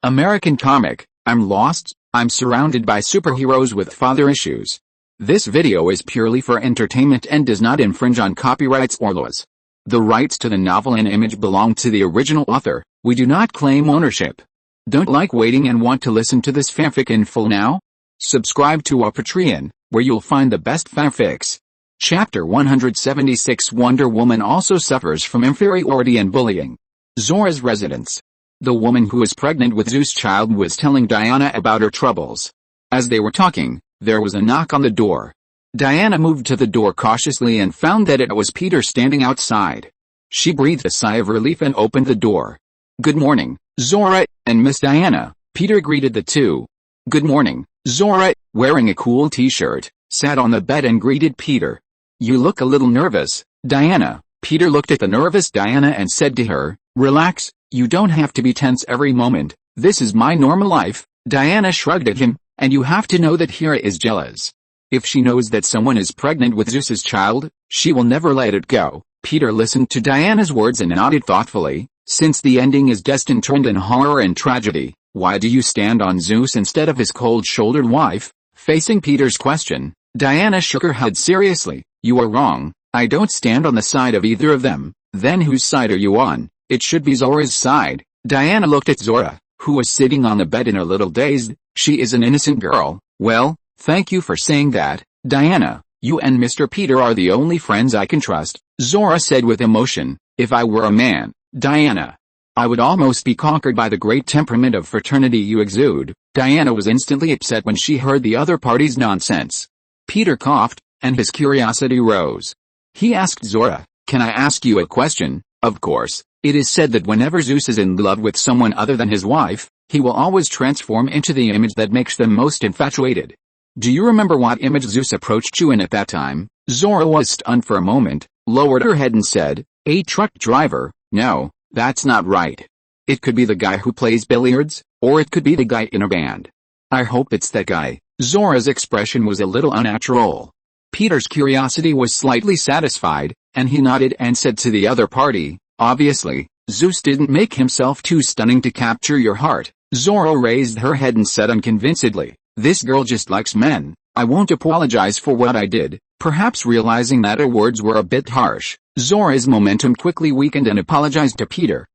American comic, I'm lost, I'm surrounded by superheroes with father issues. This video is purely for entertainment and does not infringe on copyrights or laws. The rights to the novel and image belong to the original author. We do not claim ownership. Don't like waiting and want to listen to this fanfic in full now? Subscribe to our Patreon, where you'll find the best fanfics. Chapter 176 Wonder Woman also suffers from inferiority and bullying. Zora's residence. The woman who is pregnant with Zeus' child was telling Diana about her troubles. As they were talking, there was a knock on the door. Diana moved to the door cautiously and found that it was Peter standing outside. She breathed a sigh of relief and opened the door. "Good morning, Zora and Miss Diana," Peter greeted the two. "Good morning." Zora, wearing a cool t-shirt, sat on the bed and greeted Peter. "You look a little nervous, Diana." Peter looked at the nervous Diana and said to her, "Relax, you don't have to be tense every moment. This is my normal life." Diana shrugged at him, "And you have to know that Hera is jealous. If she knows that someone is pregnant with Zeus's child, she will never let it go." Peter listened to Diana's words and nodded thoughtfully. "Since the ending is destined to end in horror and tragedy, why do you stand on Zeus instead of his cold-shouldered wife?" Facing Peter's question, Diana shook her head seriously. "You are wrong. I don't stand on the side of either of them." "Then whose side are you on?" "It should be Zora's side." Diana looked at Zora, who was sitting on the bed in a little dazed. "She is an innocent girl." "Well, thank you for saying that, Diana. You and Mr. Peter are the only friends I can trust," Zora said with emotion. "If I were a man, Diana, I would almost be conquered by the great temperament of fraternity you exude." Diana was instantly upset when she heard the other party's nonsense. Peter coughed, and his curiosity rose. He asked Zora, "Can I ask you a question?" "Of course." "It is said that whenever Zeus is in love with someone other than his wife, he will always transform into the image that makes them most infatuated. Do you remember what image Zeus approached you in at that time?" Zora was stunned for a moment, lowered her head and said, "A truck driver." "No, that's not right. It could be the guy who plays billiards, or it could be the guy in a band." "I hope it's that guy." Zora's expression was a little unnatural. Peter's curiosity was slightly satisfied, and he nodded and said to the other party, "Obviously, Zeus didn't make himself too stunning to capture your heart." Zora raised her head and said unconvincedly, "This girl just likes men. I won't apologize for what I did." Perhaps realizing that her words were a bit harsh, Zora's momentum quickly weakened and apologized to Peter.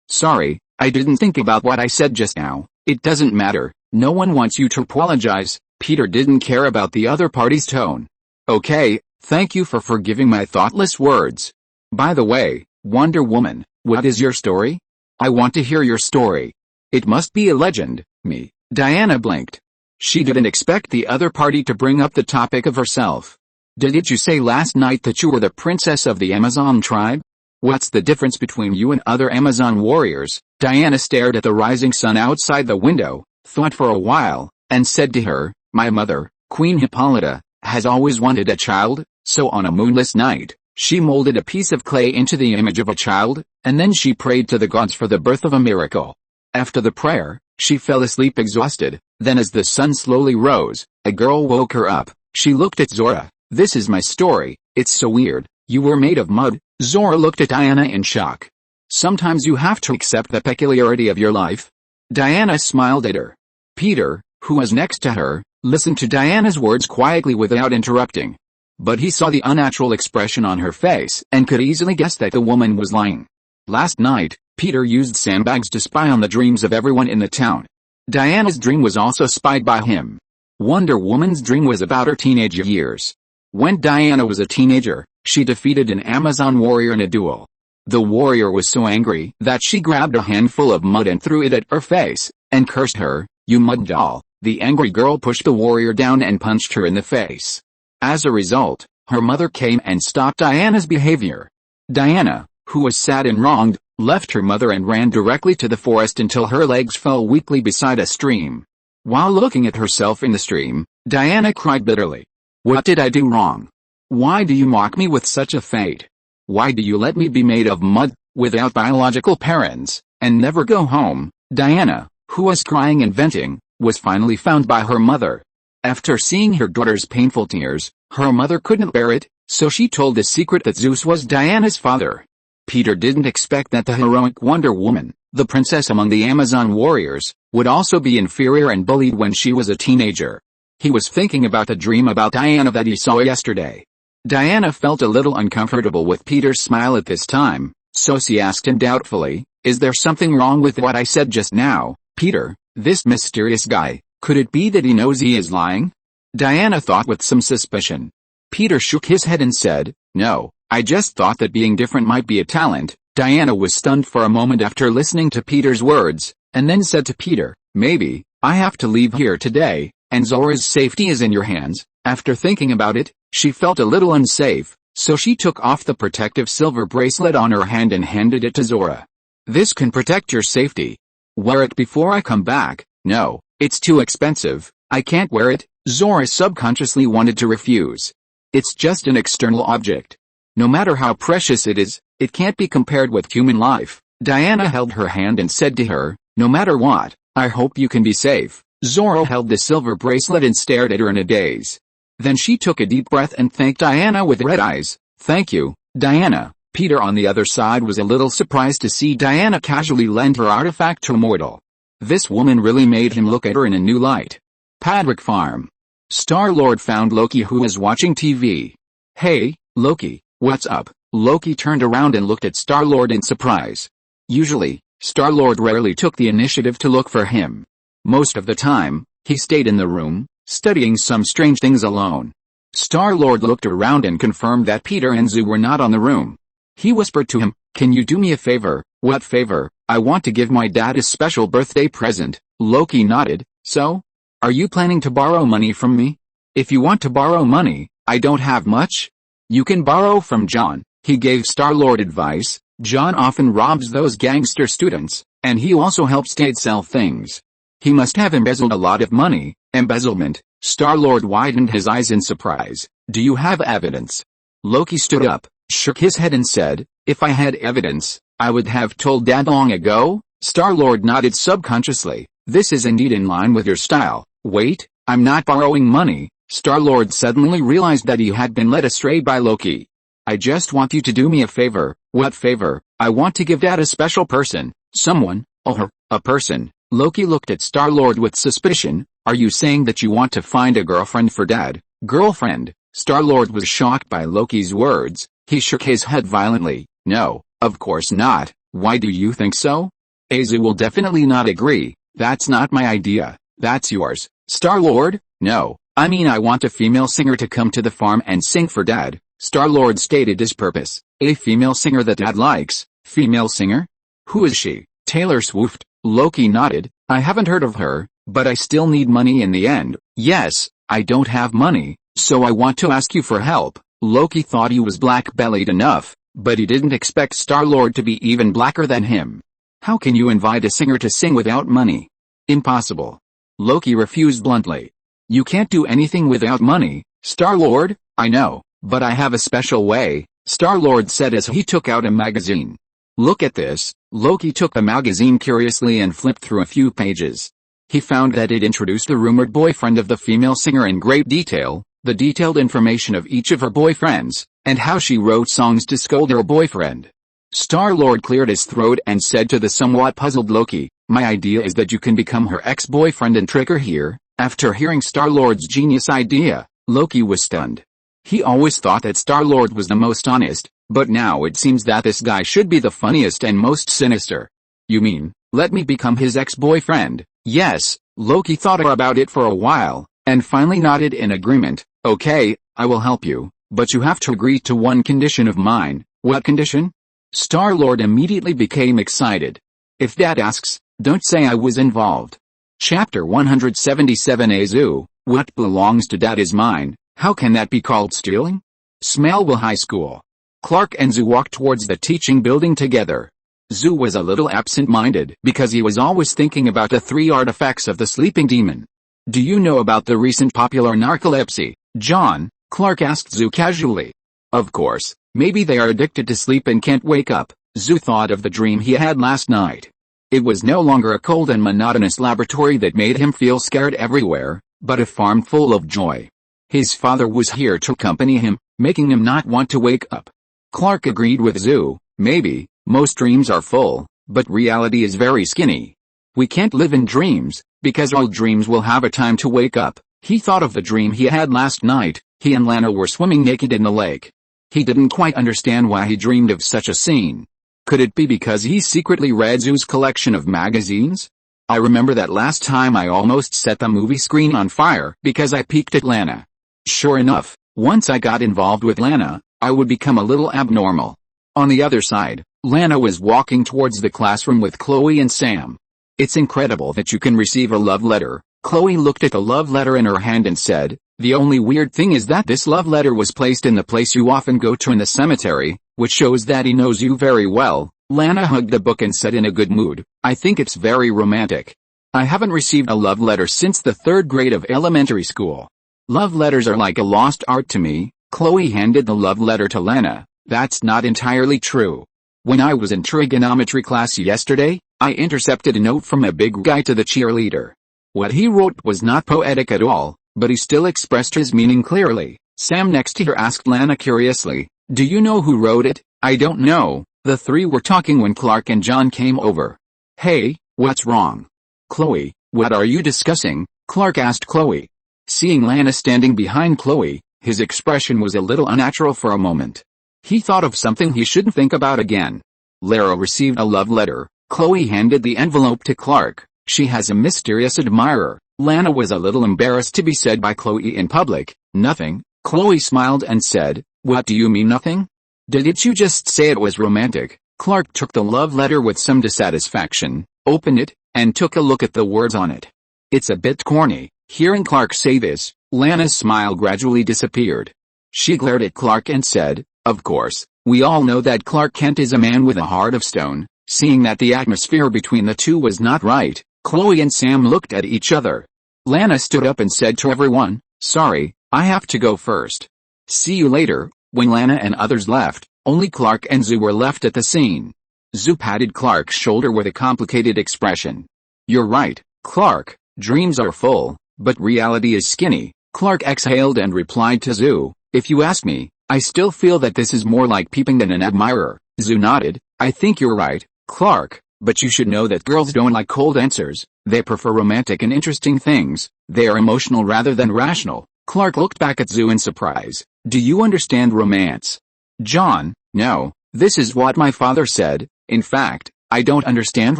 Sorry, I didn't think about what I said just now." "It doesn't matter. No one wants you to apologize." Peter didn't care about the other party's tone. "Okay, thank you for forgiving my thoughtless words. By the way, Wonder Woman, what is your story? I want to hear your story." "It must be a legend." "Me?" Diana blinked. She didn't expect the other party to bring up the topic of herself. "Didn't you say last night that you were the princess of the Amazon tribe? What's the difference between you and other Amazon warriors?" Diana stared at the rising sun outside the window, thought for a while, and said to her, "My mother, Queen Hippolyta, has always wanted a child, so on a moonless night, she molded a piece of clay into the image of a child, and then she prayed to the gods for the birth of a miracle. After the prayer, she fell asleep exhausted. Then as the sun slowly rose, a girl woke her up." She looked at Zora. "This is my story. It's so weird. You were made of mud." Zora looked at Diana in shock. "Sometimes you have to accept the peculiarity of your life." Diana smiled at her. Peter, who was next to her, listened to Diana's words quietly without interrupting. But he saw the unnatural expression on her face and could easily guess that the woman was lying. Last night, Peter used sandbags to spy on the dreams of everyone in the town. Diana's dream was also spied by him. Wonder Woman's dream was about her teenage years. When Diana was a teenager, she defeated an Amazon warrior in a duel. The warrior was so angry that she grabbed a handful of mud and threw it at her face, and cursed her, "You mud doll." The angry girl pushed the warrior down and punched her in the face. As a result, her mother came and stopped Diana's behavior. Diana, who was sad and wronged, left her mother and ran directly to the forest until her legs fell weakly beside a stream. While looking at herself in the stream, Diana cried bitterly. "What did I do wrong? Why do you mock me with such a fate? Why do you let me be made of mud, without biological parents, and never go home?" Diana, who was crying and venting, was finally found by her mother. After seeing her daughter's painful tears, her mother couldn't bear it, so she told the secret that Zeus was Diana's father. Peter didn't expect that the heroic Wonder Woman, the princess among the Amazon warriors, would also be inferior and bullied when she was a teenager. He was thinking about the dream about Diana that he saw yesterday. Diana felt a little uncomfortable with Peter's smile at this time, so she asked him doubtfully, "Is there something wrong with what I said just now, Peter? This mysterious guy, could it be that he knows he is lying?" Diana thought with some suspicion. Peter shook his head and said, "No, I just thought that being different might be a talent." Diana was stunned for a moment after listening to Peter's words, and then said to Peter, "Maybe, I have to leave here today, and Zora's safety is in your hands." After thinking about it, she felt a little unsafe, so she took off the protective silver bracelet on her hand and handed it to Zora. "This can protect your safety. Wear it before I come back." "No, it's too expensive, I can't wear it." Zora subconsciously wanted to refuse. "It's just an external object. No matter how precious it is, it can't be compared with human life." Diana held her hand and said to her, "No matter what, I hope you can be safe." Zora held the silver bracelet and stared at her in a daze. Then she took a deep breath and thanked Diana with red eyes. "Thank you, Diana." Peter on the other side was a little surprised to see Diana casually lend her artifact to a mortal. This woman really made him look at her in a new light. Padwick Farm. Star-Lord found Loki, who was watching TV. "Hey, Loki, what's up?" Loki turned around and looked at Star-Lord in surprise. Usually, Star-Lord rarely took the initiative to look for him. Most of the time, he stayed in the room, studying some strange things alone. Star-Lord looked around and confirmed that Peter and Zoo were not on the room. He whispered to him, "Can you do me a favor?" "What favor?" "I want to give my dad a special birthday present." Loki nodded. "So? Are you planning to borrow money from me?" "If you want to borrow money, I don't have much." "You can borrow from John," he gave Star-Lord advice. "John often robs those gangster students, and he also helps Dad sell things. He must have embezzled a lot of money." "Embezzlement?" Star-Lord widened his eyes in surprise. "Do you have evidence?" Loki stood up, shook his head and said, "If I had evidence, I would have told Dad long ago." Star-Lord nodded subconsciously. "This is indeed in line with your style." "Wait, I'm not borrowing money." Star-Lord suddenly realized that he had been led astray by Loki. "I just want you to do me a favor." "What favor?" "I want to give Dad a special person." "Someone?" "Oh, a person." Loki looked at Star-Lord with suspicion. "Are you saying that you want to find a girlfriend for Dad?" "Girlfriend?" Star-Lord was shocked by Loki's words. He shook his head violently. "No, of course not." "Why do you think so?" "Azu will definitely not agree." "That's not my idea. That's yours." "Star-Lord?" "No, I mean I want a female singer to come to the farm and sing for Dad." Star-Lord stated his purpose. "A female singer that Dad likes." "Female singer? Who is she?" Taylor Swift. Loki nodded. "I haven't heard of her, but I still need money in the end." "Yes, I don't have money, so I want to ask you for help." Loki thought he was black-bellied enough, but he didn't expect Star-Lord to be even blacker than him. "How can you invite a singer to sing without money?" "Impossible." Loki refused bluntly. "You can't do anything without money, Star-Lord." "I know, but I have a special way," Star-Lord said as he took out a magazine. "Look at this." Loki took the magazine curiously and flipped through a few pages. He found that it introduced the rumored boyfriend of the female singer in great detail, the detailed information of each of her boyfriends, and how she wrote songs to scold her boyfriend. Star-Lord cleared his throat and said to the somewhat puzzled Loki, "My idea is that you can become her ex-boyfriend and trick her here." After hearing Star-Lord's genius idea, Loki was stunned. He always thought that Star-Lord was the most honest, but now it seems that this guy should be the funniest and most sinister. "You mean, let me become his ex-boyfriend?" "Yes." Loki thought about it for a while, and finally nodded in agreement. "Okay, I will help you, but you have to agree to one condition of mine." "What condition?" Star-Lord immediately became excited. "If Dad asks, don't say I was involved." Chapter 177. Azu, what belongs to Dad is mine. How can that be called stealing? Smallville High School. Clark and Zoo walked towards the teaching building together. Zoo was a little absent-minded because he was always thinking about the 3 artifacts of the sleeping demon. "Do you know about the recent popular narcolepsy, John?" Clark asked Zoo casually. "Of course, maybe they are addicted to sleep and can't wake up." Zoo thought of the dream he had last night. It was no longer a cold and monotonous laboratory that made him feel scared everywhere, but a farm full of joy. His father was here to accompany him, making him not want to wake up. Clark agreed with Zoo. Maybe, most dreams are full, but reality is very skinny. We can't live in dreams, because all dreams will have a time to wake up. He thought of the dream he had last night. He and Lana were swimming naked in the lake. He didn't quite understand why he dreamed of such a scene. Could it be because he secretly read Zoo's collection of magazines? I remember that last time I almost set the movie screen on fire because I peeked at Lana. Sure enough, once I got involved with Lana, I would become a little abnormal. On the other side, Lana was walking towards the classroom with Chloe and Sam. It's incredible that you can receive a love letter. Chloe looked at the love letter in her hand and said, the only weird thing is that this love letter was placed in the place you often go to in the cemetery, which shows that he knows you very well. Lana hugged the book and said in a good mood, I think it's very romantic. I haven't received a love letter since the 3rd grade of elementary school. Love letters are like a lost art to me. Chloe handed the love letter to Lana. That's not entirely true. When I was in trigonometry class yesterday, I intercepted a note from a big guy to the cheerleader. What he wrote was not poetic at all, but he still expressed his meaning clearly. Sam next to her asked Lana curiously, do you know who wrote it? I don't know. The three were talking when Clark and John came over. Hey, what's wrong? Chloe, what are you discussing? Clark asked Chloe. Seeing Lana standing behind Chloe, his expression was a little unnatural for a moment. He thought of something he shouldn't think about again. Lara received a love letter. Chloe handed the envelope to Clark. She has a mysterious admirer. Lana was a little embarrassed to be said by Chloe in public. Nothing. Chloe smiled and said, what do you mean nothing? Didn't you just say it was romantic? Clark took the love letter with some dissatisfaction, opened it, and took a look at the words on it. It's a bit corny. Hearing Clark say this, Lana's smile gradually disappeared. She glared at Clark and said, of course, we all know that Clark Kent is a man with a heart of stone. Seeing that the atmosphere between the two was not right, Chloe and Sam looked at each other. Lana stood up and said to everyone, sorry, I have to go first. See you later. When Lana and others left, only Clark and Zoo were left at the scene. Zoo patted Clark's shoulder with a complicated expression. You're right, Clark, dreams are full, but reality is skinny. Clark exhaled and replied to Zoo, if you ask me, I still feel that this is more like peeping than an admirer. Zoo nodded, I think you're right, Clark, but you should know that girls don't like cold answers. They prefer romantic and interesting things. They are emotional rather than rational. Clark looked back at Zoo in surprise. Do you understand romance? John, no, this is what my father said. In fact, I don't understand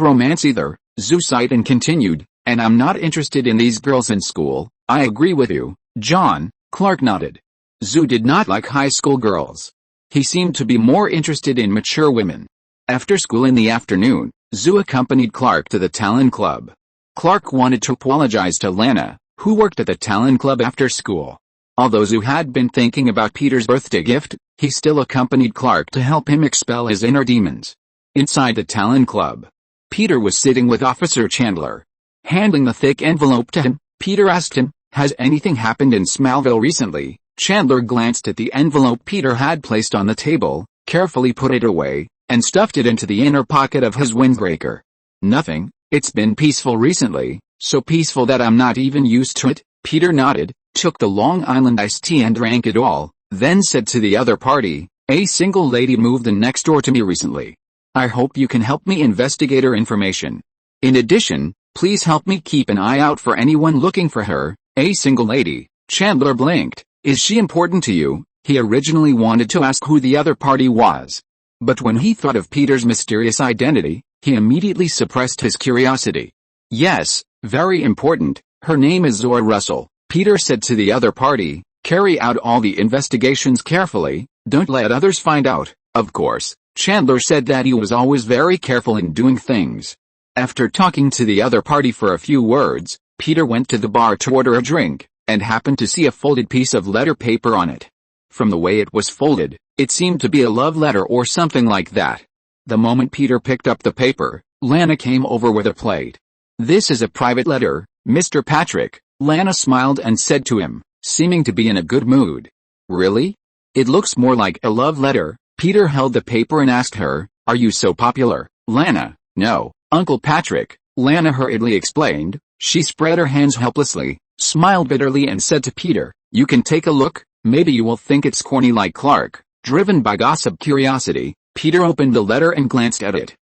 romance either. Zoo sighed and continued, and I'm not interested in these girls in school. I agree with you, John. Clark nodded. Zoo did not like high school girls. He seemed to be more interested in mature women. After school in the afternoon, Zoo accompanied Clark to the Talon Club. Clark wanted to apologize to Lana, who worked at the Talon Club after school. Although Zoo had been thinking about Peter's birthday gift, he still accompanied Clark to help him expel his inner demons. Inside the Talon Club, Peter was sitting with Officer Chandler. Handing the thick envelope to him, Peter asked him, has anything happened in Smallville recently? Chandler glanced at the envelope Peter had placed on the table, carefully put it away, and stuffed it into the inner pocket of his windbreaker. Nothing. It's been peaceful recently, so peaceful that I'm not even used to it. Peter nodded, took the Long Island iced tea and drank it all, then said to the other party, a single lady moved in next door to me recently. I hope you can help me investigate her information. In addition, please help me keep an eye out for anyone looking for her. A single lady. Chandler blinked. Is she important to you? He originally wanted to ask who the other party was. But when he thought of Peter's mysterious identity, he immediately suppressed his curiosity. Yes, very important. Her name is Zora Russell. Peter said to the other party, carry out all the investigations carefully, don't let others find out. Of course, Chandler said that he was always very careful in doing things. After talking to the other party for a few words, Peter went to the bar to order a drink, and happened to see a folded piece of letter paper on it. From the way it was folded, it seemed to be a love letter or something like that. The moment Peter picked up the paper, Lana came over with a plate. This is a private letter, Mr. Patrick. Lana smiled and said to him, seeming to be in a good mood. Really? It looks more like a love letter. Peter held the paper and asked her, are you so popular? Lana, no, Uncle Patrick. Lana hurriedly explained. She spread her hands helplessly, smiled bitterly and said to Peter, you can take a look, maybe you will think it's corny like Clark. Driven by gossip curiosity, Peter opened the letter and glanced at it.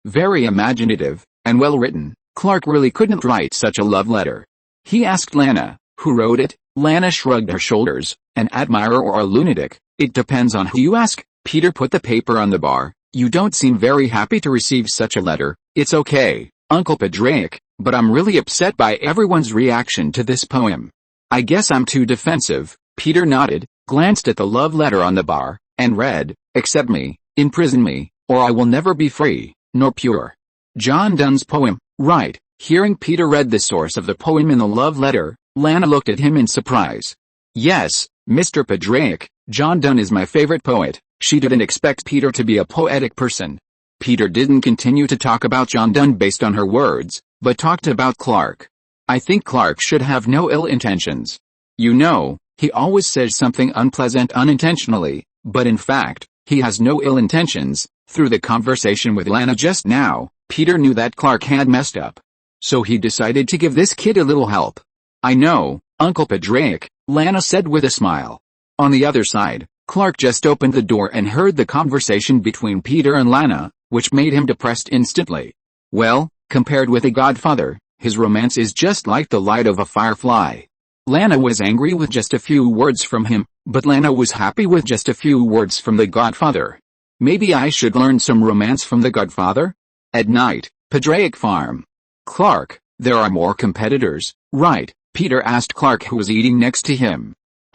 Very imaginative, and well written. Clark really couldn't write such a love letter. He asked Lana, who wrote it. Lana shrugged her shoulders, an admirer or a lunatic. It depends on who you ask. Peter put the paper on the bar. You don't seem very happy to receive such a letter. It's okay, Uncle Padraic, but I'm really upset by everyone's reaction to this poem. I guess I'm too defensive. Peter nodded, glanced at the love letter on the bar, and read, accept me, imprison me, or I will never be free, nor pure. John Donne's poem, right. Hearing Peter read the source of the poem in the love letter, Lana looked at him in surprise. Yes, Mr. Padraic, John Donne is my favorite poet. She didn't expect Peter to be a poetic person. Peter didn't continue to talk about John Donne based on her words, but talked about Clark. I think Clark should have no ill intentions. You know, he always says something unpleasant unintentionally, but in fact, he has no ill intentions. Through the conversation with Lana just now, Peter knew that Clark had messed up. So he decided to give this kid a little help. I know, Uncle Padraic, Lana said with a smile. On the other side, Clark just opened the door and heard the conversation between Peter and Lana, which made him depressed instantly. Well, compared with The Godfather, his romance is just like the light of a firefly. Lana was angry with just a few words from him, but Lana was happy with just a few words from The Godfather. Maybe I should learn some romance from The Godfather? At night, Padraic Farm. Clark, there are more competitors, right? Peter asked Clark, who was eating next to him.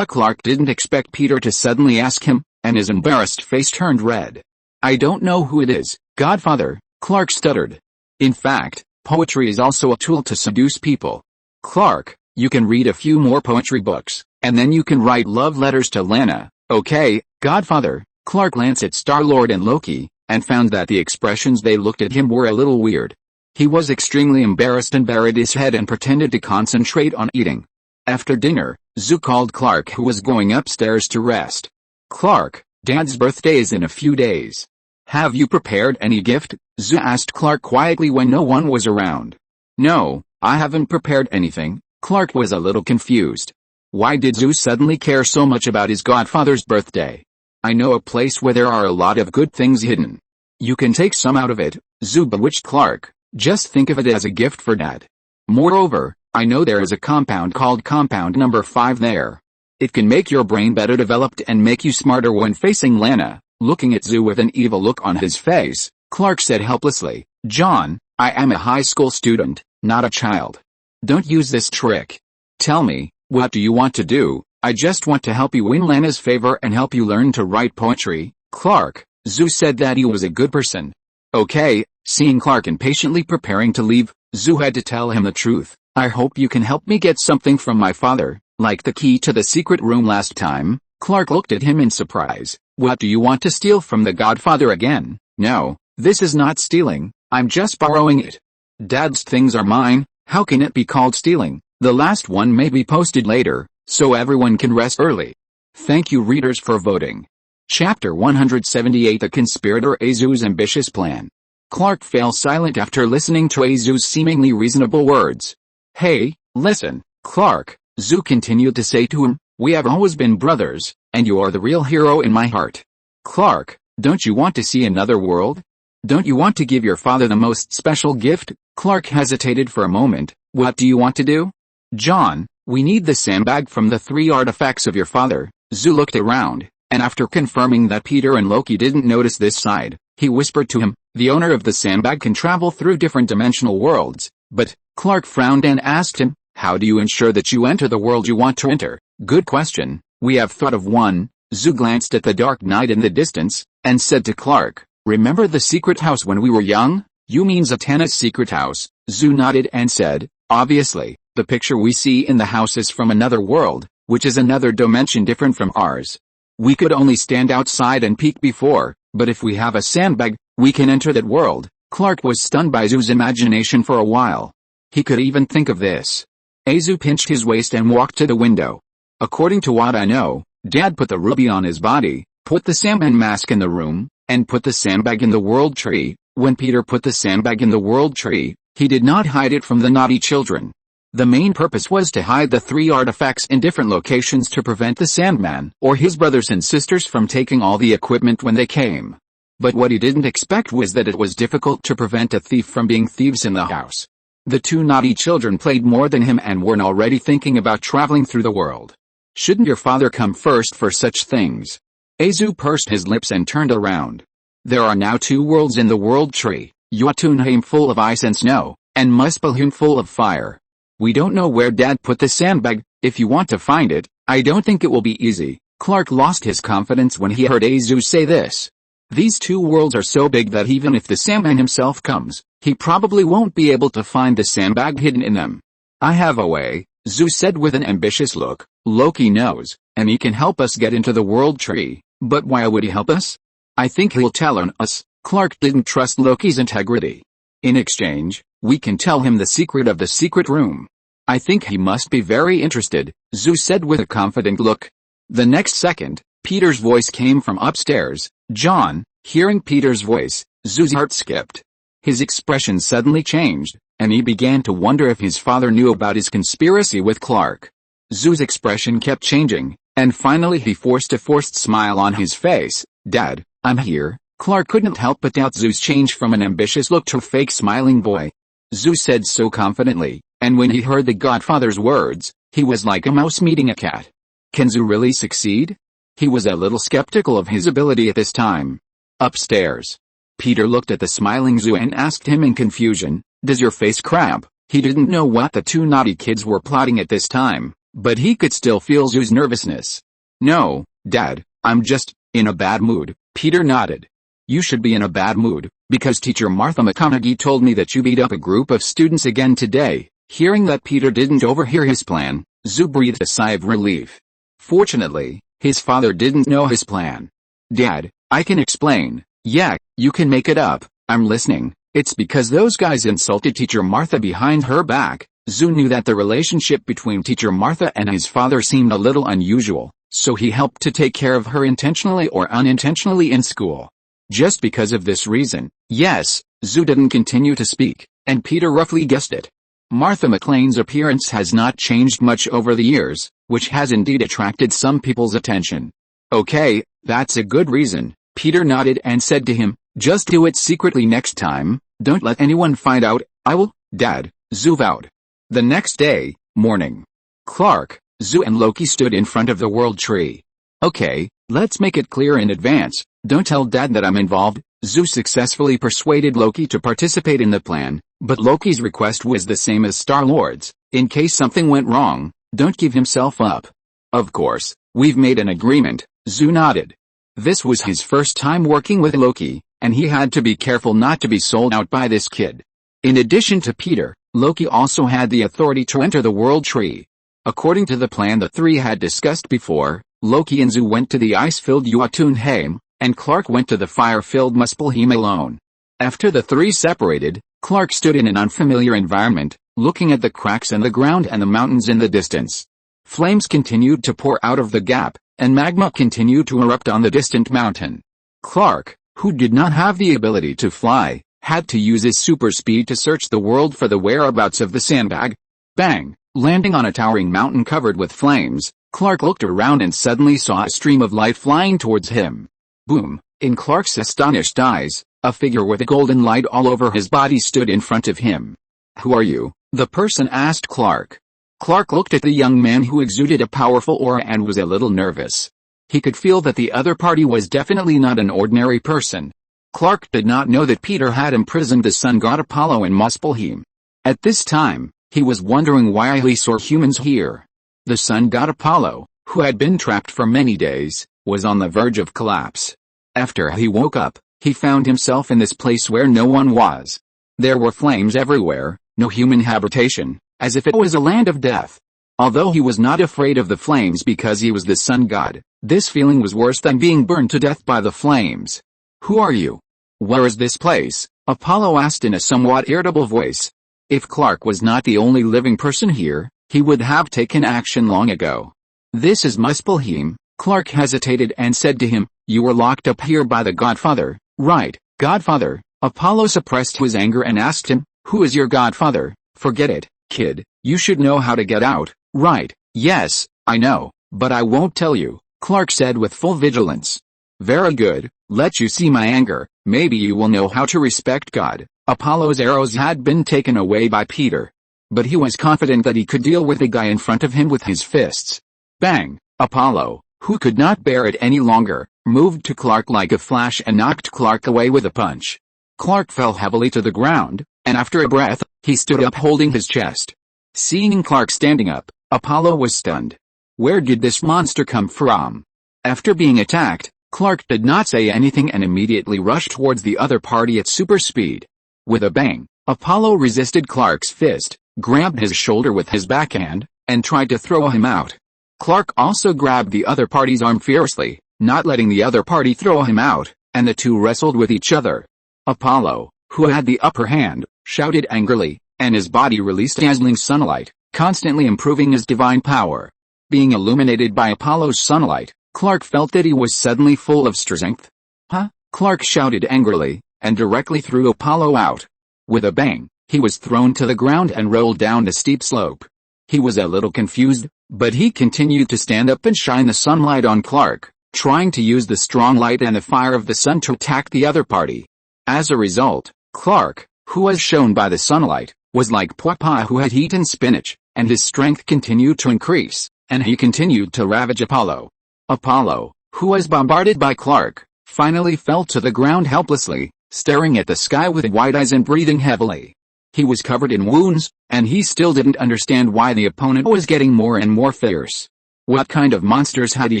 Clark didn't expect Peter to suddenly ask him, and his embarrassed face turned red. I don't know who it is, Godfather, Clark stuttered. In fact, poetry is also a tool to seduce people. Clark, you can read a few more poetry books, and then you can write love letters to Lana, okay, Godfather? Clark glanced at Star-Lord and Loki, and found that the expressions they looked at him were a little weird. He was extremely embarrassed and buried his head and pretended to concentrate on eating. After dinner, Zoo called Clark, who was going upstairs to rest. Clark, Dad's birthday is in a few days. Have you prepared any gift? Zoo asked Clark quietly when no one was around. No, I haven't prepared anything. Clark was a little confused. Why did Zoo suddenly care so much about his godfather's birthday? I know a place where there are a lot of good things hidden. You can take some out of it, Zoo bewitched Clark. Just think of it as a gift for Dad. Moreover, I know there is a compound called compound number 5 there. It can make your brain better developed and make you smarter. When facing Lana, looking at Zoo with an evil look on his face, Clark said helplessly, John, I am a high school student, not a child. Don't use this trick. Tell me, what do you want to do? I just want to help you win Lana's favor and help you learn to write poetry. Clark, Zoo said that he was a good person. Okay, seeing Clark impatiently preparing to leave, Zoo had to tell him the truth. I hope you can help me get something from my father, like the key to the secret room last time. Clark looked at him in surprise. What do you want to steal from the Godfather again? No, this is not stealing, I'm just borrowing it. Dad's things are mine, how can it be called stealing? The last one may be posted later, so everyone can rest early. Thank you readers for voting. Chapter 178 The Conspirator Azu's Ambitious Plan. Clark fell silent after listening to Azu's seemingly reasonable words. Hey, listen, Clark, Zoo continued to say to him, we have always been brothers, and you are the real hero in my heart. Clark, don't you want to see another world? Don't you want to give your father the most special gift? Clark hesitated for a moment. What do you want to do? John, we need the sandbag from the 3 artifacts of your father. Zoo looked around, and after confirming that Peter and Loki didn't notice this side, he whispered to him, the owner of the sandbag can travel through different dimensional worlds, but, Clark frowned and asked him, how do you ensure that you enter the world you want to enter? Good question, we have thought of one. Zoo glanced at the dark night in the distance, and said to Clark, remember the secret house when we were young? You mean Zatanna's secret house? Zoo nodded and said, obviously, the picture we see in the house is from another world, which is another dimension different from ours. We could only stand outside and peek before, but if we have a sandbag, we can enter that world. Clark was stunned by Zoo's imagination for a while. He could even think of this. Azu pinched his waist and walked to the window. According to what I know, Dad put the ruby on his body, put the salmon mask in the room, and put the sandbag in the world tree. When Peter put the sandbag in the world tree, he did not hide it from the naughty children. The main purpose was to hide the 3 artifacts in different locations to prevent the Sandman or his brothers and sisters from taking all the equipment when they came. But what he didn't expect was that it was difficult to prevent a thief from being thieves in the house. The two naughty children played more than him and were already thinking about traveling through the world. Shouldn't your father come first for such things? Azu pursed his lips and turned around. There are now two worlds in the world tree, Jotunheim full of ice and snow, and Muspelheim full of fire. We don't know where Dad put the sandbag. If you want to find it, I don't think it will be easy. Clark lost his confidence when he heard Azu say this. These two worlds are so big that even if the Sandman himself comes, he probably won't be able to find the sandbag hidden in them. I have a way, Zeus said with an ambitious look. Loki knows, and he can help us get into the world tree. But why would he help us? I think he'll tell on us. Clark didn't trust Loki's integrity. In exchange, we can tell him the secret of the secret room. I think he must be very interested, Zeus said with a confident look. The next second, Peter's voice came from upstairs. John, hearing Peter's voice, Zeus' heart skipped. His expression suddenly changed, and he began to wonder if his father knew about his conspiracy with Clark. Zeus' expression kept changing, and finally he forced a forced smile on his face. Dad, I'm here. Clark couldn't help but doubt Zeus' change from an ambitious look to a fake smiling boy. Zeus said so confidently, and when he heard the Godfather's words, he was like a mouse meeting a cat. Can Zeus really succeed? He was a little skeptical of his ability at this time. Upstairs, Peter looked at the smiling Zeus and asked him in confusion, does your face cramp? He didn't know what the two naughty kids were plotting at this time, but he could still feel Zeus' nervousness. No, Dad, I'm just in a bad mood, Peter nodded. You should be in a bad mood, because Teacher Martha McConaughey told me that you beat up a group of students again today. Hearing that Peter didn't overhear his plan, Zeus breathed a sigh of relief. Fortunately, his father didn't know his plan. Dad, I can explain. Yeah, you can make it up. I'm listening. It's because those guys insulted Teacher Martha behind her back. Zeus knew that the relationship between Teacher Martha and his father seemed a little unusual, so he helped to take care of her intentionally or unintentionally in school. Just because of this reason, yes, Zeus didn't continue to speak, and Peter roughly guessed it. Martha McLean's appearance has not changed much over the years, which has indeed attracted some people's attention. Okay, that's a good reason, Peter nodded and said to him, just do it secretly next time, don't let anyone find out. I will, Dad, Zeus vowed. The next day, morning. Clark, Zeus and Loki stood in front of the world tree. Okay, let's make it clear in advance, don't tell Dad that I'm involved. Zeus successfully persuaded Loki to participate in the plan, but Loki's request was the same as Star-Lord's. In case something went wrong, don't give himself up. Of course, we've made an agreement, Zeus nodded. This was his first time working with Loki, and he had to be careful not to be sold out by this kid. In addition to Peter, Loki also had the authority to enter the world tree. According to the plan the three had discussed before, Loki and Zeus went to the ice-filled Jotunheim, and Clark went to the fire-filled Muspelheim alone. After the three separated, Clark stood in an unfamiliar environment, looking at the cracks in the ground and the mountains in the distance. Flames continued to pour out of the gap, and magma continued to erupt on the distant mountain. Clark, who did not have the ability to fly, had to use his super speed to search the world for the whereabouts of the sandbag. Bang! Landing on a towering mountain covered with flames, Clark looked around and suddenly saw a stream of light flying towards him. Boom! In Clark's astonished eyes, a figure with a golden light all over his body stood in front of him. Who are you? The person asked Clark. Clark looked at the young man who exuded a powerful aura and was a little nervous. He could feel that the other party was definitely not an ordinary person. Clark did not know that Peter had imprisoned the sun god Apollo in Muspelheim. At this time, he was wondering why he saw humans here. The sun god Apollo, who had been trapped for many days, was on the verge of collapse. After he woke up, he found himself in this place where no one was. There were flames everywhere, no human habitation, as if it was a land of death. Although he was not afraid of the flames because he was the sun god, this feeling was worse than being burned to death by the flames. Who are you? Where is this place? Apollo asked in a somewhat irritable voice. If Clark was not the only living person here, he would have taken action long ago. This is Muspelheim. Clark hesitated and said to him, you were locked up here by the Godfather, right? Godfather? Apollo suppressed his anger and asked him, who is your Godfather? Forget it, kid, you should know how to get out, right? Yes, I know, but I won't tell you, Clark said with full vigilance. Very good, let you see my anger, maybe you will know how to respect God. Apollo's arrows had been taken away by Peter. But he was confident that he could deal with the guy in front of him with his fists. Bang! Apollo, who could not bear it any longer, moved to Clark like a flash and knocked Clark away with a punch. Clark fell heavily to the ground, and after a breath, he stood up holding his chest. Seeing Clark standing up, Apollo was stunned. Where did this monster come from? After being attacked, Clark did not say anything and immediately rushed towards the other party at super speed. With a bang, Apollo resisted Clark's fist, grabbed his shoulder with his backhand, and tried to throw him out. Clark also grabbed the other party's arm fiercely, not letting the other party throw him out, and the two wrestled with each other. Apollo, who had the upper hand, shouted angrily, and his body released dazzling sunlight, constantly improving his divine power. Being illuminated by Apollo's sunlight, Clark felt that he was suddenly full of strength. Huh? Clark shouted angrily, and directly threw Apollo out. With a bang, he was thrown to the ground and rolled down the steep slope. He was a little confused, but he continued to stand up and shine the sunlight on Clark, trying to use the strong light and the fire of the sun to attack the other party. As a result, Clark, who was shone by the sunlight, was like Papa who had eaten spinach, and his strength continued to increase, and he continued to ravage Apollo. Apollo, who was bombarded by Clark, finally fell to the ground helplessly, staring at the sky with wide eyes and breathing heavily. He was covered in wounds, and he still didn't understand why the opponent was getting more and more fierce. What kind of monsters had he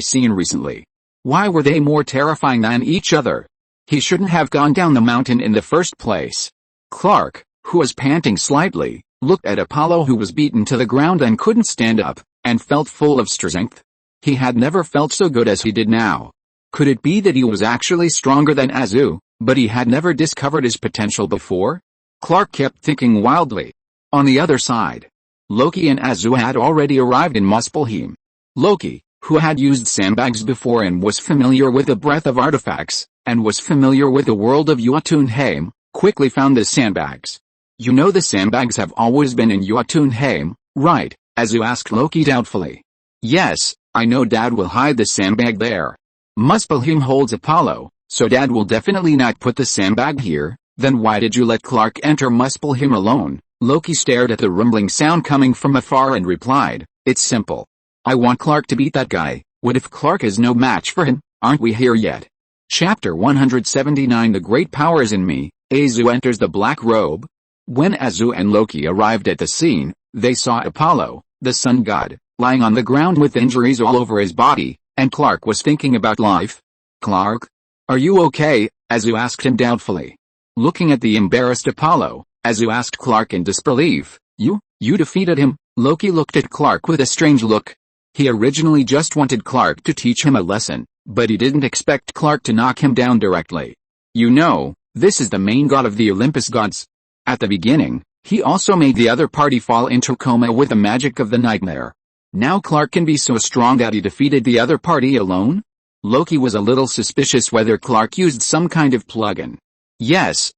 seen recently? Why were they more terrifying than each other? He shouldn't have gone down the mountain in the first place. Clark, who was panting slightly, looked at Apollo who was beaten to the ground and couldn't stand up, and felt full of strength. He had never felt so good as he did now. Could it be that he was actually stronger than Azu, but he had never discovered his potential before? Clark kept thinking wildly. On the other side, Loki and Azu had already arrived in Muspelheim. Loki, who had used sandbags before and was familiar with the breadth of artifacts, and was familiar with the world of Jotunheim, quickly found the sandbags. You know the sandbags have always been in Jotunheim, right? Azu asked Loki doubtfully. Yes, I know Dad will hide the sandbag there. Muspelheim holds Apollo, so Dad will definitely not put the sandbag here. Then why did you let Clark enter Muspelheim alone? Loki stared at the rumbling sound coming from afar and replied, it's simple. I want Clark to beat that guy. What if Clark is no match for him? Aren't we here yet? Chapter 179 The Great Power is in Me. Azu enters the black robe. When Azu and Loki arrived at the scene, they saw Apollo, the sun god, lying on the ground with injuries all over his body, and Clark was thinking about life. Clark? Are you okay? Azu asked him doubtfully. Looking at the embarrassed Apollo, Azu asked Clark in disbelief, You defeated him? Loki looked at Clark with a strange look. He originally just wanted Clark to teach him a lesson, but he didn't expect Clark to knock him down directly. You know, this is the main god of the Olympus gods. At the beginning, he also made the other party fall into coma with the magic of the nightmare. Now Clark can be so strong that he defeated the other party alone? Loki was a little suspicious whether Clark used some kind of plug-in. Yes,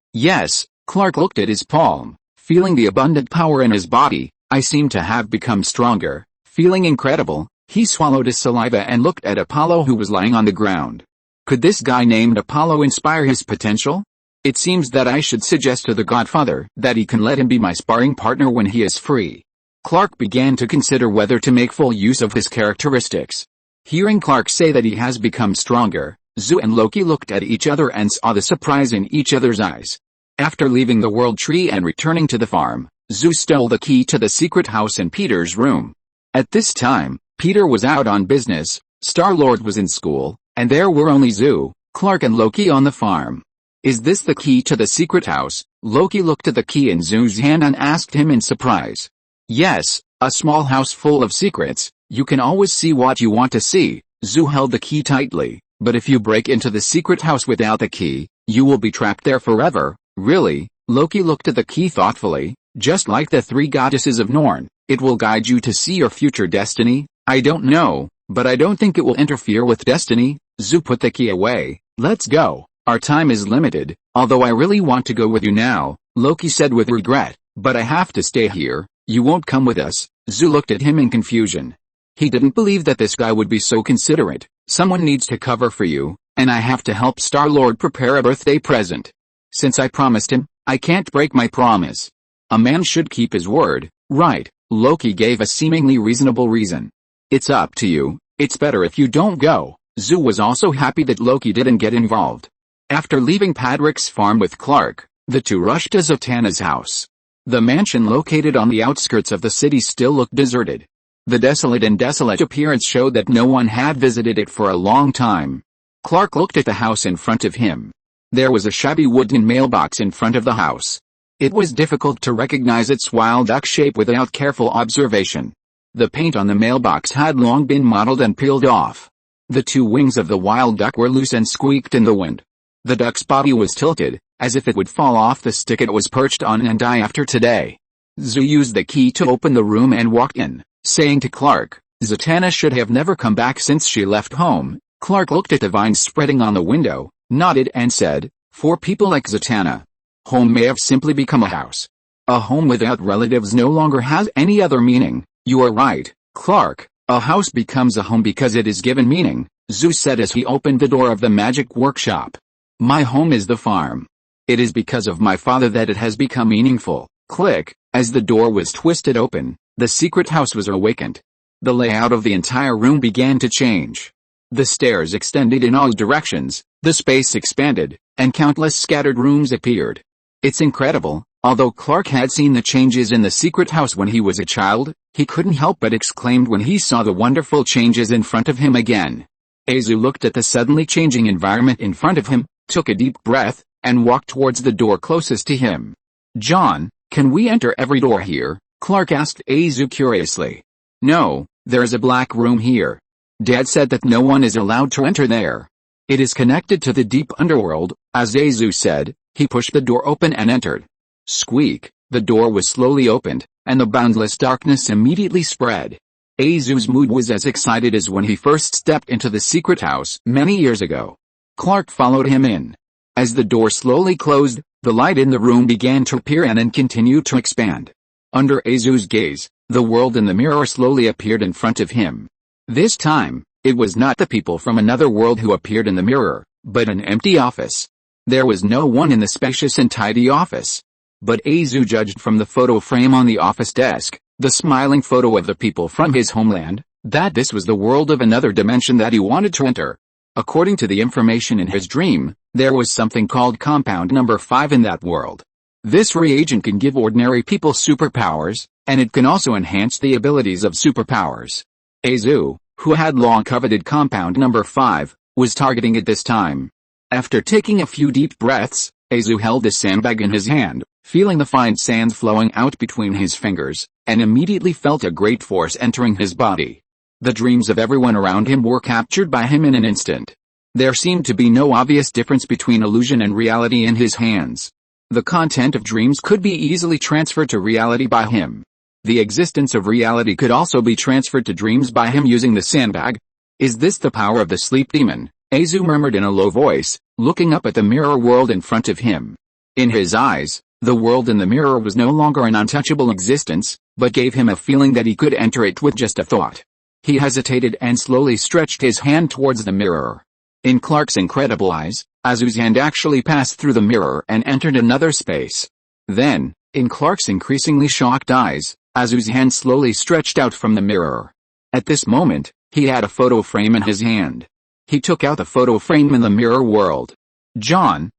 Clark looked at his palm, feeling the abundant power in his body. I seem to have become stronger. Feeling incredible, he swallowed his saliva and looked at Apollo who was lying on the ground. Could this guy named Apollo inspire his potential? It seems that I should suggest to the Godfather that he can let him be my sparring partner when he is free. Clark began to consider whether to make full use of his characteristics. Hearing Clark say that he has become stronger, Zu and Loki looked at each other and saw the surprise in each other's eyes. After leaving the World Tree and returning to the farm, Zu stole the key to the secret house in Peter's room. At this time, Peter was out on business, Star-Lord was in school, and there were only Zu, Clark and Loki on the farm. Is this the key to the secret house? Loki looked at the key in Zu's hand and asked him in surprise. Yes, a small house full of secrets. You can always see what you want to see. Zu held the key tightly, but if you break into the secret house without the key, you will be trapped there forever. Really? Loki looked at the key thoughtfully. Just like the three goddesses of Norn, it will guide you to see your future destiny. I don't know, but I don't think it will interfere with destiny. Zu put the key away. Let's go. Our time is limited, although I really want to go with you now, Loki said with regret, but I have to stay here. You won't come with us. Zu looked at him in confusion. He didn't believe that this guy would be so considerate. Someone needs to cover for you, and I have to help Star-Lord prepare a birthday present. Since I promised him, I can't break my promise. A man should keep his word, right? Loki gave a seemingly reasonable reason. It's up to you, it's better if you don't go. Zhu was also happy that Loki didn't get involved. After leaving Patrick's farm with Clark, the two rushed to Zatanna's house. The mansion located on the outskirts of the city still looked deserted. The desolate appearance showed that no one had visited it for a long time. Clark looked at the house in front of him. There was a shabby wooden mailbox in front of the house. It was difficult to recognize its wild duck shape without careful observation. The paint on the mailbox had long been mottled and peeled off. The two wings of the wild duck were loose and squeaked in the wind. The duck's body was tilted, as if it would fall off the stick it was perched on and die after today. Zhu used the key to open the room and walked in, saying to Clark, Zatanna should have never come back since she left home. Clark looked at the vines spreading on the window, nodded and said, for people like Zatanna, home may have simply become a house. A home without relatives no longer has any other meaning. You are right, Clark, a house becomes a home because it is given meaning, Zhu said as he opened the door of the magic workshop. My home is the farm. It is because of my father that it has become meaningful. Click, as the door was twisted open, the secret house was awakened. The layout of the entire room began to change. The stairs extended in all directions, the space expanded, and countless scattered rooms appeared. It's incredible. Although Clark had seen the changes in the secret house when he was a child, he couldn't help but exclaim when he saw the wonderful changes in front of him again. Zhu looked at the suddenly changing environment in front of him, took a deep breath, and walked towards the door closest to him. John, can we enter every door here? Clark asked Zhu curiously. No, there is a black room here. Dad said that no one is allowed to enter there. It is connected to the deep underworld, as Zhu said. He pushed the door open and entered. Squeak, the door was slowly opened, and the boundless darkness immediately spread. Zhu's mood was as excited as when he first stepped into the secret house many years ago. Clark followed him in. As the door slowly closed, the light in the room began to appear and continued to expand. Under Zhu's gaze, the world in the mirror slowly appeared in front of him. This time, it was not the people from another world who appeared in the mirror, but an empty office. There was no one in the spacious and tidy office. But Zhu judged from the photo frame on the office desk, the smiling photo of the people from his homeland, that this was the world of another dimension that he wanted to enter. According to the information in his dream, there was something called compound number 5 in that world. This reagent can give ordinary people superpowers, and it can also enhance the abilities of superpowers. Zhu, who had long coveted compound number 5, was targeting it this time. After taking a few deep breaths, Zhu held the sandbag in his hand, feeling the fine sand flowing out between his fingers, and immediately felt a great force entering his body. The dreams of everyone around him were captured by him in an instant. There seemed to be no obvious difference between illusion and reality in his hands. The content of dreams could be easily transferred to reality by him. The existence of reality could also be transferred to dreams by him using the sandbag. Is this the power of the sleep demon? Zhu murmured in a low voice, looking up at the mirror world in front of him. In his eyes, the world in the mirror was no longer an untouchable existence, but gave him a feeling that he could enter it with just a thought. He hesitated and slowly stretched his hand towards the mirror. In Clark's incredible eyes, Zhu's hand actually passed through the mirror and entered another space. Then, in Clark's increasingly shocked eyes, Zhu's hand slowly stretched out from the mirror. At this moment, he had a photo frame in his hand. He took out the photo frame in the mirror world. John,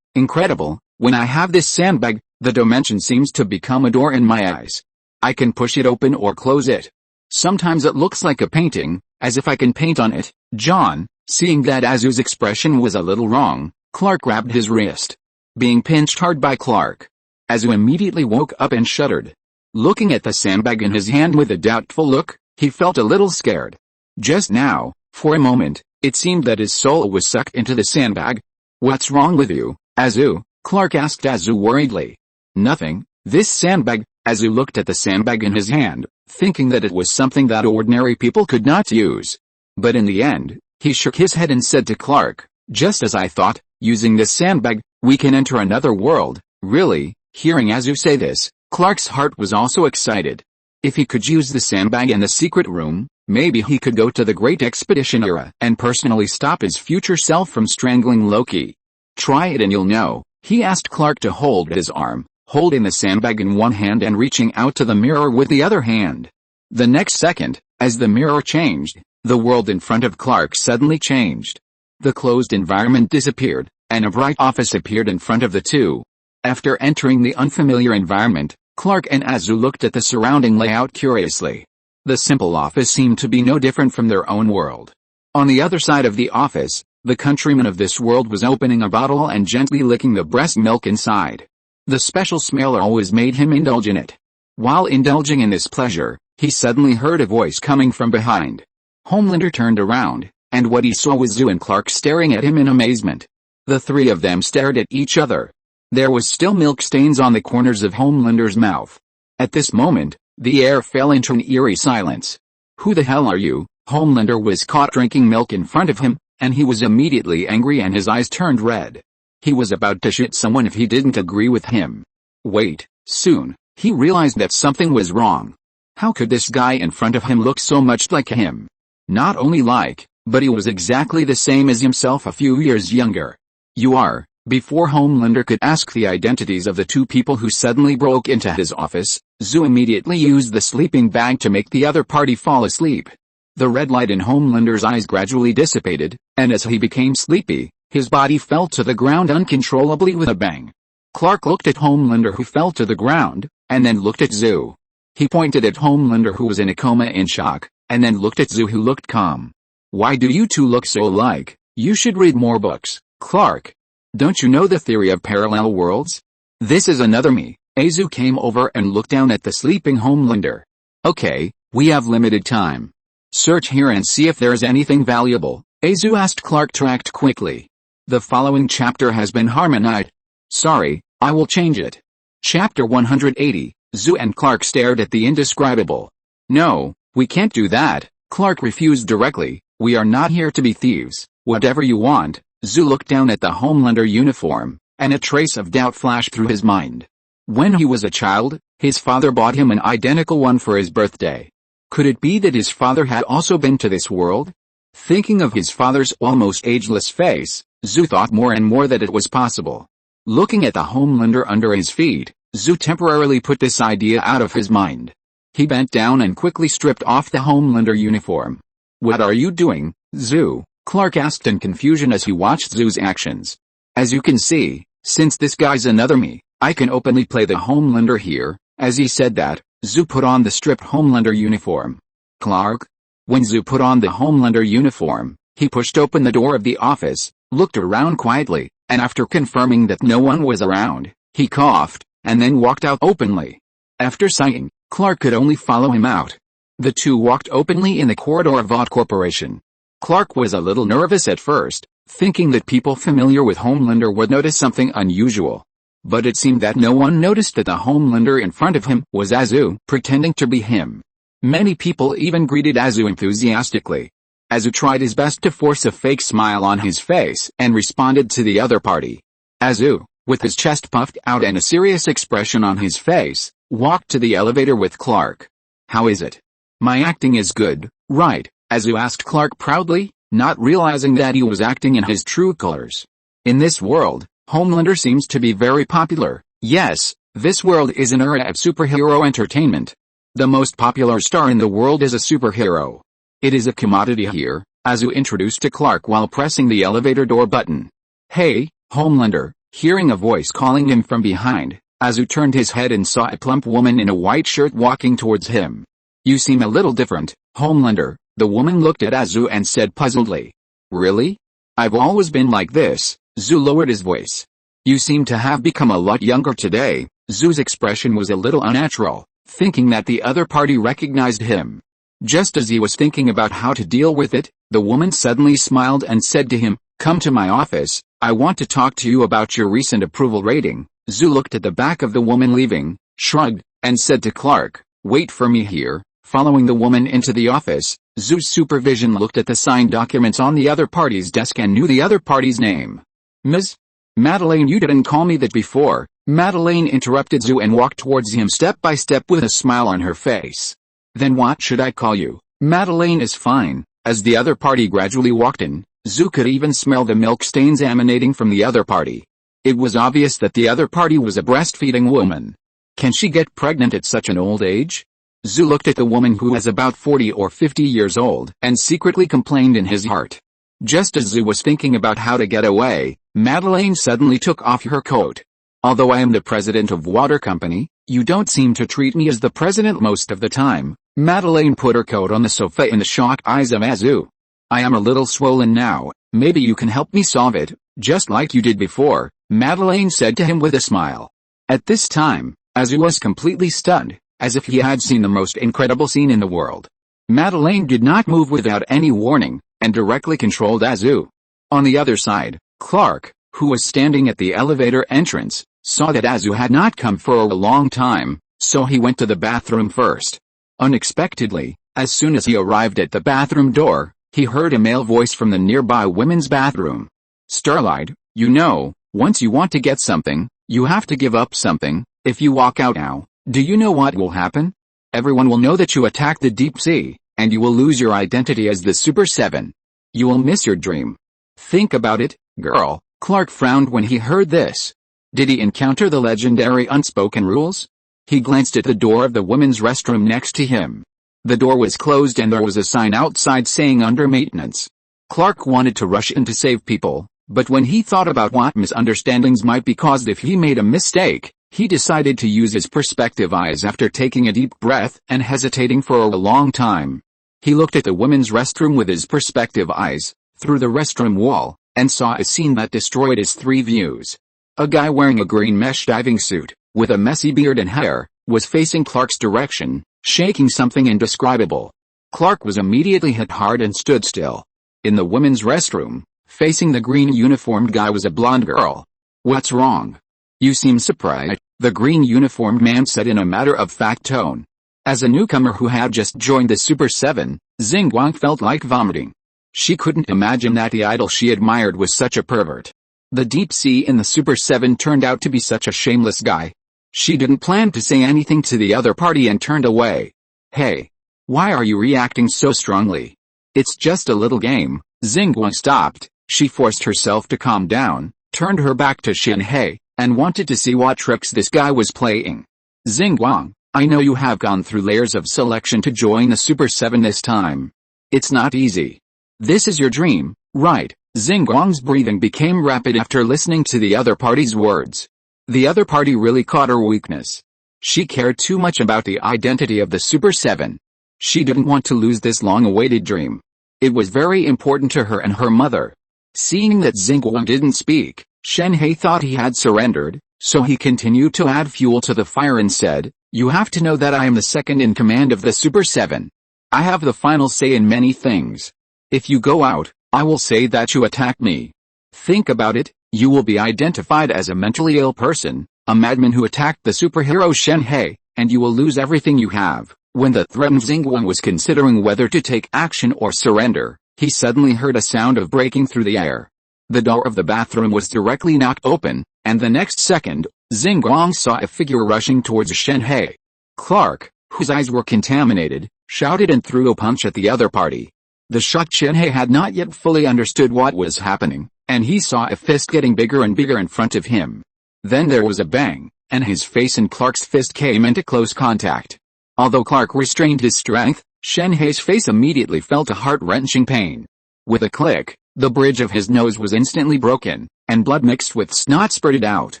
incredible, when I have this sandbag, the dimension seems to become a door in my eyes. I can push it open or close it. Sometimes it looks like a painting, as if I can paint on it. John, seeing that Zhu's expression was a little wrong, Clark grabbed his wrist. Being pinched hard by Clark, Zhu immediately woke up and shuddered. Looking at the sandbag in his hand with a doubtful look, he felt a little scared. Just now, for a moment, it seemed that his soul was sucked into the sandbag. What's wrong with you, Zhu? Clark asked Zhu worriedly. Nothing, this sandbag. Zhu looked at the sandbag in his hand, thinking that it was something that ordinary people could not use. But in the end, he shook his head and said to Clark, just as I thought, using this sandbag, we can enter another world. Really? Hearing Zhu say this, Clark's heart was also excited. If he could use the sandbag in the secret room, Maybe he could go to the Great Expedition era and personally stop his future self from strangling Loki. Try it and you'll know, he asked Clark to hold his arm, holding the sandbag in one hand and reaching out to the mirror with the other hand. The next second, as the mirror changed, the world in front of Clark suddenly changed. The closed environment disappeared, and a bright office appeared in front of the two. After entering the unfamiliar environment, Clark and Azu looked at the surrounding layout curiously. The simple office seemed to be no different from their own world. On the other side of the office, the countryman of this world was opening a bottle and gently licking the breast milk inside. The special smell always made him indulge in it. While indulging in this pleasure, he suddenly heard a voice coming from behind. Homelander turned around, and what he saw was Zu and Clark staring at him in amazement. The three of them stared at each other. There was still milk stains on the corners of Homelander's mouth. At this moment, the air fell into an eerie silence. Who the hell are you? Homelander was caught drinking milk in front of him, and he was immediately angry and his eyes turned red. He was about to shoot someone if he didn't agree with him. Wait, soon, he realized that something was wrong. How could this guy in front of him look so much like him? Not only like, but he was exactly the same as himself a few years younger. You are. Before Homelander could ask the identities of the two people who suddenly broke into his office, Zu immediately used the sleeping bag to make the other party fall asleep. The red light in Homelander's eyes gradually dissipated, and as he became sleepy, his body fell to the ground uncontrollably with a bang. Clark looked at Homelander who fell to the ground, and then looked at Zu. He pointed at Homelander who was in a coma in shock, and then looked at Zu who looked calm. Why do you two look so alike? You should read more books, Clark. Don't you know the theory of parallel worlds? This is another me. Azu came over and looked down at the sleeping Homelander. Okay, we have limited time. Search here and see if there's anything valuable, Azu asked Clark to act quickly. The following chapter has been harmonized. Sorry, I will change it. Chapter 180, Zu and Clark stared at the indescribable. No, we can't do that, Clark refused directly. We are not here to be thieves. Whatever you want. Zu looked down at the Homelander uniform, and a trace of doubt flashed through his mind. When he was a child, his father bought him an identical one for his birthday. Could it be that his father had also been to this world? Thinking of his father's almost ageless face, Zu thought more and more that it was possible. Looking at the Homelander under his feet, Zu temporarily put this idea out of his mind. He bent down and quickly stripped off the Homelander uniform. What are you doing, Zu? Clark asked in confusion as he watched Zu's actions. As you can see, since this guy's another me, I can openly play the Homelander here. As he said that, Zu put on the stripped Homelander uniform. Clark? When Zu put on the Homelander uniform, he pushed open the door of the office, looked around quietly, and after confirming that no one was around, he coughed, and then walked out openly. After sighing, Clark could only follow him out. The two walked openly in the corridor of Vought Corporation. Clark was a little nervous at first, thinking that people familiar with Homelander would notice something unusual. But it seemed that no one noticed that the Homelander in front of him was Azu, pretending to be him. Many people even greeted Azu enthusiastically. Azu tried his best to force a fake smile on his face and responded to the other party. Azu, with his chest puffed out and a serious expression on his face, walked to the elevator with Clark. How is it? My acting is good, right? Azu asked Clark proudly, not realizing that he was acting in his true colors. In this world, Homelander seems to be very popular. Yes, this world is an era of superhero entertainment. The most popular star in the world is a superhero. It is a commodity here, Azu introduced to Clark while pressing the elevator door button. Hey, Homelander, hearing a voice calling him from behind, Azu turned his head and saw a plump woman in a white shirt walking towards him. You seem a little different, Homelander. The woman looked at Azu and said puzzledly. Really? I've always been like this. Zu lowered his voice. You seem to have become a lot younger today. Zu's expression was a little unnatural, thinking that the other party recognized him. Just as he was thinking about how to deal with it, the woman suddenly smiled and said to him, Come to my office, I want to talk to you about your recent approval rating. Zu looked at the back of the woman leaving, shrugged, and said to Clark, Wait for me here. Following the woman into the office, Zu's supervision looked at the signed documents on the other party's desk and knew the other party's name. Ms. Madeleine, you didn't call me that before. Madeleine interrupted Zu and walked towards him step by step with a smile on her face. Then what should I call you? Madeleine is fine. As the other party gradually walked in, Zhu could even smell the milk stains emanating from the other party. It was obvious that the other party was a breastfeeding woman. Can she get pregnant at such an old age? Zhu looked at the woman who was about 40 or 50 years old and secretly complained in his heart. Just as Zhu was thinking about how to get away, Madeleine suddenly took off her coat. Although I am the president of water company, you don't seem to treat me as the president most of the time. Madeleine put her coat on the sofa in the shocked eyes of Zhu. I am a little swollen now, maybe you can help me solve it, just like you did before, Madeleine said to him with a smile. At this time, Zhu was completely stunned, as if he had seen the most incredible scene in the world. Madeleine did not move without any warning, and directly controlled Zhu. On the other side, Clark, who was standing at the elevator entrance, saw that Zhu had not come for a long time, so he went to the bathroom first. Unexpectedly, as soon as he arrived at the bathroom door, he heard a male voice from the nearby women's bathroom. Starlight, you know, once you want to get something, you have to give up something. If you walk out now, do you know what will happen? Everyone will know that you attacked the deep sea, and you will lose your identity as the Super 7. You will miss your dream. Think about it, girl. Clark frowned when he heard this. Did he encounter the legendary unspoken rules? He glanced at the door of the women's restroom next to him. The door was closed and there was a sign outside saying under maintenance. Clark wanted to rush in to save people, but when he thought about what misunderstandings might be caused if he made a mistake, he decided to use his perspective eyes after taking a deep breath and hesitating for a long time. He looked at the women's restroom with his perspective eyes, through the restroom wall, and saw a scene that destroyed his three views. A guy wearing a green mesh diving suit, with a messy beard and hair, was facing Clark's direction, shaking something indescribable. Clark was immediately hit hard and stood still. In the women's restroom, facing the green uniformed guy was a blonde girl. What's wrong? You seem surprised, the green uniformed man said in a matter-of-fact tone. As a newcomer who had just joined the Super 7, Xinguang felt like vomiting. She couldn't imagine that the idol she admired was such a pervert. The deep sea in the Super 7 turned out to be such a shameless guy. She didn't plan to say anything to the other party and turned away. Hey. Why are you reacting so strongly? It's just a little game. Xinguang stopped. She forced herself to calm down, turned her back to Shenhe, and wanted to see what tricks this guy was playing. Xinguang, I know you have gone through layers of selection to join the Super 7 this time. It's not easy. This is your dream, right? Xinguang's breathing became rapid after listening to the other party's words. The other party really caught her weakness. She cared too much about the identity of the Super 7. She didn't want to lose this long-awaited dream. It was very important to her and her mother. Seeing that Xinguang didn't speak, Shenhe thought he had surrendered, so he continued to add fuel to the fire and said, You have to know that I am the second in command of the Super 7. I have the final say in many things. If you go out, I will say that you attacked me. Think about it, you will be identified as a mentally ill person, a madman who attacked the superhero Shenhe, and you will lose everything you have. When the threatened Xinguang was considering whether to take action or surrender, he suddenly heard a sound of breaking through the air. The door of the bathroom was directly knocked open, and the next second, Xinguang saw a figure rushing towards Shenhe. Clark, whose eyes were contaminated, shouted and threw a punch at the other party. The shocked Shenhe had not yet fully understood what was happening, and he saw a fist getting bigger and bigger in front of him. Then there was a bang, and his face and Clark's fist came into close contact. Although Clark restrained his strength, Shenhe's face immediately felt a heart-wrenching pain. With a click, the bridge of his nose was instantly broken, and blood mixed with snot spurted out.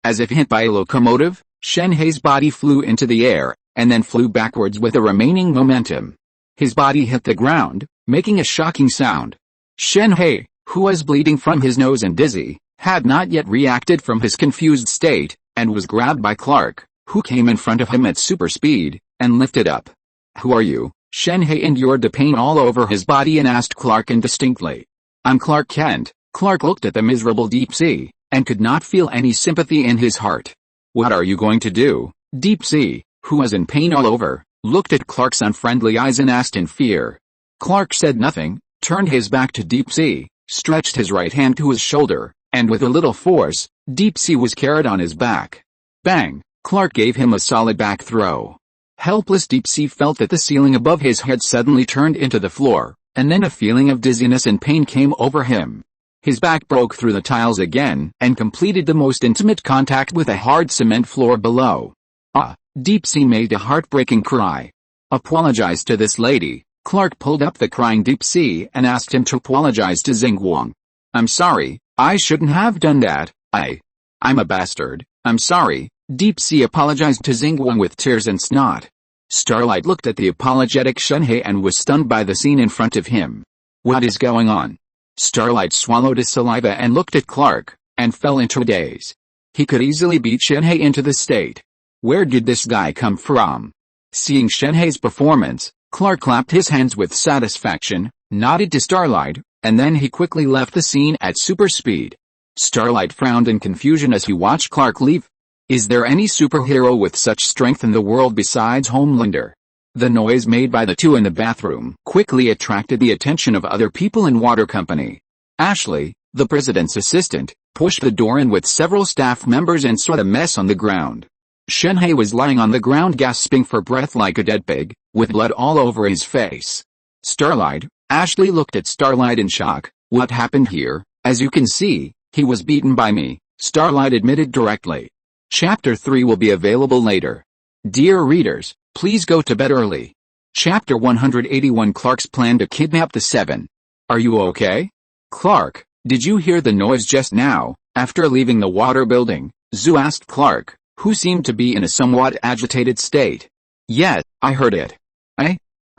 As if hit by a locomotive, Shenhe's body flew into the air, and then flew backwards with the remaining momentum. His body hit the ground, making a shocking sound. Shenhe, who was bleeding from his nose and dizzy, had not yet reacted from his confused state, and was grabbed by Clark, who came in front of him at super speed, and lifted up. Who are you? Shenhe endured the pain all over his body and asked Clark indistinctly. I'm Clark Kent. Clark looked at the miserable deep sea, and could not feel any sympathy in his heart. What are you going to do? Deep sea, who was in pain all over, looked at Clark's unfriendly eyes and asked in fear. Clark said nothing, turned his back to Deep Sea, stretched his right hand to his shoulder, and with a little force, Deep Sea was carried on his back. Bang! Clark gave him a solid back throw. Helpless Deep Sea felt that the ceiling above his head suddenly turned into the floor, and then a feeling of dizziness and pain came over him. His back broke through the tiles again and completed the most intimate contact with a hard cement floor below. Ah! Deep Sea made a heartbreaking cry. Apologize to this lady. Clark pulled up the crying Deep Sea and asked him to apologize to Xingguang. I'm sorry, I shouldn't have done that. I'm a bastard. I'm sorry. Deep Sea apologized to Xingguang with tears and snot. Starlight looked at the apologetic Shenhe and was stunned by the scene in front of him. What is going on? Starlight swallowed his saliva and looked at Clark, and fell into a daze. He could easily beat Shenhe into the state. Where did this guy come from? Seeing Shenhe's performance, Clark clapped his hands with satisfaction, nodded to Starlight, and then he quickly left the scene at super speed. Starlight frowned in confusion as he watched Clark leave. Is there any superhero with such strength in the world besides Homelander? The noise made by the two in the bathroom quickly attracted the attention of other people in Water Company. Ashley, the president's assistant, pushed the door in with several staff members and saw the mess on the ground. Shenhe was lying on the ground gasping for breath like a dead pig, with blood all over his face. Starlight, Ashley looked at Starlight in shock. What happened here? As you can see, he was beaten by me, Starlight admitted directly. Chapter 3 will be available later. Dear readers, please go to bed early. Chapter 181 Clark's plan to kidnap the Seven. Are you okay? Clark, did you hear the noise just now? After leaving the water building, Zhu asked Clark, who seemed to be in a somewhat agitated state. Yes, I heard it.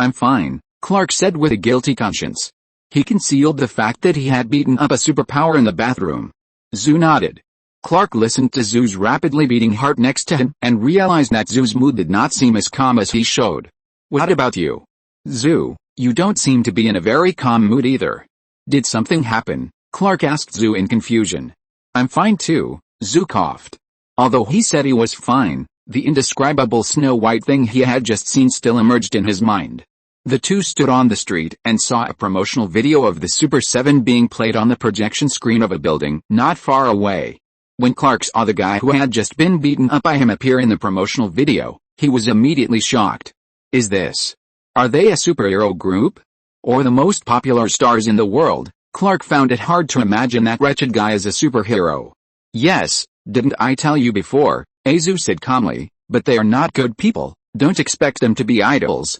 I'm fine, Clark said with a guilty conscience. He concealed the fact that he had beaten up a superpower in the bathroom. Zhu nodded. Clark listened to Zhu's rapidly beating heart next to him and realized that Zhu's mood did not seem as calm as he showed. What about you? Zhu, you don't seem to be in a very calm mood either. Did something happen? Clark asked Zhu in confusion. I'm fine too, Zhu coughed. Although he said he was fine, the indescribable snow-white thing he had just seen still emerged in his mind. The two stood on the street and saw a promotional video of the Super 7 being played on the projection screen of a building not far away. When Clark saw the guy who had just been beaten up by him appear in the promotional video, he was immediately shocked. Are they a superhero group? Or the most popular stars in the world? Clark found it hard to imagine that wretched guy as a superhero. Yes, didn't I tell you before? Zhu said calmly, but they are not good people, don't expect them to be idols.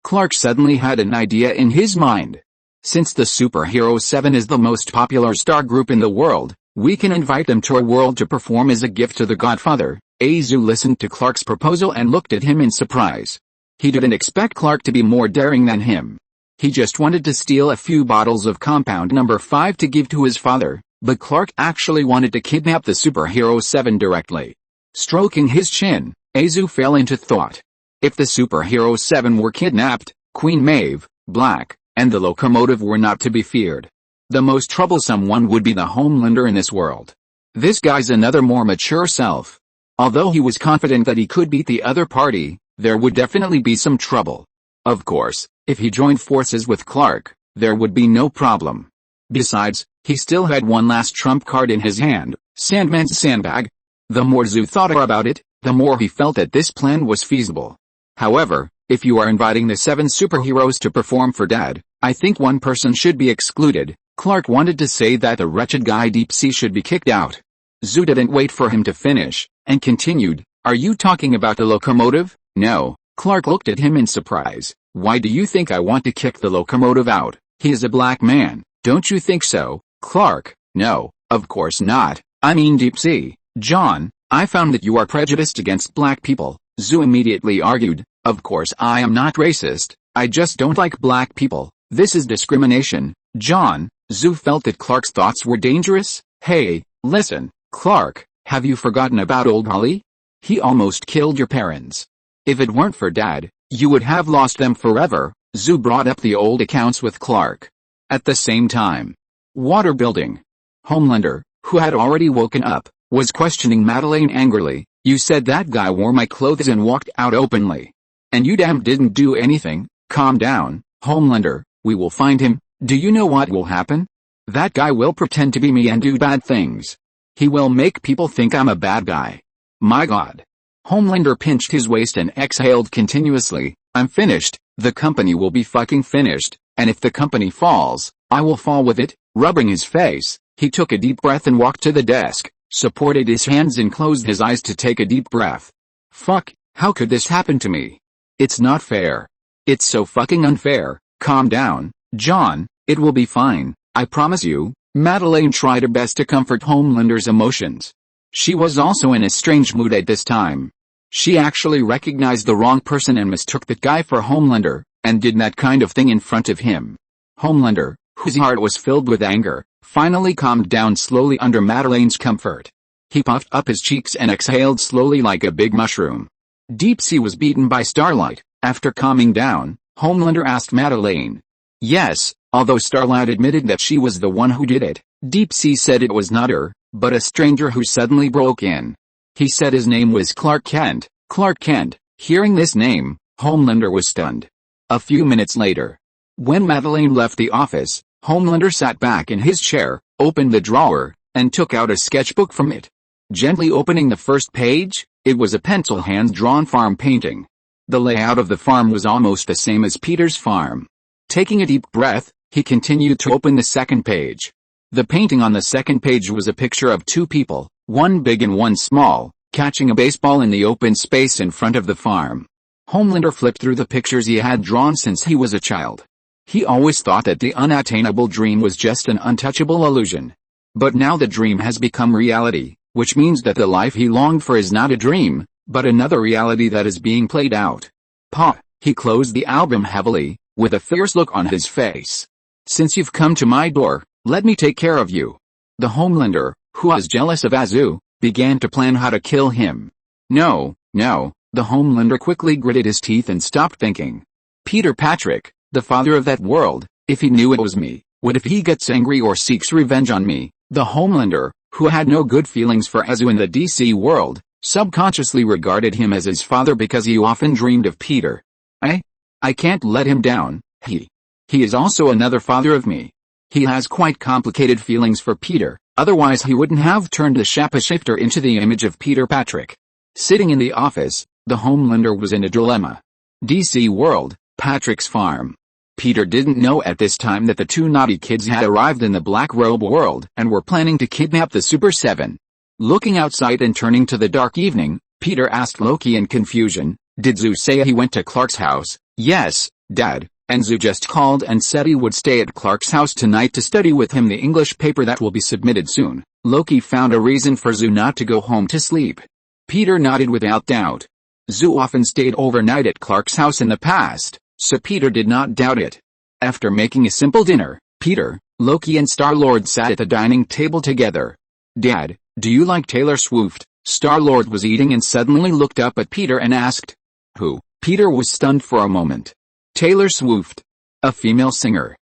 Clark suddenly had an idea in his mind. Since the Superhero 7 is the most popular star group in the world, we can invite them to our world to perform as a gift to the Godfather. Zhu listened to Clark's proposal and looked at him in surprise. He didn't expect Clark to be more daring than him. He just wanted to steal a few bottles of compound number 5 to give to his father, but Clark actually wanted to kidnap the Superhero 7 directly. Stroking his chin, Zhu fell into thought. If the Superhero 7 were kidnapped, Queen Maeve, Black, and the Locomotive were not to be feared. The most troublesome one would be the Homelander in this world. This guy's another more mature self. Although he was confident that he could beat the other party, there would definitely be some trouble. Of course, if he joined forces with Clark, there would be no problem. Besides, he still had one last trump card in his hand, Sandman's sandbag. The more Zhu thought about it, the more he felt that this plan was feasible. However, if you are inviting the 7 superheroes to perform for Dad, I think one person should be excluded. Clark wanted to say that the wretched guy Deep Sea should be kicked out. Zhu didn't wait for him to finish, and continued, Are you talking about the Locomotive? No. Clark looked at him in surprise. Why do you think I want to kick the Locomotive out? He is a black man, don't you think so? Clark, no, of course not. I mean Deep Sea. John, I found that you are prejudiced against black people. Zhu immediately argued, Of course I am not racist, I just don't like black people. This is discrimination. John, Zhu felt that Clark's thoughts were dangerous. Hey, listen, Clark, have you forgotten about old Holly? He almost killed your parents. If it weren't for Dad, you would have lost them forever. Zhu brought up the old accounts with Clark. At the same time, Water Building. Homelander, who had already woken up, was questioning Madeleine angrily. You said that guy wore my clothes and walked out openly. And you damn didn't do anything. Calm down, Homelander, we will find him. Do you know what will happen? That guy will pretend to be me and do bad things. He will make people think I'm a bad guy. My God. Homelander pinched his waist and exhaled continuously. I'm finished, the company will be fucking finished, and if the company falls, I will fall with it. Rubbing his face, he took a deep breath and walked to the desk, supported his hands and closed his eyes to take a deep breath. Fuck, how could this happen to me? It's not fair. It's so fucking unfair. Calm down, John, it will be fine, I promise you. Madeleine tried her best to comfort Homelander's emotions. She was also in a strange mood at this time. She actually recognized the wrong person and mistook that guy for Homelander, and did that kind of thing in front of him. Homelander, whose heart was filled with anger, finally calmed down slowly under Madeleine's comfort. He puffed up his cheeks and exhaled slowly like a big mushroom. Deep Sea was beaten by Starlight. After calming down, Homelander asked Madeleine. Yes, although Starlight admitted that she was the one who did it, Deep Sea said it was not her, but a stranger who suddenly broke in. He said his name was Clark Kent. Clark Kent. Hearing this name, Homelander was stunned. A few minutes later, when Madeleine left the office, Homelander sat back in his chair, opened the drawer, and took out a sketchbook from it. Gently opening the first page, it was a pencil hand-drawn farm painting. The layout of the farm was almost the same as Peter's farm. Taking a deep breath, he continued to open the second page. The painting on the second page was a picture of two people, one big and one small, catching a baseball in the open space in front of the farm. Homelander flipped through the pictures he had drawn since he was a child. He always thought that the unattainable dream was just an untouchable illusion. But now the dream has become reality, which means that the life he longed for is not a dream, but another reality that is being played out. Pa, he closed the album heavily, with a fierce look on his face. Since you've come to my door, let me take care of you. The Homelander, who was jealous of Azu, began to plan how to kill him. No, the Homelander quickly gritted his teeth and stopped thinking. Peter Patrick, the father of that world, if he knew it was me, what if he gets angry or seeks revenge on me? The Homelander, who had no good feelings for Azu in the DC world, subconsciously regarded him as his father because he often dreamed of Peter. I can't let him down. He is also another father of me. He has quite complicated feelings for Peter, otherwise he wouldn't have turned the shapeshifter into the image of Peter Patrick. Sitting in the office, the Homelander was in a dilemma. DC world, Patrick's farm. Peter didn't know at this time that the two naughty kids had arrived in the Black Robe world and were planning to kidnap the Super 7. Looking outside and turning to the dark evening, Peter asked Loki in confusion, did Zu say he went to Clark's house? Yes, Dad, and Zu just called and said he would stay at Clark's house tonight to study with him the English paper that will be submitted soon. Loki found a reason for Zu not to go home to sleep. Peter nodded without doubt. Zu often stayed overnight at Clark's house in the past, so Peter did not doubt it. After making a simple dinner, Peter, Loki and Star-Lord sat at the dining table together. Dad, do you like Taylor Swift? Star-Lord was eating and suddenly looked up at Peter and asked. Who? Peter was stunned for a moment. Taylor Swift. A female singer.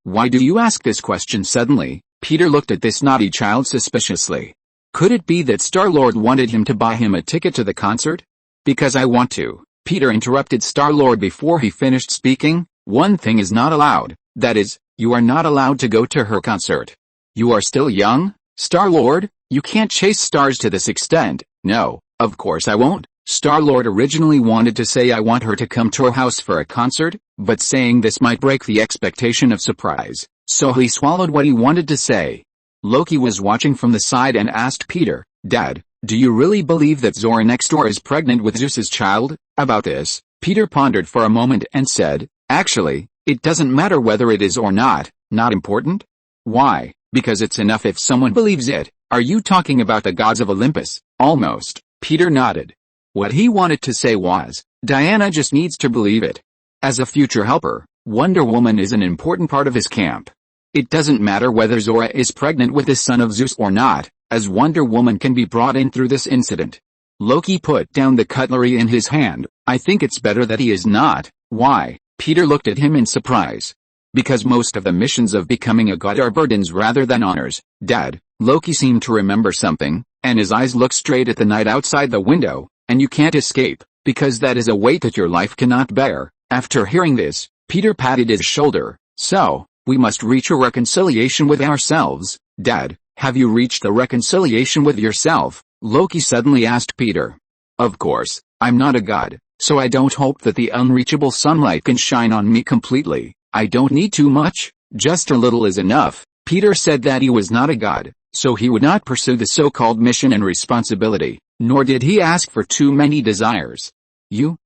Why do you ask this question suddenly? Peter looked at this naughty child suspiciously. Could it be that Star-Lord wanted him to buy him a ticket to the concert? Because I want to. Peter interrupted Star-Lord before he finished speaking. One thing is not allowed, that is, you are not allowed to go to her concert. You are still young, Star-Lord, you can't chase stars to this extent. No, of course I won't. Star-Lord originally wanted to say I want her to come to our house for a concert, but saying this might break the expectation of surprise, so he swallowed what he wanted to say. Loki was watching from the side and asked Peter, Dad, do you really believe that Zora next door is pregnant with Zeus's child? About this, Peter pondered for a moment and said, actually, it doesn't matter whether it is or not, not important? Why? Because it's enough if someone believes it. Are you talking about the gods of Olympus? Almost. Peter nodded. What he wanted to say was, Diana just needs to believe it. As a future helper, Wonder Woman is an important part of his camp. It doesn't matter whether Zora is pregnant with the son of Zeus or not, as Wonder Woman can be brought in through this incident. Loki put down the cutlery in his hand. I think it's better that he is not. Why? Peter looked at him in surprise. Because most of the missions of becoming a god are burdens rather than honors, Dad. Loki seemed to remember something, and his eyes looked straight at the night outside the window. And you can't escape, because that is a weight that your life cannot bear. After hearing this, Peter patted his shoulder. So, we must reach a reconciliation with ourselves. Dad, have you reached a reconciliation with yourself? Loki suddenly asked Peter. Of course, I'm not a god, so I don't hope that the unreachable sunlight can shine on me completely. I don't need too much, just a little is enough. Peter said that he was not a god, so he would not pursue the so-called mission and responsibility, nor did he ask for too many desires. You,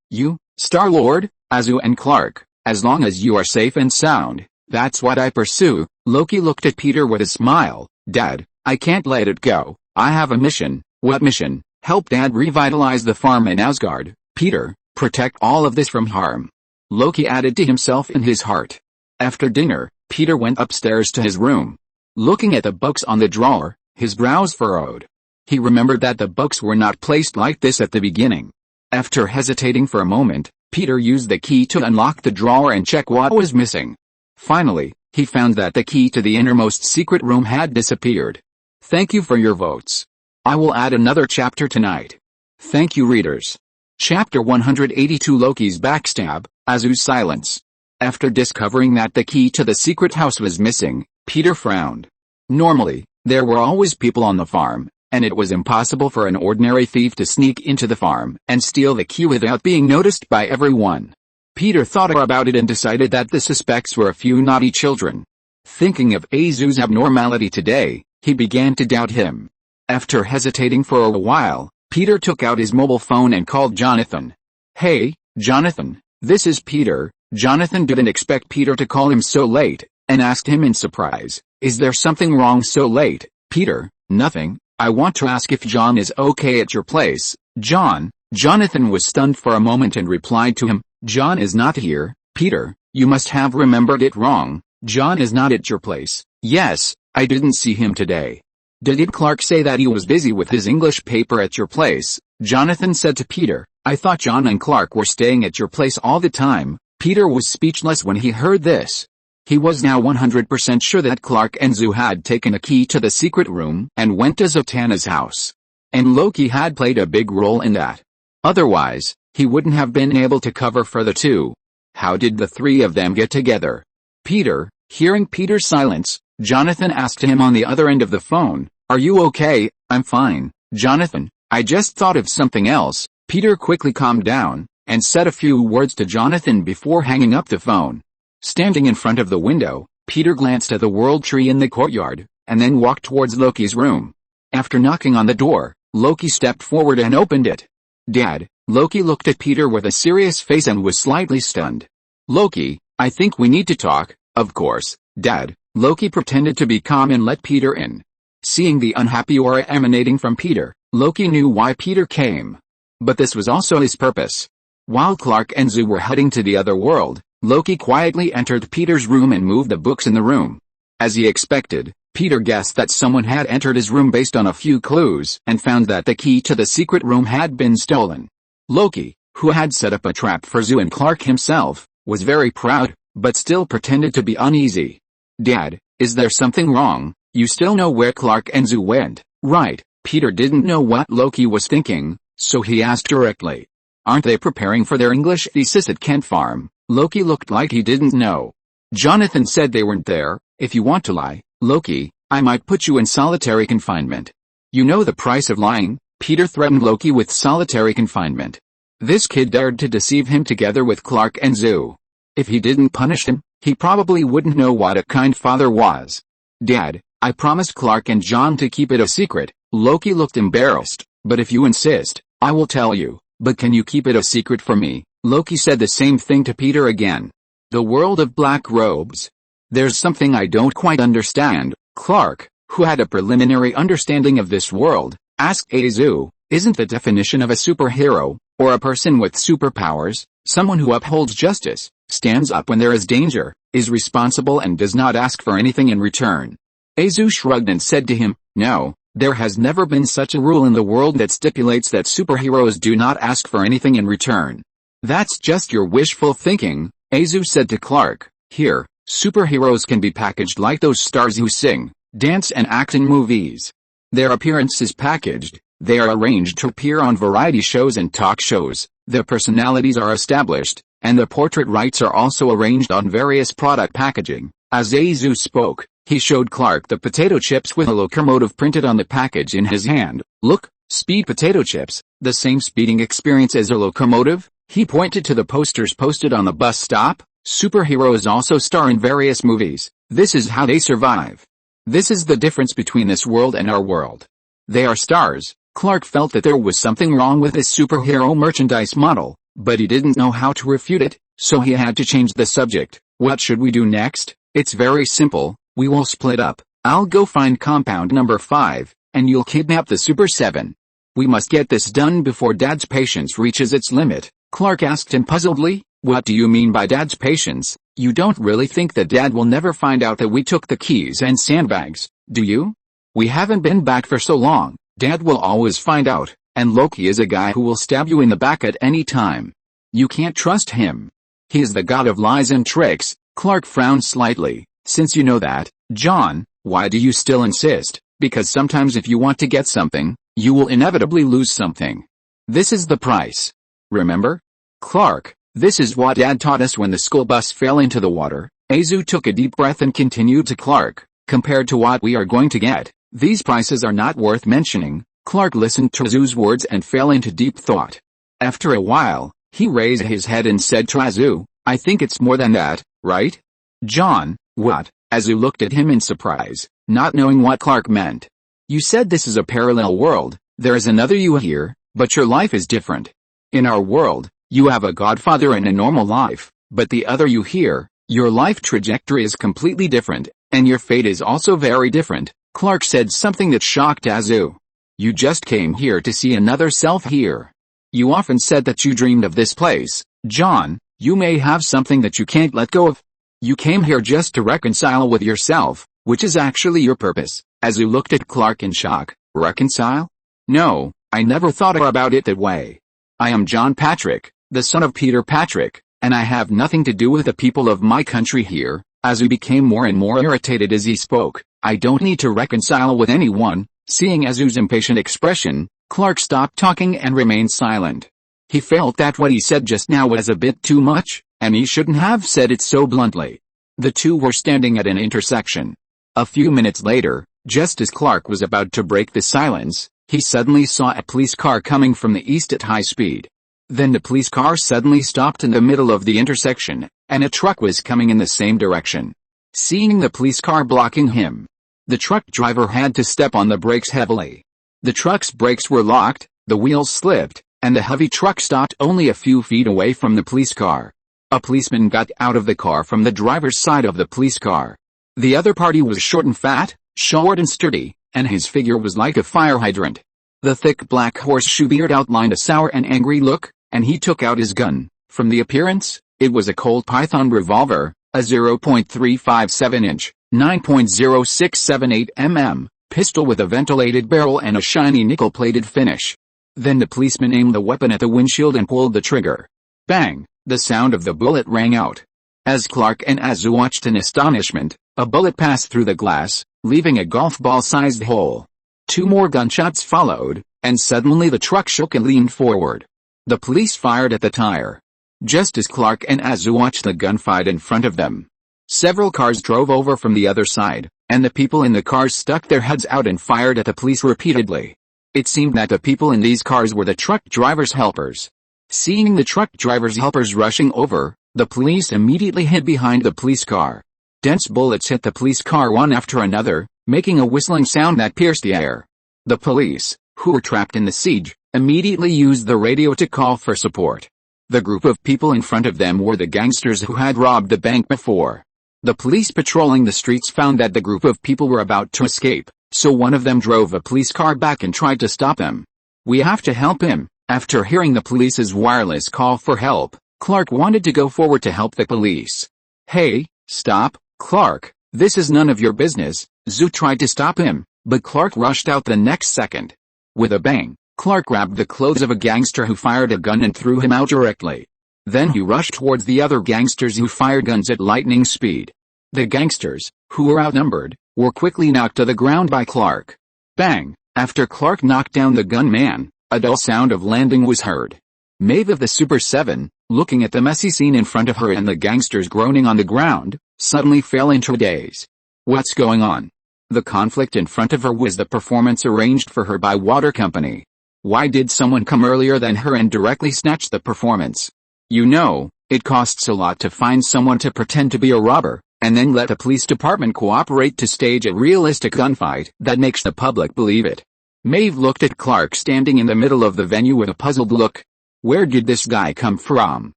Star-Lord, Azu and Clark, as long as you are safe and sound, that's what I pursue. Loki looked at Peter with a smile. Dad, I can't let it go. I have a mission. What mission? Help Dad revitalize the farm in Asgard. Peter, protect all of this from harm. Loki added to himself in his heart. After dinner, Peter went upstairs to his room. Looking at the books on the drawer, his brows furrowed. He remembered that the books were not placed like this at the beginning. After hesitating for a moment, Peter used the key to unlock the drawer and check what was missing. Finally, he found that the key to the innermost secret room had disappeared. Thank you for your votes. I will add another chapter tonight. Thank you, readers. Chapter 182, Loki's Backstab, Azu's Silence. After discovering that the key to the secret house was missing, Peter frowned. Normally, there were always people on the farm, and it was impossible for an ordinary thief to sneak into the farm and steal the key without being noticed by everyone. Peter thought about it and decided that the suspects were a few naughty children. Thinking of Azu's abnormality today, he began to doubt him. After hesitating for a while, Peter took out his mobile phone and called Jonathan. Hey, Jonathan, this is Peter. Jonathan didn't expect Peter to call him so late, and asked him in surprise, is there something wrong so late? Peter, nothing. I want to ask if John is okay at your place. Jonathan was stunned for a moment and replied to him, John is not here. Peter, you must have remembered it wrong. John is not at your place. Yes, I didn't see him today. Did Clark say that he was busy with his English paper at your place? Jonathan said to Peter, I thought John and Clark were staying at your place all the time. Peter was speechless when he heard this. He was now 100% sure that Clark and Zu had taken a key to the secret room and went to Zatanna's house. And Loki had played a big role in that. Otherwise, he wouldn't have been able to cover for the two. How did the three of them get together? Peter, hearing Peter's silence, Jonathan asked him on the other end of the phone, are you okay? I'm fine, Jonathan, I just thought of something else. Peter quickly calmed down, and said a few words to Jonathan before hanging up the phone. Standing in front of the window, Peter glanced at the world tree in the courtyard, and then walked towards Loki's room. After knocking on the door, Loki stepped forward and opened it. Dad, Loki looked at Peter with a serious face and was slightly stunned. Loki, I think we need to talk. Of course, Dad. Loki pretended to be calm and let Peter in. Seeing the unhappy aura emanating from Peter, Loki knew why Peter came. But this was also his purpose. While Clark and Zu were heading to the other world, Loki quietly entered Peter's room and moved the books in the room. As he expected, Peter guessed that someone had entered his room based on a few clues and found that the key to the secret room had been stolen. Loki, who had set up a trap for Zu and Clark himself, was very proud, but still pretended to be uneasy. Dad, is there something wrong? You still know where Clark and Zu went, right? Peter didn't know what Loki was thinking, so he asked directly. Aren't they preparing for their English thesis at Kent Farm? Loki looked like he didn't know. Jonathan said they weren't there. If you want to lie, Loki, I might put you in solitary confinement. You know the price of lying? Peter threatened Loki with solitary confinement. This kid dared to deceive him together with Clark and Zu. If he didn't punish him, he probably wouldn't know what a kind father was. Dad, I promised Clark and John to keep it a secret. Loki looked embarrassed, but if you insist, I will tell you. But can you keep it a secret for me? Loki said the same thing to Peter again. The world of black robes. There's something I don't quite understand. Clark, who had a preliminary understanding of this world, asked Azu, isn't the definition of a superhero, or a person with superpowers, someone who upholds justice, stands up when there is danger, is responsible and does not ask for anything in return? Azu shrugged and said to him, no, there has never been such a rule in the world that stipulates that superheroes do not ask for anything in return. That's just your wishful thinking, Azu said to Clark. Here, superheroes can be packaged like those stars who sing, dance and act in movies. Their appearance is packaged, they are arranged to appear on variety shows and talk shows, their personalities are established, and the portrait rights are also arranged on various product packaging. As Azu spoke, he showed Clark the potato chips with a locomotive printed on the package in his hand. Look, Speed potato chips, the same speeding experience as a locomotive? He pointed to the posters posted on the bus stop. Superheroes also star in various movies. This is how they survive. This is the difference between this world and our world. They are stars. Clark felt that there was something wrong with his superhero merchandise model, but he didn't know how to refute it, so he had to change the subject. What should we do next? It's very simple. We will split up. I'll go find compound number 5, and you'll kidnap the Super 7. We must get this done before Dad's patience reaches its limit. Clark asked him puzzledly, what do you mean by Dad's patience? You don't really think that Dad will never find out that we took the keys and sandbags, do you? We haven't been back for so long. Dad will always find out, and Loki is a guy who will stab you in the back at any time. You can't trust him. He is the god of lies and tricks. Clark frowned slightly. Since you know that, John, why do you still insist? Because sometimes if you want to get something, you will inevitably lose something. This is the price. Remember? Clark, this is what Dad taught us when the school bus fell into the water. Azu took a deep breath and continued to Clark. Compared to what we are going to get, these prices are not worth mentioning. Clark listened to Azu's words and fell into deep thought. After a while, he raised his head and said to Azu, I think it's more than that, right? John, what? Azu looked at him in surprise, not knowing what Clark meant. You said this is a parallel world. There is another you here, but your life is different. In our world, you have a godfather and a normal life, but the other you here, your life trajectory is completely different, and your fate is also very different. Clark said something that shocked Azu. You just came here to see another self here. You often said that you dreamed of this place. John, you may have something that you can't let go of. You came here just to reconcile with yourself, which is actually your purpose. Azu looked at Clark in shock. Reconcile? No, I never thought about it that way. I am John Patrick, the son of Peter Patrick, and I have nothing to do with the people of my country here. Azu became more and more irritated as he spoke. I don't need to reconcile with anyone. Seeing Azu's impatient expression, Clark stopped talking and remained silent. He felt that what he said just now was a bit too much, and he shouldn't have said it so bluntly. The two were standing at an intersection. A few minutes later, just as Clark was about to break the silence, he suddenly saw a police car coming from the east at high speed. Then the police car suddenly stopped in the middle of the intersection, and a truck was coming in the same direction. Seeing the police car blocking him, the truck driver had to step on the brakes heavily. The truck's brakes were locked, the wheels slipped, and the heavy truck stopped only a few feet away from the police car. A policeman got out of the car from the driver's side of the police car. The other party was short and fat, short and sturdy, and his figure was like a fire hydrant. The thick black horseshoe beard outlined a sour and angry look, and he took out his gun. From the appearance, it was a Colt Python revolver, a 0.357-inch, 9.0678 mm, pistol with a ventilated barrel and a shiny nickel-plated finish. Then the policeman aimed the weapon at the windshield and pulled the trigger. Bang! The sound of the bullet rang out. As Clark and Azu watched in astonishment, a bullet passed through the glass, leaving a golf ball-sized hole. Two more gunshots followed, and suddenly the truck shook and leaned forward. The police fired at the tire. Just as Clark and Azu watched the gunfight in front of them, several cars drove over from the other side, and the people in the cars stuck their heads out and fired at the police repeatedly. It seemed that the people in these cars were the truck driver's helpers. Seeing the truck driver's helpers rushing over, the police immediately hid behind the police car. Dense bullets hit the police car one after another, making a whistling sound that pierced the air. The police, who were trapped in the siege, immediately used the radio to call for support. The group of people in front of them were the gangsters who had robbed the bank before. The police patrolling the streets found that the group of people were about to escape, so one of them drove a police car back and tried to stop them. We have to help him. After hearing the police's wireless call for help, Clark wanted to go forward to help the police. Hey, stop, Clark, this is none of your business. Zu tried to stop him, but Clark rushed out the next second. With a bang, Clark grabbed the clothes of a gangster who fired a gun and threw him out directly. Then he rushed towards the other gangsters who fired guns at lightning speed. The gangsters, who were outnumbered, were quickly knocked to the ground by Clark. Bang! After Clark knocked down the gunman, a dull sound of landing was heard. Maeve of the Super 7, looking at the messy scene in front of her and the gangsters groaning on the ground, suddenly fell into a daze. What's going on? The conflict in front of her was the performance arranged for her by Water Company. Why did someone come earlier than her and directly snatch the performance? You know, it costs a lot to find someone to pretend to be a robber, and then let the police department cooperate to stage a realistic gunfight that makes the public believe it. Maeve looked at Clark standing in the middle of the venue with a puzzled look. Where did this guy come from?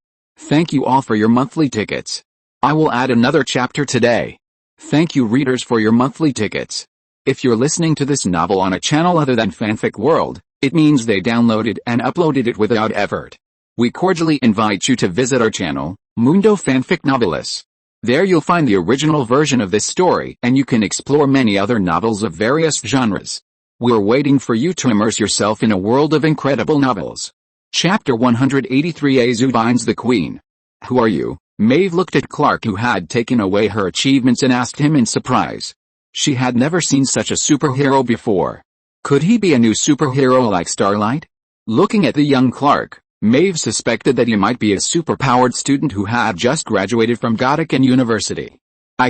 Thank you all for your monthly tickets. I will add another chapter today. Thank you readers for your monthly tickets. If you're listening to this novel on a channel other than Fanfic World, it means they downloaded and uploaded it without effort. We cordially invite you to visit our channel, Mundo Fanfic Novelis. There you'll find the original version of this story and you can explore many other novels of various genres. We're waiting for you to immerse yourself in a world of incredible novels. Chapter 183 Azu finds the Queen. Who are you? Maeve looked at Clark, who had taken away her achievements, and asked him in surprise. She had never seen such a superhero before. Could he be a new superhero like Starlight? Looking at the young Clark, Maeve suspected that he might be a superpowered student who had just graduated from Goddican University.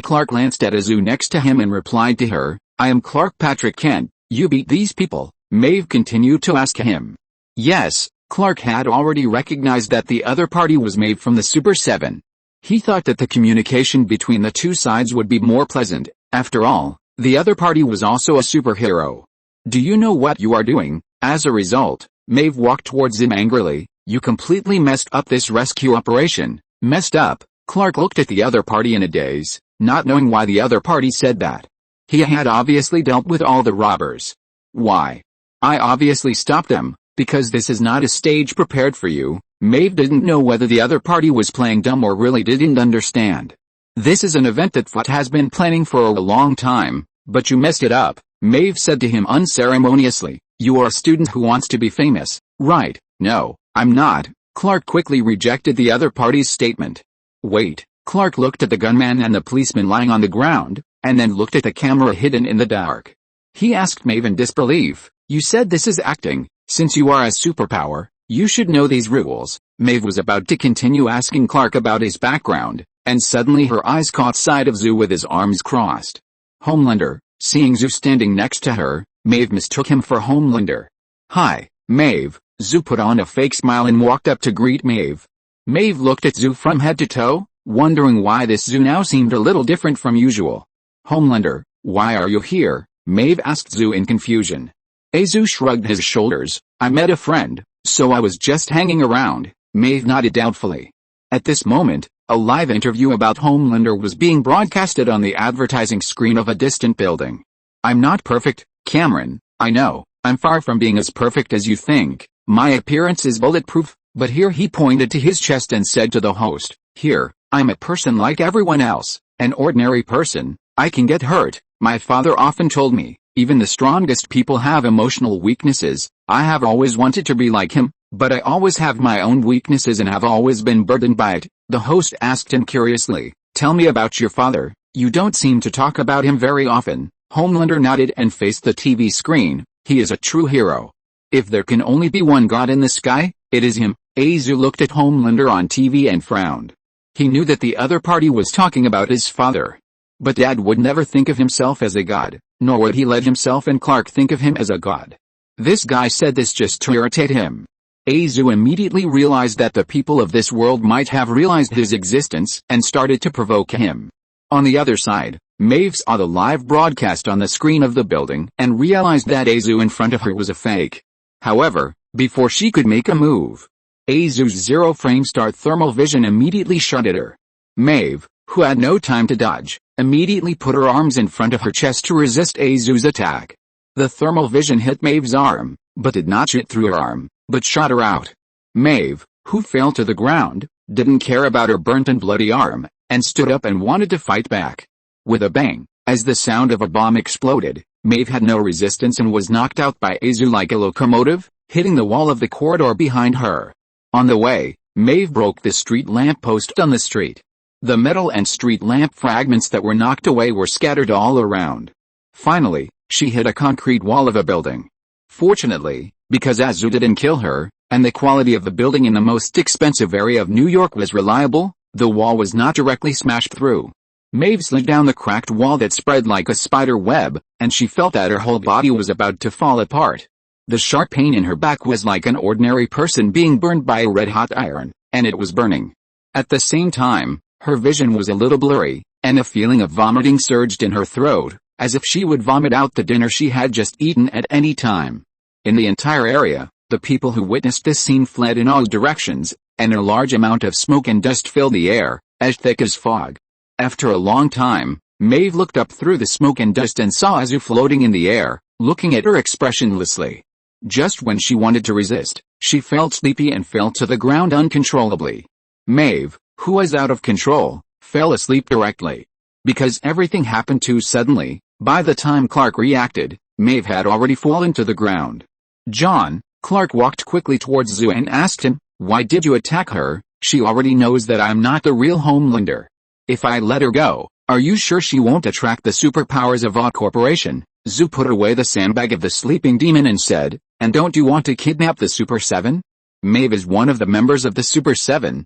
Clark glanced at Azu next to him and replied to her, I am Clark Patrick Kent. You beat these people? Maeve continued to ask him. Yes, Clark had already recognized that the other party was Maeve from the Super 7. He thought that the communication between the two sides would be more pleasant. After all, the other party was also a superhero. Do you know what you are doing? As a result, Maeve walked towards him angrily. You completely messed up this rescue operation. Messed up? Clark looked at the other party in a daze, not knowing why the other party said that. He had obviously dealt with all the robbers. Why? I obviously stopped them, because this is not a stage prepared for you. Maeve didn't know whether the other party was playing dumb or really didn't understand. This is an event that FUT has been planning for a long time, but you messed it up, Maeve said to him unceremoniously. You are a student who wants to be famous, right? No, I'm not. Clark quickly rejected the other party's statement. Wait, Clark looked at the gunman and the policeman lying on the ground, and then looked at the camera hidden in the dark. He asked Maeve in disbelief, you said this is acting. Since you are a superpower, you should know these rules. Maeve was about to continue asking Clark about his background, and suddenly her eyes caught sight of Zu with his arms crossed. Homelander. Seeing Zu standing next to her, Maeve mistook him for Homelander. Hi, Maeve. Zu put on a fake smile and walked up to greet Maeve. Maeve looked at Zu from head to toe, wondering why this Zu now seemed a little different from usual. Homelander, why are you here? Maeve asked Zu in confusion. Azu shrugged his shoulders. I met a friend, so I was just hanging around. Maeve nodded doubtfully. At this moment, a live interview about Homelander was being broadcasted on the advertising screen of a distant building. I'm not perfect, Cameron, I know. I'm far from being as perfect as you think. My appearance is bulletproof, but here he pointed to his chest and said to the host, here, I'm a person like everyone else, an ordinary person. I can get hurt. My father often told me, even the strongest people have emotional weaknesses. I have always wanted to be like him, but I always have my own weaknesses and have always been burdened by it. The host asked him curiously, tell me about your father. You don't seem to talk about him very often. Homelander nodded and faced the TV screen. He is a true hero. If there can only be one god in the sky, it is him. Azu looked at Homelander on TV and frowned. He knew that the other party was talking about his father. But Dad would never think of himself as a god, nor would he let himself and Clark think of him as a god. This guy said this just to irritate him. Azu immediately realized that the people of this world might have realized his existence and started to provoke him. On the other side, Maeve saw the live broadcast on the screen of the building and realized that Azu in front of her was a fake. However, before she could make a move, Azu's zero-frame start thermal vision immediately shot at her. Maeve, who had no time to dodge, immediately put her arms in front of her chest to resist Azu's attack. The thermal vision hit Maeve's arm, but did not shoot through her arm, but shot her out. Maeve, who fell to the ground, didn't care about her burnt and bloody arm, and stood up and wanted to fight back. With a bang, as the sound of a bomb exploded, Maeve had no resistance and was knocked out by Azu like a locomotive, hitting the wall of the corridor behind her. On the way, Maeve broke the street lamp post on the street. The metal and street lamp fragments that were knocked away were scattered all around. Finally, she hit a concrete wall of a building. Fortunately, because Azu didn't kill her, and the quality of the building in the most expensive area of New York was reliable, the wall was not directly smashed through. Maeve slid down the cracked wall that spread like a spider web, and she felt that her whole body was about to fall apart. The sharp pain in her back was like an ordinary person being burned by a red-hot iron, and it was burning. At the same time, her vision was a little blurry, and a feeling of vomiting surged in her throat, as if she would vomit out the dinner she had just eaten at any time. In the entire area, the people who witnessed this scene fled in all directions, and a large amount of smoke and dust filled the air, as thick as fog. After a long time, Maeve looked up through the smoke and dust and saw Azu floating in the air, looking at her expressionlessly. Just when she wanted to resist, she felt sleepy and fell to the ground uncontrollably. Maeve, who was out of control, fell asleep directly. Because everything happened too suddenly, by the time Clark reacted, Maeve had already fallen to the ground. John, Clark walked quickly towards Zu and asked him, "Why did you attack her? She already knows that I'm not the real Homelander. If I let her go, are you sure she won't attract the superpowers of Vought Corporation?" Zu put away the sandbag of the sleeping demon and said, "And don't you want to kidnap the Super 7? Maeve is one of the members of the Super 7.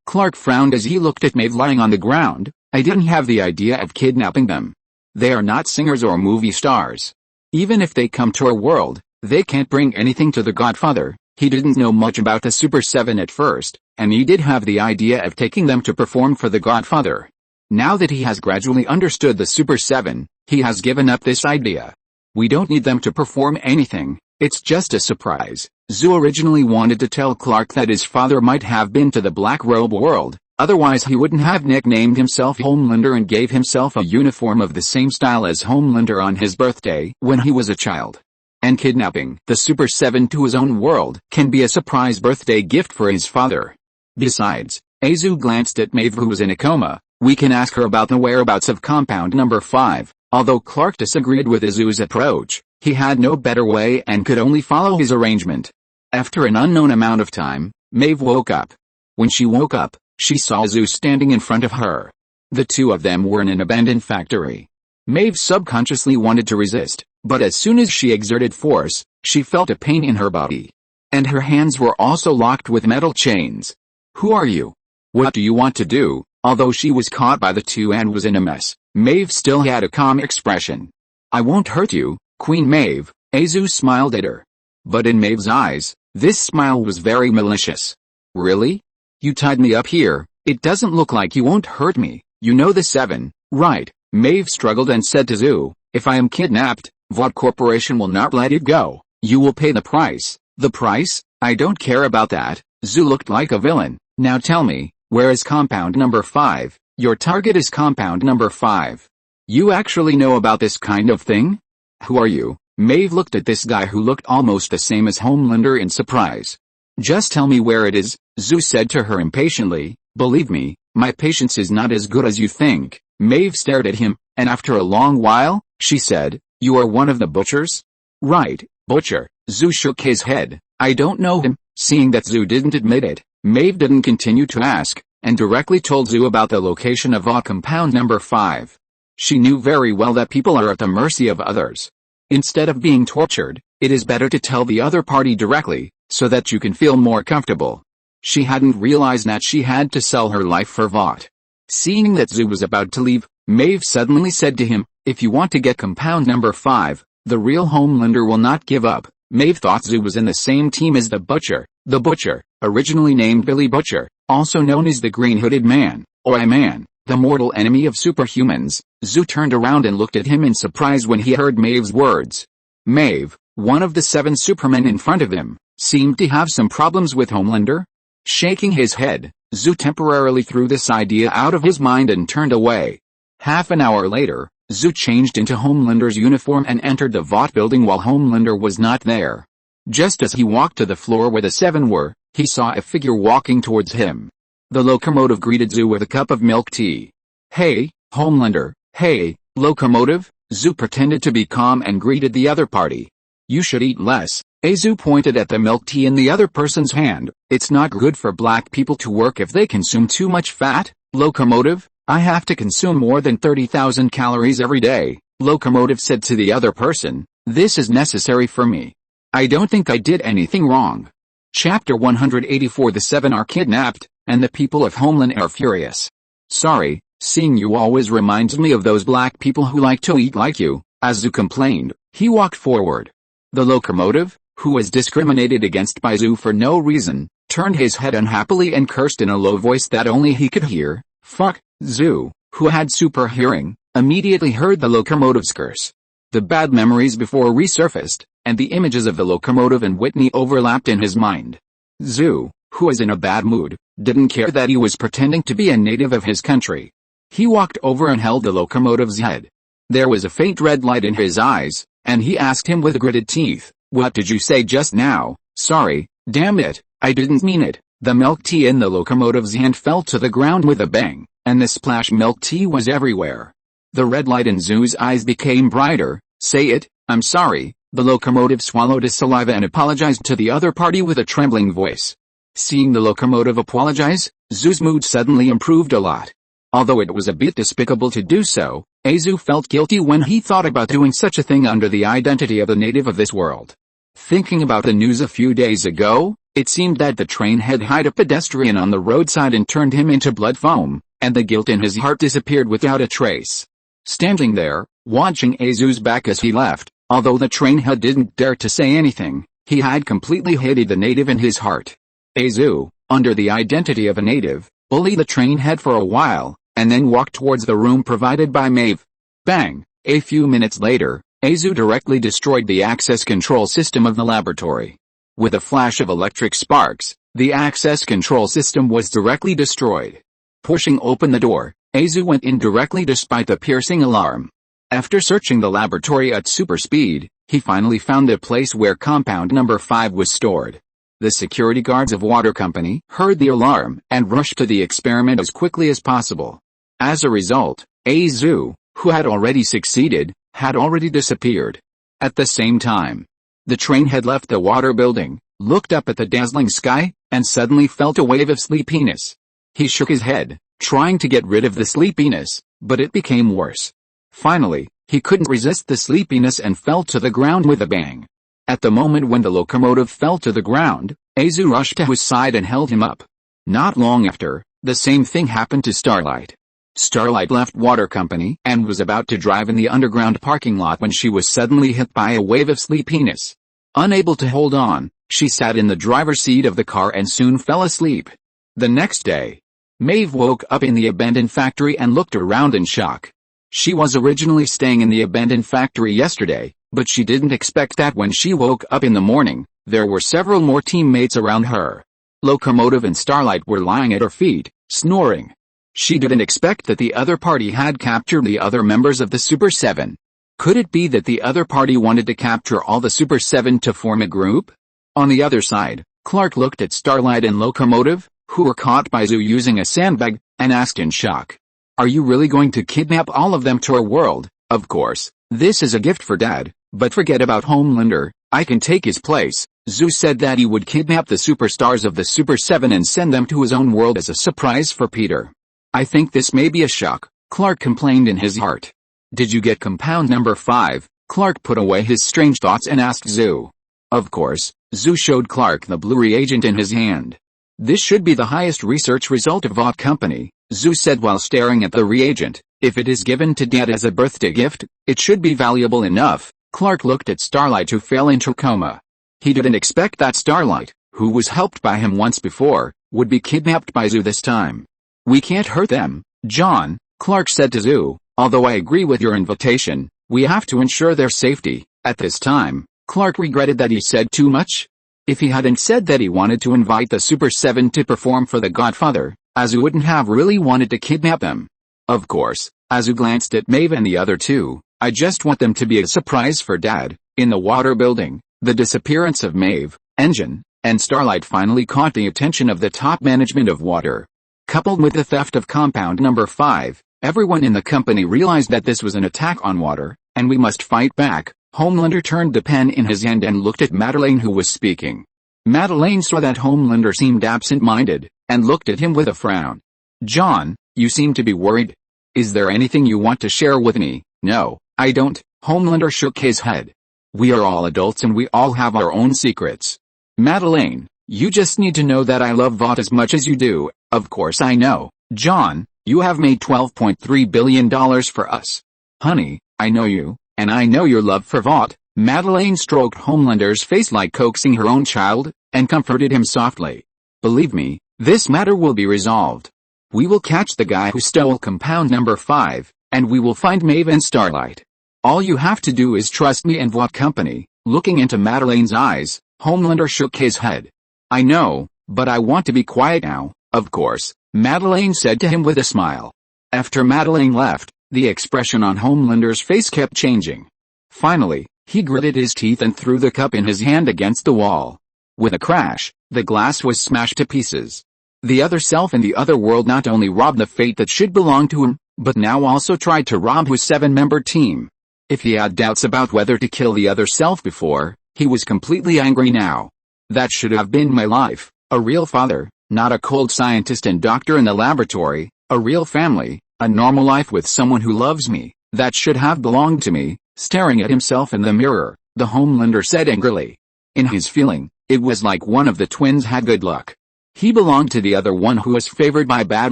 Clark frowned as he looked at Maeve lying on the ground. "I didn't have the idea of kidnapping them. They are not singers or movie stars. Even if they come to our world, they can't bring anything to the Godfather." He didn't know much about the Super 7 at first, and he did have the idea of taking them to perform for the Godfather. Now that he has gradually understood the Super 7, he has given up this idea. "We don't need them to perform anything, it's just a surprise." Zu originally wanted to tell Clark that his father might have been to the Black Robe world, otherwise he wouldn't have nicknamed himself Homelander and gave himself a uniform of the same style as Homelander on his birthday when he was a child. And kidnapping the Super 7 to his own world can be a surprise birthday gift for his father. Besides, Azu glanced at Maeve, who was in a coma. "We can ask her about the whereabouts of compound number 5. Although Clark disagreed with Azu's approach, he had no better way and could only follow his arrangement. After an unknown amount of time, Maeve woke up. When she woke up, she saw Azu standing in front of her. The two of them were in an abandoned factory. Maeve subconsciously wanted to resist, but as soon as she exerted force, she felt a pain in her body. And her hands were also locked with metal chains. "Who are you? What do you want to do?" Although she was caught by the two and was in a mess, Maeve still had a calm expression. "I won't hurt you, Queen Maeve," Azu smiled at her. But in Maeve's eyes, this smile was very malicious. "Really? You tied me up here. It doesn't look like you won't hurt me. You know the 7, right?" Maeve struggled and said to Zu, "If I am kidnapped, Vought Corporation will not let it go. You will pay the price." "The price? I don't care about that." Zu looked like a villain. "Now tell me, where is compound number 5? Your target is compound number 5. You actually know about this kind of thing? Who are you?" Maeve looked at this guy who looked almost the same as Homelander in surprise. "Just tell me where it is," Zu said to her impatiently. "Believe me, my patience is not as good as you think." Maeve stared at him, and after a long while, she said, "You are one of the butchers?" "Right, butcher." Zu shook his head. "I don't know him." Seeing that Zu didn't admit it, Maeve didn't continue to ask, and directly told Zu about the location of Vought compound number 5. She knew very well that people are at the mercy of others. Instead of being tortured, it is better to tell the other party directly, so that you can feel more comfortable. She hadn't realized that she had to sell her life for Vought. Seeing that Zu was about to leave, Maeve suddenly said to him, "If you want to get compound number 5, the real Homelander will not give up." Maeve thought Zu was in the same team as the Butcher. The Butcher, originally named Billy Butcher, also known as the Green-Hooded Man, or I-Man, the mortal enemy of superhumans. Zu turned around and looked at him in surprise when he heard Maeve's words. Maeve, one of the 7 supermen in front of him, seemed to have some problems with Homelander. Shaking his head, Zu temporarily threw this idea out of his mind and turned away. Half an hour later, Zu changed into Homelander's uniform and entered the Vought building while Homelander was not there. Just as he walked to the floor where the 7 were, he saw a figure walking towards him. The locomotive greeted Zu with a cup of milk tea. "Hey, Homelander." "Hey, locomotive." Zu pretended to be calm and greeted the other party. "You should eat less." Azu pointed at the milk tea in the other person's hand. "It's not good for black people to work if they consume too much fat." "Locomotive, I have to consume more than 30,000 calories every day," Locomotive said to the other person. "This is necessary for me. I don't think I did anything wrong." Chapter 184. The 7 are kidnapped, and the people of Homeland are furious. "Sorry, seeing you always reminds me of those black people who like to eat like you," Azu complained. He walked forward. "The locomotive?" who was discriminated against by Zhu for no reason, turned his head unhappily and cursed in a low voice that only he could hear. Fuck. Zhu, who had super hearing, immediately heard the locomotive's curse. The bad memories before resurfaced, and the images of the locomotive and Whitney overlapped in his mind. Zhu, who was in a bad mood, didn't care that he was pretending to be a native of his country. He walked over and held the locomotive's head. There was a faint red light in his eyes, and he asked him with gritted teeth, "What did you say just now?" "Sorry, damn it, I didn't mean it." The milk tea in the locomotive's hand fell to the ground with a bang, and the splash milk tea was everywhere. The red light in Zhu's eyes became brighter. "Say it, I'm sorry." The locomotive swallowed his saliva and apologized to the other party with a trembling voice. Seeing the locomotive apologize, Zhu's mood suddenly improved a lot. Although it was a bit despicable to do so, Zhu felt guilty when he thought about doing such a thing under the identity of a native of this world. Thinking about the news a few days ago, it seemed that the train had hit a pedestrian on the roadside and turned him into blood foam, and the guilt in his heart disappeared without a trace. Standing there, watching Zhu's back as he left, although the train head didn't dare to say anything, he had completely hated the native in his heart. Zhu, under the identity of a native, bullied the train head for a while, and then walked towards the room provided by Maeve. Bang! A few minutes later, Zhu directly destroyed the access control system of the laboratory. With a flash of electric sparks, the access control system was directly destroyed. Pushing open the door, Zhu went in directly despite the piercing alarm. After searching the laboratory at super speed, he finally found the place where compound number 5 was stored. The security guards of Water Company heard the alarm and rushed to the experiment as quickly as possible. As a result, Zhu, who had already succeeded, had already disappeared. At the same time, the train had left the water building, looked up at the dazzling sky, and suddenly felt a wave of sleepiness. He shook his head, trying to get rid of the sleepiness, but it became worse. Finally, he couldn't resist the sleepiness and fell to the ground with a bang. At the moment when the locomotive fell to the ground, Zhu rushed to his side and held him up. Not long after, the same thing happened to Starlight. Starlight left Water Company and was about to drive in the underground parking lot when she was suddenly hit by a wave of sleepiness. Unable to hold on, she sat in the driver's seat of the car and soon fell asleep. The next day, Maeve woke up in the abandoned factory and looked around in shock. She was originally staying in the abandoned factory yesterday, but she didn't expect that when she woke up in the morning, there were several more teammates around her. Locomotive and Starlight were lying at her feet, snoring. She didn't expect that the other party had captured the other members of the Super 7. Could it be that the other party wanted to capture all the Super 7 to form a group? On the other side, Clark looked at Starlight and Locomotive, who were caught by Zhu using a sandbag, and asked in shock, "Are you really going to kidnap all of them to our world?" "Of course, this is a gift for Dad, but forget about Homelander, I can take his place." Zhu said that he would kidnap the superstars of the Super 7 and send them to his own world as a surprise for Peter. "I think this may be a shock," Clark complained in his heart. "Did you get compound number 5? Clark put away his strange thoughts and asked Zhu. Of course, Zhu showed Clark the blue reagent in his hand. "This should be the highest research result of Water Company," Zhu said while staring at the reagent. "If it is given to Dad as a birthday gift, it should be valuable enough." Clark looked at Starlight, who fell into coma. He didn't expect that Starlight, who was helped by him once before, would be kidnapped by Zhu this time. "We can't hurt them, John," Clark said to Zhu, "although I agree with your invitation, we have to ensure their safety." At this time, Clark regretted that he said too much. If he hadn't said that he wanted to invite the Super 7 to perform for the Godfather, Zhu wouldn't have really wanted to kidnap them. Of course, Zhu glanced at Maeve and the other two. "I just want them to be a surprise for Dad." In the water building, the disappearance of Maeve, Engine, and Starlight finally caught the attention of the top management of Water. Coupled with the theft of compound number 5, everyone in the company realized that this was an attack on Water, and we must fight back. Homelander turned the pen in his hand and looked at Madeleine, who was speaking. Madeleine saw that Homelander seemed absent-minded, and looked at him with a frown. "John, you seem to be worried. Is there anything you want to share with me?" "No, I don't." Homelander shook his head. "We are all adults and we all have our own secrets. Madeleine, you just need to know that I love Vought as much as you do." "Of course I know, John, you have made $12.3 billion for us. Honey, I know you, and I know your love for Vought." Madeleine stroked Homelander's face like coaxing her own child, and comforted him softly. Believe me, this matter will be resolved. We will catch the guy who stole compound number 5, and we will find Maeve and Starlight. All you have to do is trust me and what company. Looking into Madeleine's eyes, Homelander shook his head. I know, but I want to be quiet now, of course, Madeleine said to him with a smile. After Madeleine left, the expression on Homelander's face kept changing. Finally, he gritted his teeth and threw the cup in his hand against the wall. With a crash, the glass was smashed to pieces. The other self in the other world not only robbed the fate that should belong to him, but now also tried to rob his 7-member team. If he had doubts about whether to kill the other self before, he was completely angry now. That should have been my life, a real father, not a cold scientist and doctor in the laboratory, a real family, a normal life with someone who loves me, that should have belonged to me. Staring at himself in the mirror, the Homelander said angrily. In his feeling, it was like one of the twins had good luck. He belonged to the other one who was favored by bad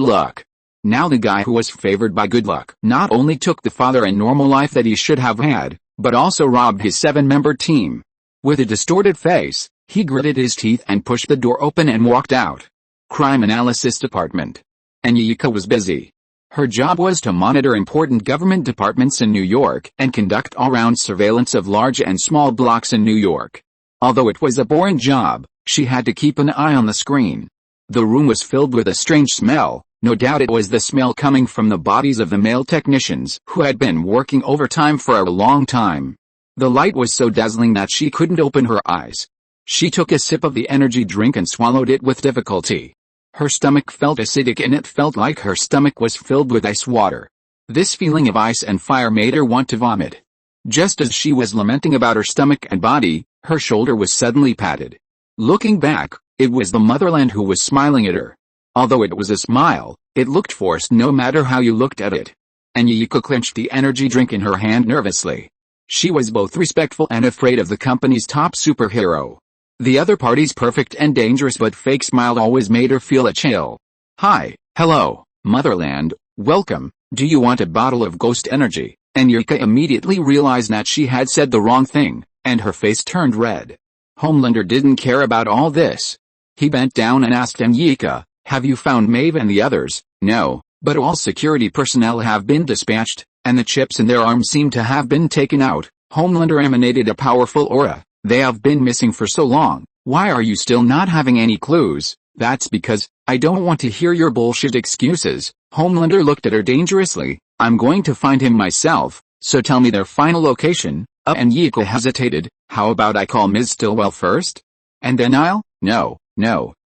luck. Now the guy who was favored by good luck not only took the father and normal life that he should have had, but also robbed his 7-member team. With a distorted face, he gritted his teeth and pushed the door open and walked out. Crime Analysis Department. Anyika was busy. Her job was to monitor important government departments in New York and conduct all-round surveillance of large and small blocks in New York. Although it was a boring job, she had to keep an eye on the screen. The room was filled with a strange smell. No doubt it was the smell coming from the bodies of the male technicians who had been working overtime for a long time. The light was so dazzling that she couldn't open her eyes. She took a sip of the energy drink and swallowed it with difficulty. Her stomach felt acidic and it felt like her stomach was filled with ice water. This feeling of ice and fire made her want to vomit. Just as she was lamenting about her stomach and body, her shoulder was suddenly patted. Looking back, it was the motherland who was smiling at her. Although it was a smile, it looked forced no matter how you looked at it. Anyika clenched the energy drink in her hand nervously. She was both respectful and afraid of the company's top superhero. The other party's perfect and dangerous but fake smile always made her feel a chill. Hi, hello, Motherland, welcome, do you want a bottle of ghost energy? Anyika immediately realized that she had said the wrong thing, and her face turned red. Homelander didn't care about all this. He bent down and asked Anyika, have you found Maeve and the others? No, but all security personnel have been dispatched, and the chips in their arms seem to have been taken out. Homelander emanated a powerful aura. They have been missing for so long, why are you still not having any clues? That's because, I don't want to hear your bullshit excuses. Homelander looked at her dangerously. I'm going to find him myself, so tell me their final location. Anyika hesitated. How about I call Ms. Stillwell first? And then I'll? No,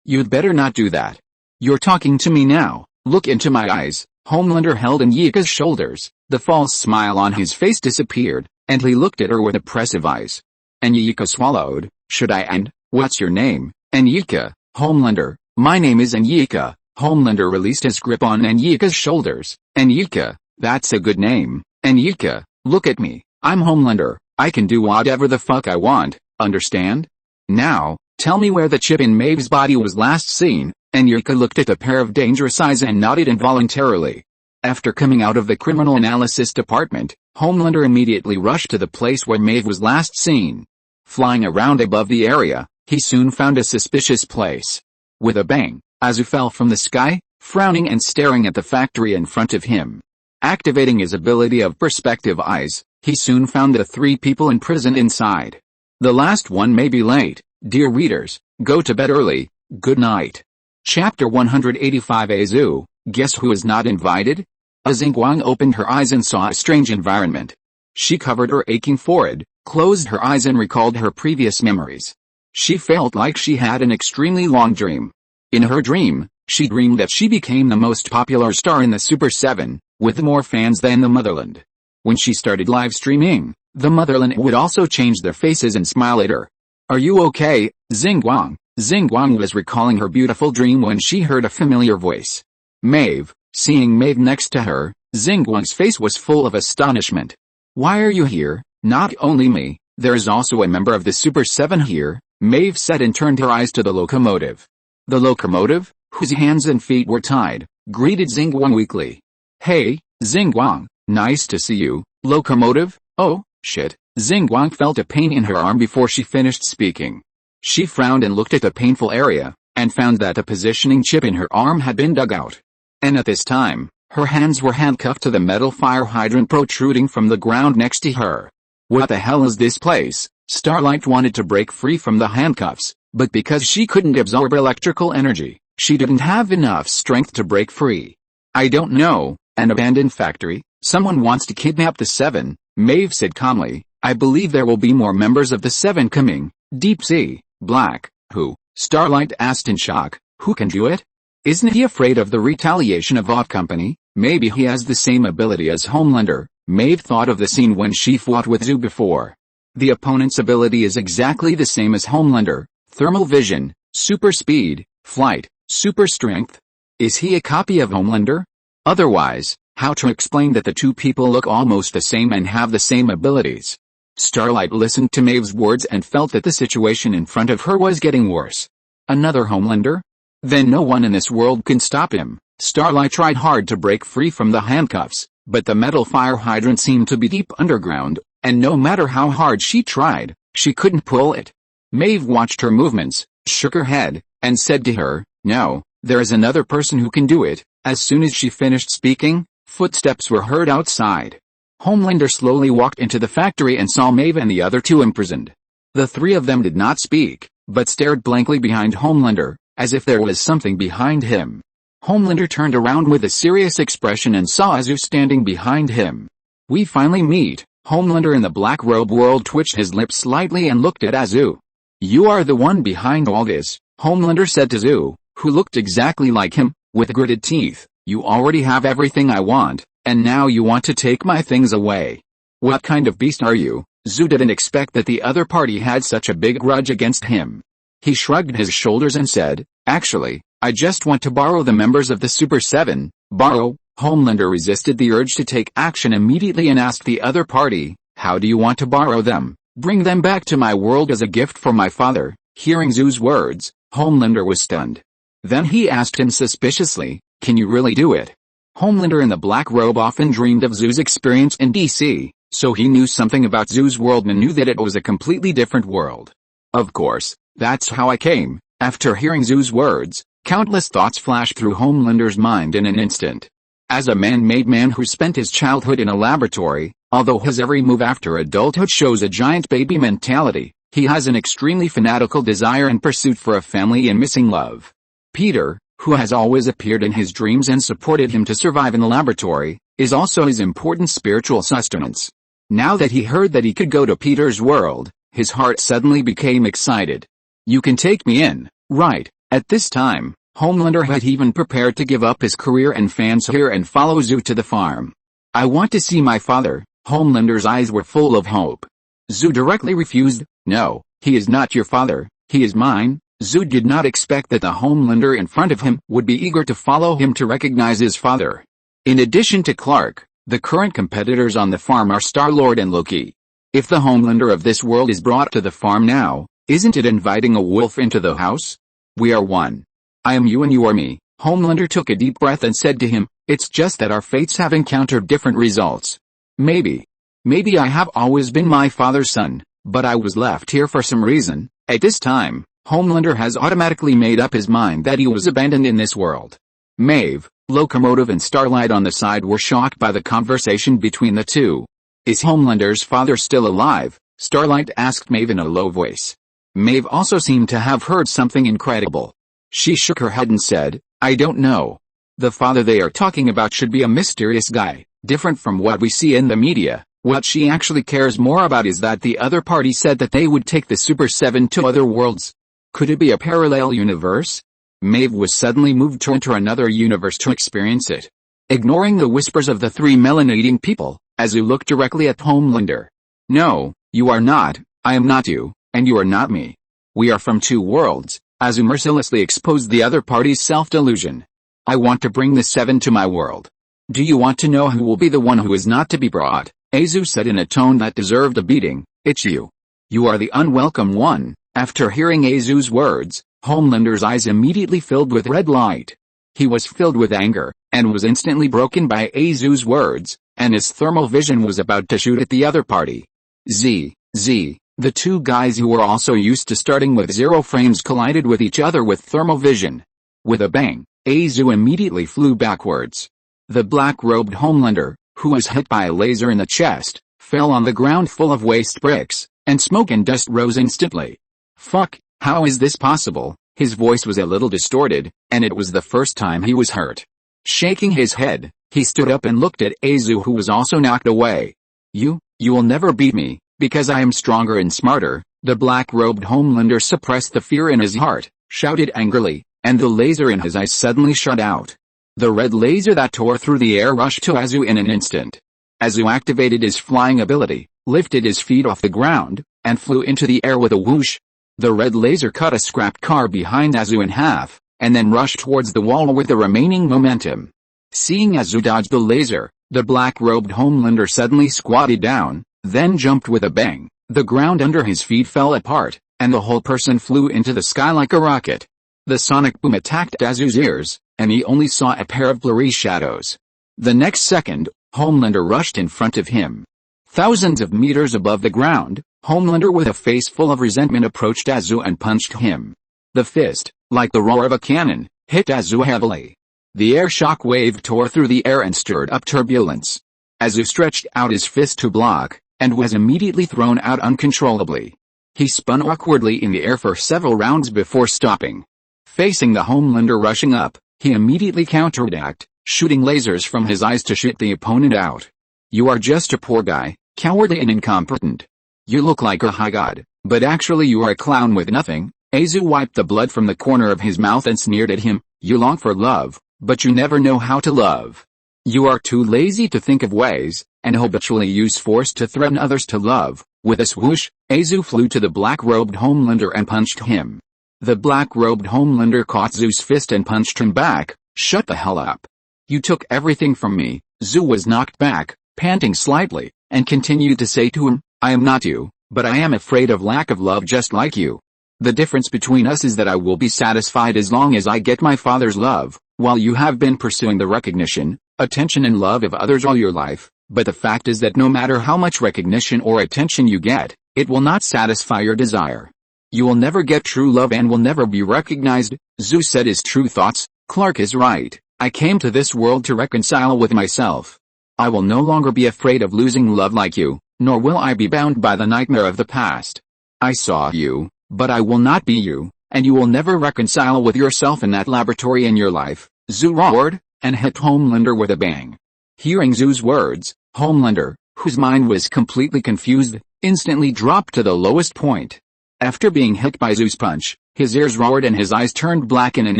you'd better not do that. You're talking to me now, look into my eyes. Homelander held Anyika's shoulders. The false smile on his face disappeared, and he looked at her with oppressive eyes. Anyika swallowed. Should I end? What's your name? Anyika. Homelander. My name is Anyika. Homelander released his grip on Anyika's shoulders. Anyika. That's a good name. Anyika, look at me. I'm Homelander. I can do whatever the fuck I want, understand? Now, tell me where the chip in Maeve's body was last seen. Anyika looked at the pair of dangerous eyes and nodded involuntarily. After coming out of the Criminal Analysis Department, Homelander immediately rushed to the place where Maeve was last seen. Flying around above the area, he soon found a suspicious place. With a bang, Azu fell from the sky, frowning and staring at the factory in front of him. Activating his ability of perspective eyes, he soon found the 3 people imprisoned inside. The last one may be late. Dear readers, go to bed early. Good night. Chapter 185. Azu, guess who is not invited? Xinguang opened her eyes and saw a strange environment. She covered her aching forehead, closed her eyes and recalled her previous memories. She felt like she had an extremely long dream. In her dream, she dreamed that she became the most popular star in the Super 7, with more fans than the Motherland. When she started live streaming, the Motherland would also change their faces and smile at her. Are you okay, Xinguang? Xinguang was recalling her beautiful dream when she heard a familiar voice. Maeve. Seeing Maeve next to her, Xinguang's face was full of astonishment. Why are you here? Not only me, there is also a member of the Super 7 here, Maeve said and turned her eyes to the locomotive. The locomotive, whose hands and feet were tied, greeted Xinguang weakly. Hey, Xinguang, nice to see you, locomotive. Oh, shit, Xinguang felt a pain in her arm before she finished speaking. She frowned and looked at the painful area, and found that a positioning chip in her arm had been dug out. And at this time, her hands were handcuffed to the metal fire hydrant protruding from the ground next to her. What the hell is this place? Starlight wanted to break free from the handcuffs, but because she couldn't absorb electrical energy, she didn't have enough strength to break free. I don't know, an abandoned factory, someone wants to kidnap the Seven, Maeve said calmly. I believe there will be more members of the Seven coming. Deep Sea, Black, who? Starlight asked in shock. Who can do it? Isn't he afraid of the retaliation of Odd Company? Maybe he has the same ability as Homelander. Maeve thought of the scene when she fought with Zhu before. The opponent's ability is exactly the same as Homelander. Thermal vision, super speed, flight, super strength. Is he a copy of Homelander? Otherwise, how to explain that the two people look almost the same and have the same abilities? Starlight listened to Maeve's words and felt that the situation in front of her was getting worse. Another Homelander? Then no one in this world can stop him. Starlight tried hard to break free from the handcuffs, but the metal fire hydrant seemed to be deep underground, and no matter how hard she tried, she couldn't pull it. Maeve watched her movements, shook her head, and said to her, no, there is another person who can do it. As soon as she finished speaking, footsteps were heard outside. Homelander slowly walked into the factory and saw Maeve and the other two imprisoned. The three of them did not speak, but stared blankly behind Homelander, as if there was something behind him. Homelander turned around with a serious expression and saw Azu standing behind him. We finally meet. Homelander in the black robe world twitched his lips slightly and looked at Azu. You are the one behind all this, Homelander said to Azu, who looked exactly like him, with gritted teeth. You already have everything I want, and now you want to take my things away. What kind of beast are you? Azu didn't expect that the other party had such a big grudge against him. He shrugged his shoulders and said, actually, I just want to borrow the members of the Super 7. Borrow? Homelander resisted the urge to take action immediately and asked the other party, how do you want to borrow them? Bring them back to my world as a gift for my father. Hearing Azu's words, Homelander was stunned. Then he asked him suspiciously, can you really do it? Homelander in the black robe often dreamed of Azu's experience in DC, so he knew something about Azu's world and knew that it was a completely different world. Of course, that's how I came. After hearing Azu's words, countless thoughts flashed through Homelander's mind in an instant. As a man-made man who spent his childhood in a laboratory, although his every move after adulthood shows a giant baby mentality, he has an extremely fanatical desire and pursuit for a family and missing love. Peter, who has always appeared in his dreams and supported him to survive in the laboratory, is also his important spiritual sustenance. Now that he heard that he could go to Peter's world, his heart suddenly became excited. You can take me in, right? At this time, Homelander had even prepared to give up his career and fans here and follow Azu to the farm. I want to see my father. Homelander's eyes were full of hope. Azu directly refused. No, he is not your father, he is mine. Azu did not expect that the Homelander in front of him would be eager to follow him to recognize his father. In addition to Clark, the current competitors on the farm are Star-Lord and Loki. If the Homelander of this world is brought to the farm now, isn't it inviting a wolf into the house? We are one. I am you and you are me. Homelander took a deep breath and said to him, it's just that our fates have encountered different results. Maybe I have always been my father's son, but I was left here for some reason. At this time, Homelander has automatically made up his mind that he was abandoned in this world. Maeve, Locomotive and Starlight on the side were shocked by the conversation between the two. Is Homelander's father still alive? Starlight asked Maeve in a low voice. Maeve also seemed to have heard something incredible. She shook her head and said, I don't know. The father they are talking about should be a mysterious guy, different from what we see in the media. What she actually cares more about is that the other party said that they would take the Super 7 to other worlds. Could it be a parallel universe? Maeve was suddenly moved to enter another universe to experience it. Ignoring the whispers of the three melanating people, Azu looked directly at Homelander. No, you are not, I am not you, and you are not me. We are from two worlds. Azu mercilessly exposed the other party's self-delusion. I want to bring the 7 to my world. Do you want to know who will be the one who is not to be brought? Azu said in a tone that deserved a beating. It's you. You are the unwelcome one. After hearing Azu's words, Homelander's eyes immediately filled with red light. He was filled with anger, and was instantly broken by Azu's words, and his thermal vision was about to shoot at the other party. The two guys who were also used to starting with zero frames collided with each other with thermal vision. With a bang, Azu immediately flew backwards. The black-robed Homelander, who was hit by a laser in the chest, fell on the ground full of waste bricks, and smoke and dust rose instantly. Fuck, how is this possible? His voice was a little distorted, and it was the first time he was hurt. Shaking his head, he stood up and looked at Azu, who was also knocked away. You will never beat me, because I am stronger and smarter. The black-robed Homelander suppressed the fear in his heart, shouted angrily, and the laser in his eyes suddenly shut out. The red laser that tore through the air rushed to Azu in an instant. Azu activated his flying ability, lifted his feet off the ground, and flew into the air with a whoosh. The red laser cut a scrap car behind Azu in half, and then rushed towards the wall with the remaining momentum. Seeing Azu dodge the laser, the black-robed Homelander suddenly squatted down, then jumped with a bang. The ground under his feet fell apart, and the whole person flew into the sky like a rocket. The sonic boom attacked Azu's ears, and he only saw a pair of blurry shadows. The next second, Homelander rushed in front of him. Thousands of meters above the ground, Homelander with a face full of resentment approached Azu and punched him. The fist, like the roar of a cannon, hit Azu heavily. The air shock wave tore through the air and stirred up turbulence. Azu stretched out his fist to block, and was immediately thrown out uncontrollably. He spun awkwardly in the air for several rounds before stopping. Facing the Homelander rushing up, he immediately counterattacked, shooting lasers from his eyes to shut the opponent out. You are just a poor guy, cowardly and incompetent. You look like a high god, but actually you are a clown with nothing. Azu wiped the blood from the corner of his mouth and sneered at him. You long for love, but you never know how to love. You are too lazy to think of ways, and habitually use force to threaten others to love. With a swoosh, Azu flew to the black-robed Homelander and punched him. The black-robed Homelander caught Zu's fist and punched him back. Shut the hell up. You took everything from me. Zu was knocked back, panting slightly, and continued to say to him, I am not you, but I am afraid of lack of love just like you. The difference between us is that I will be satisfied as long as I get my father's love, while you have been pursuing the recognition, attention and love of others all your life. But the fact is that no matter how much recognition or attention you get, it will not satisfy your desire. You will never get true love and will never be recognized. Zu said his true thoughts. Clark is right. I came to this world to reconcile with myself. I will no longer be afraid of losing love like you, nor will I be bound by the nightmare of the past. I saw you, but I will not be you, and you will never reconcile with yourself in that laboratory in your life. Zu roared, and hit Homelander with a bang. Hearing Zu's words, Homelander, whose mind was completely confused, instantly dropped to the lowest point. After being hit by Zu's punch, his ears roared and his eyes turned black in an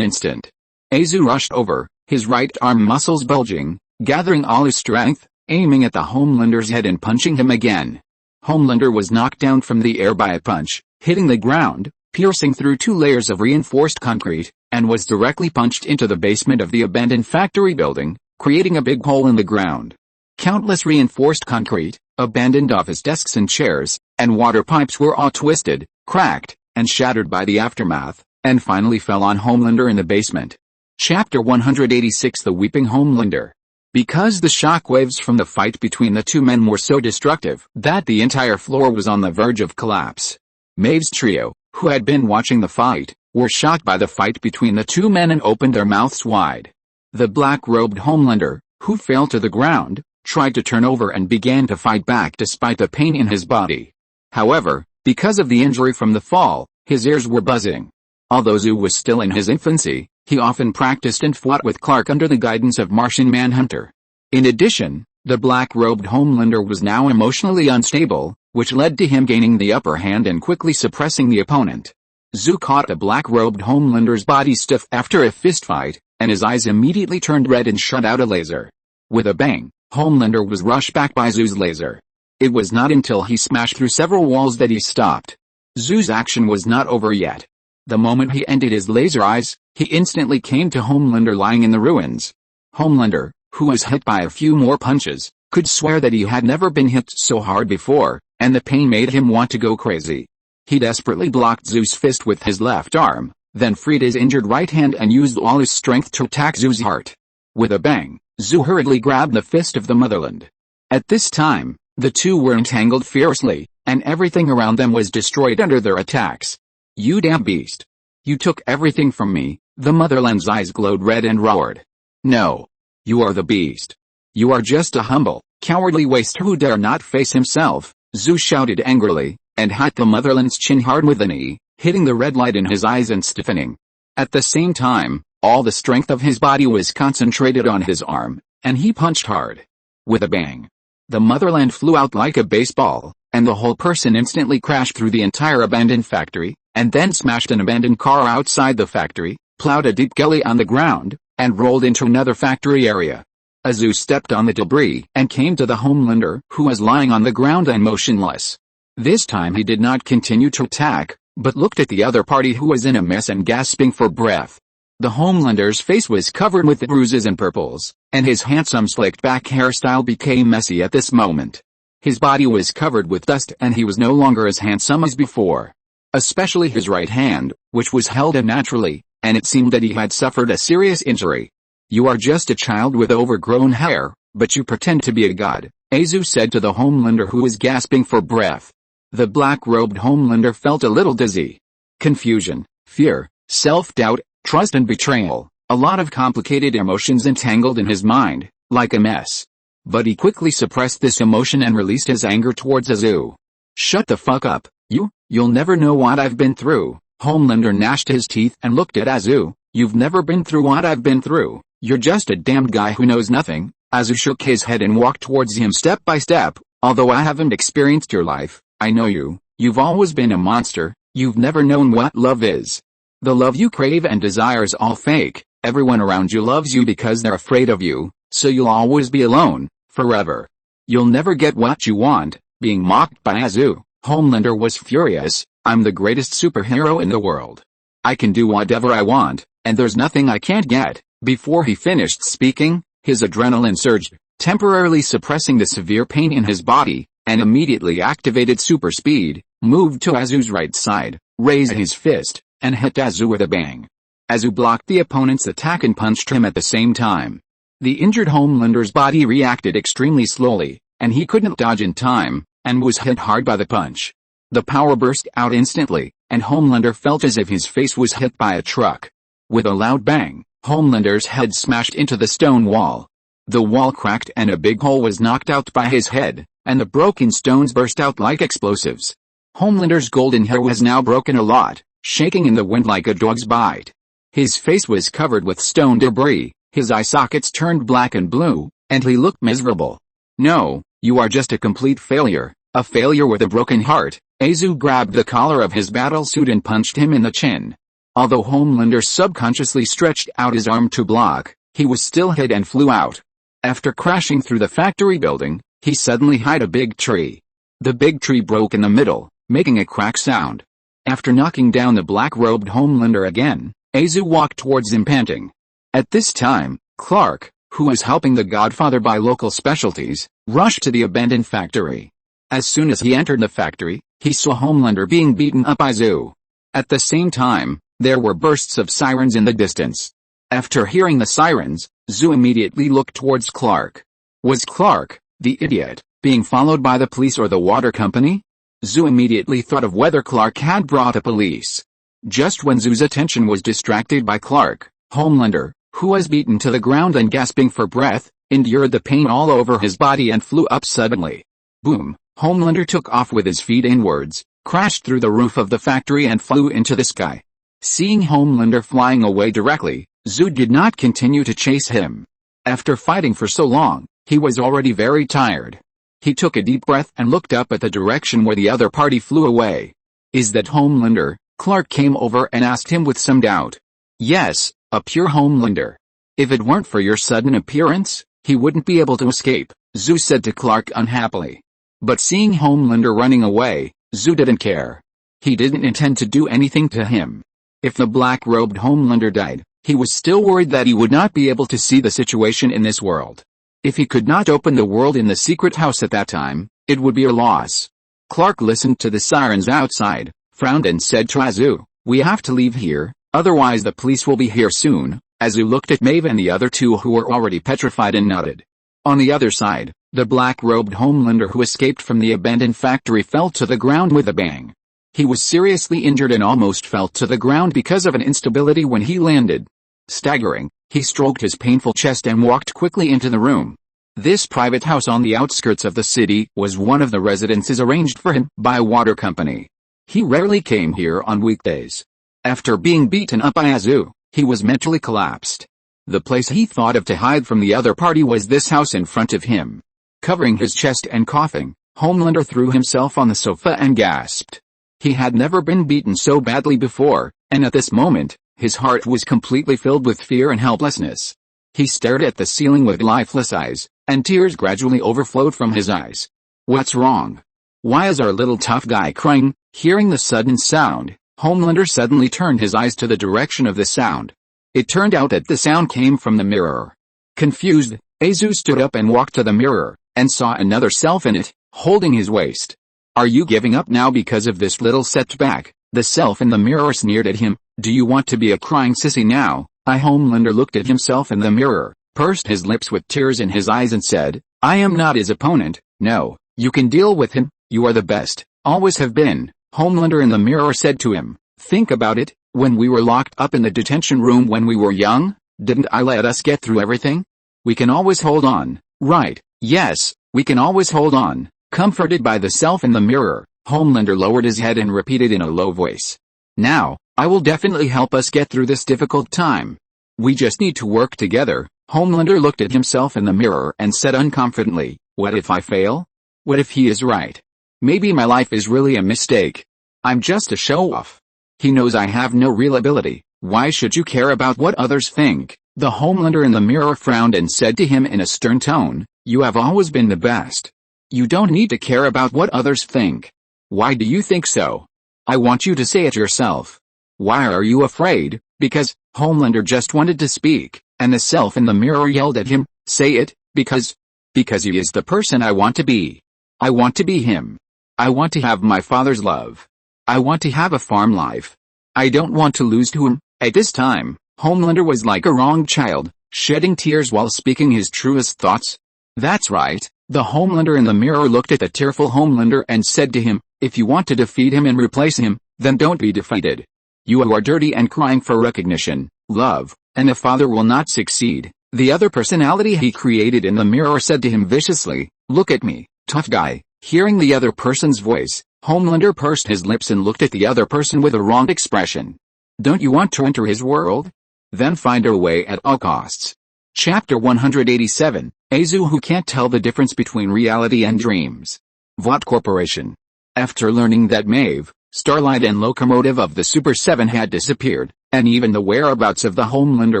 instant. Azu rushed over, his right arm muscles bulging, gathering all his strength, aiming at the Homelander's head and punching him again. Homelander was knocked down from the air by a punch, hitting the ground, piercing through 2 layers of reinforced concrete, and was directly punched into the basement of the abandoned factory building, creating a big hole in the ground. Countless reinforced concrete, abandoned office desks and chairs, and water pipes were all twisted, cracked, and shattered by the aftermath, and finally fell on Homelander in the basement. Chapter 186 The Weeping Homelander. Because the shockwaves from the fight between the two men were so destructive that the entire floor was on the verge of collapse. Maeve's trio, who had been watching the fight, were shocked by the fight between the two men and opened their mouths wide. The black-robed Homelander, who fell to the ground, tried to turn over and began to fight back despite the pain in his body. However, because of the injury from the fall, his ears were buzzing. Although Zu was still in his infancy, he often practiced and fought with Clark under the guidance of Martian Manhunter. In addition, the black-robed Homelander was now emotionally unstable, which led to him gaining the upper hand and quickly suppressing the opponent. Zu caught the black-robed Homelander's body stiff after a fistfight, and his eyes immediately turned red and shot out a laser. With a bang, Homelander was rushed back by Zu's laser. It was not until he smashed through several walls that he stopped. Zu's action was not over yet. The moment he ended his laser eyes, he instantly came to Homelander lying in the ruins. Homelander, who was hit by a few more punches, could swear that he had never been hit so hard before, and the pain made him want to go crazy. He desperately blocked Zu's fist with his left arm, then freed his injured right hand and used all his strength to attack Zu's heart. With a bang, Zu hurriedly grabbed the fist of the motherland. At this time, the two were entangled fiercely, and everything around them was destroyed under their attacks. "You damn beast! You took everything from me." The motherland's eyes glowed red and roared. "No. You are the beast. You are just a humble, cowardly waster who dare not face himself," Zhu shouted angrily, and hit the motherland's chin hard with a knee, hitting the red light in his eyes and stiffening. At the same time, all the strength of his body was concentrated on his arm, and he punched hard. With a bang, the motherland flew out like a baseball, and the whole person instantly crashed through the entire abandoned factory, and then smashed an abandoned car outside the factory, plowed a deep gully on the ground, and rolled into another factory area. Zhu stepped on the debris and came to the Homelander, who was lying on the ground and motionless. This time he did not continue to attack, but looked at the other party who was in a mess and gasping for breath. The Homelander's face was covered with bruises and purples, and his handsome slicked-back hairstyle became messy at this moment. His body was covered with dust and he was no longer as handsome as before. Especially his right hand, which was held unnaturally, and it seemed that he had suffered a serious injury. "You are just a child with overgrown hair, but you pretend to be a god," Zhu said to the Homelander who was gasping for breath. The black-robed Homelander felt a little dizzy. Confusion, fear, self-doubt, trust and betrayal, a lot of complicated emotions entangled in his mind, like a mess. But he quickly suppressed this emotion and released his anger towards Zhu. "Shut the fuck up, you'll never know what I've been through." Homelander gnashed his teeth and looked at Zhu. "You've never been through what I've been through. You're just a damned guy who knows nothing." Zhu shook his head and walked towards him step by step. "Although I haven't experienced your life, I know you. You've always been a monster. You've never known what love is. The love you crave and desire is all fake. Everyone around you loves you because they're afraid of you, so you'll always be alone, forever. You'll never get what you want." Being mocked by Zhu, Homelander was furious. "I'm the greatest superhero in the world. I can do whatever I want, and there's nothing I can't get." Before he finished speaking, his adrenaline surged, temporarily suppressing the severe pain in his body, and immediately activated super speed, moved to Zhu's right side, raised his fist, and hit Zhu with a bang. Zhu blocked the opponent's attack and punched him at the same time. The injured Homelander's body reacted extremely slowly, and he couldn't dodge in time, and was hit hard by the punch. The power burst out instantly, and Homelander felt as if his face was hit by a truck. With a loud bang, Homelander's head smashed into the stone wall. The wall cracked and a big hole was knocked out by his head, and the broken stones burst out like explosives. Homelander's golden hair was now broken a lot, shaking in the wind like a dog's bite. His face was covered with stone debris, his eye sockets turned black and blue, and he looked miserable. "No, you are just a complete failure, a failure with a broken heart." Zhu grabbed the collar of his battlesuit and punched him in the chin. Although Homelander subconsciously stretched out his arm to block, he was still hit and flew out. After crashing through the factory building, he suddenly hit a big tree. The big tree broke in the middle, making a crack sound. After knocking down the black-robed Homelander again, Zhu walked towards him panting. At this time, Clark, who was helping the Godfather buy local specialties, rushed to the abandoned factory. As soon as he entered the factory, he saw Homelander being beaten up by Zhu. At the same time, there were bursts of sirens in the distance. After hearing the sirens, Zhu immediately looked towards Clark. Was Clark, the idiot, being followed by the police or the water company? Zhu immediately thought of whether Clark had brought the police. Just when Zhu's attention was distracted by Clark, Homelander, who was beaten to the ground and gasping for breath, endured the pain all over his body and flew up suddenly. Boom! Homelander took off with his feet inwards, crashed through the roof of the factory and flew into the sky. Seeing Homelander flying away directly, Zhu did not continue to chase him. After fighting for so long, he was already very tired. He took a deep breath and looked up at the direction where the other party flew away. "Is that Homelander?" Clark came over and asked him with some doubt. "Yes, a pure Homelander. If it weren't for your sudden appearance, he wouldn't be able to escape," Zhu said to Clark unhappily. But seeing Homelander running away, Zhu didn't care. He didn't intend to do anything to him. If the black-robed Homelander died, he was still worried that he would not be able to see the situation in this world. If he could not open the world in the secret house at that time, it would be a loss. Clark listened to the sirens outside, frowned and said to Zhu, "We have to leave here, otherwise the police will be here soon." Zhu looked at Maeve and the other two who were already petrified and nodded. On the other side, the black-robed Homelander who escaped from the abandoned factory fell to the ground with a bang. He was seriously injured and almost fell to the ground because of an instability when he landed. Staggering, he stroked his painful chest and walked quickly into the room. This private house on the outskirts of the city was one of the residences arranged for him by a water company. He rarely came here on weekdays. After being beaten up by Azu, he was mentally collapsed. The place he thought of to hide from the other party was this house in front of him. Covering his chest and coughing, Homelander threw himself on the sofa and gasped. He had never been beaten so badly before, and at this moment, his heart was completely filled with fear and helplessness. He stared at the ceiling with lifeless eyes, and tears gradually overflowed from his eyes. What's wrong? Why is our little tough guy crying? Hearing the sudden sound, Homelander suddenly turned his eyes to the direction of the sound. It turned out that the sound came from the mirror. Confused, Azu stood up and walked to the mirror, and saw another self in it, holding his waist. Are you giving up now because of this little setback? The self in the mirror sneered at him. Do you want to be a crying sissy now? Homelander looked at himself in the mirror, pursed his lips with tears in his eyes and said, I am not his opponent. No, you can deal with him. You are the best, always have been. Homelander in the mirror said to him, think about it, when we were locked up in the detention room when we were young, didn't I let us get through everything? We can always hold on, right? Yes, we can always hold on. Comforted by the self in the mirror, Homelander lowered his head and repeated in a low voice. Now, I will definitely help us get through this difficult time. We just need to work together. Homelander looked at himself in the mirror and said unconfidently, what if I fail? What if he is right? Maybe my life is really a mistake. I'm just a show-off. He knows I have no real ability. Why should you care about what others think? The Homelander in the mirror frowned and said to him in a stern tone, you have always been the best. You don't need to care about what others think. Why do you think so? I want you to say it yourself. Why are you afraid? Because, Homelander just wanted to speak, and the self in the mirror yelled at him, say it, because he is the person I want to be. I want to be him. I want to have my father's love. I want to have a farm life. I don't want to lose to him. At this time, Homelander was like a wronged child, shedding tears while speaking his truest thoughts. That's right. The Homelander in the mirror looked at the tearful Homelander and said to him, if you want to defeat him and replace him, then don't be defeated. You are dirty and crying for recognition, love, and a father will not succeed. The other personality he created in the mirror said to him viciously, look at me, tough guy. Hearing the other person's voice, Homelander pursed his lips and looked at the other person with a wrong expression. Don't you want to enter his world? Then find a way at all costs. Chapter 187, Azu who can't tell the difference between reality and dreams. Vought Corporation. After learning that Maeve, Starlight and locomotive of the Super 7 had disappeared, and even the whereabouts of the Homelander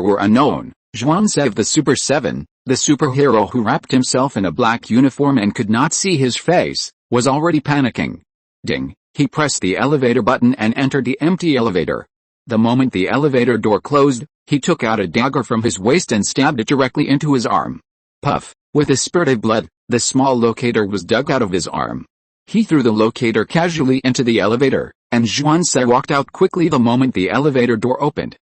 were unknown, Juan-Se of the Super 7, the superhero who wrapped himself in a black uniform and could not see his face, was already panicking. Ding! He pressed the elevator button and entered the empty elevator. The moment the elevator door closed, he took out a dagger from his waist and stabbed it directly into his arm. Puff! With a spurt of blood, the small locator was dug out of his arm. He threw the locator casually into the elevator, and Juan-Se walked out quickly the moment the elevator door opened.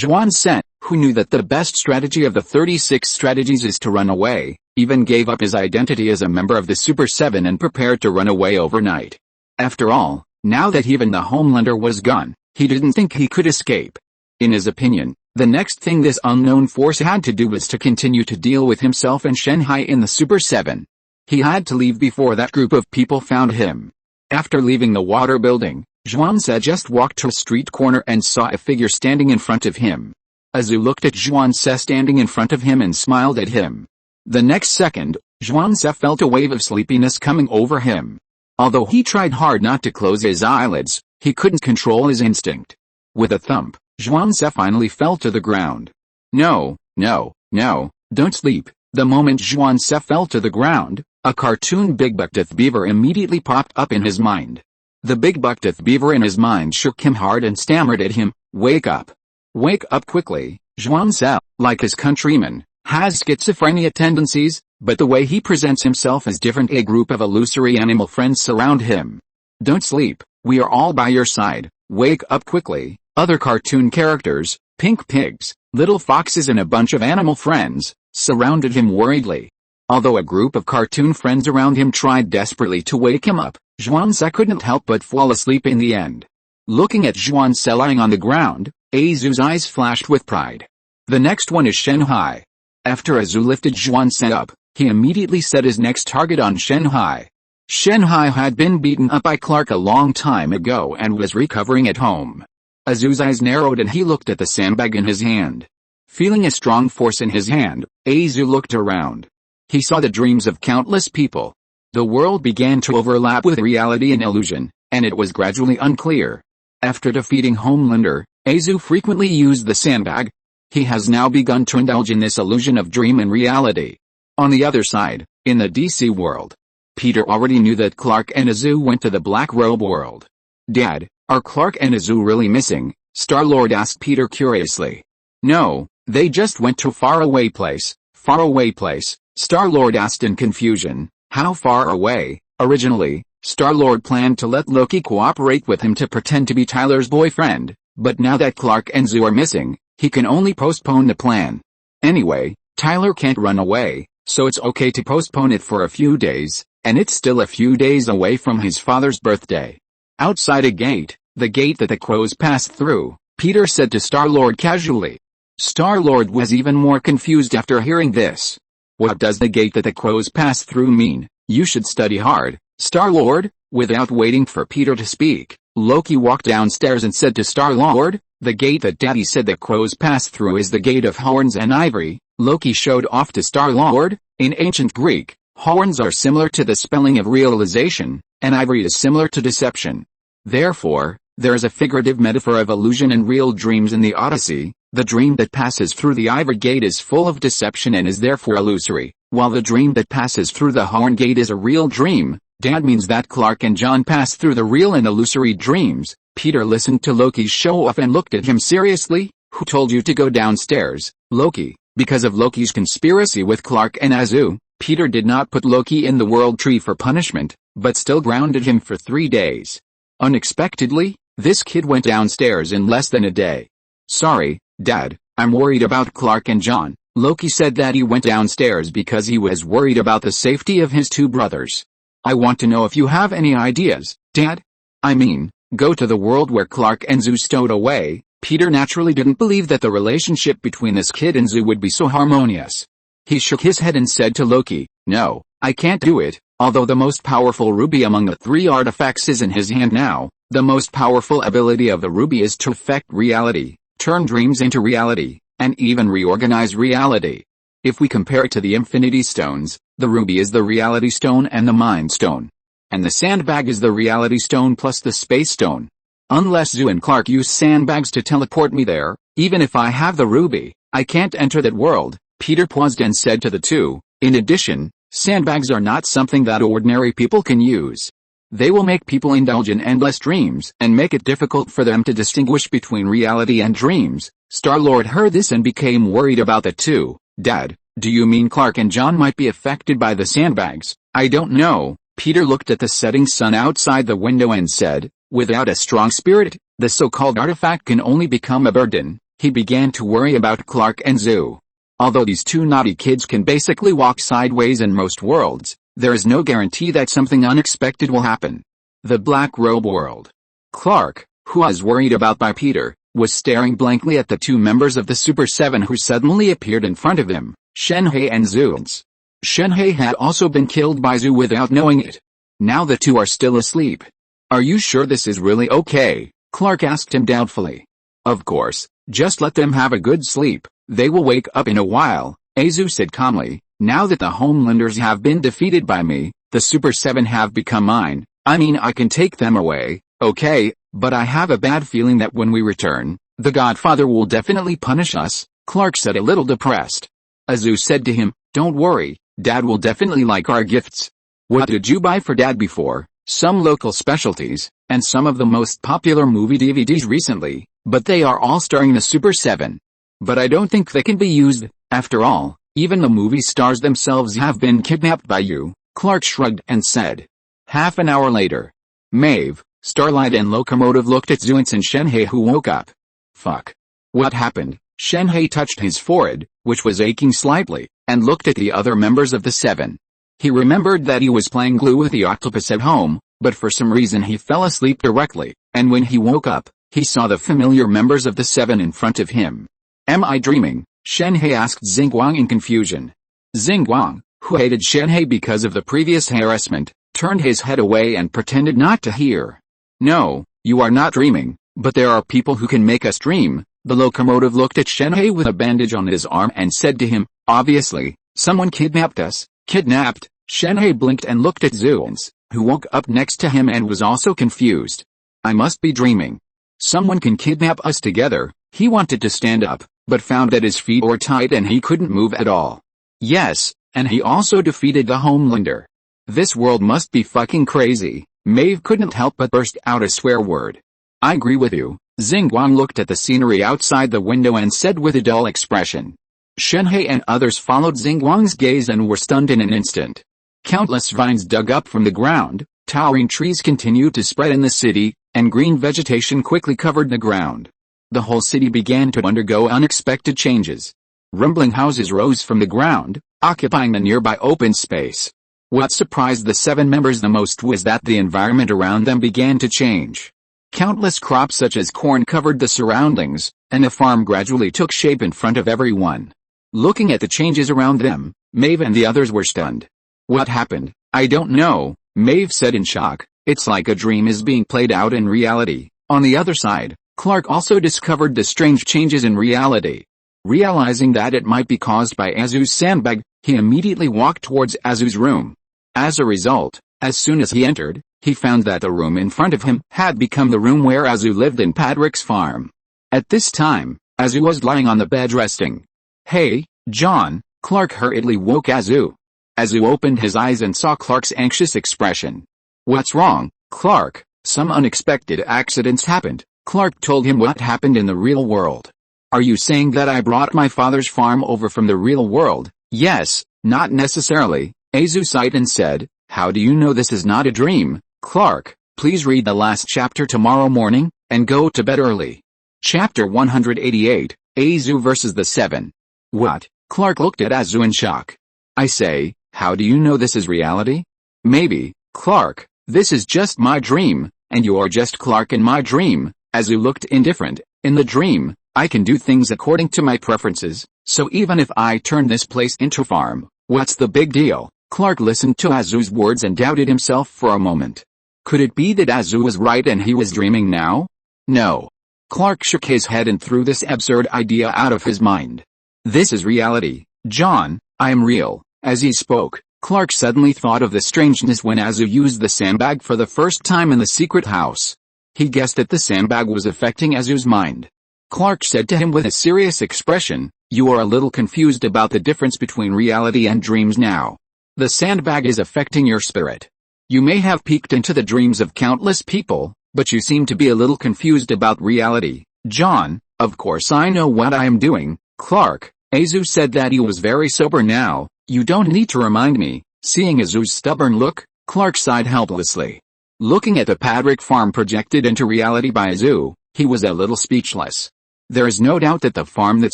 Juan-Se, who knew that the best strategy of the 36 strategies is to run away, even gave up his identity as a member of the Super 7 and prepared to run away overnight. After all, now that even the Homelander was gone, he didn't think he could escape. In his opinion, the next thing this unknown force had to do was to continue to deal with himself and Shanghai in the Super 7. He had to leave before that group of people found him. After leaving the water building, Juan-Se just walked to a street corner and saw a figure standing in front of him. Azu looked at Juan-Se standing in front of him and smiled at him. The next second, Juan-Se felt a wave of sleepiness coming over him. Although he tried hard not to close his eyelids, he couldn't control his instinct. With a thump, Juan-Se finally fell to the ground. No, don't sleep. The moment Juan-Se fell to the ground, a cartoon Big Buck-Tooth Beaver immediately popped up in his mind. The Big Buck-Tooth Beaver in his mind shook him hard and stammered at him, wake up. Wake up quickly. Juan-Se, like his countrymen, has schizophrenia tendencies, but the way he presents himself is different. A group of illusory animal friends surround him. Don't sleep, we are all by your side, wake up quickly. Other cartoon characters, pink pigs, little foxes and a bunch of animal friends, surrounded him worriedly. Although a group of cartoon friends around him tried desperately to wake him up, Zhuangzi couldn't help but fall asleep in the end. Looking at Zhuangzi lying on the ground, Azu's eyes flashed with pride. The next one is Shanghai. After Azu lifted Zhuangzi up, he immediately set his next target on Shanghai. Shanghai had been beaten up by Clark a long time ago and was recovering at home. Azu's eyes narrowed and he looked at the sandbag in his hand. Feeling a strong force in his hand, Azu looked around. He saw the dreams of countless people. The world began to overlap with reality and illusion, and it was gradually unclear. After defeating Homelander, Azu frequently used the sandbag. He has now begun to indulge in this illusion of dream and reality. On the other side, in the DC world, Peter already knew that Clark and Azu went to the Black Robe world. "Dad, are Clark and Azu really missing?" Star-Lord asked Peter curiously. "No, they just went to faraway place." "Faraway place?" Star-Lord asked in confusion. "How far away?" Originally, Star-Lord planned to let Loki cooperate with him to pretend to be Tyler's boyfriend, but now that Clark and Azu are missing, he can only postpone the plan. Anyway, Tyler can't run away, so it's okay to postpone it for a few days, and it's still a few days away from his father's birthday. Outside a gate, the gate that the crows passed through, Peter said to Star-Lord casually. Star-Lord was even more confused after hearing this. "What does the gate that the crows pass through mean? You should study hard, Star-Lord." Without waiting for Peter to speak, Loki walked downstairs and said to Star-Lord, "The gate that Daddy said the crows pass through is the gate of horns and ivory." Loki showed off to Star-Lord. In ancient Greek, horns are similar to the spelling of realization, and ivory is similar to deception. Therefore, there is a figurative metaphor of illusion and real dreams in the Odyssey. The dream that passes through the ivory gate is full of deception and is therefore illusory, while the dream that passes through the horn gate is a real dream. Dad means that Clark and John pass through the real and illusory dreams. Peter listened to Loki's show-off and looked at him seriously. "Who told you to go downstairs, Loki?" Because of Loki's conspiracy with Clark and Azu, Peter did not put Loki in the World Tree for punishment, but still grounded him for 3 days. Unexpectedly, this kid went downstairs in less than a day. "Sorry, Dad, I'm worried about Clark and John." Loki said that he went downstairs because he was worried about the safety of his 2 brothers. "I want to know if you have any ideas, Dad. I mean, go to the world where Clark and Azu stowed away." Peter naturally didn't believe that the relationship between this kid and Azu would be so harmonious. He shook his head and said to Loki, "No, I can't do it." Although the most powerful ruby among the 3 artifacts is in his hand now, the most powerful ability of the ruby is to affect reality, turn dreams into reality, and even reorganize reality. If we compare it to the Infinity Stones, the ruby is the Reality Stone and the Mind Stone. And the sandbag is the Reality Stone plus the Space Stone. Unless Azu and Clark use sandbags to teleport me there, even if I have the ruby, I can't enter that world. Peter paused and said to the 2, "In addition, sandbags are not something that ordinary people can use. They will make people indulge in endless dreams and make it difficult for them to distinguish between reality and dreams." Star-Lord heard this and became worried about the 2. "Dad, do you mean Clark and John might be affected by the sandbags?" "I don't know." Peter looked at the setting sun outside the window and said, "Without a strong spirit, the so-called artifact can only become a burden." He began to worry about Clark and Azu. Although these 2 naughty kids can basically walk sideways in most worlds, there is no guarantee that something unexpected will happen. The Black Robe world. Clark, who was worried about by Peter, was staring blankly at the 2 members of the Super 7 who suddenly appeared in front of him, Shenhei and Azu. Shenhei had also been killed by Azu without knowing it. Now the 2 are still asleep. "Are you sure this is really okay?" Clark asked him doubtfully. "Of course, just let them have a good sleep. They will wake up in a while," Azu said calmly. "Now that the Homelanders have been defeated by me, the Super 7 have become mine. I mean, I can take them away, okay, but I have a bad feeling that when we return, the Godfather will definitely punish us," Clark said a little depressed. Azu said to him, "Don't worry, Dad will definitely like our gifts." "What did you buy for Dad before?" "Some local specialties, and some of the most popular movie DVDs recently, but they are all starring the Super 7. But I don't think they can be used. After all, even the movie stars themselves have been kidnapped by you." Clark shrugged and said. Half an hour later, Maeve, Starlight and Locomotive looked at Zuntz and Shenhei, who woke up. "Fuck. What happened?" Shenhei touched his forehead, which was aching slightly. and looked at the other members of the seven. He remembered that he was playing glue with the octopus at home, but for some reason he fell asleep directly, and when he woke up, he saw the familiar members of the seven in front of him. Am I dreaming? Shenhe asked Xinguang in confusion. Xinguang, who hated Shenhe because of the previous harassment, turned his head away and pretended not to hear. No, you are not dreaming, but there are people who can make us dream. The locomotive looked at Shenhe with a bandage on his arm and said to him, obviously, someone kidnapped us. Kidnapped? Shenhe blinked and looked at Zuans, who woke up next to him and was also confused. I must be dreaming. Someone can kidnap us together. He wanted to stand up, but found that his feet were tied and he couldn't move at all. Yes, and he also defeated the Homelander. This world must be fucking crazy. Maeve couldn't help but burst out a swear word. I agree with you. Xinguang looked at the scenery outside the window and said with a dull expression. Shenhe and others followed Xinguang's gaze and were stunned in an instant. Countless vines dug up from the ground, towering trees continued to spread in the city, and green vegetation quickly covered the ground. The whole city began to undergo unexpected changes. Rumbling houses rose from the ground, occupying the nearby open space. What surprised the seven members the most was that the environment around them began to change. Countless crops such as corn covered the surroundings, and a farm gradually took shape in front of everyone. Looking at the changes around them, Maeve and the others were stunned. What happened? I don't know, Maeve said in shock. It's like a dream is being played out in reality. On the other side, Clark also discovered the strange changes in reality. Realizing that it might be caused by Azu's sandbag, he immediately walked towards Azu's room. As a result, as soon as he entered, he found that the room in front of him had become the room where Azu lived in Patrick's farm. At this time, Azu was lying on the bed resting. Hey, John, Clark hurriedly woke Azu. Azu opened his eyes and saw Clark's anxious expression. What's wrong, Clark? Some unexpected accidents happened. Clark told him what happened in the real world. Are you saying that I brought my father's farm over from the real world? Yes, not necessarily, Azu sighed and said. How do you know this is not a dream? Clark, please read the last chapter tomorrow morning, and go to bed early. Chapter 188, Azu versus the Seven. What? Clark looked at Azu in shock. I say, how do you know this is reality? Maybe, Clark, this is just my dream, and you are just Clark in my dream. Azu looked indifferent. In the dream, I can do things according to my preferences, so even if I turn this place into a farm, what's the big deal? Clark listened to Azu's words and doubted himself for a moment. Could it be that Azu was right and he was dreaming now? No. Clark shook his head and threw this absurd idea out of his mind. This is reality, John, I am real. As he spoke, Clark suddenly thought of the strangeness when Azu used the sandbag for the first time in the secret house. He guessed that the sandbag was affecting Azu's mind. Clark said to him with a serious expression, you are a little confused about the difference between reality and dreams now. The sandbag is affecting your spirit. You may have peeked into the dreams of countless people, but you seem to be a little confused about reality. John, of course I know what I am doing, Clark. Azu said that he was very sober now. You don't need to remind me. Seeing Azu's stubborn look, Clark sighed helplessly. Looking at the Patrick farm projected into reality by Azu, he was a little speechless. There is no doubt that the farm that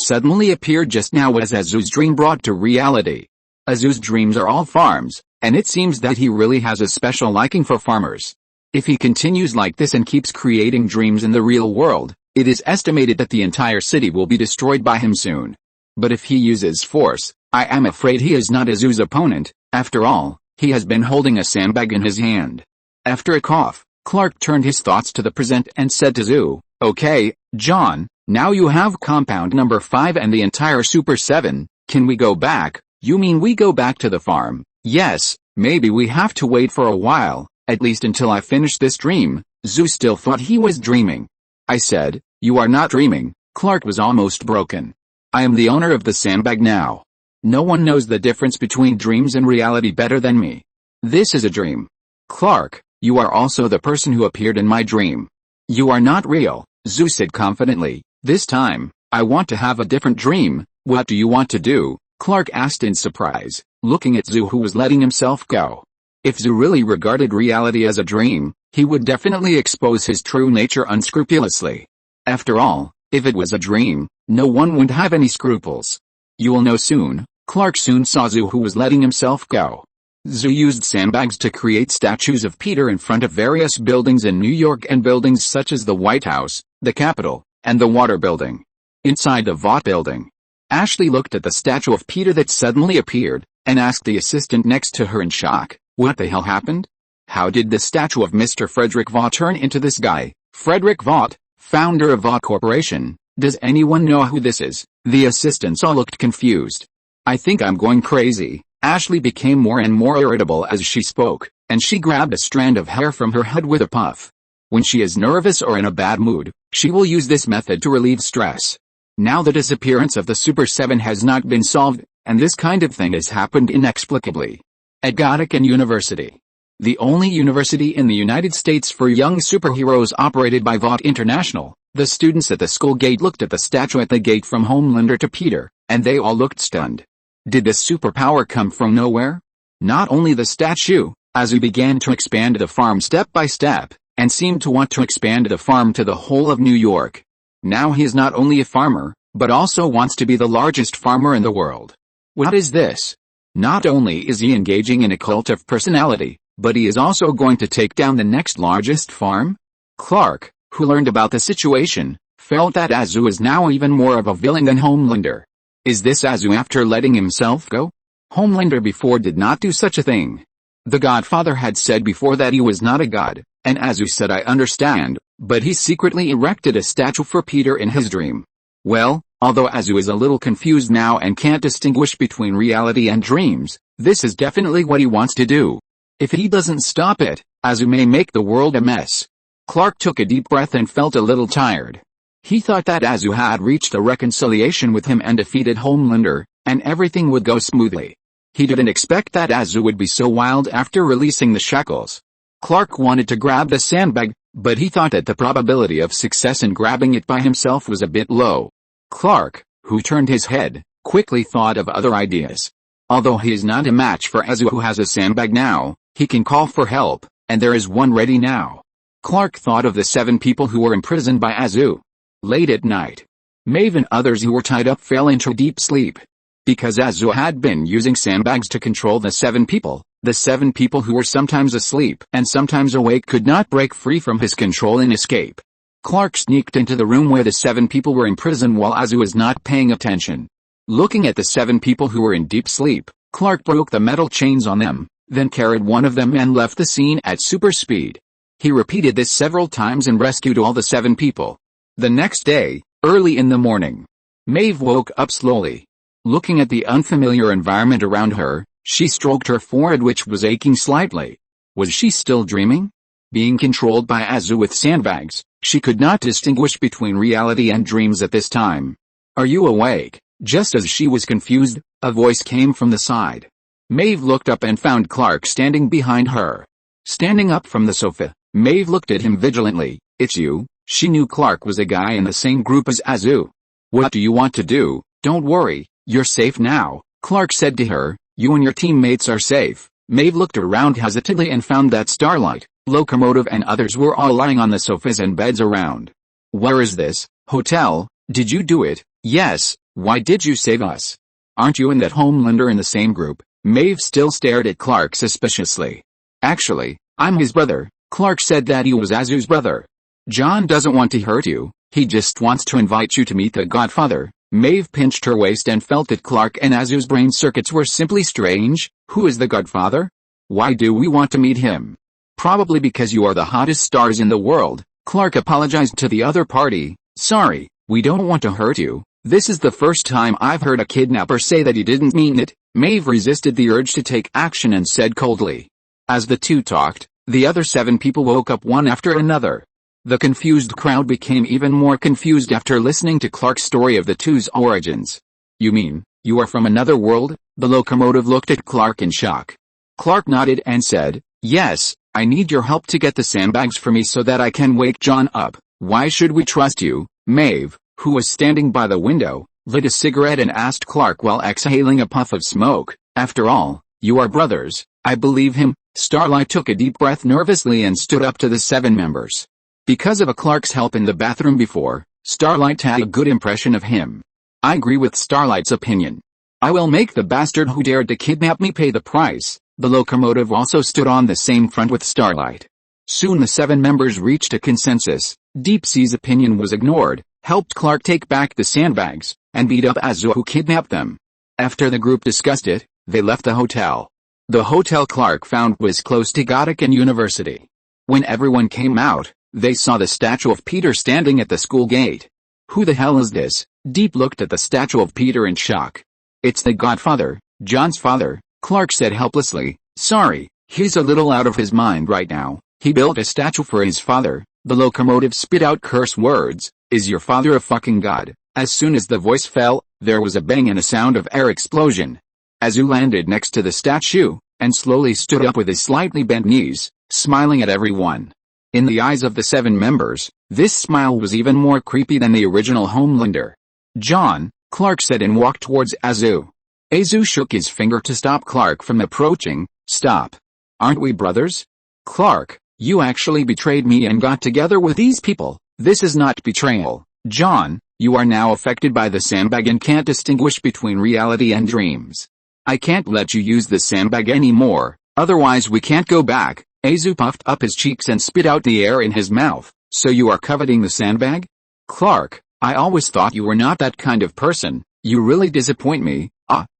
suddenly appeared just now was Azu's dream brought to reality. Azu's dreams are all farms, and it seems that he really has a special liking for farmers. If he continues like this and keeps creating dreams in the real world, it is estimated that the entire city will be destroyed by him soon. But if he uses force, I am afraid he is not Azu's opponent. After all, he has been holding a sandbag in his hand. After a cough, Clark turned his thoughts to the present and said to Azu, okay, John, now you have compound number 5 and the entire Super 7, can we go back? You mean we go back to the farm? Yes, maybe we have to wait for a while, at least until I finish this dream. Azu still thought he was dreaming. I said, you are not dreaming. Clark was almost broken. I am the owner of the sandbag now. No one knows the difference between dreams and reality better than me. This is a dream. Clark, you are also the person who appeared in my dream. You are not real, Azu said confidently. This time, I want to have a different dream. What do you want to do? Clark asked in surprise, looking at Azu who was letting himself go. If Azu really regarded reality as a dream, he would definitely expose his true nature unscrupulously. After all, if it was a dream, no one would have any scruples. You will know soon, Clark soon saw Zhu, who was letting himself go. Zhu used sandbags to create statues of Peter in front of various buildings in New York and buildings such as the White House, the Capitol, and the Water Building. Inside the Vought building, Ashley looked at the statue of Peter that suddenly appeared, and asked the assistant next to her in shock, "What the hell happened? How did the statue of Mr. Frederick Vought turn into this guy?" Frederick Vought, founder of Vought Corporation. Does anyone know who this is? The assistants all looked confused. "I think I'm going crazy." Ashley became more and more irritable as she spoke, and she grabbed a strand of hair from her head with a puff. When she is nervous or in a bad mood, she will use this method to relieve stress. Now the disappearance of the Super 7 has not been solved, and this kind of thing has happened inexplicably. At Gottingen University, the only university in the United States for young superheroes operated by Vought International, the students at the school gate looked at the statue at the gate from Homelander to Peter, and they all looked stunned. Did this superpower come from nowhere? Not only the statue, as he began to expand the farm step by step, and seemed to want to expand the farm to the whole of New York. Now he is not only a farmer, but also wants to be the largest farmer in the world. What is this? Not only is he engaging in a cult of personality, but he is also going to take down the next largest farm? Clark, who learned about the situation, felt that Azu is now even more of a villain than Homelander. Is this Azu after letting himself go? Homelander before did not do such a thing. The Godfather had said before that he was not a god, and Azu said I understand, but he secretly erected a statue for Peter in his dream. Well, although Azu is a little confused now and can't distinguish between reality and dreams, this is definitely what he wants to do. If he doesn't stop it, Azu may make the world a mess. Clark took a deep breath and felt a little tired. He thought that Azu had reached a reconciliation with him and defeated Homelander, and everything would go smoothly. He didn't expect that Azu would be so wild after releasing the shackles. Clark wanted to grab the sandbag, but he thought that the probability of success in grabbing it by himself was a bit low. Clark, who turned his head, quickly thought of other ideas. Although he is not a match for Azu, who has a sandbag now, he can call for help, and there is one ready now. Clark thought of the 7 people who were imprisoned by Azu. Late at night, Maeve and others who were tied up fell into deep sleep. Because Azu had been using sandbags to control the 7 people, the 7 people who were sometimes asleep and sometimes awake could not break free from his control and escape. Clark sneaked into the room where the 7 people were in prison while Azu was not paying attention. Looking at the 7 people who were in deep sleep, Clark broke the metal chains on them, then carried one of them and left the scene at super speed. He repeated this several times and rescued all the 7 people. The next day, early in the morning, Maeve woke up slowly. Looking at the unfamiliar environment around her, she stroked her forehead, which was aching slightly. Was she still dreaming? Being controlled by Azu with sandbags, she could not distinguish between reality and dreams at this time. Are you awake? Just as she was confused, a voice came from the side. Maeve looked up and found Clark standing behind her. Standing up from the sofa, Maeve looked at him vigilantly. It's you? She knew Clark was a guy in the same group as Azu. What do you want to do? Don't worry, you're safe now, Clark said to her. You and your teammates are safe. Maeve looked around hesitantly and found that Starlight, Locomotive and others were all lying on the sofas and beds around. Where is this hotel? Did you do it? Yes. Why did you save us? Aren't you and that Homelander in the same group? Maeve still stared at Clark suspiciously. Actually, I'm his brother. Clark said that he was Azu's brother. John doesn't want to hurt you, he just wants to invite you to meet the Godfather. Maeve pinched her waist and felt that Clark and Azu's brain circuits were simply strange. Who is the Godfather? Why do we want to meet him? Probably because you are the hottest stars in the world. Clark apologized to the other party. Sorry, we don't want to hurt you. This is the first time I've heard a kidnapper say that he didn't mean it. Maeve resisted the urge to take action and said coldly. As the two talked, the other 7 people woke up one after another. The confused crowd became even more confused after listening to Clark's story of the two's origins. You mean, you are from another world? The Locomotive looked at Clark in shock. Clark nodded and said, yes, I need your help to get the sandbags for me so that I can wake John up. Why should we trust you? Maeve, who was standing by the window, lit a cigarette and asked Clark while exhaling a puff of smoke. After all, you are brothers. I believe him. Starlight took a deep breath nervously and stood up to the 7 members. Because of Clark's help in the bathroom before, Starlight had a good impression of him. I agree with Starlight's opinion. I will make the bastard who dared to kidnap me pay the price. The locomotive also stood on the same front with Starlight. Soon the 7 members reached a consensus. Deep Sea's opinion was ignored, helped Clark take back the sandbags, and beat up Azu who kidnapped them. After the group discussed it, they left the hotel. The hotel Clark found was close to Goddican University. When everyone came out, they saw the statue of Peter standing at the school gate. Who the hell is this? Deep looked at the statue of Peter in shock. It's the Godfather, John's father, Clark said helplessly. Sorry, he's a little out of his mind right now. He built a statue for his father. The locomotive spit out curse words. Is your father a fucking god? As soon as the voice fell, there was a bang and a sound of air explosion. Azu landed next to the statue, and slowly stood up with his slightly bent knees, smiling at everyone. In the eyes of the 7 members, this smile was even more creepy than the original Homelander. John, Clark said and walked towards Azu. Azu shook his finger to stop Clark from approaching. Stop. Aren't we brothers? Clark, you actually betrayed me and got together with these people. This is not betrayal. John, you are now affected by the sandbag and can't distinguish between reality and dreams. I can't let you use the sandbag anymore, otherwise we can't go back. Azu puffed up his cheeks and spit out the air in his mouth. So you are coveting the sandbag? Clark, I always thought you were not that kind of person. You really disappoint me.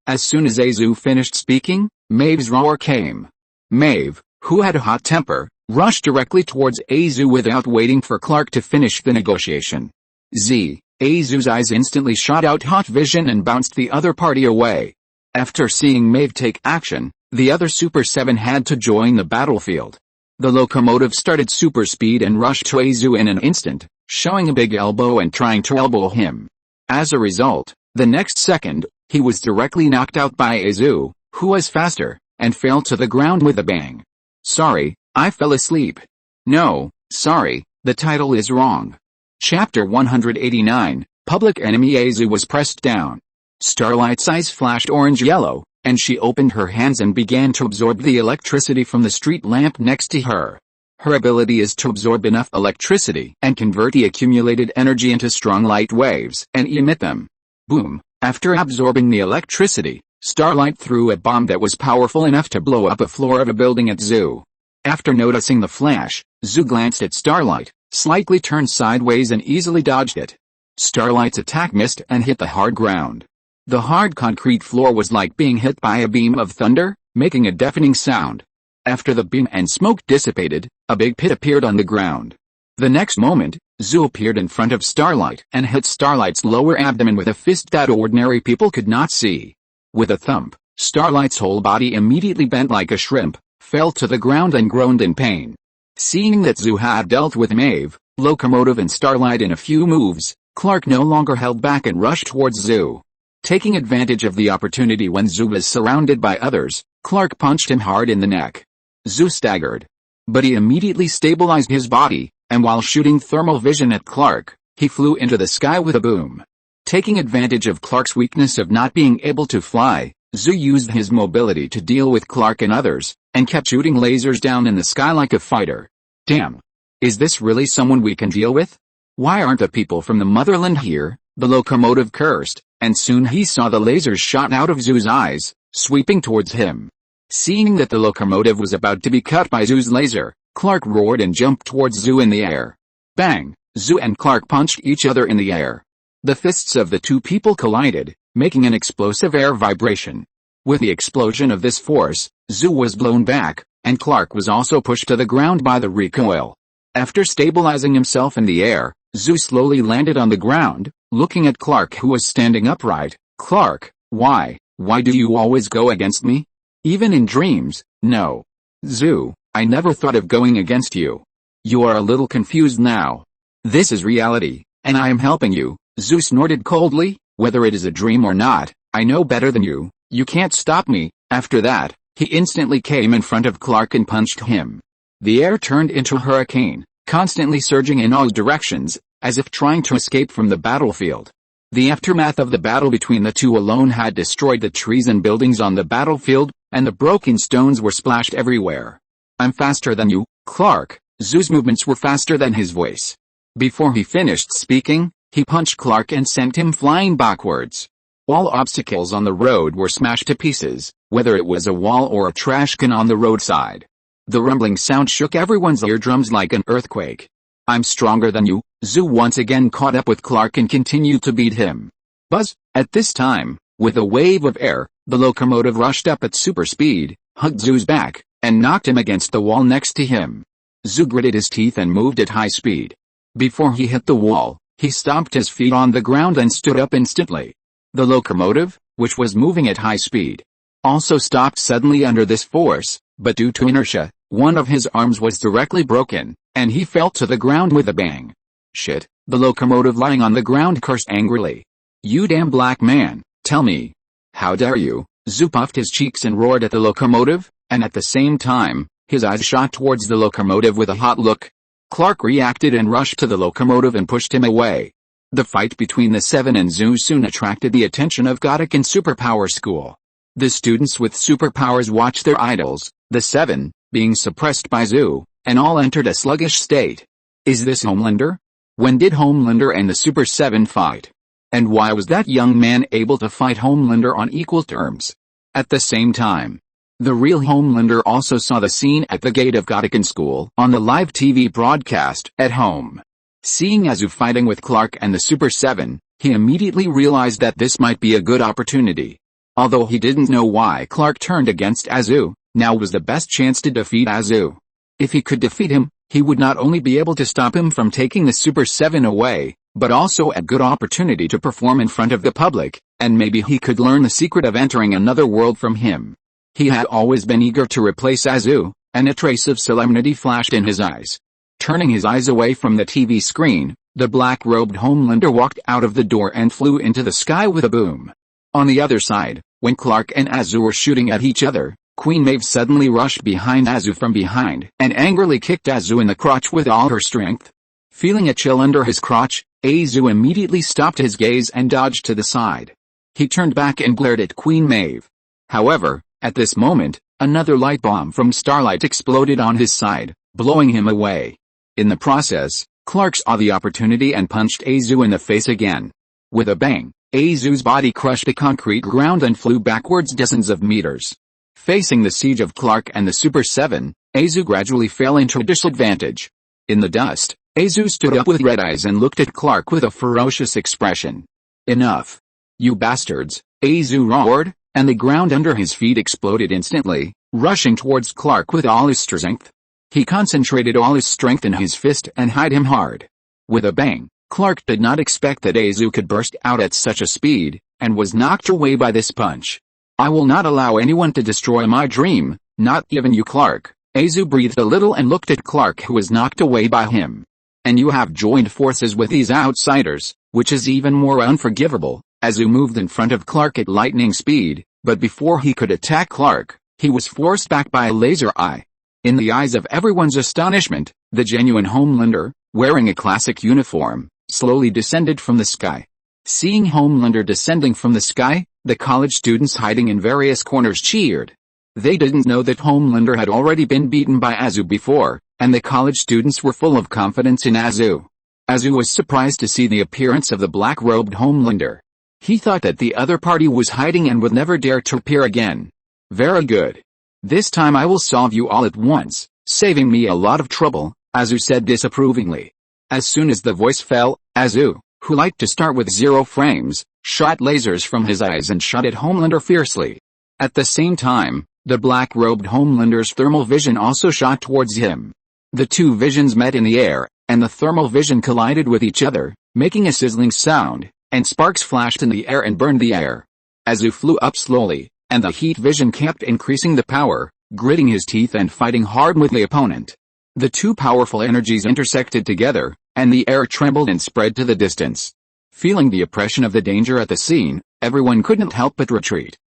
As soon as Azu finished speaking, Maeve's roar came. Maeve, who had a hot temper, rushed directly towards Azu without waiting for Clark to finish the negotiation. Azu's eyes instantly shot out hot vision and bounced the other party away. After seeing Maeve take action, the other Super 7 had to join the battlefield. The locomotive started super speed and rushed to Azu in an instant, showing a big elbow and trying to elbow him. As a result, the next second, he was directly knocked out by Azu, who was faster, and fell to the ground with a bang. Sorry, I fell asleep. No, sorry, the title is wrong. Chapter 189, Public Enemy. Azu was pressed down. Starlight's eyes flashed orange-yellow, and she opened her hands and began to absorb the electricity from the street lamp next to her. Her ability is to absorb enough electricity and convert the accumulated energy into strong light waves and emit them. Boom! After absorbing the electricity, Starlight threw a bomb that was powerful enough to blow up a floor of a building at Zu. After noticing the flash, Zu glanced at Starlight, slightly turned sideways and easily dodged it. Starlight's attack missed and hit the hard ground. The hard concrete floor was like being hit by a beam of thunder, making a deafening sound. After the beam and smoke dissipated, a big pit appeared on the ground. The next moment, Zu appeared in front of Starlight and hit Starlight's lower abdomen with a fist that ordinary people could not see. With a thump, Starlight's whole body immediately bent like a shrimp, fell to the ground and groaned in pain. Seeing that Zu had dealt with Maeve, Locomotive and Starlight in a few moves, Clark no longer held back and rushed towards Zu. Taking advantage of the opportunity when Zu was surrounded by others, Clark punched him hard in the neck. Zu staggered. But he immediately stabilized his body, and while shooting thermal vision at Clark, he flew into the sky with a boom. Taking advantage of Clark's weakness of not being able to fly, Zu used his mobility to deal with Clark and others, and kept shooting lasers down in the sky like a fighter. Damn! Is this really someone we can deal with? Why aren't the people from the motherland here? The Locomotive cursed, and soon he saw the lasers shot out of Zu's eyes, sweeping towards him. Seeing that the Locomotive was about to be cut by Zu's laser, Clark roared and jumped towards Zu in the air. Bang! Zu and Clark punched each other in the air. The fists of the two people collided, making an explosive air vibration. With the explosion of this force, Zu was blown back, and Clark was also pushed to the ground by the recoil. After stabilizing himself in the air, Zu slowly landed on the ground, looking at Clark who was standing upright. Clark, why do you always go against me? Even in dreams? No. Zu, I never thought of going against you. You are a little confused now. This is reality, and I am helping you. Zu snorted coldly. Whether it is a dream or not, I know better than you. You can't stop me. After that, he instantly came in front of Clark and punched him. The air turned into a hurricane, constantly surging in all directions, as if trying to escape from the battlefield. The aftermath of the battle between the two alone had destroyed the trees and buildings on the battlefield, and the broken stones were splashed everywhere. I'm faster than you, Clark. Zu's movements were faster than his voice. Before he finished speaking, he punched Clark and sent him flying backwards. All obstacles on the road were smashed to pieces, whether it was a wall or a trash can on the roadside. The rumbling sound shook everyone's eardrums like an earthquake. I'm stronger than you, Zhu once again caught up with Clark and continued to beat him. Buzz! At this time, with a wave of air, the locomotive rushed up at super speed, hugged Zhu's back, and knocked him against the wall next to him. Zhu gritted his teeth and moved at high speed. Before he hit the wall, he stomped his feet on the ground and stood up instantly. The locomotive, which was moving at high speed, also stopped suddenly under this force, but due to inertia, one of his arms was directly broken, and he fell to the ground with a bang. Shit, the locomotive lying on the ground cursed angrily. You damn black man, tell me. How dare you? Zhu puffed his cheeks and roared at the locomotive, and at the same time, his eyes shot towards the locomotive with a hot look. Clark reacted and rushed to the locomotive and pushed him away. The fight between the Seven and Zhu soon attracted the attention of Gotican Superpower School. The students with superpowers watched their idols, the Seven, being suppressed by Zhu, and all entered a sluggish state. Is this Homelander? When did Homelander and the Super Seven fight? And why was that young man able to fight Homelander on equal terms? At the same time, the real Homelander also saw the scene at the gate of Gotican School on the live TV broadcast at home. Seeing Zhu fighting with Clark and the Super Seven, he immediately realized that this might be a good opportunity. Although he didn't know why Clark turned against Zhu, now was the best chance to defeat Zhu. If he could defeat him, he would not only be able to stop him from taking the Super Seven away, but also a good opportunity to perform in front of the public, and maybe he could learn the secret of entering another world from him. He had always been eager to replace Zhu, and a trace of solemnity flashed in his eyes. Turning his eyes away from the TV screen, the black-robed Homelander walked out of the door and flew into the sky with a boom. On the other side, when Clark and Zhu were shooting at each other, Queen Maeve suddenly rushed behind Zhu from behind and angrily kicked Zhu in the crotch with all her strength. Feeling a chill under his crotch, Zhu immediately stopped his gaze and dodged to the side. He turned back and glared at Queen Maeve. However, at this moment, another light bomb from Starlight exploded on his side, blowing him away. In the process, Clark saw the opportunity and punched Zhu in the face again. With a bang, Zhu's body crushed the concrete ground and flew backwards dozens of meters. Facing the siege of Clark and the Super Seven, Zhu gradually fell into disadvantage. In the dust, Zhu stood up with red eyes and looked at Clark with a ferocious expression. Enough. You bastards, Zhu roared, and the ground under his feet exploded instantly, rushing towards Clark with all his strength. He concentrated all his strength in his fist and hit him hard. With a bang, Clark did not expect that Zhu could burst out at such a speed, and was knocked away by this punch. I will not allow anyone to destroy my dream, not even you, Clark. Zhu breathed a little and looked at Clark, who was knocked away by him. And you have joined forces with these outsiders, which is even more unforgivable. Zhu moved in front of Clark at lightning speed, but before he could attack Clark, he was forced back by a laser eye. In the eyes of everyone's astonishment, the genuine Homelander, wearing a classic uniform, slowly descended from the sky. Seeing Homelander descending from the sky, the college students hiding in various corners cheered. They didn't know that Homelander had already been beaten by Zhu before, and the college students were full of confidence in Zhu. Zhu was surprised to see the appearance of the black-robed Homelander. He thought that the other party was hiding and would never dare to appear again. Very good. This time I will solve you all at once, saving me a lot of trouble, Zhu said disapprovingly. As soon as the voice fell, Zhu, who liked to start with 0 frames, shot lasers from his eyes and shot at Homelander fiercely. At the same time, the black-robed Homelander's thermal vision also shot towards him. The two visions met in the air, and the thermal vision collided with each other, making a sizzling sound, and sparks flashed in the air and burned the air. Zhu flew up slowly, and the heat vision kept increasing the power, gritting his teeth and fighting hard with the opponent. The two powerful energies intersected together, and the air trembled and spread to the distance. Feeling the oppression of the danger at the scene, everyone couldn't help but retreat.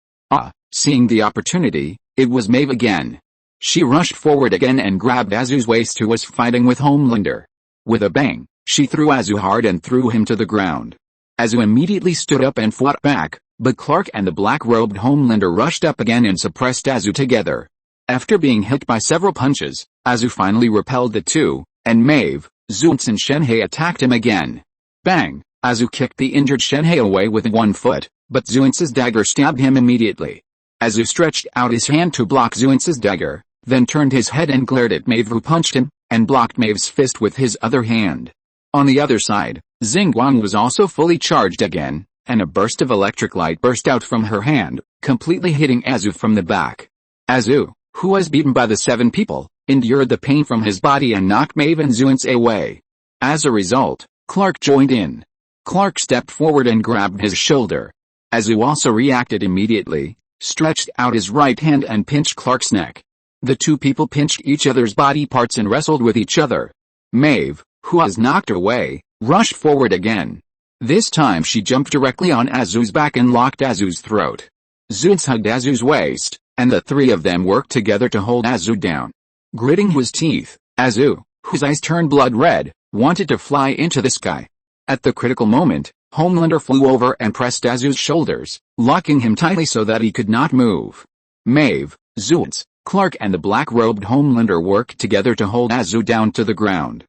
Seeing the opportunity, it was Maeve again. She rushed forward again and grabbed Zhu's waist, who was fighting with Homelander. With a bang, she threw Zhu hard and threw him to the ground. Zhu immediately stood up and fought back, but Clark and the black-robed Homelander rushed up again and suppressed Zhu together. After being hit by several punches, Zhu finally repelled the two, and Maeve, Zunts and Shenhei attacked him again. Bang! Zhu kicked the injured Shenhei away with one foot, but Zunce's dagger stabbed him immediately. Azu stretched out his hand to block Zunce's dagger, then turned his head and glared at Maeve, who punched him, and blocked Maeve's fist with his other hand. On the other side, Xingguang was also fully charged again, and a burst of electric light burst out from her hand, completely hitting Azu from the back. Azu, who was beaten by the 7 people, endured the pain from his body and knocked Maeve and Zunce away. As a result, Clark joined in. Clark stepped forward and grabbed his shoulder. Azu also reacted immediately, stretched out his right hand and pinched Clark's neck. The 2 people pinched each other's body parts and wrestled with each other. Maeve, who was knocked away, rushed forward again. This time she jumped directly on Azu's back and locked Azu's throat. Zunce hugged Azu's waist, and the 3 of them worked together to hold Azu down. Gritting his teeth, Azu, whose eyes turned blood red, wanted to fly into the sky. At the critical moment, Homelander flew over and pressed Azu's shoulders, locking him tightly so that he could not move. Maeve, Zunce, Clark and the black-robed Homelander worked together to hold Azu down to the ground.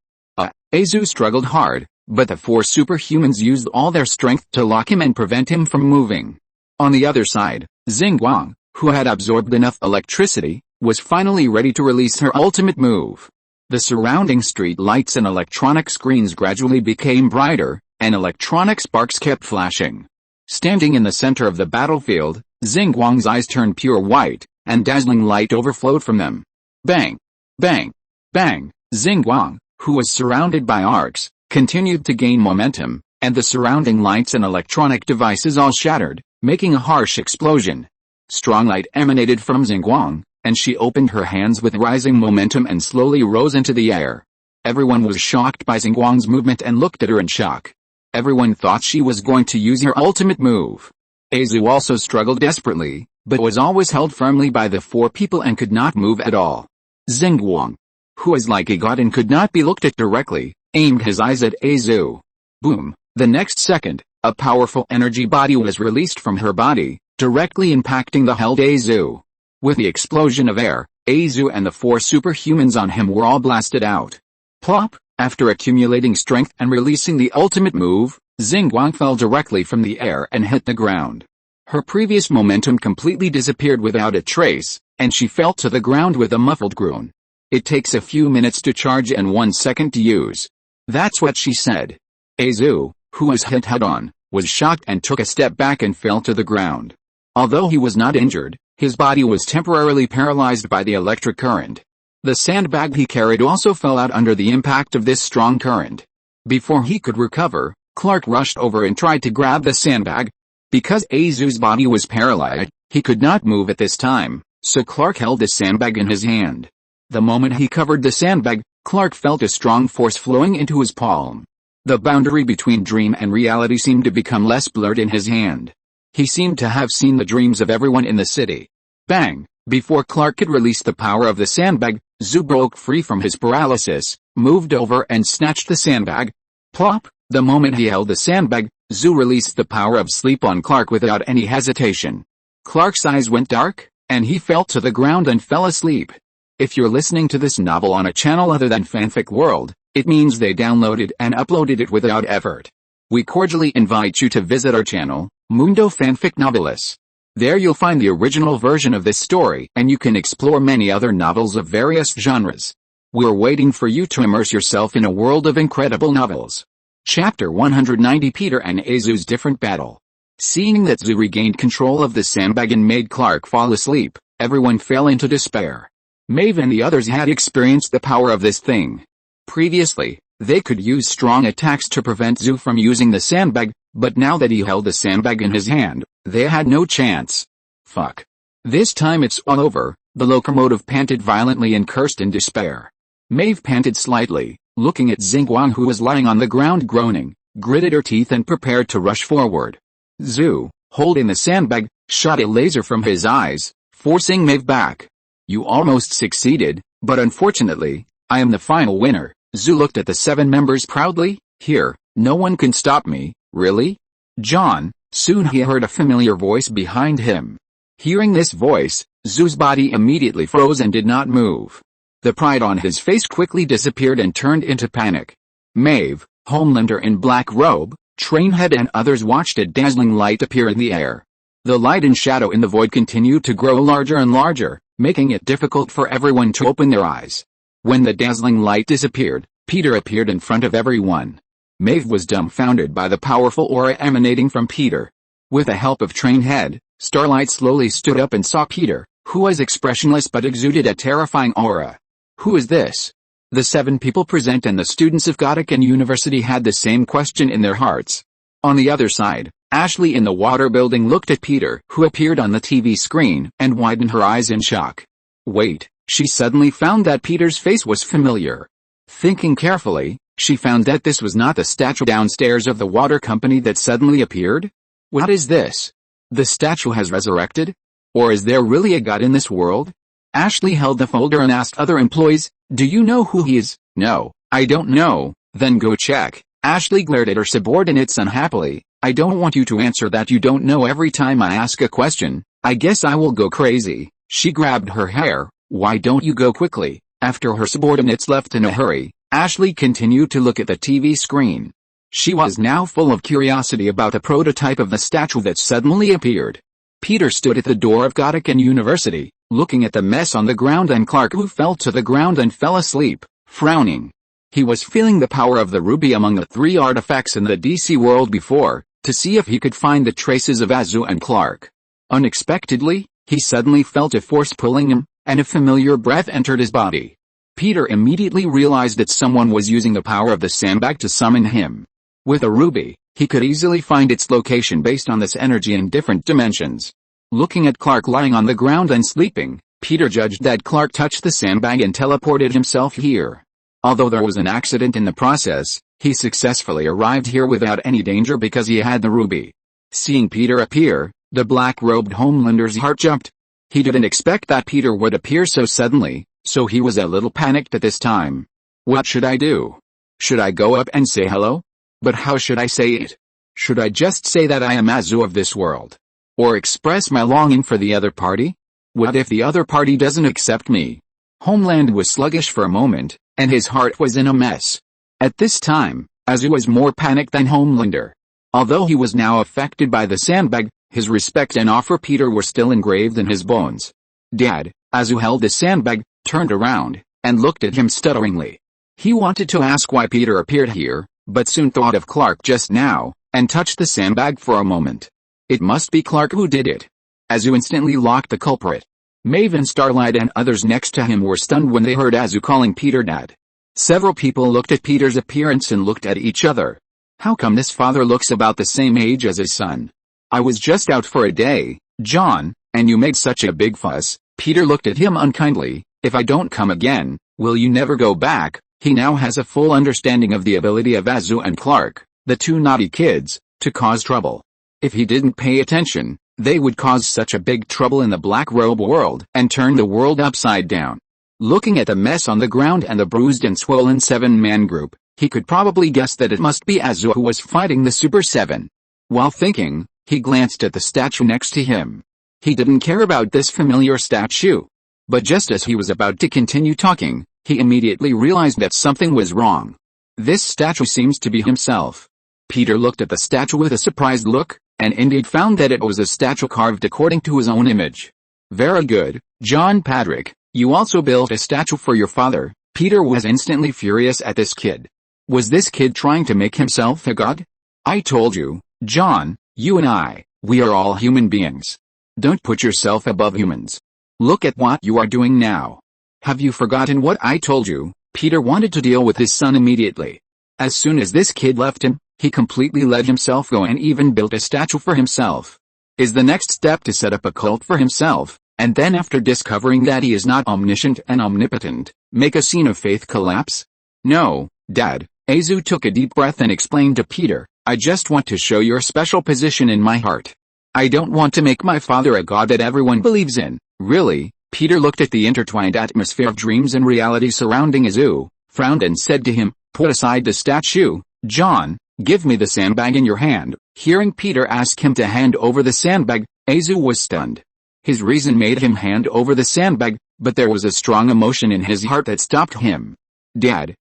Azu struggled hard, but the 4 superhumans used all their strength to lock him and prevent him from moving. On the other side, Xingguang, who had absorbed enough electricity, was finally ready to release her ultimate move. The surrounding street lights and electronic screens gradually became brighter, and electronic sparks kept flashing. Standing in the center of the battlefield, Xingguang's eyes turned pure white, and dazzling light overflowed from them. Bang! Bang! Bang! Xingguang, who was surrounded by arcs, continued to gain momentum, and the surrounding lights and electronic devices all shattered, making a harsh explosion. Strong light emanated from Xingguang, and she opened her hands with rising momentum and slowly rose into the air. Everyone was shocked by Xingguang's movement and looked at her in shock. Everyone thought she was going to use her ultimate move. Azu also struggled desperately, but was always held firmly by the 4 people and could not move at all. Xingguang, who was like a god and could not be looked at directly, aimed his eyes at Azu. Boom! The next second, a powerful energy body was released from her body, directly impacting the held Azu. With the explosion of air, Azu and the 4 superhumans on him were all blasted out. Plop! After accumulating strength and releasing the ultimate move, Xingguang fell directly from the air and hit the ground. Her previous momentum completely disappeared without a trace, and she fell to the ground with a muffled groan. It takes a few minutes to charge and 1 second to use. That's what she said. Azu, who was hit head-on, was shocked and took a step back and fell to the ground. Although he was not injured, his body was temporarily paralyzed by the electric current. The sandbag he carried also fell out under the impact of this strong current. Before he could recover, Clark rushed over and tried to grab the sandbag. Because Azu's body was paralyzed, he could not move at this time, so Clark held the sandbag in his hand. The moment he covered the sandbag, Clark felt a strong force flowing into his palm. The boundary between dream and reality seemed to become less blurred in his hand. He seemed to have seen the dreams of everyone in the city. Bang! Before Clark could release the power of the sandbag, Zu broke free from his paralysis, moved over and snatched the sandbag. Plop! The moment he held the sandbag, Zu released the power of sleep on Clark without any hesitation. Clark's eyes went dark, and he fell to the ground and fell asleep. If you're listening to this novel on a channel other than Fanfic World, it means they downloaded and uploaded it without effort. We cordially invite you to visit our channel, Mundo Fanfic Novelis. There you'll find the original version of this story and you can explore many other novels of various genres. We're waiting for you to immerse yourself in a world of incredible novels. Chapter 190 Peter and Azu's Different Battle. Seeing that Zu regained control of the sandbag and made Clark fall asleep, everyone fell into despair. Maeve and the others had experienced the power of this thing. Previously, they could use strong attacks to prevent Zu from using the sandbag, but now that he held the sandbag in his hand, they had no chance. Fuck. This time it's all over, the locomotive panted violently and cursed in despair. Maeve panted slightly, looking at Xingguang who was lying on the ground groaning, gritted her teeth and prepared to rush forward. Zu, holding the sandbag, shot a laser from his eyes, forcing Maeve back. You almost succeeded, but unfortunately, I am the final winner. Zu looked at the 7 members proudly. Here, no one can stop me, really? John. Soon he heard a familiar voice behind him. Hearing this voice, Zu's body immediately froze and did not move. The pride on his face quickly disappeared and turned into panic. Maeve, Homelander in black robe, Trainhead and others watched a dazzling light appear in the air. The light and shadow in the void continued to grow larger and larger, making it difficult for everyone to open their eyes. When the dazzling light disappeared, Peter appeared in front of everyone. Maeve was dumbfounded by the powerful aura emanating from Peter. With the help of Trainhead, Starlight slowly stood up and saw Peter, who was expressionless but exuded a terrifying aura. Who is this? The 7 people present and the students of Gotican University had the same question in their hearts. On the other side, Ashley in the water building looked at Peter, who appeared on the TV screen, and widened her eyes in shock. Wait, she suddenly found that Peter's face was familiar. Thinking carefully, she found that this was not the statue downstairs of the water company that suddenly appeared. What is this? The statue has resurrected? Or is there really a god in this world? Ashley held the folder and asked other employees, do you know who he is? No, I don't know. Then go check. Ashley glared at her subordinates unhappily. I don't want you to answer that you don't know every time I ask a question. I guess I will go crazy. She grabbed her hair. Why don't you go quickly? After her subordinates left in a hurry, Ashley continued to look at the TV screen. She was now full of curiosity about the prototype of the statue that suddenly appeared. Peter stood at the door of Gotican University, looking at the mess on the ground and Clark, who fell to the ground and fell asleep, frowning. He was feeling the power of the ruby among the 3 artifacts in the DC world before, to see if he could find the traces of Azu and Clark. Unexpectedly, he suddenly felt a force pulling him, and a familiar breath entered his body. Peter immediately realized that someone was using the power of the sandbag to summon him. With a ruby, he could easily find its location based on this energy in different dimensions. Looking at Clark lying on the ground and sleeping, Peter judged that Clark touched the sandbag and teleported himself here. Although there was an accident in the process, he successfully arrived here without any danger because he had the ruby. Seeing Peter appear, the black-robed Homelander's heart jumped. He didn't expect that Peter would appear so suddenly, so he was a little panicked at this time. What should I do? Should I go up and say hello? But how should I say it? Should I just say that I am Azu of this world? Or express my longing for the other party? What if the other party doesn't accept me? Homeland was sluggish for a moment, and his heart was in a mess. At this time, Azu was more panicked than Homelander. Although he was now affected by the sandbag, his respect and awe for Peter were still engraved in his bones. Dad, Azu held the sandbag, turned around, and looked at him stutteringly. He wanted to ask why Peter appeared here, but soon thought of Clark just now, and touched the sandbag for a moment. It must be Clark who did it. Azu instantly locked the culprit. Maeve and Starlight and others next to him were stunned when they heard Azu calling Peter Dad. Several people looked at Peter's appearance and looked at each other. How come this father looks about the same age as his son? I was just out for a day, John, and you made such a big fuss. Peter looked at him unkindly. If I don't come again, will you never go back? He now has a full understanding of the ability of Azu and Clark, the 2 naughty kids, to cause trouble. If he didn't pay attention, they would cause such a big trouble in the Black Robe world and turn the world upside down. Looking at the mess on the ground and the bruised and swollen 7-man group, he could probably guess that it must be Azu who was fighting the Super 7. While thinking, he glanced at the statue next to him. He didn't care about this familiar statue. But just as he was about to continue talking, he immediately realized that something was wrong. This statue seems to be himself. Peter looked at the statue with a surprised look, and indeed found that it was a statue carved according to his own image. Very good, John Patrick, you also built a statue for your father. Peter was instantly furious at this kid. Was this kid trying to make himself a god? I told you, John, you and we are all human beings. Don't put yourself above humans. Look at what you are doing now. Have you forgotten what I told you? Peter wanted to deal with his son immediately. As soon as this kid left him, he completely let himself go and even built a statue for himself. Is the next step to set up a cult for himself, and then after discovering that he is not omniscient and omnipotent, make a scene of faith collapse? No, Dad. Azu took a deep breath and explained to Peter, I just want to show your special position in my heart. I don't want to make my father a god that everyone believes in. Really? Peter looked at the intertwined atmosphere of dreams and reality surrounding Azu, frowned and said to him, put aside the statue, John, give me the sandbag in your hand. Hearing Peter ask him to hand over the sandbag, Azu was stunned. His reason made him hand over the sandbag, but there was a strong emotion in his heart that stopped him. Dad,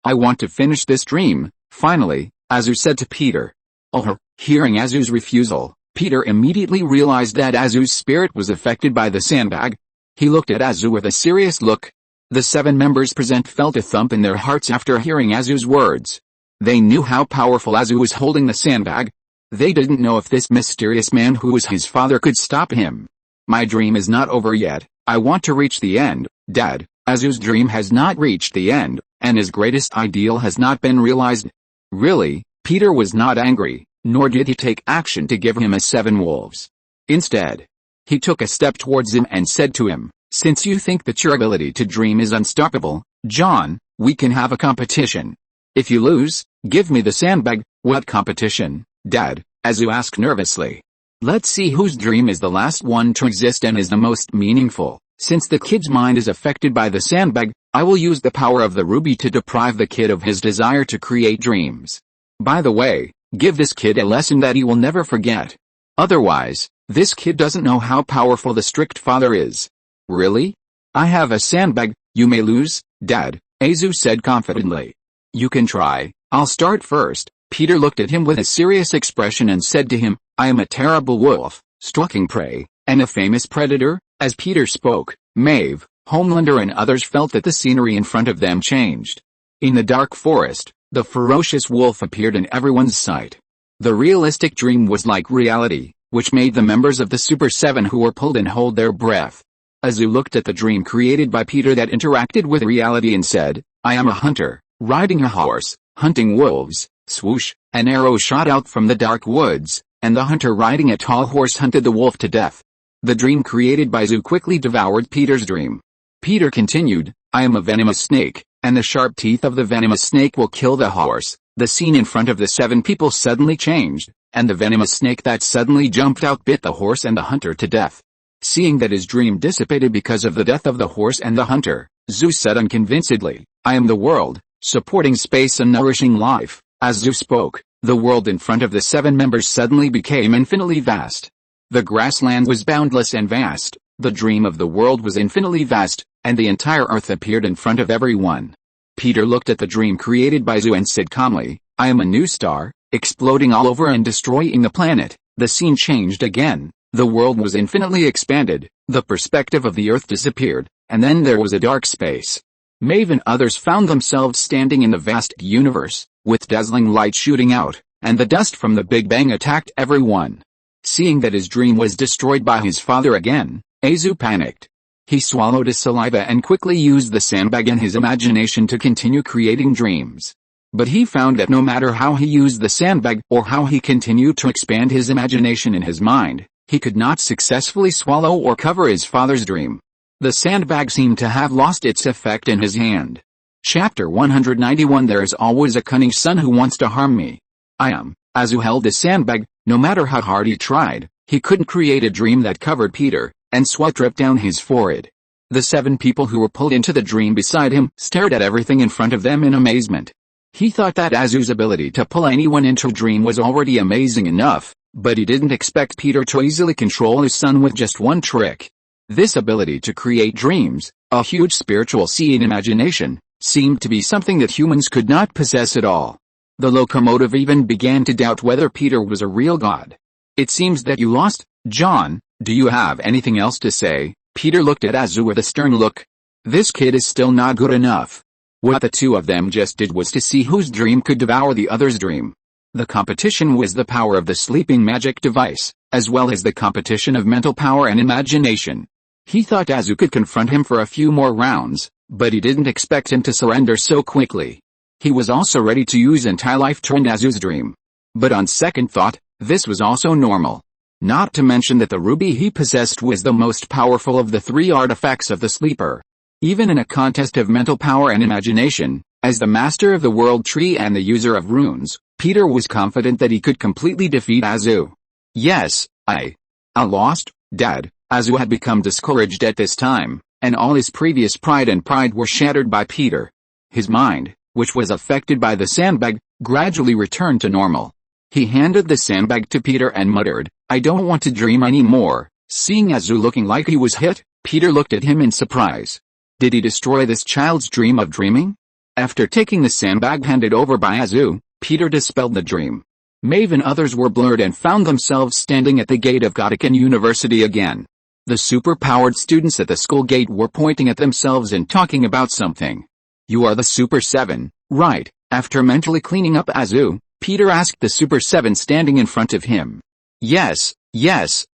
I want to finish this dream. Finally, Azu said to Peter, Hearing Azu's refusal, Peter immediately realized that Azu's spirit was affected by the sandbag. He looked at Azu with a serious look. The 7 members present felt a thump in their hearts after hearing Azu's words. They knew how powerful Azu was holding the sandbag. They didn't know if this mysterious man who was his father could stop him. My dream is not over yet. I want to reach the end, Dad. Azu's dream has not reached the end, and his greatest ideal has not been realized. Really, Peter was not angry, nor did he take action to give him a 7 wolves. Instead, he took a step towards him and said to him, "Since you think that your ability to dream is unstoppable, John, we can have a competition. If you lose, give me the sandbag." "What competition, Dad?" Azu asked nervously. "Let's see whose dream is the last one to exist and is the most meaningful. Since the kid's mind is affected by the sandbag, I will use the power of the ruby to deprive the kid of his desire to create dreams. By the way, give this kid a lesson that he will never forget. Otherwise, this kid doesn't know how powerful the strict father is." "Really? I have a sandbag, you may lose, Dad," Azu said confidently. "You can try, I'll start first." Peter looked at him with a serious expression and said to him, "I am a terrible wolf, stalking prey, and a famous predator." As Peter spoke, Maeve, Homelander and others felt that the scenery in front of them changed. In the dark forest, the ferocious wolf appeared in everyone's sight. The realistic dream was like reality, which made the members of the Super 7 who were pulled and hold their breath. Azu looked at the dream created by Peter that interacted with reality and said, "I am a hunter, riding a horse, hunting wolves." Swoosh, an arrow shot out from the dark woods, and the hunter riding a tall horse hunted the wolf to death. The dream created by Azu quickly devoured Peter's dream. Peter continued, "I am a venomous snake, and the sharp teeth of the venomous snake will kill the horse." The scene in front of the 7 people suddenly changed, and the venomous snake that suddenly jumped out bit the horse and the hunter to death. Seeing that his dream dissipated because of the death of the horse and the hunter, Azu said unconvincedly, "I am the world, supporting space and nourishing life." As Azu spoke, the world in front of the 7 members suddenly became infinitely vast. The grassland was boundless and vast, the dream of the world was infinitely vast, and the entire earth appeared in front of everyone. Peter looked at the dream created by Azu and said calmly, "I am a new star, exploding all over and destroying the planet." The scene changed again, the world was infinitely expanded, the perspective of the earth disappeared, and then there was a dark space. Maeve and others found themselves standing in the vast universe, with dazzling light shooting out, and the dust from the Big Bang attacked everyone. Seeing that his dream was destroyed by his father again, Azu panicked. He swallowed his saliva and quickly used the sandbag in his imagination to continue creating dreams. But he found that no matter how he used the sandbag or how he continued to expand his imagination in his mind, he could not successfully swallow or cover his father's dream. The sandbag seemed to have lost its effect in his hand. Chapter 191 There is always a cunning son who wants to harm me. Azu held the sandbag, no matter how hard he tried, he couldn't create a dream that covered Peter, and sweat dripped down his forehead. The 7 people who were pulled into the dream beside him stared at everything in front of them in amazement. He thought that Azu's ability to pull anyone into a dream was already amazing enough, but he didn't expect Peter to easily control his son with just one trick. This ability to create dreams, a huge spiritual seed imagination, seemed to be something that humans could not possess at all. The locomotive even began to doubt whether Peter was a real god. "It seems that you lost, John. Do you have anything else to say?" Peter looked at Azu with a stern look. This kid is still not good enough. What the 2 of them just did was to see whose dream could devour the other's dream. The competition was the power of the sleeping magic device, as well as the competition of mental power and imagination. He thought Azu could confront him for a few more rounds, but he didn't expect him to surrender so quickly. He was also ready to use anti-life to end Azu's dream. But on second thought, this was also normal. Not to mention that the ruby he possessed was the most powerful of the 3 artifacts of the sleeper. Even in a contest of mental power and imagination, as the master of the world tree and the user of runes, Peter was confident that he could completely defeat Azu. "Yes, I lost, Dad." Azu had become discouraged at this time, and all his previous pride were shattered by Peter. His mind, which was affected by the sandbag, gradually returned to normal. He handed the sandbag to Peter and muttered, "I don't want to dream anymore." Seeing Azu looking like he was hit, Peter looked at him in surprise. Did he destroy this child's dream of dreaming? After taking the sandbag handed over by Azu, Peter dispelled the dream. Maeve and others were blurred and found themselves standing at the gate of Gotican University again. The super-powered students at the school gate were pointing at themselves and talking about something. "You are the Super 7, right?" After mentally cleaning up Azu, Peter asked the Super 7 standing in front of him. Yes,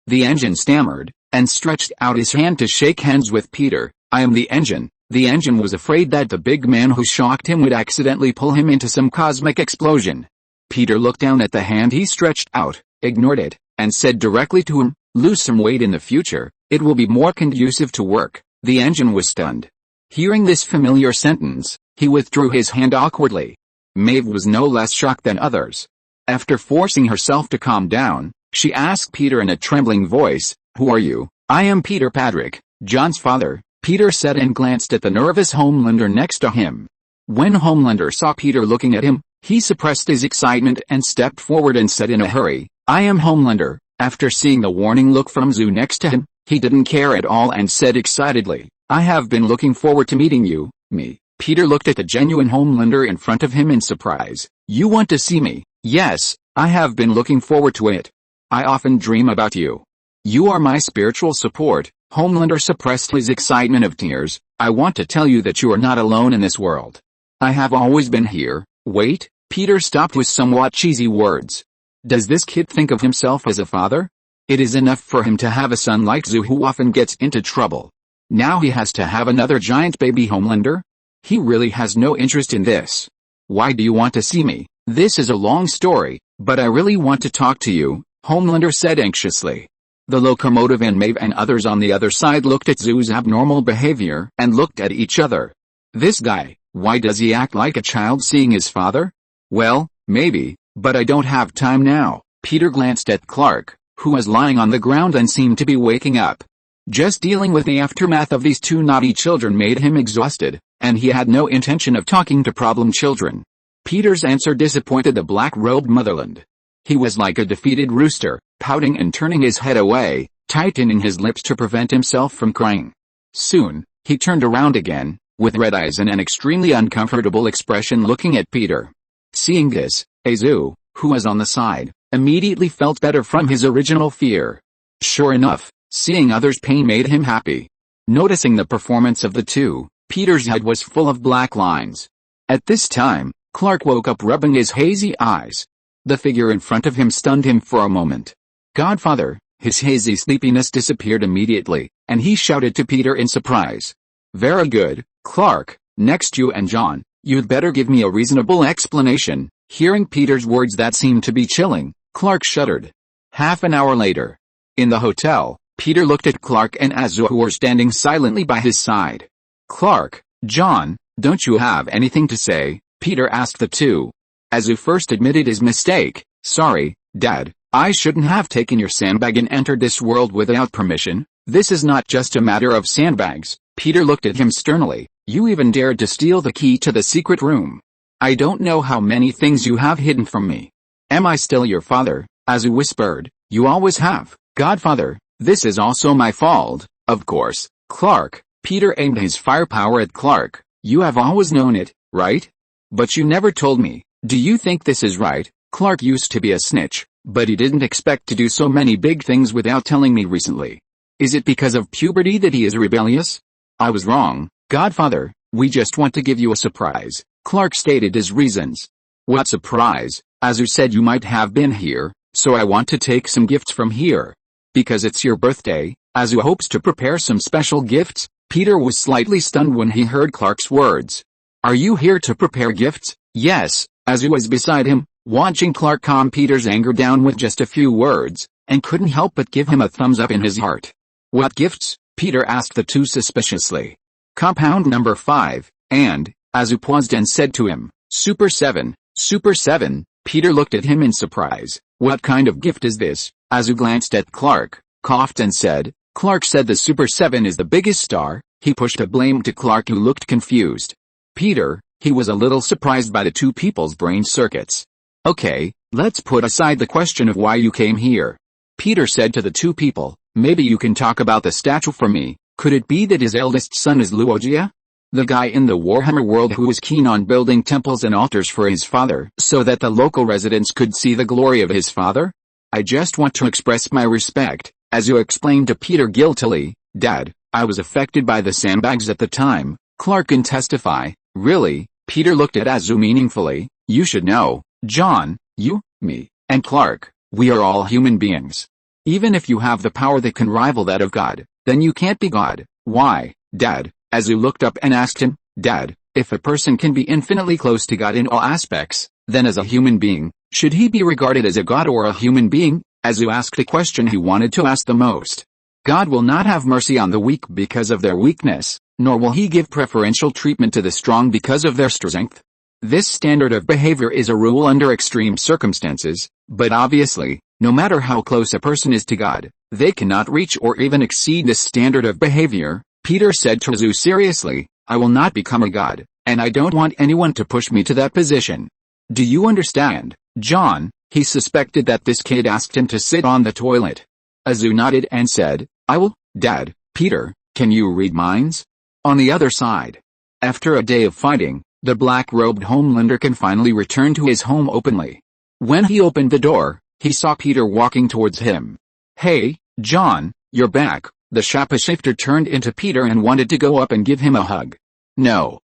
the engine stammered, and stretched out his hand to shake hands with Peter. "I am the engine." The engine was afraid that the big man who shocked him would accidentally pull him into some cosmic explosion. Peter looked down at the hand he stretched out, ignored it, and said directly to him, "Lose some weight in the future, it will be more conducive to work." The engine was stunned. Hearing this familiar sentence, he withdrew his hand awkwardly. Maeve was no less shocked than others. After forcing herself to calm down, she asked Peter in a trembling voice, "Who are you?" "I am Peter Patrick, John's father," Peter said and glanced at the nervous Homelander next to him. When Homelander saw Peter looking at him, he suppressed his excitement and stepped forward and said in a hurry, "I am Homelander." After seeing the warning look from Zu next to him, he didn't care at all and said excitedly, "I have been looking forward to meeting you." "Me?" Peter looked at the genuine Homelander in front of him in surprise. "You want to see me?" "Yes, I have been looking forward to it. I often dream about you. You are my spiritual support." Homelander suppressed his excitement of tears. "I want to tell you that you are not alone in this world. I have always been here." "Wait," Peter stopped with somewhat cheesy words. Does this kid think of himself as a father? It is enough for him to have a son like Zu who often gets into trouble. Now he has to have another giant baby Homelander? He really has no interest in this. "Why do you want to see me?" "This is a long story, but I really want to talk to you," Homelander said anxiously. The locomotive and Maeve and others on the other side looked at Zu's abnormal behavior and looked at each other. This guy, why does he act like a child seeing his father? Well, maybe, but I don't have time now. Peter glanced at Clark, who was lying on the ground and seemed to be waking up. Just dealing with the aftermath of these two naughty children made him exhausted, and he had no intention of talking to problem children. Peter's answer disappointed the black-robed motherland. He was like a defeated rooster, pouting and turning his head away, tightening his lips to prevent himself from crying. Soon, he turned around again, with red eyes and an extremely uncomfortable expression looking at Peter. Seeing this, Azu, who was on the side, immediately felt better from his original fear. Sure enough, seeing others' pain made him happy. Noticing the performance of the two, Peter's head was full of black lines. At this time, Clark woke up rubbing his hazy eyes. The figure in front of him stunned him for a moment. "Godfather!" His hazy sleepiness disappeared immediately, and he shouted to Peter in surprise. "Very good, Clark, next you and John, you'd better give me a reasonable explanation." Hearing Peter's words that seemed to be chilling, Clark shuddered. Half an hour later. In the hotel, Peter looked at Clark and Azu who were standing silently by his side. "Clark, John, don't you have anything to say?" Peter asked the two. Azu first admitted his mistake. "Sorry, Dad, I shouldn't have taken your sandbag and entered this world without permission. This is not just a matter of sandbags." Peter looked at him sternly. "You even dared to steal the key to the secret room. I don't know how many things you have hidden from me." "Am I still your father?" Azu whispered. "You always have, Godfather. This is also my fault, of course." "Clark," Peter aimed his firepower at Clark. "You have always known it, right? But you never told me. Do you think this is right?" "Clark used to be a snitch, but he didn't expect to do so many big things without telling me recently. Is it because of puberty that he is rebellious?" "I was wrong, Godfather. We just want to give you a surprise," Clark stated his reasons. "What surprise?" "Azu said you might have been here, so I want to take some gifts from here. Because it's your birthday, Azu hopes to prepare some special gifts." Peter was slightly stunned when he heard Clark's words. "Are you here to prepare gifts?" "Yes." Azu was beside him, watching Clark calm Peter's anger down with just a few words, and couldn't help but give him a thumbs up in his heart. "What gifts?" Peter asked the two suspiciously. "Compound number 5, and," Azu paused and said to him, "Super 7, Super 7. Peter looked at him in surprise. "What kind of gift is this?" Azu glanced at Clark, coughed and said, "Clark said the Super 7 is the biggest star." He pushed the blame to Clark who looked confused. Peter, he was a little surprised by the two people's brain circuits. "Okay, let's put aside the question of why you came here." Peter said to the two people, "Maybe you can talk about the statue for me. Could it be that his eldest son is Luogia?" The guy in the Warhammer world who was keen on building temples and altars for his father so that the local residents could see the glory of his father? I just want to express my respect, Azu explained to Peter guiltily. Dad, I was affected by the sandbags at the time, Clark can testify. Really? Peter looked at Azu meaningfully. You should know, John, you, me, and Clark, we are all human beings. Even if you have the power that can rival that of God, then you can't be God. Why, Dad? Azu looked up and asked him. Dad, if a person can be infinitely close to God in all aspects, then as a human being, should he be regarded as a god or a human being? Azu asked a question he wanted to ask the most. God will not have mercy on the weak because of their weakness, nor will he give preferential treatment to the strong because of their strength. This standard of behavior is a rule under extreme circumstances, but obviously, no matter how close a person is to God, they cannot reach or even exceed this standard of behavior. Peter said to Azu seriously, I will not become a god, and I don't want anyone to push me to that position. Do you understand, John? He suspected that this kid asked him to sit on the toilet. Azu nodded and said, I will, Dad. Peter, can you read minds? On the other side. After a day of fighting, the black-robed Homelander can finally return to his home openly. When he opened the door, he saw Peter walking towards him. Hey, John, you're back. The shapeshifter turned into Peter and wanted to go up and give him a hug. No.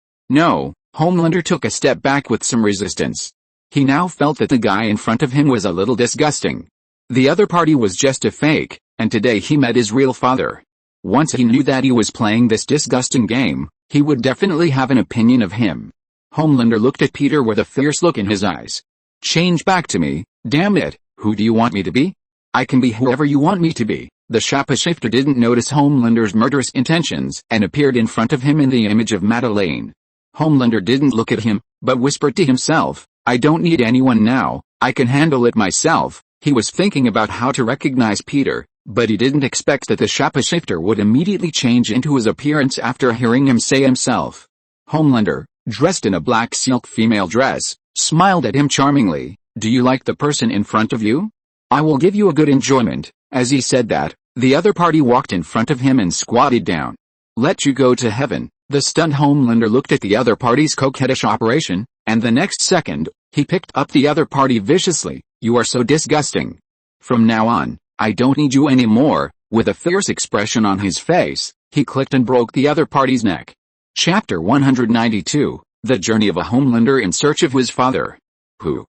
Homelander took a step back with some resistance. He now felt that the guy in front of him was a little disgusting. The other party was just a fake, and today he met his real father. Once he knew that he was playing this disgusting game, he would definitely have an opinion of him. Homelander looked at Peter with a fierce look in his eyes. Change back to me, damn it, who do you want me to be? I can be whoever you want me to be. The shapeshifter didn't notice Homelander's murderous intentions and appeared in front of him in the image of Madeleine. Homelander didn't look at him, but whispered to himself, I don't need anyone now, I can handle it myself. He was thinking about how to recognize Peter, but he didn't expect that the shapeshifter would immediately change into his appearance after hearing him say himself. Homelander, dressed in a black silk female dress, smiled at him charmingly. Do you like the person in front of you? I will give you a good enjoyment. As he said that, the other party walked in front of him and squatted down. Let you go to heaven. The stunned Homelander looked at the other party's coquettish operation, and the next second, he picked up the other party viciously. You are so disgusting. From now on, I don't need you anymore. With a fierce expression on his face, he clicked and broke the other party's neck. Chapter 192, The Journey of a Homelander in Search of His Father. Who?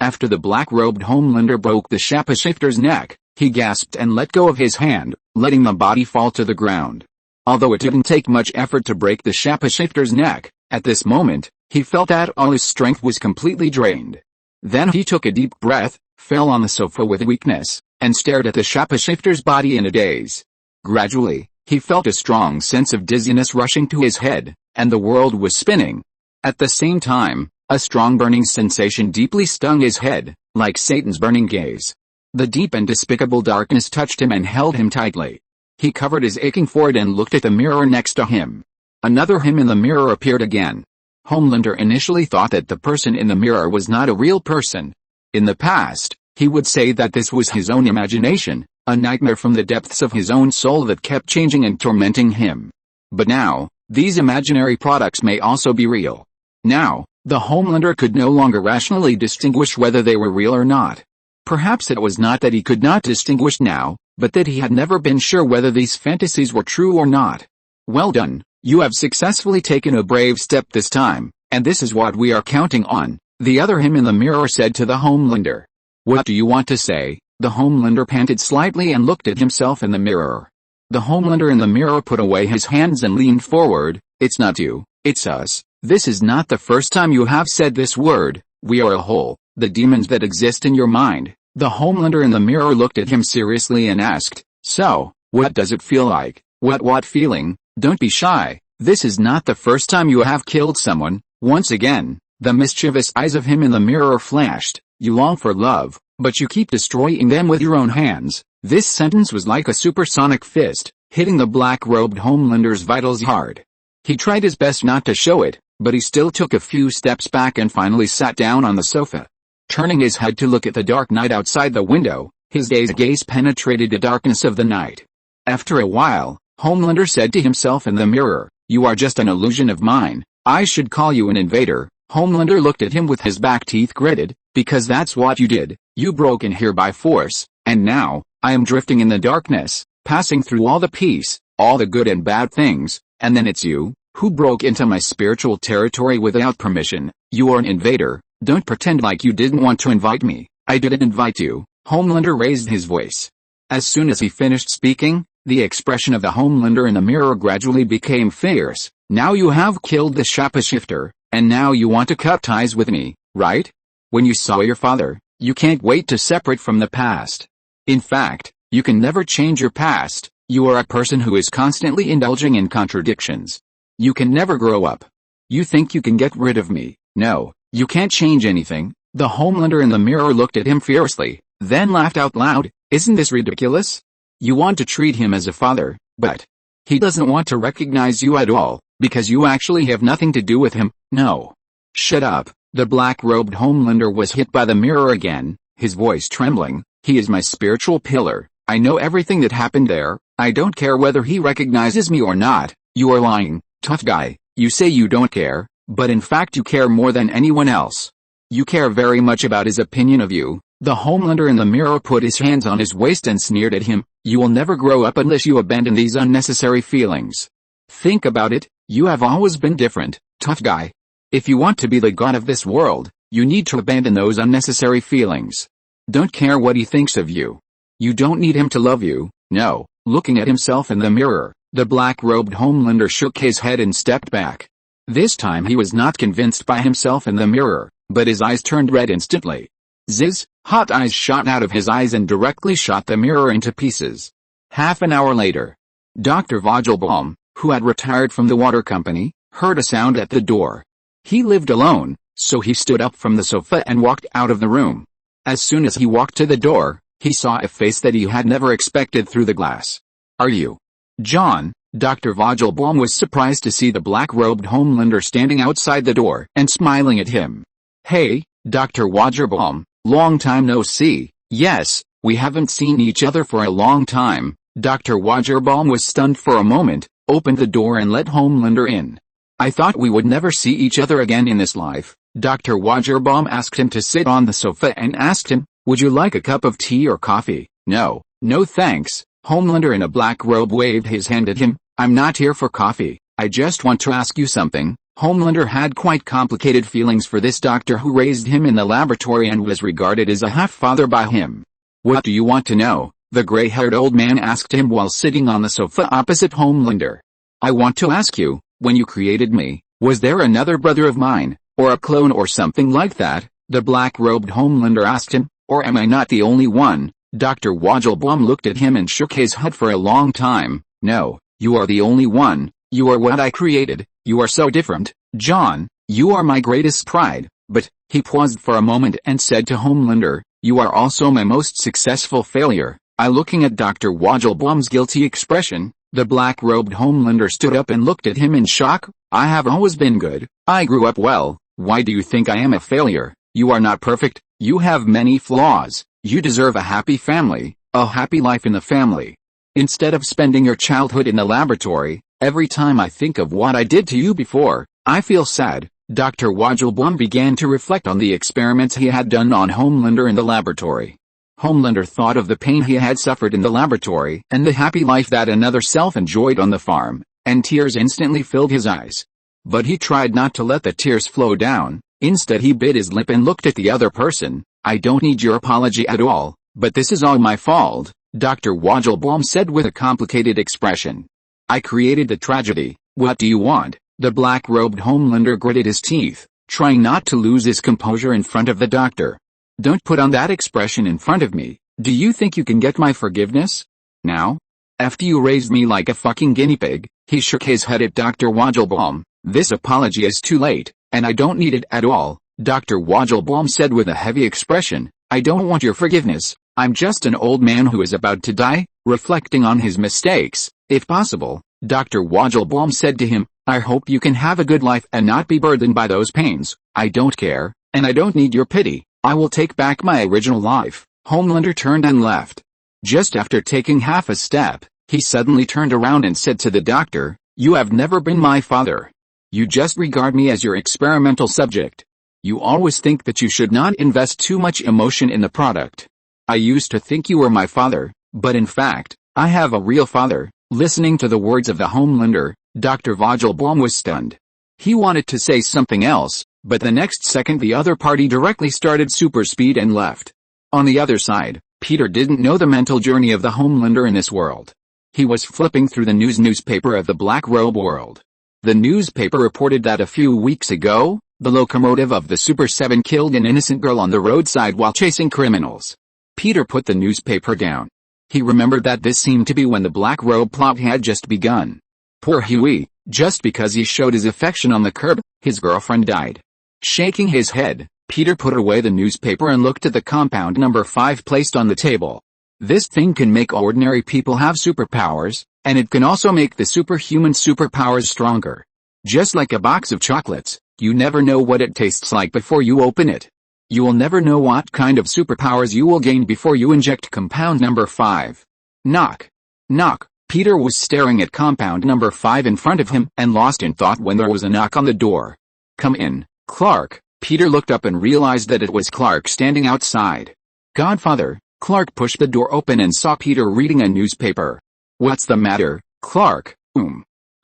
After the black-robed Homelander broke the shapeshifter's neck, he gasped and let go of his hand, letting the body fall to the ground. Although it didn't take much effort to break the shapeshifter's neck, at this moment, he felt that all his strength was completely drained. Then he took a deep breath, fell on the sofa with weakness, and stared at the shapeshifter's body in a daze. Gradually, he felt a strong sense of dizziness rushing to his head, and the world was spinning. At the same time, a strong burning sensation deeply stung his head, like Satan's burning gaze. The deep and despicable darkness touched him and held him tightly. He covered his aching forehead and looked at the mirror next to him. Another him in the mirror appeared again. Homelander initially thought that the person in the mirror was not a real person. In the past, he would say that this was his own imagination, a nightmare from the depths of his own soul that kept changing and tormenting him. But now, these imaginary products may also be real. Now, the Homelander could no longer rationally distinguish whether they were real or not. Perhaps it was not that he could not distinguish now, but that he had never been sure whether these fantasies were true or not. Well done, you have successfully taken a brave step this time, and this is what we are counting on, the other him in the mirror said to the Homelander. What do you want to say? The Homelander panted slightly and looked at himself in the mirror. The Homelander in the mirror put away his hands and leaned forward. It's not you, it's us. This is not the first time you have said this word. We are a whole, the demons that exist in your mind. The Homelander in the mirror looked at him seriously and asked, so, what does it feel like? What feeling? Don't be shy. This is not the first time you have killed someone. Once again, the mischievous eyes of him in the mirror flashed. You long for love, but you keep destroying them with your own hands. This sentence was like a supersonic fist, hitting the black-robed Homelander's vitals hard. He tried his best not to show it, but he still took a few steps back and finally sat down on the sofa. Turning his head to look at the dark night outside the window, his dazed gaze penetrated the darkness of the night. After a while, Homelander said to himself in the mirror, You are just an illusion of mine. I should call you an invader." Homelander looked at him with his back teeth gritted, "Because that's what you did. You broke in here by force, and now, I am drifting in the darkness, passing through all the peace, all the good and bad things, and then it's you, who broke into my spiritual territory without permission. You are an invader. Don't pretend like you didn't want to invite me. I didn't invite you." Homelander raised his voice. As soon as he finished speaking, the expression of the Homelander in the mirror gradually became fierce. "Now you have killed the shapeshifter, and now you want to cut ties with me, right? When you saw your father, you can't wait to separate from the past. In fact, you can never change your past. You are a person who is constantly indulging in contradictions. You can never grow up. You think you can get rid of me. No, you can't change anything." The Homelander in the mirror looked at him fiercely, then laughed out loud. "Isn't this ridiculous? You want to treat him as a father, but he doesn't want to recognize you at all, because you actually have nothing to do with him." "No. Shut up." The black-robed Homelander was hit by the mirror again, his voice trembling. "He is my spiritual pillar. I know everything that happened there. I don't care whether he recognizes me or not." "You are lying, tough guy. You say you don't care, but in fact you care more than anyone else. You care very much about his opinion of you." The Homelander in the mirror put his hands on his waist and sneered at him. "You will never grow up unless you abandon these unnecessary feelings. Think about it, you have always been different, tough guy. If you want to be the god of this world, you need to abandon those unnecessary feelings. Don't care what he thinks of you. You don't need him to love you." "No." Looking at himself in the mirror, the black-robed Homelander shook his head and stepped back. This time he was not convinced by himself in the mirror, but his eyes turned red instantly. Ziz, hot eyes shot out of his eyes and directly shot the mirror into pieces. Half an hour later, Dr. Vogelbaum, who had retired from the water company, heard a sound at the door. He lived alone, so he stood up from the sofa and walked out of the room. As soon as he walked to the door, he saw a face that he had never expected through the glass. "Are you John?" Dr. Vogelbaum was surprised to see the black-robed Homelander standing outside the door and smiling at him. "Hey, Dr. Vogelbaum, long time no see." "Yes, we haven't seen each other for a long time." Dr. Vogelbaum was stunned for a moment, opened the door and let Homelander in. "I thought we would never see each other again in this life." Dr. Vogelbaum asked him to sit on the sofa and asked him, "Would you like a cup of tea or coffee?" "No, no thanks." Homelander in a black robe waved his hand at him. "I'm not here for coffee, I just want to ask you something." Homelander had quite complicated feelings for this doctor who raised him in the laboratory and was regarded as a half-father by him. "What do you want to know?" the gray-haired old man asked him while sitting on the sofa opposite Homelander. "I want to ask you, when you created me, was there another brother of mine, or a clone or something like that?" the black-robed Homelander asked him. "Or am I not the only one?" Dr. Vogelbaum looked at him and shook his head for a long time. "No, you are the only one. You are what I created. You are so different, John. You are my greatest pride." But, he paused for a moment and said to Homelander, "You are also my most successful failure." Looking at Dr. Vogelbaum's guilty expression, the black-robed Homelander stood up and looked at him in shock. "I have always been good. I grew up well. Why do you think I am a failure? You are not perfect. You have many flaws. You deserve a happy family, a happy life in the family. Instead of spending your childhood in the laboratory, every time I think of what I did to you before, I feel sad." Dr. Vogelbaum began to reflect on the experiments he had done on Homelander in the laboratory. Homelander thought of the pain he had suffered in the laboratory and the happy life that another self enjoyed on the farm, and tears instantly filled his eyes. But he tried not to let the tears flow down. Instead he bit his lip and looked at the other person. "I don't need your apology at all, but this is all my fault," Dr. Vogelbaum said with a complicated expression. "I created the tragedy. What do you want?" The black-robed Homelander gritted his teeth, trying not to lose his composure in front of the doctor. "Don't put on that expression in front of me. Do you think you can get my forgiveness now? After you raised me like a fucking guinea pig?" He shook his head at Dr. Vogelbaum. "This apology is too late, and I don't need it at all," Dr. Vogelbaum said with a heavy expression. "I don't want your forgiveness. I'm just an old man who is about to die, reflecting on his mistakes. If possible," Dr. Vogelbaum said to him, "I hope you can have a good life and not be burdened by those pains. I don't care, and I don't need your pity. I will take back my original life." Homelander turned and left. Just after taking half a step, he suddenly turned around and said to the doctor, You have never been my father. You just regard me as your experimental subject. You always think that you should not invest too much emotion in the product. I used to think you were my father, but in fact, I have a real father." Listening to the words of the Homelander, Dr. Vogelbaum was stunned. He wanted to say something else, but the next second the other party directly started super speed and left. On the other side, Peter didn't know the mental journey of the Homelander in this world. He was flipping through the newspaper of the Black Robe world. The newspaper reported that a few weeks ago, the locomotive of the Super 7 killed an innocent girl on the roadside while chasing criminals. Peter put the newspaper down. He remembered that this seemed to be when the Black Robe plot had just begun. Poor Huey, just because he showed his affection on the curb, his girlfriend died. Shaking his head, Peter put away the newspaper and looked at the compound number 5 placed on the table. This thing can make ordinary people have superpowers, and it can also make the superhuman superpowers stronger. Just like a box of chocolates, you never know what it tastes like before you open it. You will never know what kind of superpowers you will gain before you inject compound number 5. Knock. Knock. Peter was staring at compound number 5 in front of him and lost in thought when there was a knock on the door. "Come in, Clark." Peter looked up and realized that it was Clark standing outside. "Godfather." Clark pushed the door open and saw Peter reading a newspaper. "What's the matter, Clark?"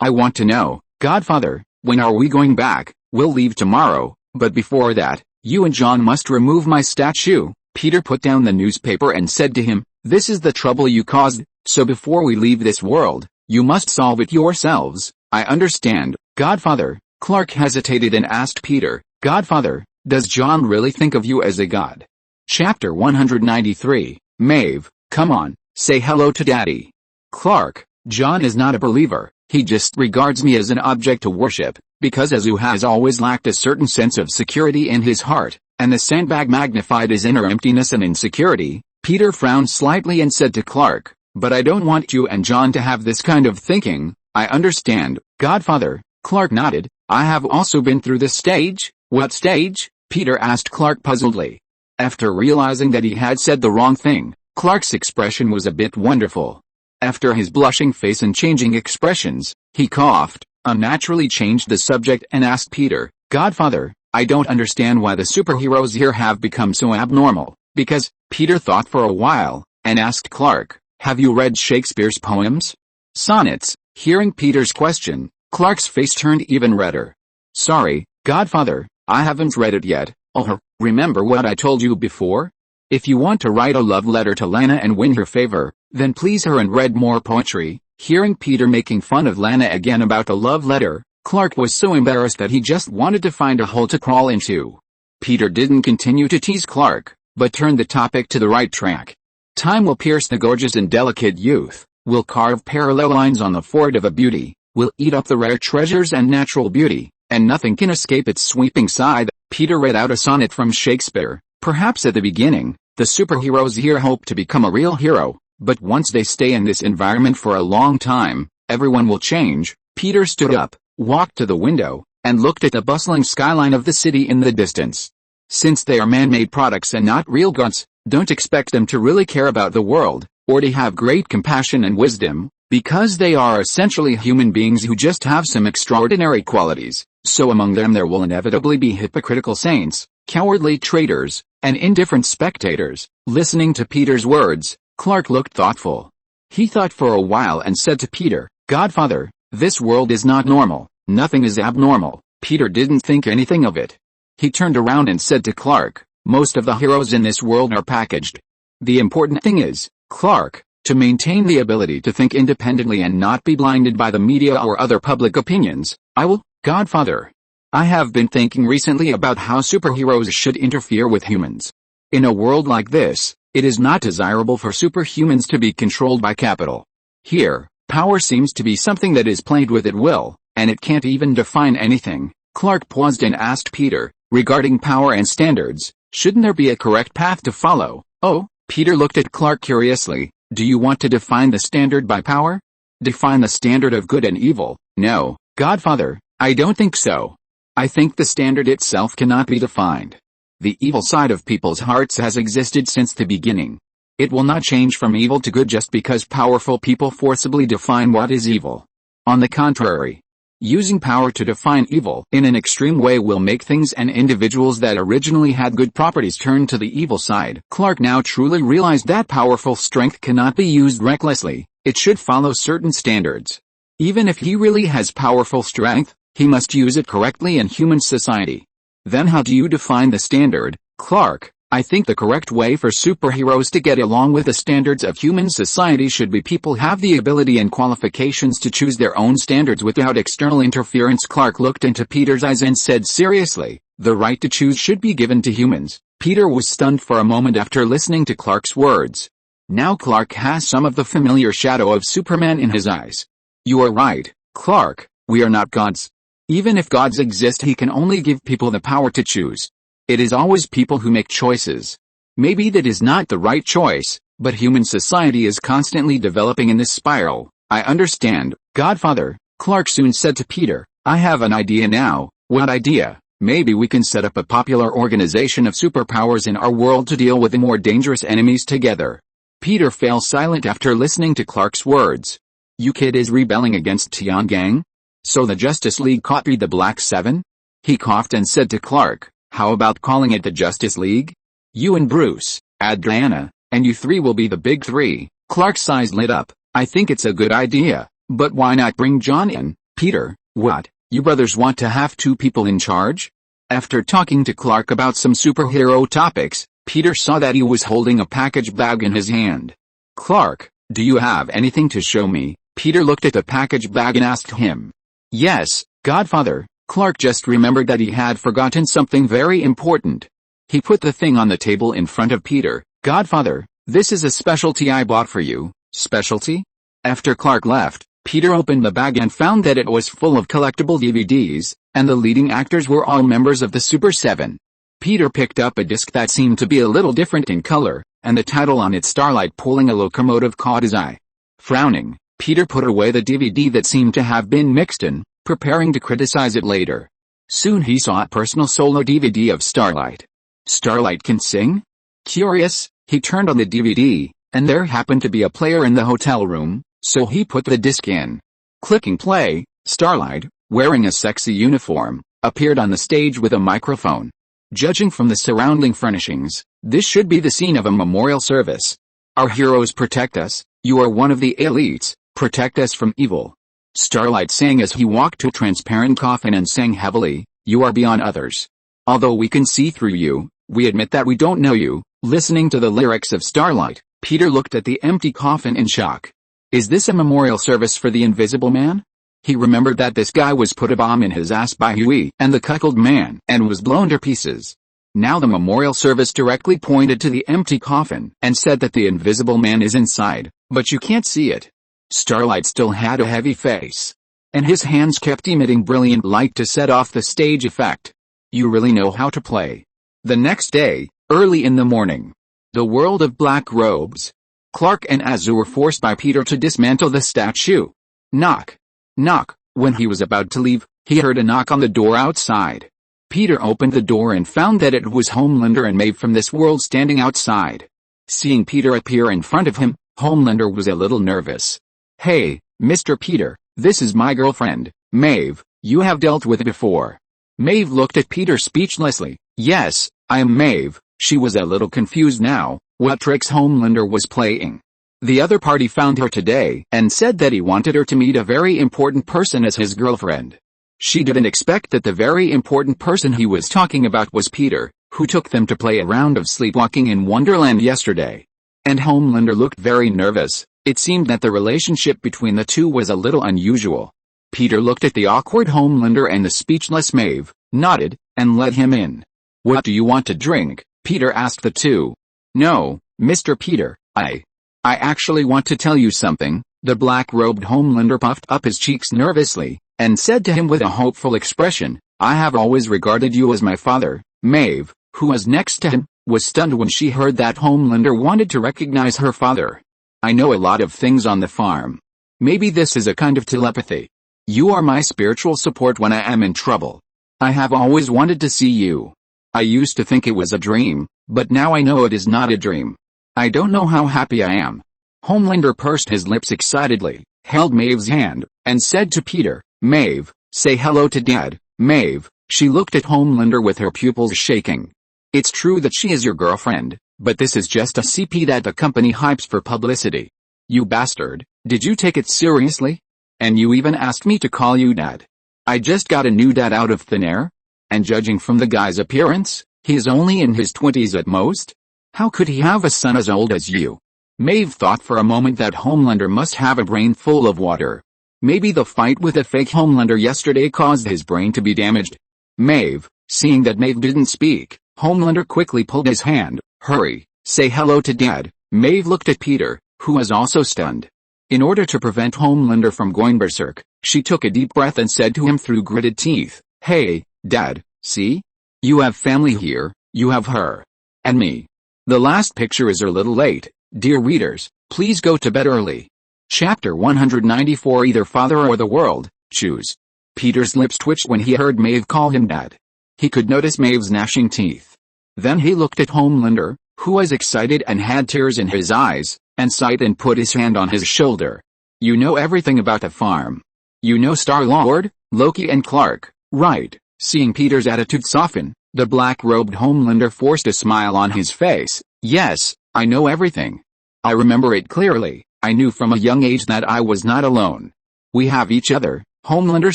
"I want to know, Godfather, when are we going back? We'll leave tomorrow, but before that, you and John must remove my statue." Peter put down the newspaper and said to him, "This is the trouble you caused, so before we leave this world, you must solve it yourselves." "I understand, Godfather." Clark hesitated and asked Peter, "Godfather, does John really think of you as a god?" Chapter 193, Maeve, come on, say hello to Daddy. Clark, John is not a believer, he just regards me as an object to worship, because Azu has always lacked a certain sense of security in his heart, and the sandbag magnified his inner emptiness and insecurity. Peter frowned slightly and said to Clark, "But I don't want you and John to have this kind of thinking." "I understand, Godfather." Clark nodded. "I have also been through this stage." "What stage?" Peter asked Clark puzzledly. After realizing that he had said the wrong thing, Clark's expression was a bit wonderful. After his blushing face and changing expressions, he coughed, unnaturally changed the subject and asked Peter, "Godfather, I don't understand why the superheroes here have become so abnormal." "Because," Peter thought for a while, and asked Clark, "Have you read Shakespeare's poems?" "Sonnets." Hearing Peter's question, Clark's face turned even redder. "Sorry, Godfather, I haven't read it yet." "Oh, remember what I told you before? If you want to write a love letter to Lana and win her favor, then please her and read more poetry." Hearing Peter making fun of Lana again about the love letter, Clark was so embarrassed that he just wanted to find a hole to crawl into. Peter didn't continue to tease Clark, but turned the topic to the right track. "Time will pierce the gorgeous and delicate youth, will carve parallel lines on the forehead of a beauty, will eat up the rare treasures and natural beauty, and nothing can escape its sweeping scythe." Peter read out a sonnet from Shakespeare. Perhaps at the beginning, the superheroes here hope to become a real hero, but once they stay in this environment for a long time, everyone will change. Peter stood up, walked to the window, and looked at the bustling skyline of the city in the distance. Since they are man-made products and not real gods, don't expect them to really care about the world, or to have great compassion and wisdom, because they are essentially human beings who just have some extraordinary qualities. So among them there will inevitably be hypocritical saints, cowardly traitors, and indifferent spectators. Listening to Peter's words, Clark looked thoughtful. He thought for a while and said to Peter, "Godfather, this world is not normal, nothing is abnormal." Peter didn't think anything of it. He turned around and said to Clark, "Most of the heroes in this world are packaged. The important thing is, Clark, to maintain the ability to think independently and not be blinded by the media or other public opinions." "I will, Godfather. I have been thinking recently about how superheroes should interfere with humans. In a world like this, it is not desirable for superhumans to be controlled by capital. Here, power seems to be something that is played with at will, and it can't even define anything." Clark paused and asked Peter, "Regarding power and standards, shouldn't there be a correct path to follow?" "Oh," Peter looked at Clark curiously, "do you want to define the standard by power? Define the standard of good and evil?" "No, Godfather, I don't think so. I think the standard itself cannot be defined. The evil side of people's hearts has existed since the beginning. It will not change from evil to good just because powerful people forcibly define what is evil. On the contrary, using power to define evil in an extreme way will make things and individuals that originally had good properties turn to the evil side. Clark now truly realized that powerful strength cannot be used recklessly, it should follow certain standards. Even if he really has powerful strength, he must use it correctly in human society. Then how do you define the standard, Clark? I think the correct way for superheroes to get along with the standards of human society should be people have the ability and qualifications to choose their own standards without external interference. Clark looked into Peter's eyes and said seriously, the right to choose should be given to humans. Peter was stunned for a moment after listening to Clark's words. Now Clark has some of the familiar shadow of Superman in his eyes. You are right, Clark, we are not gods. Even if gods exist, he can only give people the power to choose. It is always people who make choices. Maybe that is not the right choice, but human society is constantly developing in this spiral. I understand, Godfather, Clark soon said to Peter. I have an idea now. What idea? Maybe we can set up a popular organization of superpowers in our world to deal with the more dangerous enemies together. Peter fell silent after listening to Clark's words. You kid is rebelling against Tiangang? So the Justice League copied the Black Seven? He coughed and said to Clark, how about calling it the Justice League? You and Bruce, Adriana, and you three will be the big three. Clark's eyes lit up. I think it's a good idea, but why not bring John in? Peter, what? You brothers want to have two people in charge? After talking to Clark about some superhero topics, Peter saw that he was holding a package bag in his hand. Clark, do you have anything to show me? Peter looked at the package bag and asked him. Yes, Godfather. Clark just remembered that he had forgotten something very important. He put the thing on the table in front of Peter. Godfather, this is a specialty I bought for you. Specialty? After Clark left, Peter opened the bag and found that it was full of collectible DVDs, and the leading actors were all members of the Super 7. Peter picked up a disc that seemed to be a little different in color, and the title on it, Starlight Pulling a Locomotive, caught his eye. Frowning, Peter put away the DVD that seemed to have been mixed in, preparing to criticize it later. Soon he saw a personal solo DVD of Starlight. Starlight can sing? Curious, he turned on the DVD, and there happened to be a player in the hotel room, so he put the disc in. Clicking play, Starlight, wearing a sexy uniform, appeared on the stage with a microphone. Judging from the surrounding furnishings, this should be the scene of a memorial service. Our heroes protect us, you are one of the elites, protect us from evil. Starlight sang as he walked to a transparent coffin and sang heavily, you are beyond others. Although we can see through you, we admit that we don't know you. Listening to the lyrics of Starlight, Peter looked at the empty coffin in shock. Is this a memorial service for the Invisible Man? He remembered that this guy was put a bomb in his ass by Huey and the cuckold man and was blown to pieces. Now the memorial service directly pointed to the empty coffin and said that the Invisible Man is inside, but you can't see it. Starlight still had a heavy face, and his hands kept emitting brilliant light to set off the stage effect. You really know how to play. The next day, early in the morning, the world of black robes. Clark and Azu were forced by Peter to dismantle the statue. Knock. Knock. When he was about to leave, he heard a knock on the door outside. Peter opened the door and found that it was Homelander and Maeve from this world standing outside. Seeing Peter appear in front of him, Homelander was a little nervous. Hey, Mr. Peter, this is my girlfriend, Maeve, you have dealt with before. Maeve looked at Peter speechlessly. Yes, I am Maeve. She was a little confused now, what tricks Homelander was playing. The other party found her today and said that he wanted her to meet a very important person as his girlfriend. She didn't expect that the very important person he was talking about was Peter, who took them to play a round of sleepwalking in Wonderland yesterday. And Homelander looked very nervous. It seemed that the relationship between the two was a little unusual. Peter looked at the awkward Homelander and the speechless Maeve, nodded, and let him in. What do you want to drink? Peter asked the two. No, Mr. Peter, I actually want to tell you something. The black-robed Homelander puffed up his cheeks nervously, and said to him with a hopeful expression, I have always regarded you as my father. Maeve, who was next to him, was stunned when she heard that Homelander wanted to recognize her father. I know a lot of things on the farm. Maybe this is a kind of telepathy. You are my spiritual support when I am in trouble. I have always wanted to see you. I used to think it was a dream, but now I know it is not a dream. I don't know how happy I am. Homelander pursed his lips excitedly, held Maeve's hand, and said to Peter, "Maeve, say hello to Dad." Maeve, she looked at Homelander with her pupils shaking. "It's true that she is your girlfriend, but this is just a CP that the company hypes for publicity. You bastard, did you take it seriously? And you even asked me to call you Dad. I just got a new dad out of thin air? And judging from the guy's appearance, he is only in his 20s at most? How could he have a son as old as you?" Maeve thought for a moment that Homelander must have a brain full of water. Maybe the fight with a fake Homelander yesterday caused his brain to be damaged. Maeve, seeing that Maeve didn't speak, Homelander quickly pulled his hand. "Hurry, say hello to Dad." Maeve looked at Peter, who was also stunned. In order to prevent Homelander from going berserk, she took a deep breath and said to him through gritted teeth, "Hey, Dad, see? You have family here, you have her. And me. The last picture is a little late. Dear readers, please go to bed early." Chapter 194 Either father or the world, choose. Peter's lips twitched when he heard Maeve call him Dad. He could notice Maeve's gnashing teeth. Then he looked at Homelander, who was excited and had tears in his eyes, and sighed and put his hand on his shoulder. "You know everything about the farm. You know Star-Lord, Loki and Clark, right?" Seeing Peter's attitude soften, the black-robed Homelander forced a smile on his face. "Yes, I know everything. I remember it clearly. I knew from a young age that I was not alone. We have each other," Homelander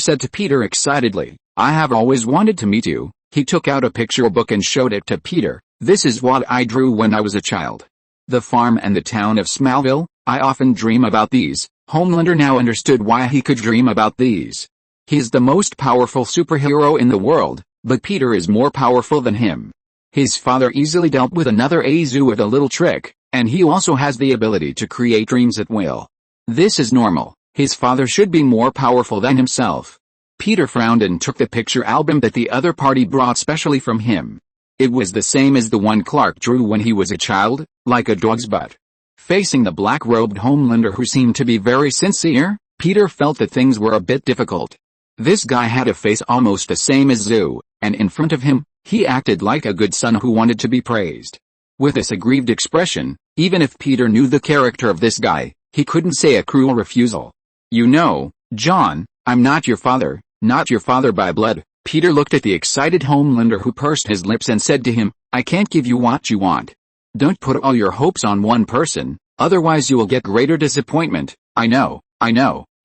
said to Peter excitedly. "I have always wanted to meet you." He took out a picture book and showed it to Peter. "This is what I drew when I was a child. The farm and the town of Smallville. I often dream about these." Homelander now understood why he could dream about these. He's the most powerful superhero in the world, but Peter is more powerful than him. His father easily dealt with another Azu with a little trick, and he also has the ability to create dreams at will. This is normal. His father should be more powerful than himself. Peter frowned and took the picture album that the other party brought specially from him. It was the same as the one Clark drew when he was a child, like a dog's butt. Facing the black-robed Homelander who seemed to be very sincere, Peter felt that things were a bit difficult. This guy had a face almost the same as Zu, and in front of him, he acted like a good son who wanted to be praised. With this aggrieved expression, even if Peter knew the character of this guy, he couldn't say a cruel refusal. "You know, John, I'm not your father by blood." Peter looked at the excited Homelander who pursed his lips and said to him, "I can't give you what you want. Don't put all your hopes on one person, otherwise you will get greater disappointment." I know.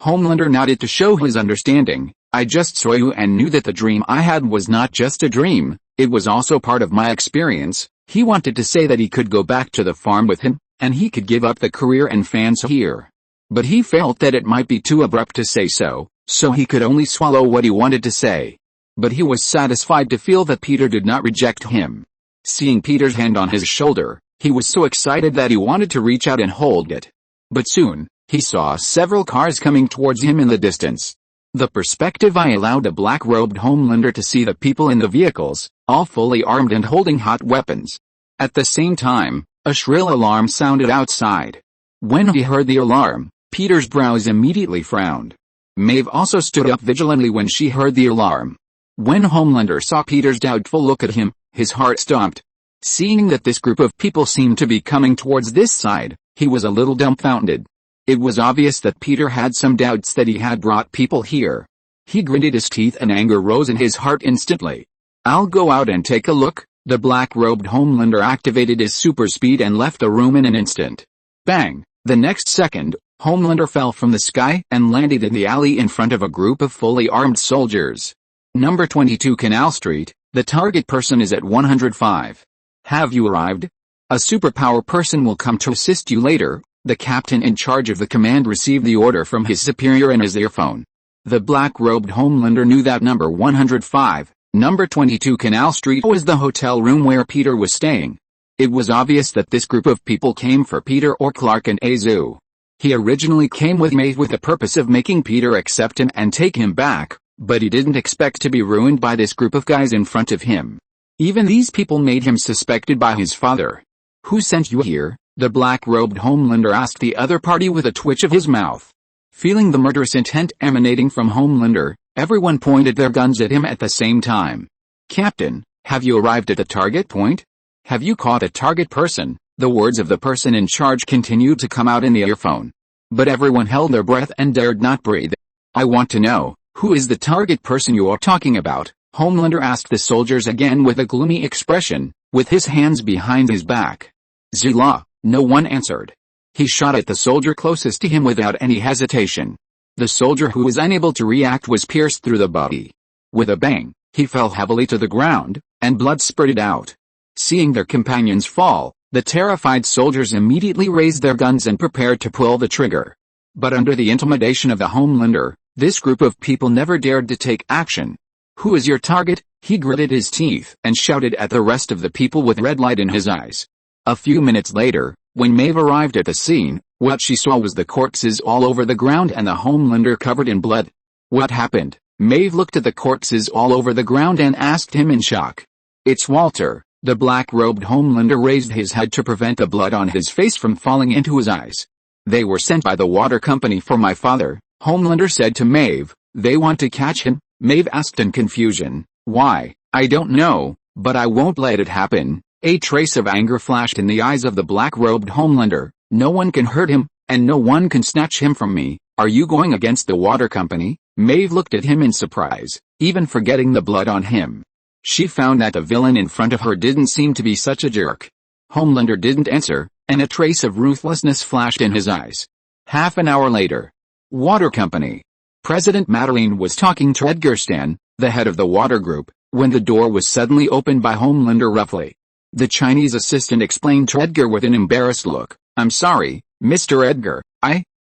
Homelander nodded to show his understanding. "I just saw you and knew that the dream I had was not just a dream, it was also part of my experience." He wanted to say that he could go back to the farm with him, and he could give up the career and fans here. But he felt that it might be too abrupt to say so he could only swallow what he wanted to say. But he was satisfied to feel that Peter did not reject him. Seeing Peter's hand on his shoulder, he was so excited that he wanted to reach out and hold it. But soon, he saw several cars coming towards him in the distance. The perspective eye allowed a black-robed Homelander to see the people in the vehicles, all fully armed and holding hot weapons. At the same time, a shrill alarm sounded outside. When he heard the alarm, Peter's brows immediately frowned. Maeve also stood up vigilantly when she heard the alarm. When Homelander saw Peter's doubtful look at him, his heart stopped. Seeing that this group of people seemed to be coming towards this side, he was a little dumbfounded. It was obvious that Peter had some doubts that he had brought people here. He gritted his teeth and anger rose in his heart instantly. "I'll go out and take a look." The black-robed Homelander activated his super speed and left the room in an instant. Bang! The next second, Homelander fell from the sky and landed in the alley in front of a group of fully armed soldiers. Number 22 Canal Street, the target person is at 105. Have you arrived? A superpower person will come to assist you later. The captain in charge of the command received the order from his superior in his earphone. The black-robed Homelander knew that number 105, number 22 Canal Street was the hotel room where Peter was staying. It was obvious that this group of people came for Peter or Clark and Azu. He originally came with Maeve with the purpose of making Peter accept him and take him back, but he didn't expect to be ruined by this group of guys in front of him. Even these people made him suspected by his father. "Who sent you here?" the black-robed Homelander asked the other party with a twitch of his mouth. Feeling the murderous intent emanating from Homelander, everyone pointed their guns at him at the same time. "Captain, have you arrived at the target point? Have you caught a target person?" The words of the person in charge continued to come out in the earphone. But everyone held their breath and dared not breathe. "I want to know, who is the target person you are talking about?" Homelander asked the soldiers again with a gloomy expression, with his hands behind his back. "Zula." No one answered. He shot at the soldier closest to him without any hesitation. The soldier who was unable to react was pierced through the body. With a bang, he fell heavily to the ground, and blood spurted out. Seeing their companions fall, the terrified soldiers immediately raised their guns and prepared to pull the trigger. But under the intimidation of the Homelander, this group of people never dared to take action. "Who is your target?" He gritted his teeth and shouted at the rest of the people with red light in his eyes. A few minutes later, when Maeve arrived at the scene, what she saw was the corpses all over the ground and the Homelander covered in blood. "What happened?" Maeve looked at the corpses all over the ground and asked him in shock. "It's Walter." The black-robed Homelander raised his head to prevent the blood on his face from falling into his eyes. "They were sent by the water company for my father," Homelander said to Maeve. "They want to catch him?" Maeve asked in confusion. "Why, I don't know, but I won't let it happen." A trace of anger flashed in the eyes of the black-robed Homelander. "No one can hurt him, and no one can snatch him from me. Are you going against the water company?" Maeve looked at him in surprise, even forgetting the blood on him. She found that the villain in front of her didn't seem to be such a jerk. Homelander didn't answer, and a trace of ruthlessness flashed in his eyes. Half an hour later. Water company. President Madeline was talking to Edgar Stan, the head of the water group, when the door was suddenly opened by Homelander roughly. The Chinese assistant explained to Edgar with an embarrassed look, "I'm sorry, Mr. Edgar,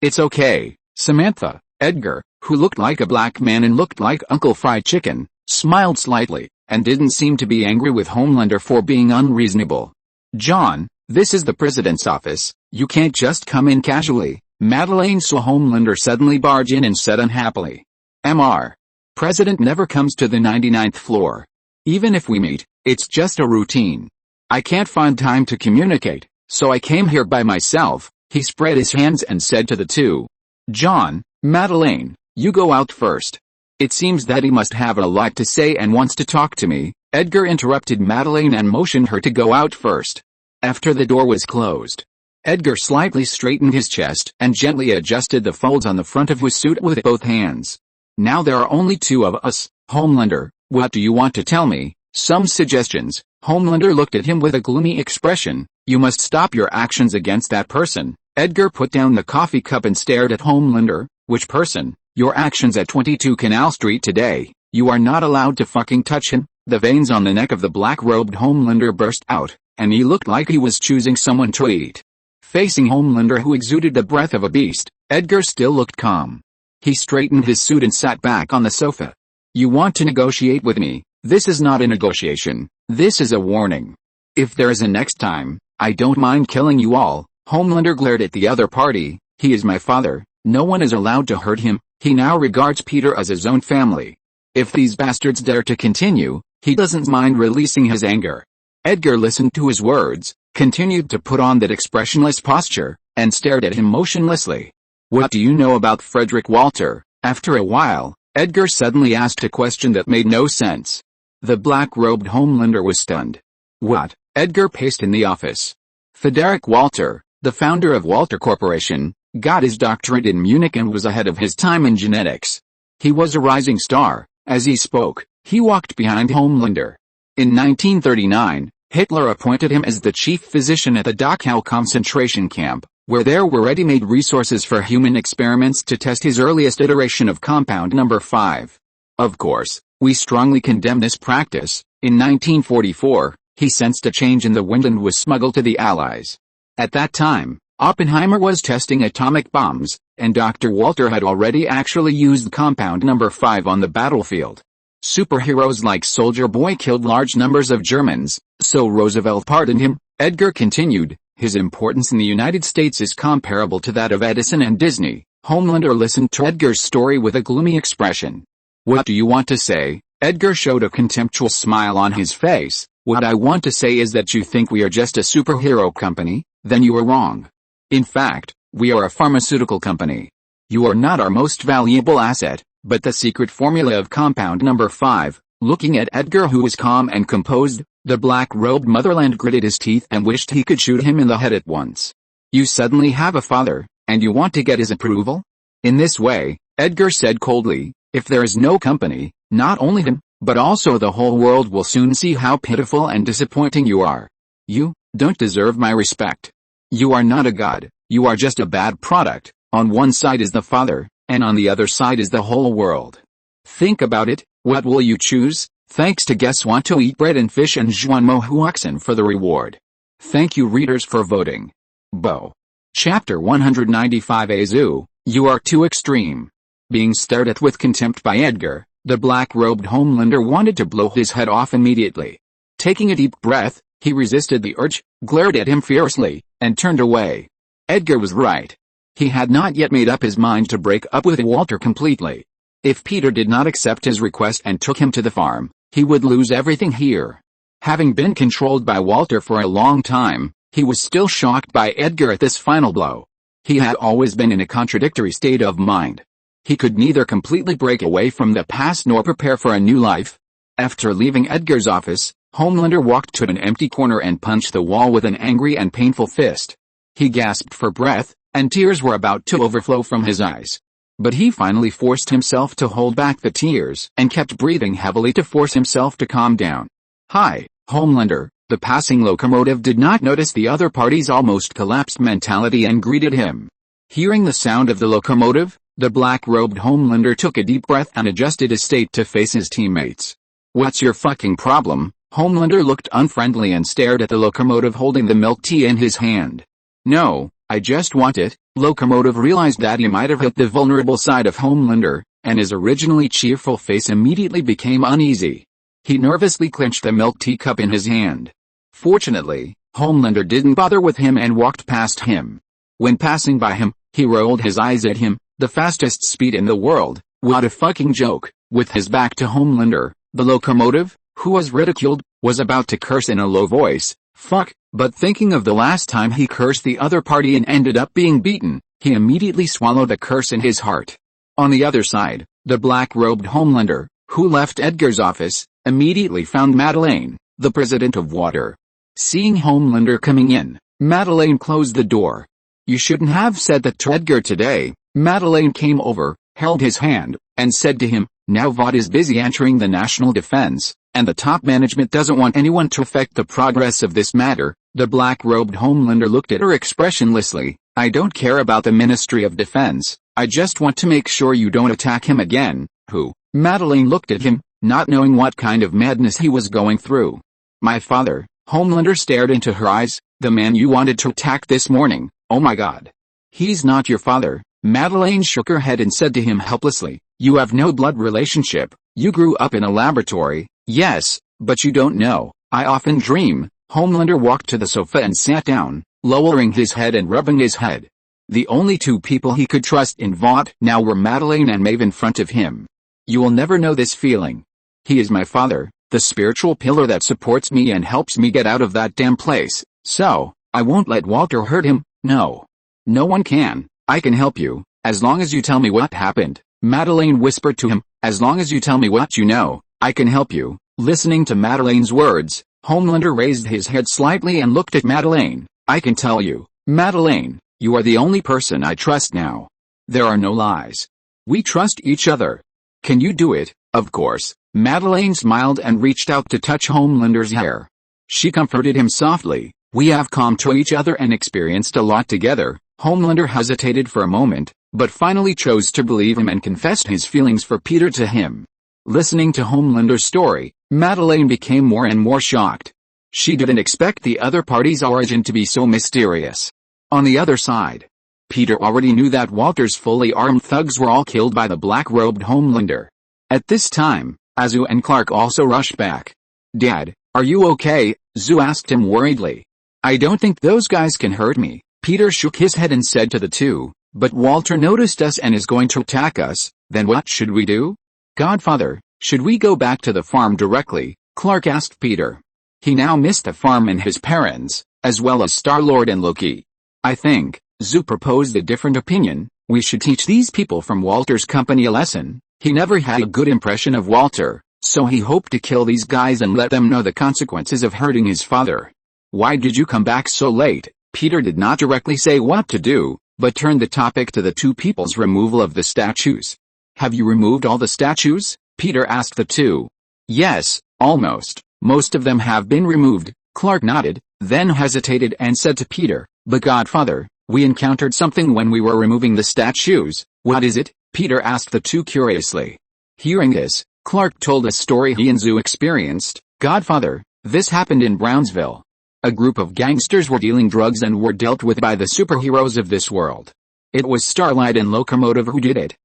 it's okay." Samantha, Edgar, who looked like a black man and looked like Uncle Fried Chicken, smiled slightly, and didn't seem to be angry with Homelander for being unreasonable. "John, this is the president's office, you can't just come in casually." Madeline saw Homelander suddenly barge in and said unhappily, "Mr. President never comes to the 99th floor. Even if we meet, it's just a routine. I can't find time to communicate, so I came here by myself." He spread his hands and said to the two, "John, Madeline, you go out first." "It seems that he must have a lot to say and wants to talk to me." Edgar interrupted Madeline and motioned her to go out first. After the door was closed, Edgar slightly straightened his chest and gently adjusted the folds on the front of his suit with both hands. "Now there are only two of us, Homelander, what do you want to tell me?" "Some suggestions." Homelander looked at him with a gloomy expression. "You must stop your actions against that person." Edgar put down the coffee cup and stared at Homelander. "Which person?" "Your actions at 22 Canal Street today. You are not allowed to fucking touch him." The veins on the neck of the black-robed Homelander burst out, and he looked like he was choosing someone to eat. Facing Homelander, who exuded the breath of a beast, Edgar still looked calm. He straightened his suit and sat back on the sofa. "You want to negotiate with me? This is not a negotiation. This is a warning. If there is a next time, I don't mind killing you all." Homelander glared at the other party. "He is my father. No one is allowed to hurt him. He now regards Peter as his own family. If these bastards dare to continue, he doesn't mind releasing his anger." Edgar listened to his words, continued to put on that expressionless posture, and stared at him motionlessly. "What do you know about Frederick Walter?" After a while, Edgar suddenly asked a question that made no sense. The black-robed Homelander was stunned. "What?" Edgar paced in the office. Frederick Walter, the founder of Walter Corporation, got his doctorate in Munich and was ahead of his time in genetics. He was a rising star. As he spoke, he walked behind Homelander. In 1939, Hitler appointed him as the chief physician at the Dachau concentration camp, where there were ready-made resources for human experiments to test his earliest iteration of compound number 5. Of course, we strongly condemn this practice. In 1944, he sensed a change in the wind and was smuggled to the Allies. At that time, Oppenheimer was testing atomic bombs, and Dr. Walter had already actually used compound number 5 on the battlefield. Superheroes like Soldier Boy killed large numbers of Germans, so Roosevelt pardoned him. Edgar continued, "His importance in the United States is comparable to that of Edison and Disney." Homelander listened to Edgar's story with a gloomy expression. "What do you want to say?" Edgar showed a contemptuous smile on his face. "What I want to say is that you think we are just a superhero company, then you are wrong. In fact, we are a pharmaceutical company. You are not our most valuable asset, but the secret formula of compound number 5. Looking at Edgar, who was calm and composed, The black-robed Motherland gritted his teeth and wished he could shoot him in the head at once. You suddenly have a father, and you want to get his approval? In this way, Edgar said coldly, if there is no company, not only him, but also the whole world will soon see how pitiful and disappointing you are. You don't deserve my respect. You are not a god, you are just a bad product. On one side is the father, and on the other side is the whole world. Think about it, what will you choose? Thanks to Guess Want to Eat Bread and Fish and Juan Mohuaxin for the reward. Thank you readers for voting. Bo. Chapter 195 Azu, you are too extreme. Being stared at with contempt by Edgar, the black-robed Homelander wanted to blow his head off immediately. Taking a deep breath, he resisted the urge, glared at him fiercely, and turned away. Edgar was right. He had not yet made up his mind to break up with Walter completely. If Peter did not accept his request and took him to the farm, he would lose everything here. Having been controlled by Walter for a long time, he was still shocked by Edgar at this final blow. He had always been in a contradictory state of mind. He could neither completely break away from the past nor prepare for a new life. After leaving Edgar's office, Homelander walked to an empty corner and punched the wall with an angry and painful fist. He gasped for breath, and tears were about to overflow from his eyes. But he finally forced himself to hold back the tears and kept breathing heavily to force himself to calm down. Hi, Homelander. The passing locomotive did not notice the other party's almost collapsed mentality and greeted him. Hearing the sound of the locomotive, the black-robed Homelander took a deep breath and adjusted his state to face his teammates. What's your fucking problem? Homelander looked unfriendly and stared at the locomotive holding the milk tea in his hand. No, I just want it. Locomotive realized that he might have hit the vulnerable side of Homelander, and his originally cheerful face immediately became uneasy. He nervously clenched the milk teacup in his hand. Fortunately, Homelander didn't bother with him and walked past him. When passing by him, he rolled his eyes at him, the fastest speed in the world. What a fucking joke. With his back to Homelander, the locomotive, who was ridiculed, was about to curse in a low voice. Fuck, but thinking of the last time he cursed the other party and ended up being beaten, he immediately swallowed a curse in his heart. On the other side, the black-robed Homelander, who left Edgar's office, immediately found Madeleine, the president of Water. Seeing Homelander coming in, Madeleine closed the door. You shouldn't have said that to Edgar today. Madeleine came over, held his hand, and said to him, now Vought is busy answering the national defense, and the top management doesn't want anyone to affect the progress of this matter. The black-robed Homelander looked at her expressionlessly. I don't care about the Ministry of Defense, I just want to make sure you don't attack him again. Who? Madeleine looked at him, not knowing what kind of madness he was going through. My father. Homelander stared into her eyes. The man you wanted to attack this morning. Oh my god. He's not your father. Madeleine shook her head and said to him helplessly, you have no blood relationship. You grew up in a laboratory. Yes, but you don't know. I often dream. Homelander walked to the sofa and sat down, lowering his head and rubbing his head. The only two people he could trust in Vought now were Madeleine and Maeve in front of him. You will never know this feeling. He is my father, the spiritual pillar that supports me and helps me get out of that damn place, so, I won't let Walter hurt him, no. No one can. I can help you, as long as you tell me what happened. Madeleine whispered to him, as long as you tell me what you know, I can help you. Listening to Madeleine's words, Homelander raised his head slightly and looked at Madeleine. I can tell you, Madeleine, you are the only person I trust now. There are no lies. We trust each other. Can you do it? Of course. Madeleine smiled and reached out to touch Homelander's hair. She comforted him softly. We have come to each other and experienced a lot together. Homelander hesitated for a moment, but finally chose to believe him and confessed his feelings for Peter to him. Listening to Homelander's story, Madeleine became more and more shocked. She didn't expect the other party's origin to be so mysterious. On the other side, Peter already knew that Walter's fully armed thugs were all killed by the black-robed Homelander. At this time, Azu and Clark also rushed back. Dad, are you okay? Zu asked him worriedly. I don't think those guys can hurt me. Peter shook his head and said to the two, but Walter noticed us and is going to attack us. Then what should we do? Godfather, should we go back to the farm directly? Clark asked Peter. He now missed the farm and his parents, as well as Star-Lord and Loki. I think, Zu proposed a different opinion. We should teach these people from Walter's company a lesson. He never had a good impression of Walter, So he hoped to kill these guys and let them know the consequences of hurting his father. Why did you come back so late? Peter did not directly say what to do, but turned the topic to the two people's removal of the statues. Have you removed all the statues? Peter asked the two. Yes, almost. Most of them have been removed. Clark nodded, then hesitated and said to Peter, "But Godfather, we encountered something when we were removing the statues." "What is it?" Peter asked the two curiously. Hearing this, Clark told a story he and Zoo experienced. "Godfather, this happened in Brownsville. A group of gangsters were dealing drugs and were dealt with by the superheroes of this world. It was Starlight and Locomotive who did it."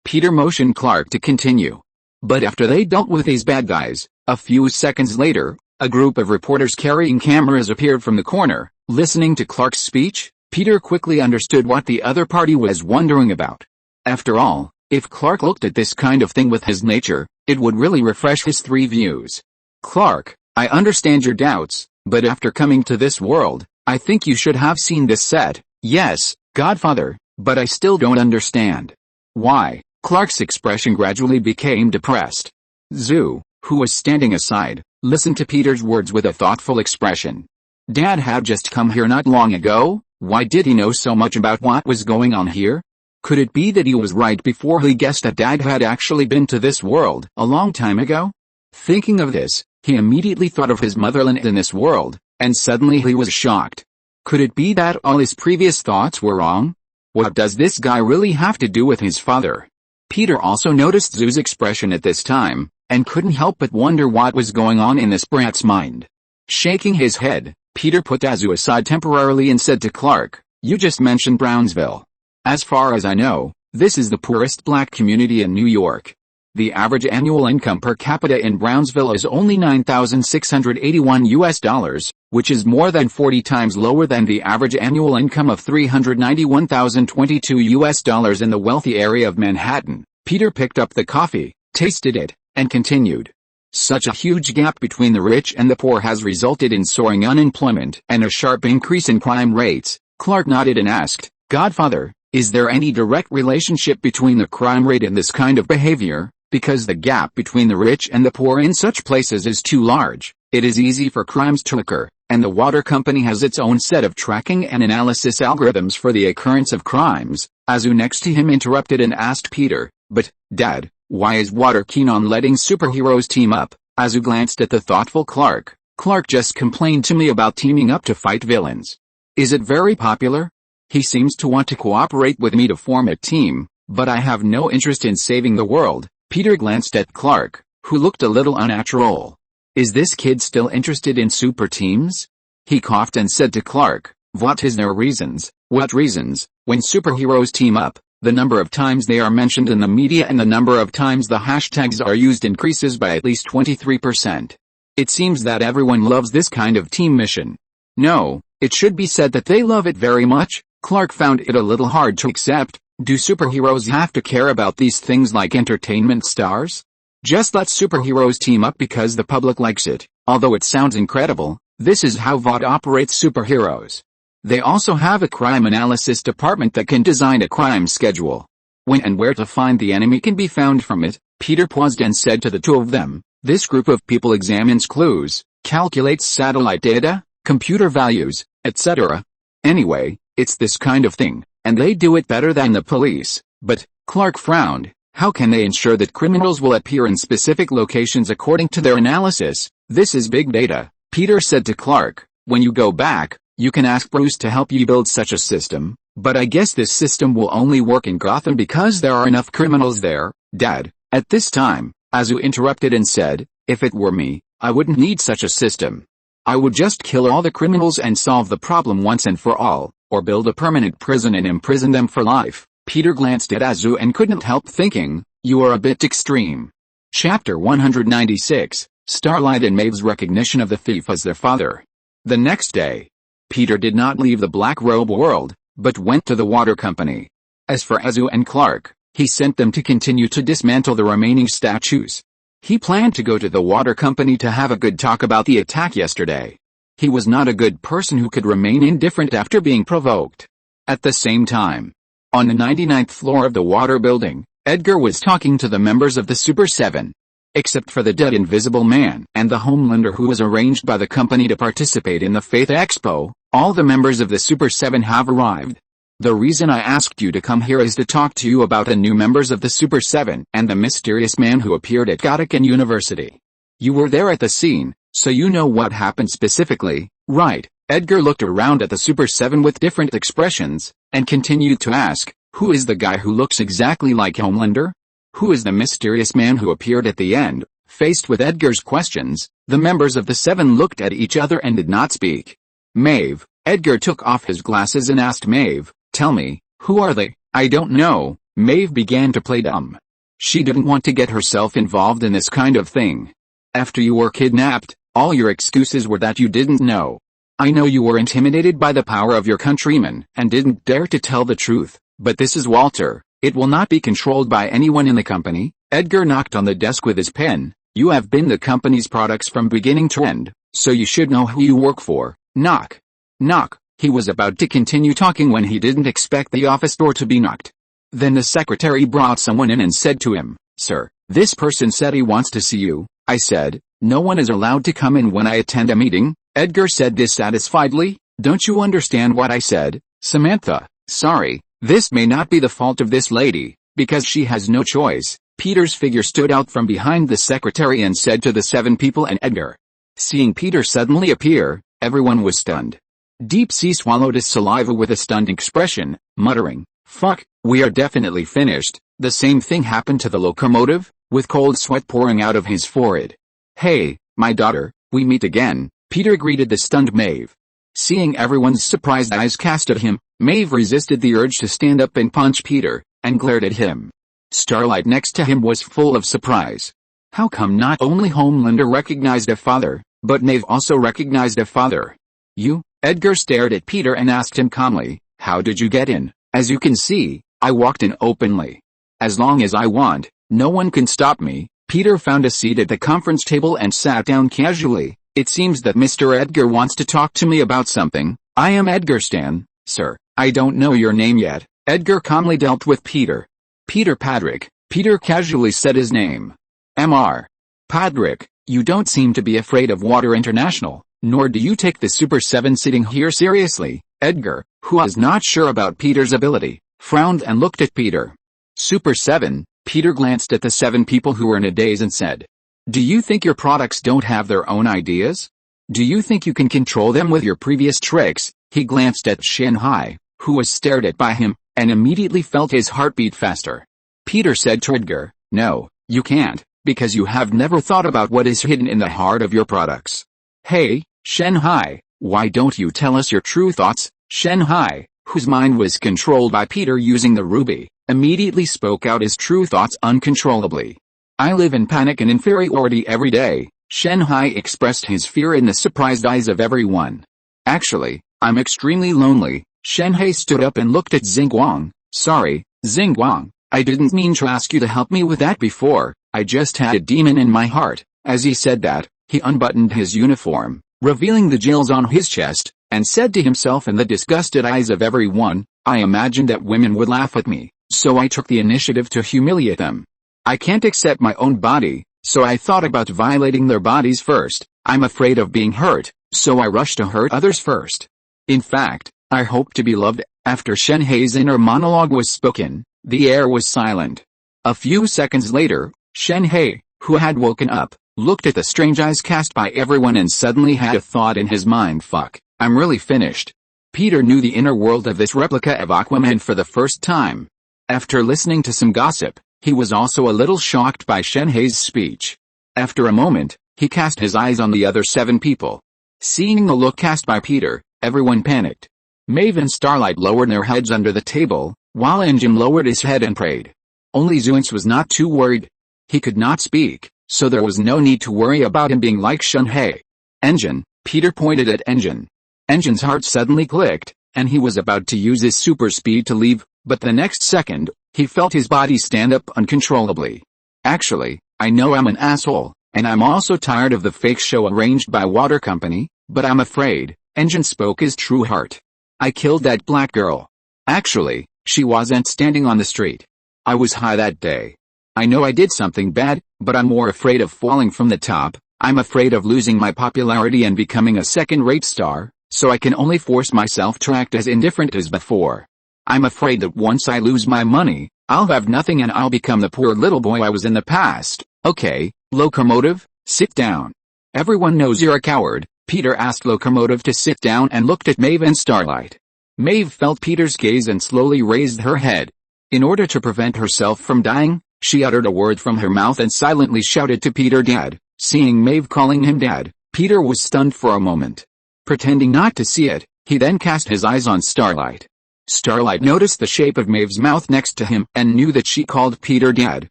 Peter motioned Clark to continue. "But after they dealt with these bad guys, a few seconds later, a group of reporters carrying cameras appeared from the corner." Listening to Clark's speech, Peter quickly understood what the other party was wondering about. After all, if Clark looked at this kind of thing with his nature, it would really refresh his three views. "Clark, I understand your doubts, but after coming to this world, I think you should have seen this set." "Yes, Godfather, but I still don't understand." "Why?" Clark's expression gradually became depressed. Zoo, who was standing aside, listened to Peter's words with a thoughtful expression. Dad had just come here not long ago. Why did he know so much about what was going on here? Could it be that he was right before he guessed that Dad had actually been to this world a long time ago? Thinking of this, he immediately thought of his motherland in this world, and suddenly he was shocked. Could it be that all his previous thoughts were wrong? What does this guy really have to do with his father? Peter also noticed Zoo's expression at this time, and couldn't help but wonder what was going on in this brat's mind. Shaking his head, Peter put Zoo aside temporarily and said to Clark, "You just mentioned Brownsville. As far as I know, this is the poorest black community in New York. The average annual income per capita in Brownsville is only $9,681, which is more than 40 times lower than the average annual income of $391,022 in the wealthy area of Manhattan." Peter picked up the coffee, tasted it, and continued. "Such a huge gap between the rich and the poor has resulted in soaring unemployment and a sharp increase in crime rates." Clark nodded and asked, "Godfather, is there any direct relationship between the crime rate and this kind of behavior? Because the gap between the rich and the poor in such places is too large, it is easy for crimes to occur, and the water company has its own set of tracking and analysis algorithms for the occurrence of crimes." Zoo next to him interrupted and asked Peter, "But, Dad, why is water keen on letting superheroes team up?" Zoo glanced at the thoughtful Clark. "Clark just complained to me about teaming up to fight villains. Is it very popular? He seems to want to cooperate with me to form a team, but I have no interest in saving the world." Peter glanced at Clark, who looked a little unnatural. Is this kid still interested in super teams? He coughed and said to Clark, "What is their reasons?" "What reasons? When superheroes team up, the number of times they are mentioned in the media and the number of times the hashtags are used increases by at least 23%. It seems that everyone loves this kind of team mission." "No, it should be said that they love it very much." Clark found it a little hard to accept. Do superheroes have to care about these things like entertainment stars? Just let superheroes team up because the public likes it. Although it sounds incredible, this is how VOD operates superheroes. They also have a crime analysis department that can design a crime schedule. When and where to find the enemy can be found from it. Peter paused and said to the two of them, "This group of people examines clues, calculates satellite data, computer values, etc. Anyway, it's this kind of thing, and they do it better than the police." "But," Clark frowned, "how can they ensure that criminals will appear in specific locations according to their analysis?" "This is big data," Peter said to Clark. "When you go back, you can ask Bruce to help you build such a system, but I guess this system will only work in Gotham because there are enough criminals there." "Dad," at this time, Zoo interrupted and said, "If it were me, I wouldn't need such a system. I would just kill all the criminals and solve the problem once and for all, or build a permanent prison and imprison them for life." Peter glanced at Zoo and couldn't help thinking, "You are a bit extreme." Chapter 196, Starlight and Maeve's recognition of the thief as their father. The next day, Peter did not leave the Black Robe world, but went to the water company. As for Zoo and Clark, he sent them to continue to dismantle the remaining statues. He planned to go to the water company to have a good talk about the attack yesterday. He was not a good person who could remain indifferent after being provoked. At the same time, on the 99th floor of the water building, Edgar was talking to the members of the Super 7. Except for the dead Invisible Man and the Homelander who was arranged by the company to participate in the Faith Expo, all the members of the Super 7 have arrived. The reason I asked you to come here is to talk to you about the new members of the Super 7 and the mysterious man who appeared at Gottingen University. You were there at the scene, so you know what happened specifically, right? Edgar looked around at the Super 7 with different expressions, and continued to ask, who is the guy who looks exactly like Homelander? Who is the mysterious man who appeared at the end? Faced with Edgar's questions, the members of the 7 looked at each other and did not speak. Maeve, Edgar took off his glasses and asked Maeve, tell me, who are they? I don't know. Maeve began to play dumb. She didn't want to get herself involved in this kind of thing. After you were kidnapped, all your excuses were that you didn't know. I know you were intimidated by the power of your countrymen and didn't dare to tell the truth, but this is Walter. It will not be controlled by anyone in the company. Edgar knocked on the desk with his pen. You have been the company's products from beginning to end, so you should know who you work for. Knock. Knock. He was about to continue talking when he didn't expect the office door to be knocked. Then the secretary brought someone in and said to him, Sir, this person said he wants to see you. I said, no one is allowed to come in when I attend a meeting. Edgar said dissatisfiedly, don't you understand what I said? Samantha, sorry, this may not be the fault of this lady, because she has no choice. Peter's figure stood out from behind the secretary and said to the 7 people and Edgar. Seeing Peter suddenly appear, everyone was stunned. Deep Sea swallowed his saliva with a stunned expression, muttering, fuck, we are definitely finished. The same thing happened to the locomotive, with cold sweat pouring out of his forehead. Hey, my daughter, we meet again, Peter greeted the stunned Maeve. Seeing everyone's surprised eyes cast at him, Maeve resisted the urge to stand up and punch Peter, and glared at him. Starlight next to him was full of surprise. How come not only Homelander recognized a father, but Maeve also recognized a father? You? Edgar stared at Peter and asked him calmly, how did you get in? As you can see, I walked in openly. As long as I want, no one can stop me. Peter found a seat at the conference table and sat down casually. It seems that Mr. Edgar wants to talk to me about something. I am Edgar Stan, sir. I don't know your name yet. Edgar calmly dealt with Peter. Peter Padrick. Peter casually said his name. Mr. Padrick, you don't seem to be afraid of Water International, nor do you take the Super 7 sitting here seriously. Edgar, who was not sure about Peter's ability, frowned and looked at Peter. Super 7, Peter glanced at the 7 people who were in a daze and said, do you think your products don't have their own ideas? Do you think you can control them with your previous tricks? He glanced at Shanghai, who was stared at by him, and immediately felt his heartbeat faster. Peter said to Edgar, no, you can't, because you have never thought about what is hidden in the heart of your products. Hey, Shanghai, why don't you tell us your true thoughts? Shanghai, whose mind was controlled by Peter using the ruby, immediately spoke out his true thoughts uncontrollably. I live in panic and inferiority every day. Shanghai expressed his fear in the surprised eyes of everyone. Actually, I'm extremely lonely. Shanghai stood up and looked at Xingguang. Sorry, Xingguang, I didn't mean to ask you to help me with that before. I just had a demon in my heart. As he said that, he unbuttoned his uniform, revealing the jewels on his chest, and said to himself in the disgusted eyes of everyone, I imagined that women would laugh at me, so I took the initiative to humiliate them. I can't accept my own body, so I thought about violating their bodies first. I'm afraid of being hurt, so I rushed to hurt others first. In fact, I hope to be loved. After Shanhei's inner monologue was spoken, the air was silent. A few seconds later, Shanhei, who had woken up, looked at the strange eyes cast by everyone and suddenly had a thought in his mind. Fuck, I'm really finished. Peter knew the inner world of this replica of Aquaman for the first time. After listening to some gossip, he was also a little shocked by Shanhei's speech. After a moment, he cast his eyes on the other 7 people. Seeing the look cast by Peter, everyone panicked. Maeve and Starlight lowered their heads under the table, while Engine lowered his head and prayed. Only Zunz was not too worried. He could not speak, so there was no need to worry about him being like Shanhei. Engine, Peter pointed at Engine. Engine's heart suddenly clicked, and he was about to use his super speed to leave, but the next second, he felt his body stand up uncontrollably. Actually, I know I'm an asshole, and I'm also tired of the fake show arranged by Water Company, but I'm afraid. Engine spoke his true heart. I killed that black girl. Actually, she wasn't standing on the street. I was high that day. I know I did something bad, But I'm more afraid of falling from the top. I'm afraid of losing my popularity and becoming a second-rate star, so I can only force myself to act as indifferent as before. I'm afraid that once I lose my money, I'll have nothing and I'll become the poor little boy I was in the past. Okay, Locomotive, sit down. Everyone knows you're a coward. Peter asked Locomotive to sit down and looked at Maeve and Starlight. Maeve felt Peter's gaze and slowly raised her head. In order to prevent herself from dying, she uttered a word from her mouth and silently shouted to Peter, "Dad." Seeing Maeve calling him Dad, Peter was stunned for a moment. Pretending not to see it, he then cast his eyes on Starlight. Starlight noticed the shape of Maeve's mouth next to him and knew that she called Peter Dad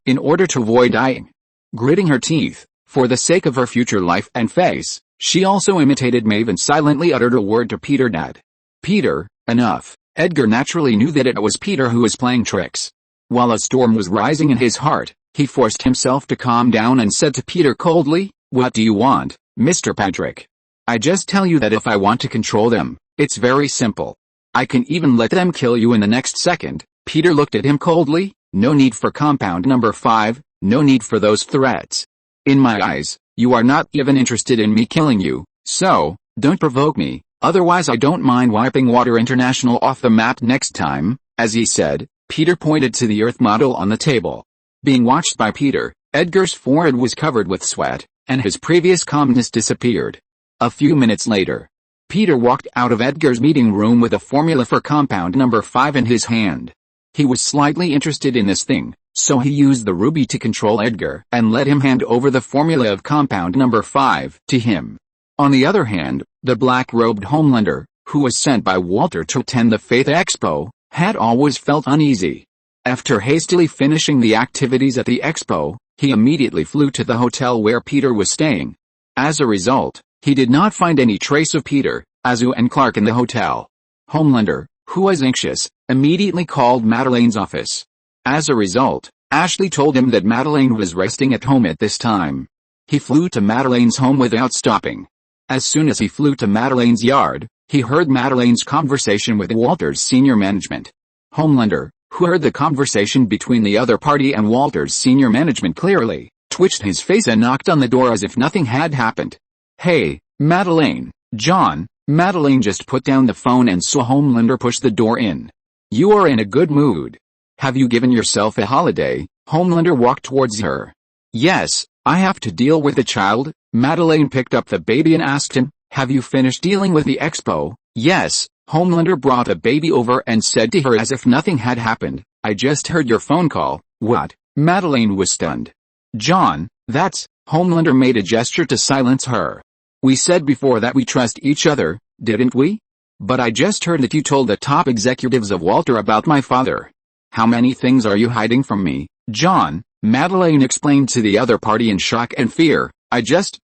in order to avoid dying. Gritting her teeth, for the sake of her future life and face, she also imitated Maeve and silently uttered a word to Peter, "Dad." Peter, enough. Edgar naturally knew that it was Peter who was playing tricks. While a storm was rising in his heart, he forced himself to calm down and said to Peter coldly, "What do you want, Mr. Patrick?" "I just tell you that if I want to control them, it's very simple. I can even let them kill you in the next second." Peter looked at him coldly. "No need for compound number 5, no need for those threats. In my eyes, you are not even interested in me killing you, so, don't provoke me, otherwise I don't mind wiping Water International off the map next time." As he said, Peter pointed to the Earth model on the table. Being watched by Peter, Edgar's forehead was covered with sweat, and his previous calmness disappeared. A few minutes later, Peter walked out of Edgar's meeting room with a formula for compound number 5 in his hand. He was slightly interested in this thing, so he used the ruby to control Edgar and let him hand over the formula of compound number 5 to him. On the other hand, the black-robed Homelander, who was sent by Walter to attend the Faith Expo, had always felt uneasy. After hastily finishing the activities at the expo, he immediately flew to the hotel where Peter was staying. As a result, he did not find any trace of Peter, Azu and Clark in the hotel. Homelander, who was anxious, immediately called Madelaine's office. As a result, Ashley told him that Madeleine was resting at home at this time. He flew to Madelaine's home without stopping. As soon as he flew to Madelaine's yard, he heard Madelaine's conversation with Walter's senior management. Homelander, who heard the conversation between the other party and Walter's senior management clearly, twitched his face and knocked on the door as if nothing had happened. "Hey, Madeleine, John." Madeleine just put down the phone and saw Homelander push the door in. "You are in a good mood. Have you given yourself a holiday?" Homelander walked towards her. "Yes, I have to deal with the child." Madeleine picked up the baby and asked him, "Have you finished dealing with the expo?" "Yes." Homelander brought the baby over and said to her as if nothing had happened, "I just heard your phone call." "What?" Madeleine was stunned. "John, that's..." Homelander made a gesture to silence her. "We said before that we trust each other, didn't we? But I just heard that you told the top executives of Walter about my father. How many things are you hiding from me, John?" Madeleine explained to the other party in shock and fear.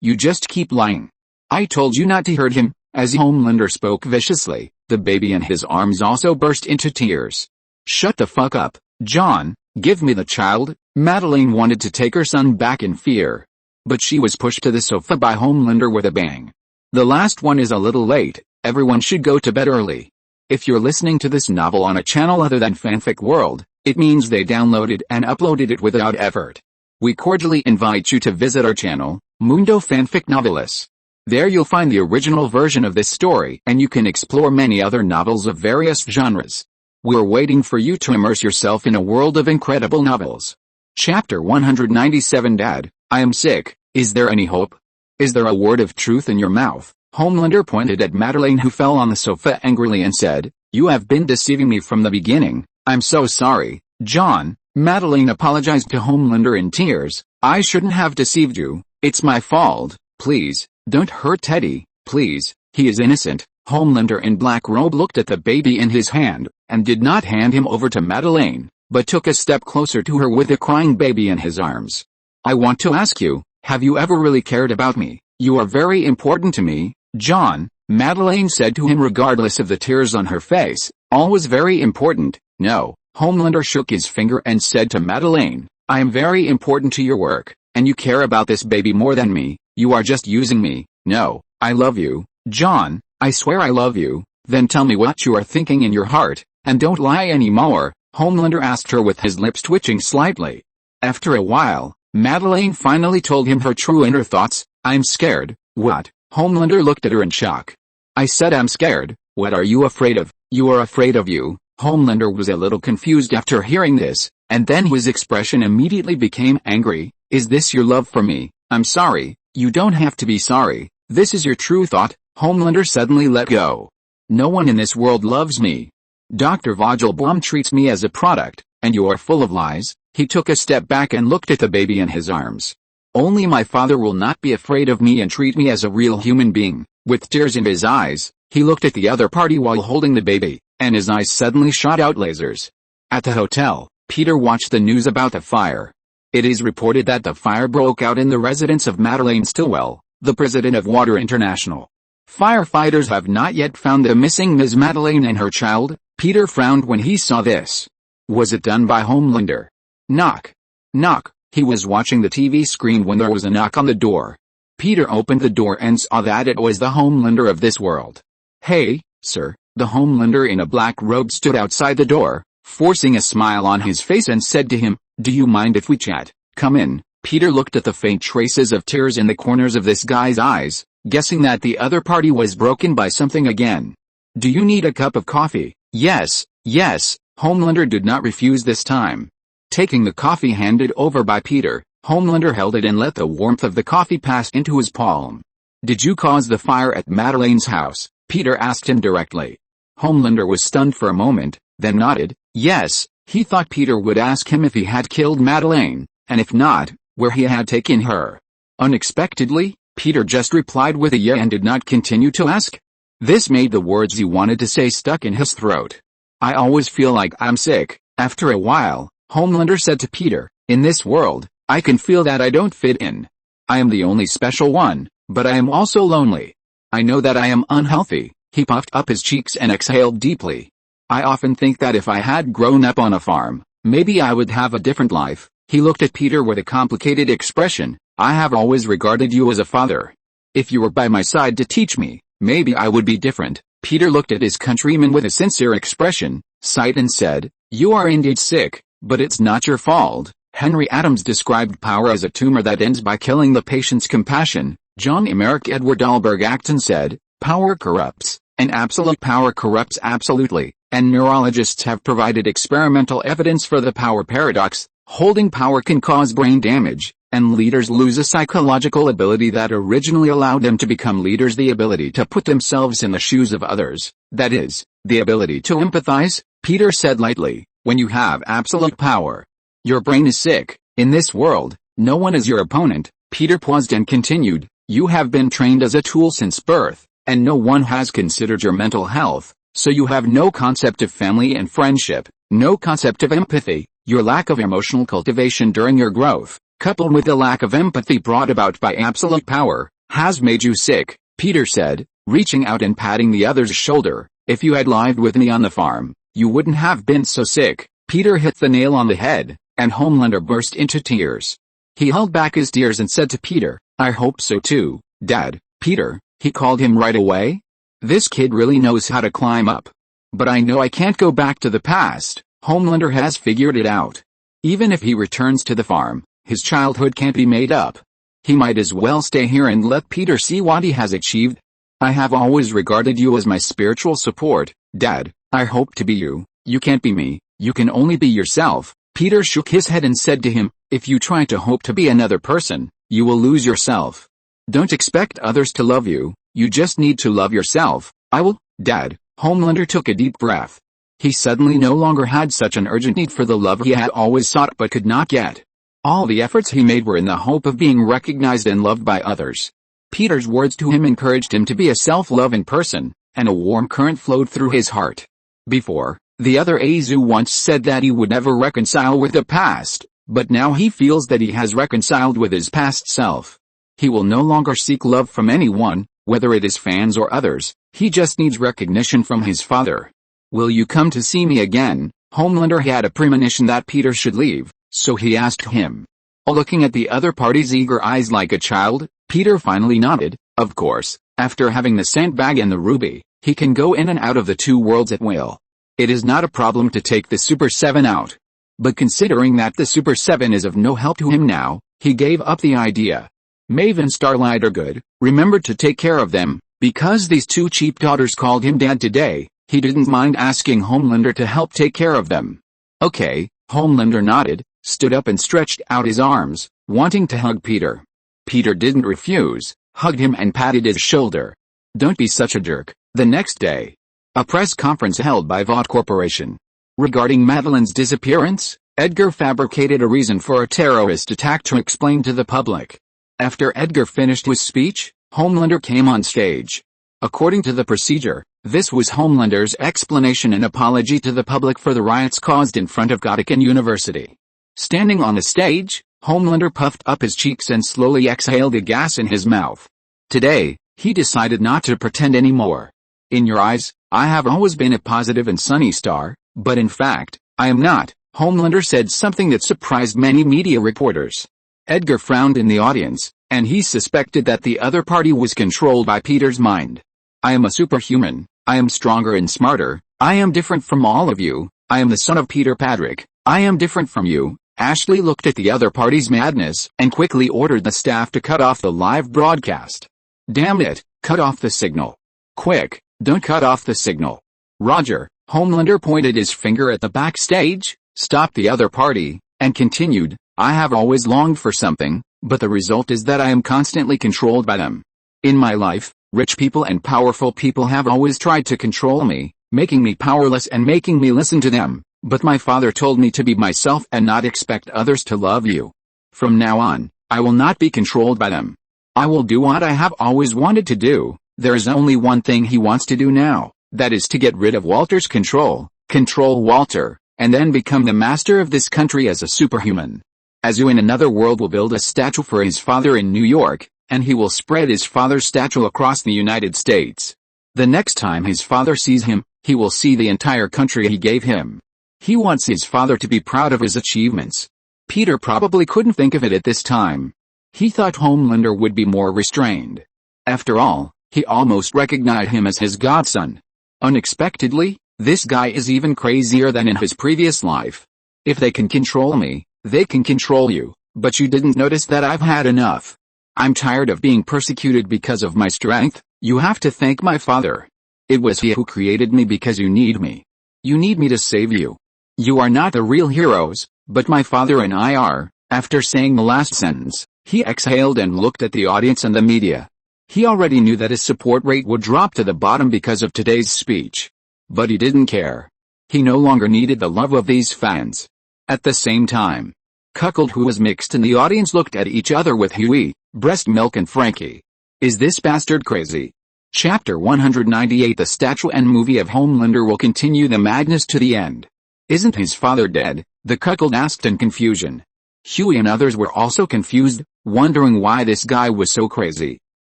You just keep lying. I told you not to hurt him." As Homelander spoke viciously, the baby in his arms also burst into tears. "Shut the fuck up, John, give me the child." Madeleine wanted to take her son back in fear, but she was pushed to the sofa by Homelander with a bang. "The last one is a little late, everyone should go to bed early. If you're listening to this novel on a channel other than Fanfic World, it means they downloaded and uploaded it without effort. We cordially invite you to visit our channel, Mundo Fanfic Novelis. There you'll find the original version of this story and you can explore many other novels of various genres. We're waiting for you to immerse yourself in a world of incredible novels. Chapter 197. Dad, I am sick. Is there any hope? Is there a word of truth in your mouth? Homelander pointed at Madeleine, who fell on the sofa angrily, and said, "You have been deceiving me from the beginning." "I'm so sorry, John." Madeleine apologized to Homelander in tears. "I shouldn't have deceived you. It's my fault. Please, don't hurt Teddy, please. He is innocent." Homelander in black robe looked at the baby in his hand, and did not hand him over to Madeleine, but took a step closer to her with the crying baby in his arms. "I want to ask you, have you ever really cared about me? You are very important to me, John," Madeleine said to him regardless of the tears on her face. "Always very important." "No." Homelander shook his finger and said to Madeleine, "I am very important to your work, and you care about this baby more than me. You are just using me." "No, I love you, John. I swear I love you." "Then tell me what you are thinking in your heart, and don't lie anymore," Homelander asked her with his lips twitching slightly. After a while, Madeleine finally told him her true inner thoughts. I'm scared. What? Homelander looked at her in shock. I said I'm scared. What are you afraid of? You are afraid of you. Homelander was a little confused after hearing this, and then his expression immediately became angry. Is this your love for me? I'm sorry. You don't have to be sorry. This is your true thought. Homelander suddenly let go. No one in this world loves me. Dr. Vogelbaum treats me as a product, and you are full of lies. He took a step back and looked at the baby in his arms. Only my father will not be afraid of me and treat me as a real human being. With tears in his eyes, he looked at the other party while holding the baby, and his eyes suddenly shot out lasers. At the hotel, Peter watched the news about the fire. It is reported that the fire broke out in the residence of Madeleine Stillwell, the president of Water International. Firefighters have not yet found the missing Ms. Madeleine and her child. Peter frowned when he saw this. Was it done by Homelander? Knock. Knock. He was watching the TV screen when there was a knock on the door. Peter opened the door and saw that it was the Homelander of this world. Hey, sir. The Homelander in a black robe stood outside the door, forcing a smile on his face and said to him, do you mind if we chat? Come in. Peter looked at the faint traces of tears in the corners of this guy's eyes, guessing that the other party was broken by something again. Do you need a cup of coffee? Yes, yes. Homelander did not refuse this time. Taking the coffee handed over by Peter, Homelander held it and let the warmth of the coffee pass into his palm. Did you cause the fire at Madeleine's house? Peter asked him directly. Homelander was stunned for a moment, then nodded. Yes, he thought Peter would ask him if he had killed Madeleine, and if not, where he had taken her. Unexpectedly, Peter just replied with a yeah and did not continue to ask. This made the words he wanted to say stuck in his throat. I always feel like I'm sick. After a while, Homelander said to Peter, in this world, I can feel that I don't fit in. I am the only special one, but I am also lonely. I know that I am unhealthy. He puffed up his cheeks and exhaled deeply. I often think that if I had grown up on a farm, maybe I would have a different life. He looked at Peter with a complicated expression. I have always regarded you as a father. If you were by my side to teach me, maybe I would be different. Peter looked at his countryman with a sincere expression, sighed and said, you are indeed sick, but it's not your fault. Henry Adams described power as a tumor that ends by killing the patient's compassion. John Emerick Edward Albert Acton said, power corrupts, and absolute power corrupts absolutely, and neurologists have provided experimental evidence for the power paradox. Holding power can cause brain damage, and leaders lose a psychological ability that originally allowed them to become leaders, the ability to put themselves in the shoes of others, that is, the ability to empathize. Peter said lightly, when you have absolute power, your brain is sick. In this world, no one is your opponent. Peter paused and continued, you have been trained as a tool since birth, and no one has considered your mental health, so you have no concept of family and friendship, no concept of empathy. Your lack of emotional cultivation during your growth, coupled with the lack of empathy brought about by absolute power, has made you sick, Peter said, reaching out and patting the other's shoulder. If you had lived with me on the farm, you wouldn't have been so sick. Peter hit the nail on the head, and Homelander burst into tears. He held back his tears and said to Peter, I hope so too, Dad. Peter, he called him right away. This kid really knows how to climb up. But I know I can't go back to the past. Homelander has figured it out. Even if he returns to the farm, his childhood can't be made up. He might as well stay here and let Peter see what he has achieved. I have always regarded you as my spiritual support, Dad. I hope to be you. You can't be me. You can only be yourself. Peter shook his head and said to him, if you try to hope to be another person, you will lose yourself. Don't expect others to love you. You just need to love yourself. I will, Dad. Homelander took a deep breath. He suddenly no longer had such an urgent need for the love he had always sought but could not get. All the efforts he made were in the hope of being recognized and loved by others. Peter's words to him encouraged him to be a self-loving person, and a warm current flowed through his heart. Before, the other Azu once said that he would never reconcile with the past, but now he feels that he has reconciled with his past self. He will no longer seek love from anyone, whether it is fans or others. He just needs recognition from his father. Will you come to see me again? Homelander had a premonition that Peter should leave, so he asked him. Looking at the other party's eager eyes like a child, Peter finally nodded. Of course, after having the sandbag and the ruby, he can go in and out of the two worlds at will. It is not a problem to take the Super 7 out. But considering that the Super 7 is of no help to him now, He gave up the idea. Maeve and Starlight are good, remembered to take care of them, because these two cheap daughters called him dad today. He didn't mind asking Homelander to help take care of them. Okay, Homelander nodded, stood up and stretched out his arms, wanting to hug Peter. Peter didn't refuse, hugged him and patted his shoulder. Don't be such a jerk. The next day, a press conference held by Vought Corporation. Regarding Madeline's disappearance, Edgar fabricated a reason for a terrorist attack to explain to the public. After Edgar finished his speech, Homelander came on stage. According to the procedure, this was Homelander's explanation and apology to the public for the riots caused in front of Gottingen University. Standing on the stage, Homelander puffed up his cheeks and slowly exhaled the gas in his mouth. Today, he decided not to pretend anymore. In your eyes, I have always been a positive and sunny star, but in fact, I am not, Homelander said, something that surprised many media reporters. Edgar frowned in the audience, and he suspected that the other party was controlled by Peter's mind. I am a superhuman, I am stronger and smarter, I am different from all of you, I am the son of Peter Patrick, I am different from you. Ashley looked at the other party's madness and quickly ordered the staff to cut off the live broadcast. Damn it, cut off the signal. Quick, don't cut off the signal. Roger, Homelander pointed his finger at the backstage, stopped the other party, and continued, I have always longed for something, but the result is that I am constantly controlled by them. In my life, rich people and powerful people have always tried to control me, making me powerless and making me listen to them, but my father told me to be myself and not expect others to love you. From now on, I will not be controlled by them. I will do what I have always wanted to do. There is only one thing he wants to do now, that is to get rid of Walter's control Walter, and then become the master of this country as a superhuman. Azu in another world will build a statue for his father in New York, and he will spread his father's statue across the United States. The next time his father sees him, he will see the entire country he gave him. He wants his father to be proud of his achievements. Peter probably couldn't think of it at this time. He thought Homelander would be more restrained. After all, he almost recognized him as his godson. Unexpectedly, this guy is even crazier than in his previous life. If they can control me, they can control you, but you didn't notice that I've had enough. I'm tired of being persecuted because of my strength. You have to thank my father. It was he who created me because you need me. You need me to save you. You are not the real heroes, but my father and I are. After saying the last sentence, he exhaled and looked at the audience and the media. He already knew that his support rate would drop to the bottom because of today's speech. But he didn't care. He no longer needed the love of these fans. At the same time, Cuckold, who was mixed in the audience, looked at each other with Huey, Breast Milk and Frankie. Is this bastard crazy? Chapter 198. The statue and movie of Homelander will continue the madness to the end. Isn't his father dead? The Cuckold asked in confusion. Huey and others were also confused, wondering why this guy was so crazy.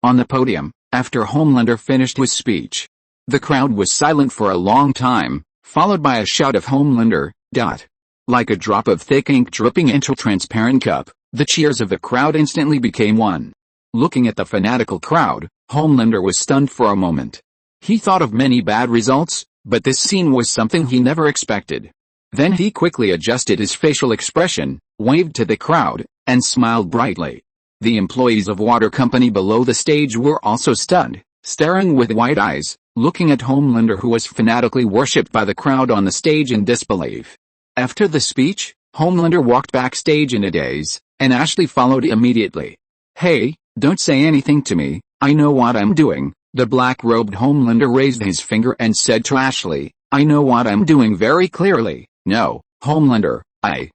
On the podium, after Homelander finished his speech, the crowd was silent for a long time, followed by a shout of Homelander, dot. Like a drop of thick ink dripping into a transparent cup, the cheers of the crowd instantly became one. Looking at the fanatical crowd, Homelander was stunned for a moment. He thought of many bad results, but this scene was something he never expected. Then he quickly adjusted his facial expression, waved to the crowd, and smiled brightly. The employees of water company below the stage were also stunned, staring with wide eyes, looking at Homelander, who was fanatically worshipped by the crowd on the stage in disbelief. After the speech, Homelander walked backstage in a daze, and Ashley followed immediately. Hey, don't say anything to me, I know what I'm doing. The black-robed Homelander raised his finger and said to Ashley, I know what I'm doing very clearly. No, Homelander, I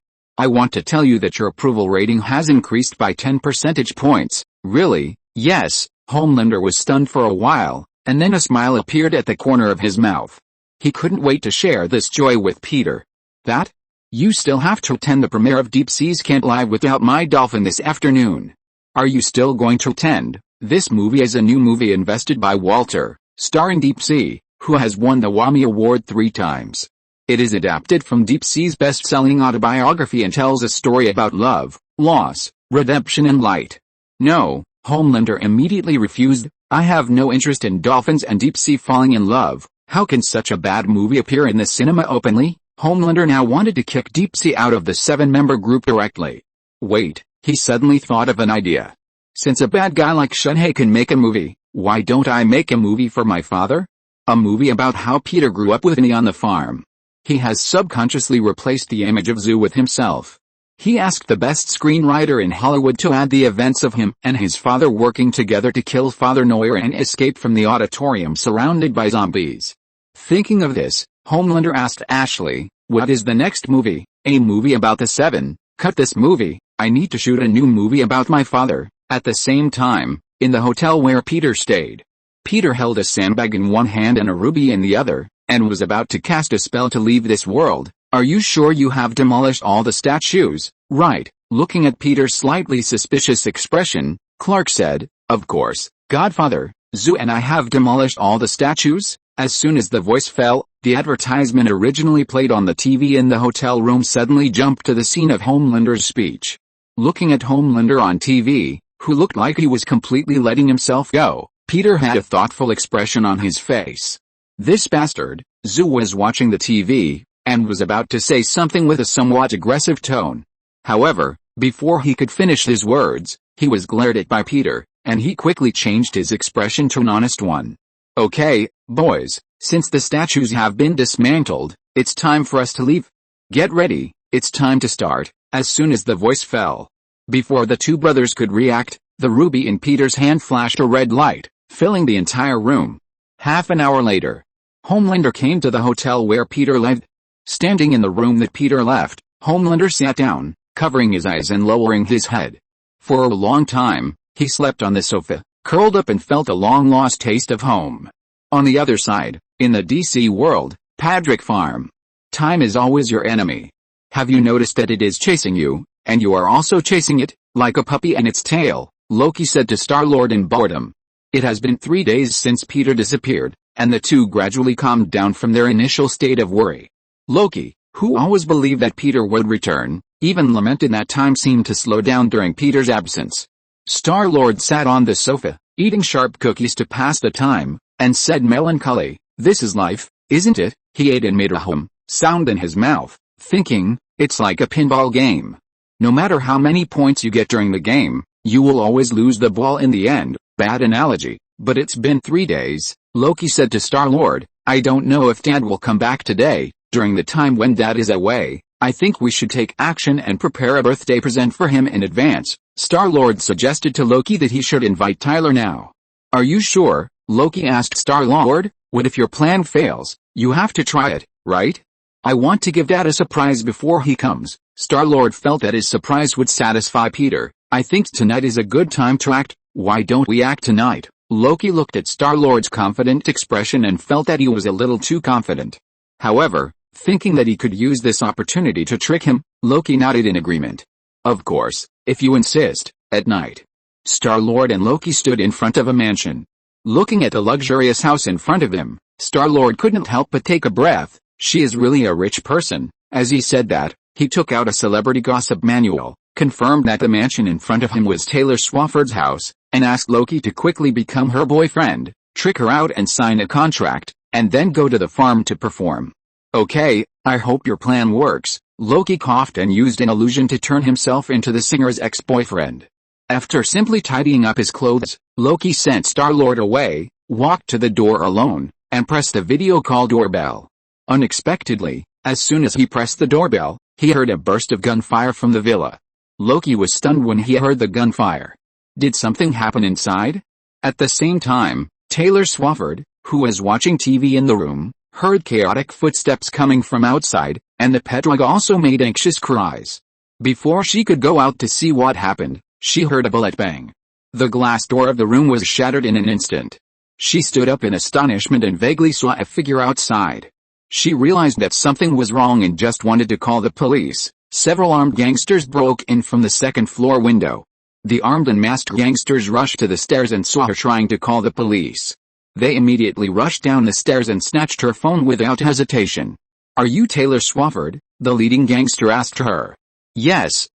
want to tell you that your approval rating has increased by 10 percentage points. Really? Yes. Homelander was stunned for a while, and then a smile appeared at the corner of his mouth. He couldn't wait to share this joy with Peter. That? You still have to attend the premiere of Deep Seas Can't Live Without My Dolphin this afternoon. Are you still going to attend? This movie is a new movie invested by Walter, starring Deep Sea, who has won the Whammy Award 3 times. It is adapted from Deep Sea's best-selling autobiography and tells a story about love, loss, redemption and light. No, Homelander immediately refused. I have no interest in dolphins and Deep Sea falling in love. How can such a bad movie appear in the cinema openly? Homelander now wanted to kick Deep Sea out of the 7-member group directly. Wait, He suddenly thought of an idea. Since a bad guy like Shunhei can make a movie, why don't I make a movie for my father? A movie about how Peter grew up with me on the farm. He has subconsciously replaced the image of Zhu with himself. He asked the best screenwriter in Hollywood to add the events of him and his father working together to kill Father Neuer and escape from the auditorium surrounded by zombies. Thinking of this, Homelander asked Ashley, "What is the next movie?" "A movie about the Seven. Cut this movie. I need to shoot a new movie about my father." At the same time, in the hotel where Peter stayed, Peter held a sandbag in one hand and a ruby in the other, and was about to cast a spell to leave this world. "Are you sure you have demolished all the statues?" "Right." Looking at Peter's slightly suspicious expression, Clark said, "Of course, Godfather, Zhu and I have demolished all the statues." As soon as the voice fell, the advertisement originally played on the TV in the hotel room suddenly jumped to the scene of Homelander's speech. Looking at Homelander on TV, who looked like he was completely letting himself go, Peter had a thoughtful expression on his face. This bastard, Zhu was watching the TV, and was about to say something with a somewhat aggressive tone. However, before he could finish his words, he was glared at by Peter, and he quickly changed his expression to an honest one. "Okay, boys, since the statues have been dismantled, it's time for us to leave. Get ready, it's time to start." As soon as the voice fell, before the two brothers could react, the ruby in Peter's hand flashed a red light, filling the entire room. Half an hour later, Homelander came to the hotel where Peter lived. Standing in the room that Peter left, Homelander sat down, covering his eyes and lowering his head. For a long time, he slept on the sofa, curled up and felt a long-lost taste of home. On the other side, in the DC world, Padrick Farm. Time is always your enemy. Have you noticed that it is chasing you, and you are also chasing it, like a puppy and its tail? Loki said to Star-Lord in boredom. It has been 3 days since Peter disappeared, and the two gradually calmed down from their initial state of worry. Loki, who always believed that Peter would return, even lamented that time seemed to slow down during Peter's absence. Star-Lord sat on the sofa, eating sharp cookies to pass the time, and said melancholy, "This is life, isn't it?" He ate and made a hum sound in his mouth, thinking, "It's like a pinball game. No matter how many points you get during the game, you will always lose the ball in the end." Bad analogy, but it's been 3 days, Loki said to Star-Lord. "I don't know if Dad will come back today. During the time when Dad is away, I think we should take action and prepare a birthday present for him in advance." Star-Lord suggested to Loki that he should invite Tyler now. "Are you sure?" Loki asked Star-Lord. "What if your plan fails? You have to try it, right?" "I want to give Dad a surprise before he comes." Star-Lord felt that his surprise would satisfy Peter. "I think tonight is a good time to act. Why don't we act tonight?" Loki looked at Star-Lord's confident expression and felt that he was a little too confident. However, thinking that he could use this opportunity to trick him, Loki nodded in agreement. "Of course, if you insist." At night, Star-Lord and Loki stood in front of a mansion. Looking at the luxurious house in front of him, Star-Lord couldn't help but take a breath. She is really a rich person. As he said that, he took out a celebrity gossip manual, confirmed that the mansion in front of him was Taylor Swafford's house, and asked Loki to quickly become her boyfriend, trick her out and sign a contract, and then go to the farm to perform. "Okay, I hope your plan works." Loki coughed and used an illusion to turn himself into the singer's ex-boyfriend. After simply tidying up his clothes, Loki sent Star-Lord away, walked to the door alone, and pressed the video call doorbell. Unexpectedly, as soon as he pressed the doorbell, he heard a burst of gunfire from the villa. Loki was stunned when he heard the gunfire. Did something happen inside? At the same time, Taylor Swafford, who was watching TV in the room, heard chaotic footsteps coming from outside, and the pet dog also made anxious cries. Before she could go out to see what happened, she heard a bullet bang. The glass door of the room was shattered in an instant. She stood up in astonishment and vaguely saw a figure outside. She realized that something was wrong and just wanted to call the police. Several armed gangsters broke in from the second-floor window. The armed and masked gangsters rushed to the stairs and saw her trying to call the police. They immediately rushed down the stairs and snatched her phone without hesitation. "Are you Taylor Swafford?" the leading gangster asked her. Yes,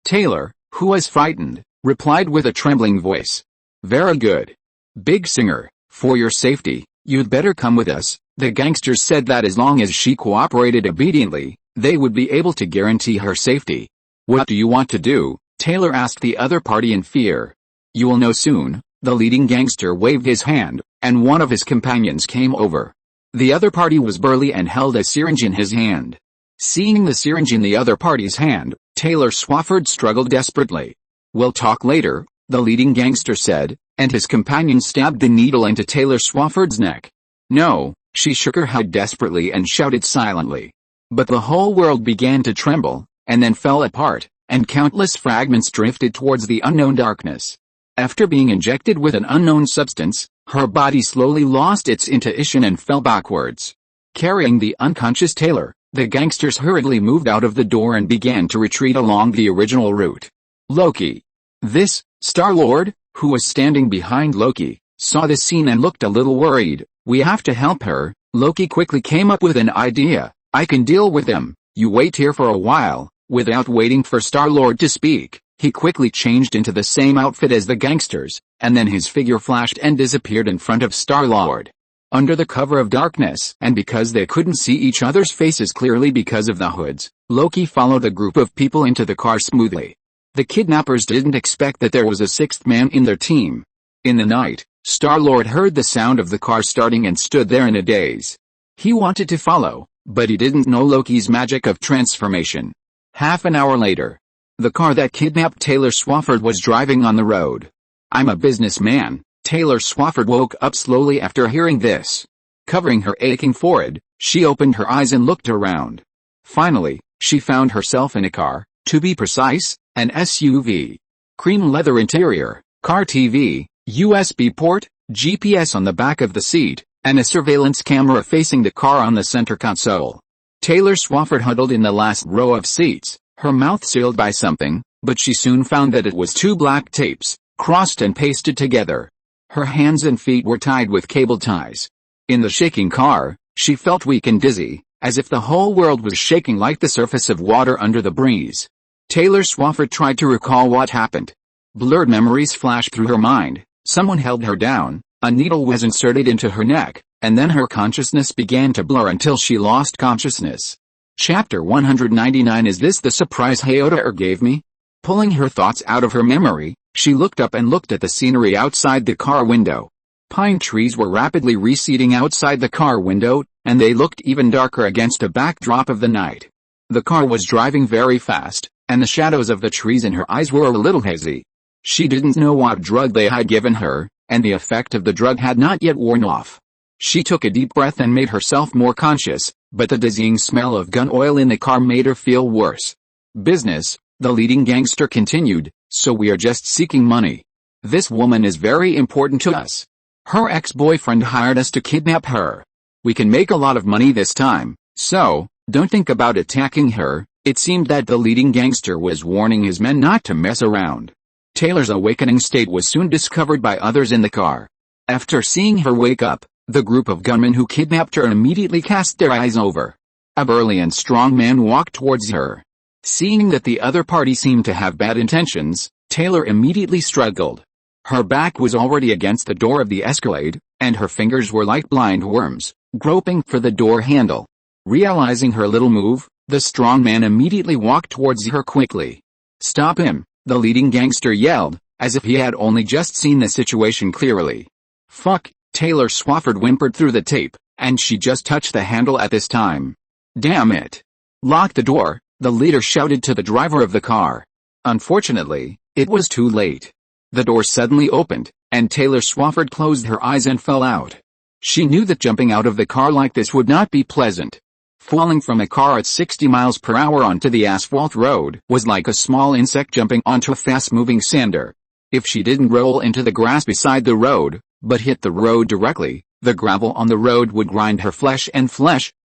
Taylor, who was frightened, replied with a trembling voice. "Very good. Big singer, for your safety, you'd better come with us." The gangsters said that as long as she cooperated obediently, they would be able to guarantee her safety. "What do you want to do?" Taylor asked the other party in fear. You will know soon. The leading gangster waved his hand, and one of his companions came over. The other party was burly and held a syringe in his hand. Seeing the syringe in the other party's hand, Taylor Swafford struggled desperately. We'll talk later, the leading gangster said, and his companion stabbed the needle into Taylor Swafford's neck. No, she shook her head desperately and shouted silently. But the whole world began to tremble, and then fell apart, and countless fragments drifted towards the unknown darkness. After being injected with an unknown substance, her body slowly lost its intuition and fell backwards. Carrying the unconscious Taylor, the gangsters hurriedly moved out of the door and began to retreat along the original route. Loki. This, Star-Lord, who was standing behind Loki, saw this scene and looked a little worried. We have to help her. Loki quickly came up with an idea. I can deal with them. You wait here for a while. Without waiting for Star-Lord to speak, he quickly changed into the same outfit as the gangsters, and then his figure flashed and disappeared in front of Star-Lord. Under the cover of darkness, and because they couldn't see each other's faces clearly because of the hoods, Loki followed the group of people into the car smoothly. The kidnappers didn't expect that there was a sixth man in their team. In the night, Star-Lord heard the sound of the car starting and stood there in a daze. He wanted to follow, but he didn't know Loki's magic of transformation. Half an hour later, the car that kidnapped Taylor Swafford was driving on the road. I'm a businessman. Taylor Swafford woke up slowly after hearing this. Covering her aching forehead, she opened her eyes and looked around. Finally, she found herself in a car, to be precise, an SUV. Cream leather interior, car TV, USB port, GPS on the back of the seat, and a surveillance camera facing the car on the center console. Taylor Swafford huddled in the last row of seats, her mouth sealed by something, but she soon found that it was two black tapes, crossed and pasted together. Her hands and feet were tied with cable ties. In the shaking car, she felt weak and dizzy, as if the whole world was shaking like the surface of water under the breeze. Taylor Swafford tried to recall what happened. Blurred memories flashed through her mind. Someone held her down, a needle was inserted into her neck, and then her consciousness began to blur until she lost consciousness. Chapter 199. Is this the surprise Hayota gave me? Pulling her thoughts out of her memory, she looked up and looked at the scenery outside the car window. Pine trees were rapidly receding outside the car window, and they looked even darker against a backdrop of the night. The car was driving very fast, and the shadows of the trees in her eyes were a little hazy. She didn't know what drug they had given her, and the effect of the drug had not yet worn off. She took a deep breath and made herself more conscious, but the dizzying smell of gun oil in the car made her feel worse. Business, the leading gangster continued, so we are just seeking money. This woman is very important to us. Her ex-boyfriend hired us to kidnap her. We can make a lot of money this time, so, don't think about attacking her. It seemed that the leading gangster was warning his men not to mess around. Taylor's awakening state was soon discovered by others in the car. After seeing her wake up, the group of gunmen who kidnapped her immediately cast their eyes over. A burly and strong man walked towards her. Seeing that the other party seemed to have bad intentions, Taylor immediately struggled. Her back was already against the door of the Escalade, and her fingers were like blind worms, groping for the door handle. Realizing her little move, the strong man immediately walked towards her quickly. Stop him, the leading gangster yelled, as if he had only just seen the situation clearly. Fuck, Taylor Swafford whimpered through the tape, and she just touched the handle at this time. Damn it. Lock the door, the leader shouted to the driver of the car. Unfortunately, it was too late. The door suddenly opened, and Taylor Swafford closed her eyes and fell out. She knew that jumping out of the car like this would not be pleasant. Falling from a car at 60 miles per hour onto the asphalt road was like a small insect jumping onto a fast-moving sander. If she didn't roll into the grass beside the road, but hit the road directly, the gravel on the road would grind her flesh,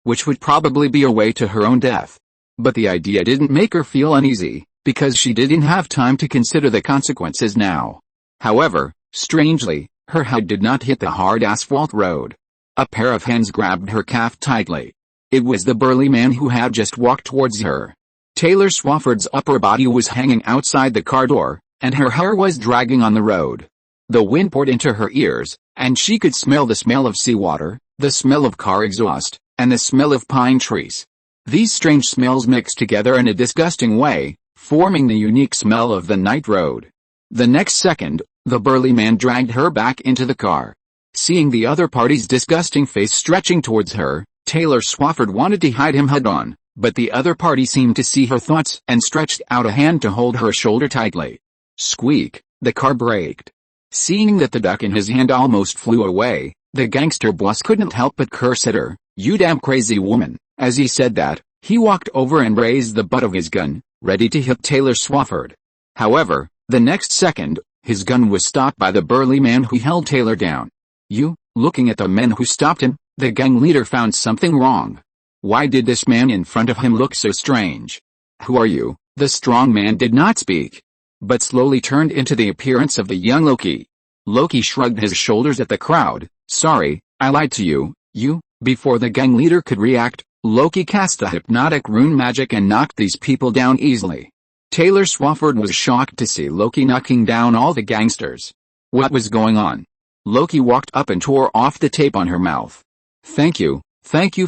which would probably be a way to her own death. But the idea didn't make her feel uneasy, because she didn't have time to consider the consequences now. However, strangely, her head did not hit the hard asphalt road. A pair of hands grabbed her calf tightly. It was the burly man who had just walked towards her. Taylor Swafford's upper body was hanging outside the car door, and her hair was dragging on the road. The wind poured into her ears, and she could smell the smell of seawater, the smell of car exhaust, and the smell of pine trees. These strange smells mixed together in a disgusting way, forming the unique smell of the night road. The next second, the burly man dragged her back into the car. Seeing the other party's disgusting face stretching towards her, Taylor Swafford wanted to hide him head-on, but the other party seemed to see her thoughts and stretched out a hand to hold her shoulder tightly. Squeak, the car braked. Seeing that the duck in his hand almost flew away, the gangster boss couldn't help but curse at her, "You damn crazy woman." As he said that, he walked over and raised the butt of his gun, ready to hit Taylor Swafford. However, the next second, his gun was stopped by the burly man who held Taylor down. "You?" Looking at the men who stopped him, the gang leader found something wrong. Why did this man in front of him look so strange? "Who are you?" The strong man did not speak, but slowly turned into the appearance of the young Loki. Loki shrugged his shoulders at the crowd. "Sorry, I lied to you, you." Before the gang leader could react, Loki cast the hypnotic rune magic and knocked these people down easily. Taylor Swafford was shocked to see Loki knocking down all the gangsters. What was going on? Loki walked up and tore off the tape on her mouth. Thank you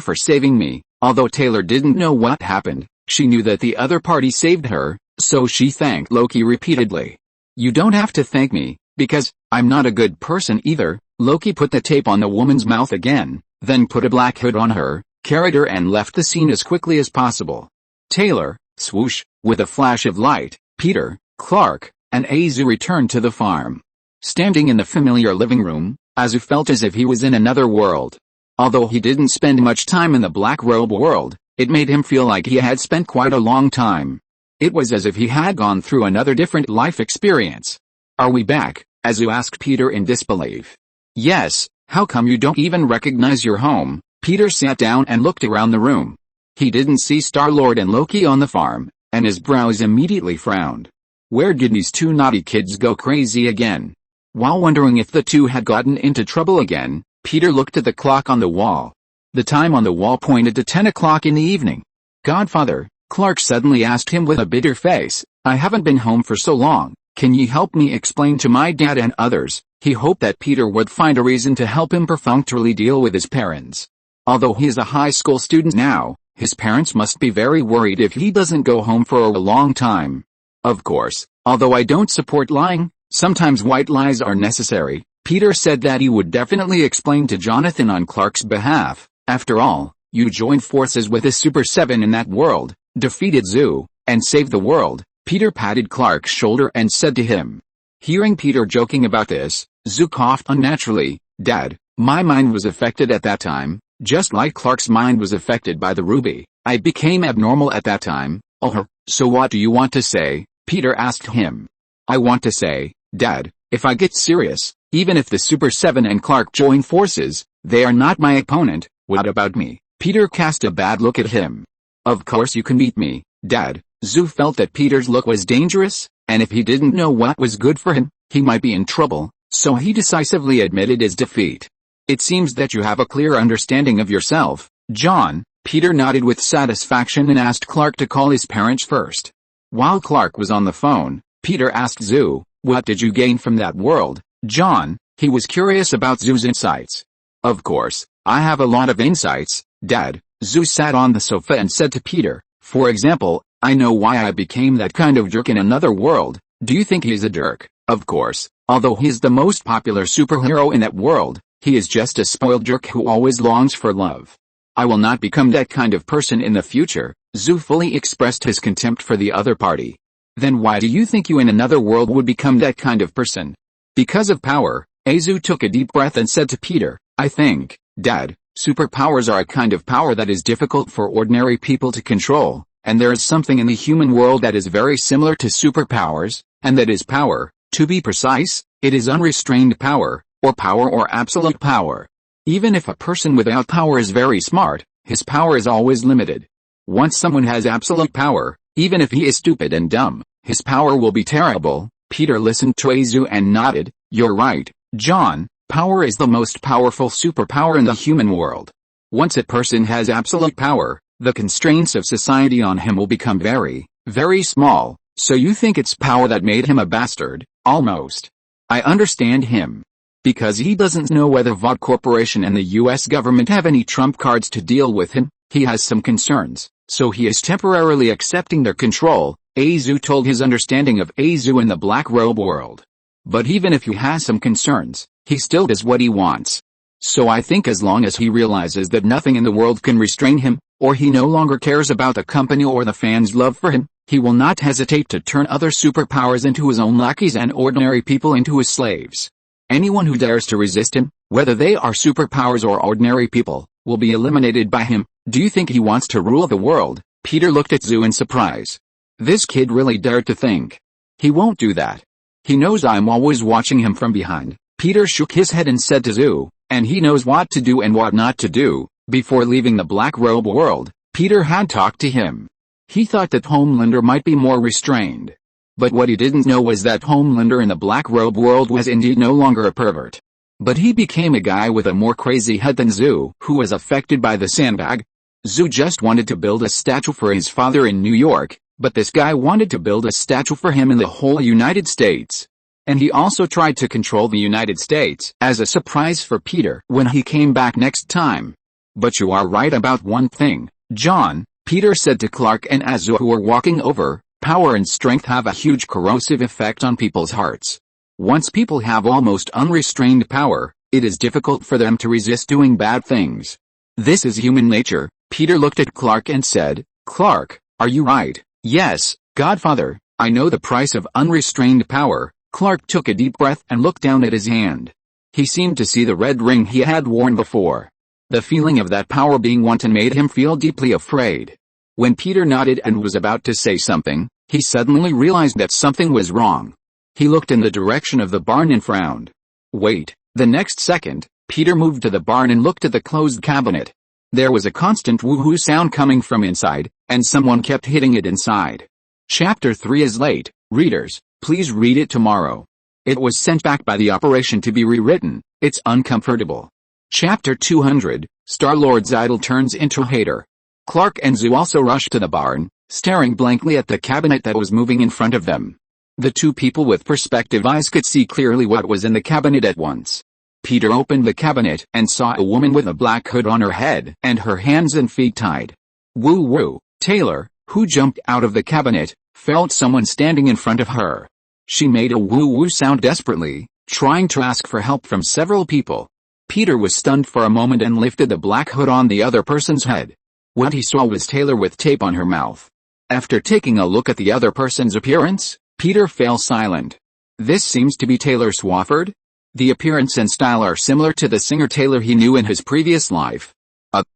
for saving me." Although Taylor didn't know what happened, she knew that the other party saved her, so she thanked Loki repeatedly. "You don't have to thank me, because I'm not a good person either." Loki put the tape on the woman's mouth again, then put a black hood on her, carried her and left the scene as quickly as possible. Taylor, swoosh, with a flash of light, Peter, Clark, and Azu returned to the farm. Standing in the familiar living room, Azu felt as if he was in another world. Although he didn't spend much time in the black robe world, it made him feel like he had spent quite a long time. It was as if he had gone through another different life experience. "Are we back?" Azu asked Peter in disbelief. "Yes, how come you don't even recognize your home?" Peter sat down and looked around the room. He didn't see Star-Lord and Loki on the farm, and his brows immediately frowned. Where did these two naughty kids go crazy again? While wondering if the two had gotten into trouble again, Peter looked at the clock on the wall. The time on the wall pointed to 10 o'clock in the evening. "Godfather," Clark suddenly asked him with a bitter face, "I haven't been home for so long. Can you help me explain to my dad and others?" He hoped that Peter would find a reason to help him perfunctorily deal with his parents. Although he is a high school student now, his parents must be very worried if he doesn't go home for a long time. "Of course, although I don't support lying, sometimes white lies are necessary." Peter said that he would definitely explain to Jonathan on Clark's behalf. "After all, you joined forces with the Super 7 in that world, defeated Zoo, and saved the world." Peter patted Clark's shoulder and said to him. Hearing Peter joking about this, Zoo coughed unnaturally. "Dad, my mind was affected at that time, just like Clark's mind was affected by the ruby. I became abnormal at that time." "Oh, so what do you want to say?" Peter asked him. "I want to say, Dad, if I get serious, even if the Super 7 and Clark join forces, they are not my opponent. What about me?" Peter cast a bad look at him. "Of course you can beat me, Dad." Zoo felt that Peter's look was dangerous, and if he didn't know what was good for him, he might be in trouble, so he decisively admitted his defeat. "It seems that you have a clear understanding of yourself, John." Peter nodded with satisfaction and asked Clark to call his parents first. While Clark was on the phone, Peter asked Zoo, "What did you gain from that world, John?" He was curious about Zoo's insights. "Of course, I have a lot of insights, Dad." Zoo sat on the sofa and said to Peter, "For example, I know why I became that kind of jerk in another world." "Do you think he's a jerk?" "Of course, although he's the most popular superhero in that world, he is just a spoiled jerk who always longs for love. I will not become that kind of person in the future." Zoo fully expressed his contempt for the other party. "Then why do you think you in another world would become that kind of person?" "Because of power." Azu took a deep breath and said to Peter, "I think, Dad, superpowers are a kind of power that is difficult for ordinary people to control, and there is something in the human world that is very similar to superpowers, and that is power. To be precise, it is unrestrained power, or absolute power. Even if a person without power is very smart, his power is always limited. Once someone has absolute power, even if he is stupid and dumb, his power will be terrible." Peter listened to Azu and nodded. "You're right, John, power is the most powerful superpower in the human world. Once a person has absolute power, the constraints of society on him will become very, very small." "So you think it's power that made him a bastard?" "Almost. I understand him. Because he doesn't know whether VOD Corporation and the US government have any trump cards to deal with him, he has some concerns, so he is temporarily accepting their control, Azu told his understanding of Azu in the black robe world. But even if he has some concerns, he still does what he wants. So I think as long as he realizes that nothing in the world can restrain him, or he no longer cares about the company or the fans' love for him, he will not hesitate to turn other superpowers into his own lackeys and ordinary people into his slaves. Anyone who dares to resist him, whether they are superpowers or ordinary people, will be eliminated by him. Do you think he wants to rule the world? Peter looked at Zhu in surprise. This kid really dared to think. He won't do that. He knows I'm always watching him from behind. Peter shook his head and said to Zhu, and he knows what to do and what not to do. Before leaving the black robe world, Peter had talked to him. He thought that Homelander might be more restrained. But what he didn't know was that Homelander in the black robe world was indeed no longer a pervert. But he became a guy with a more crazy head than Zhu, who was affected by the sandbag. Zhu just wanted to build a statue for his father in New York, but this guy wanted to build a statue for him in the whole United States. And he also tried to control the United States as a surprise for Peter when he came back next time. But you are right about one thing, John, Peter said to Clark and Azu who were walking over. Power and strength have a huge corrosive effect on people's hearts. Once people have almost unrestrained power, it is difficult for them to resist doing bad things. This is human nature. Peter looked at Clark and said, Clark, are you right? Yes, Godfather, I know the price of unrestrained power. Clark took a deep breath and looked down at his hand. He seemed to see the red ring he had worn before. The feeling of that power being wanted made him feel deeply afraid. When Peter nodded and was about to say something, he suddenly realized that something was wrong. He looked in the direction of the barn and frowned. Wait, the next second, Peter moved to the barn and looked at the closed cabinet. There was a constant woo-hoo sound coming from inside, and someone kept hitting it inside. Chapter 3 is late, readers, please read it tomorrow. It was sent back by the operation to be rewritten, it's uncomfortable. Chapter 200, Star-Lord's idol turns into hater. Clark and Zhu also rushed to the barn, staring blankly at the cabinet that was moving in front of them. The two people with perspective eyes could see clearly what was in the cabinet at once. Peter opened the cabinet and saw a woman with a black hood on her head and her hands and feet tied. Woo-woo, Taylor, who jumped out of the cabinet, felt someone standing in front of her. She made a woo-woo sound desperately, trying to ask for help from several people. Peter was stunned for a moment and lifted the black hood on the other person's head. What he saw was Taylor with tape on her mouth. After taking a look at the other person's appearance, Peter fell silent. This seems to be Taylor Swafford? The appearance and style are similar to the singer Taylor he knew in his previous life.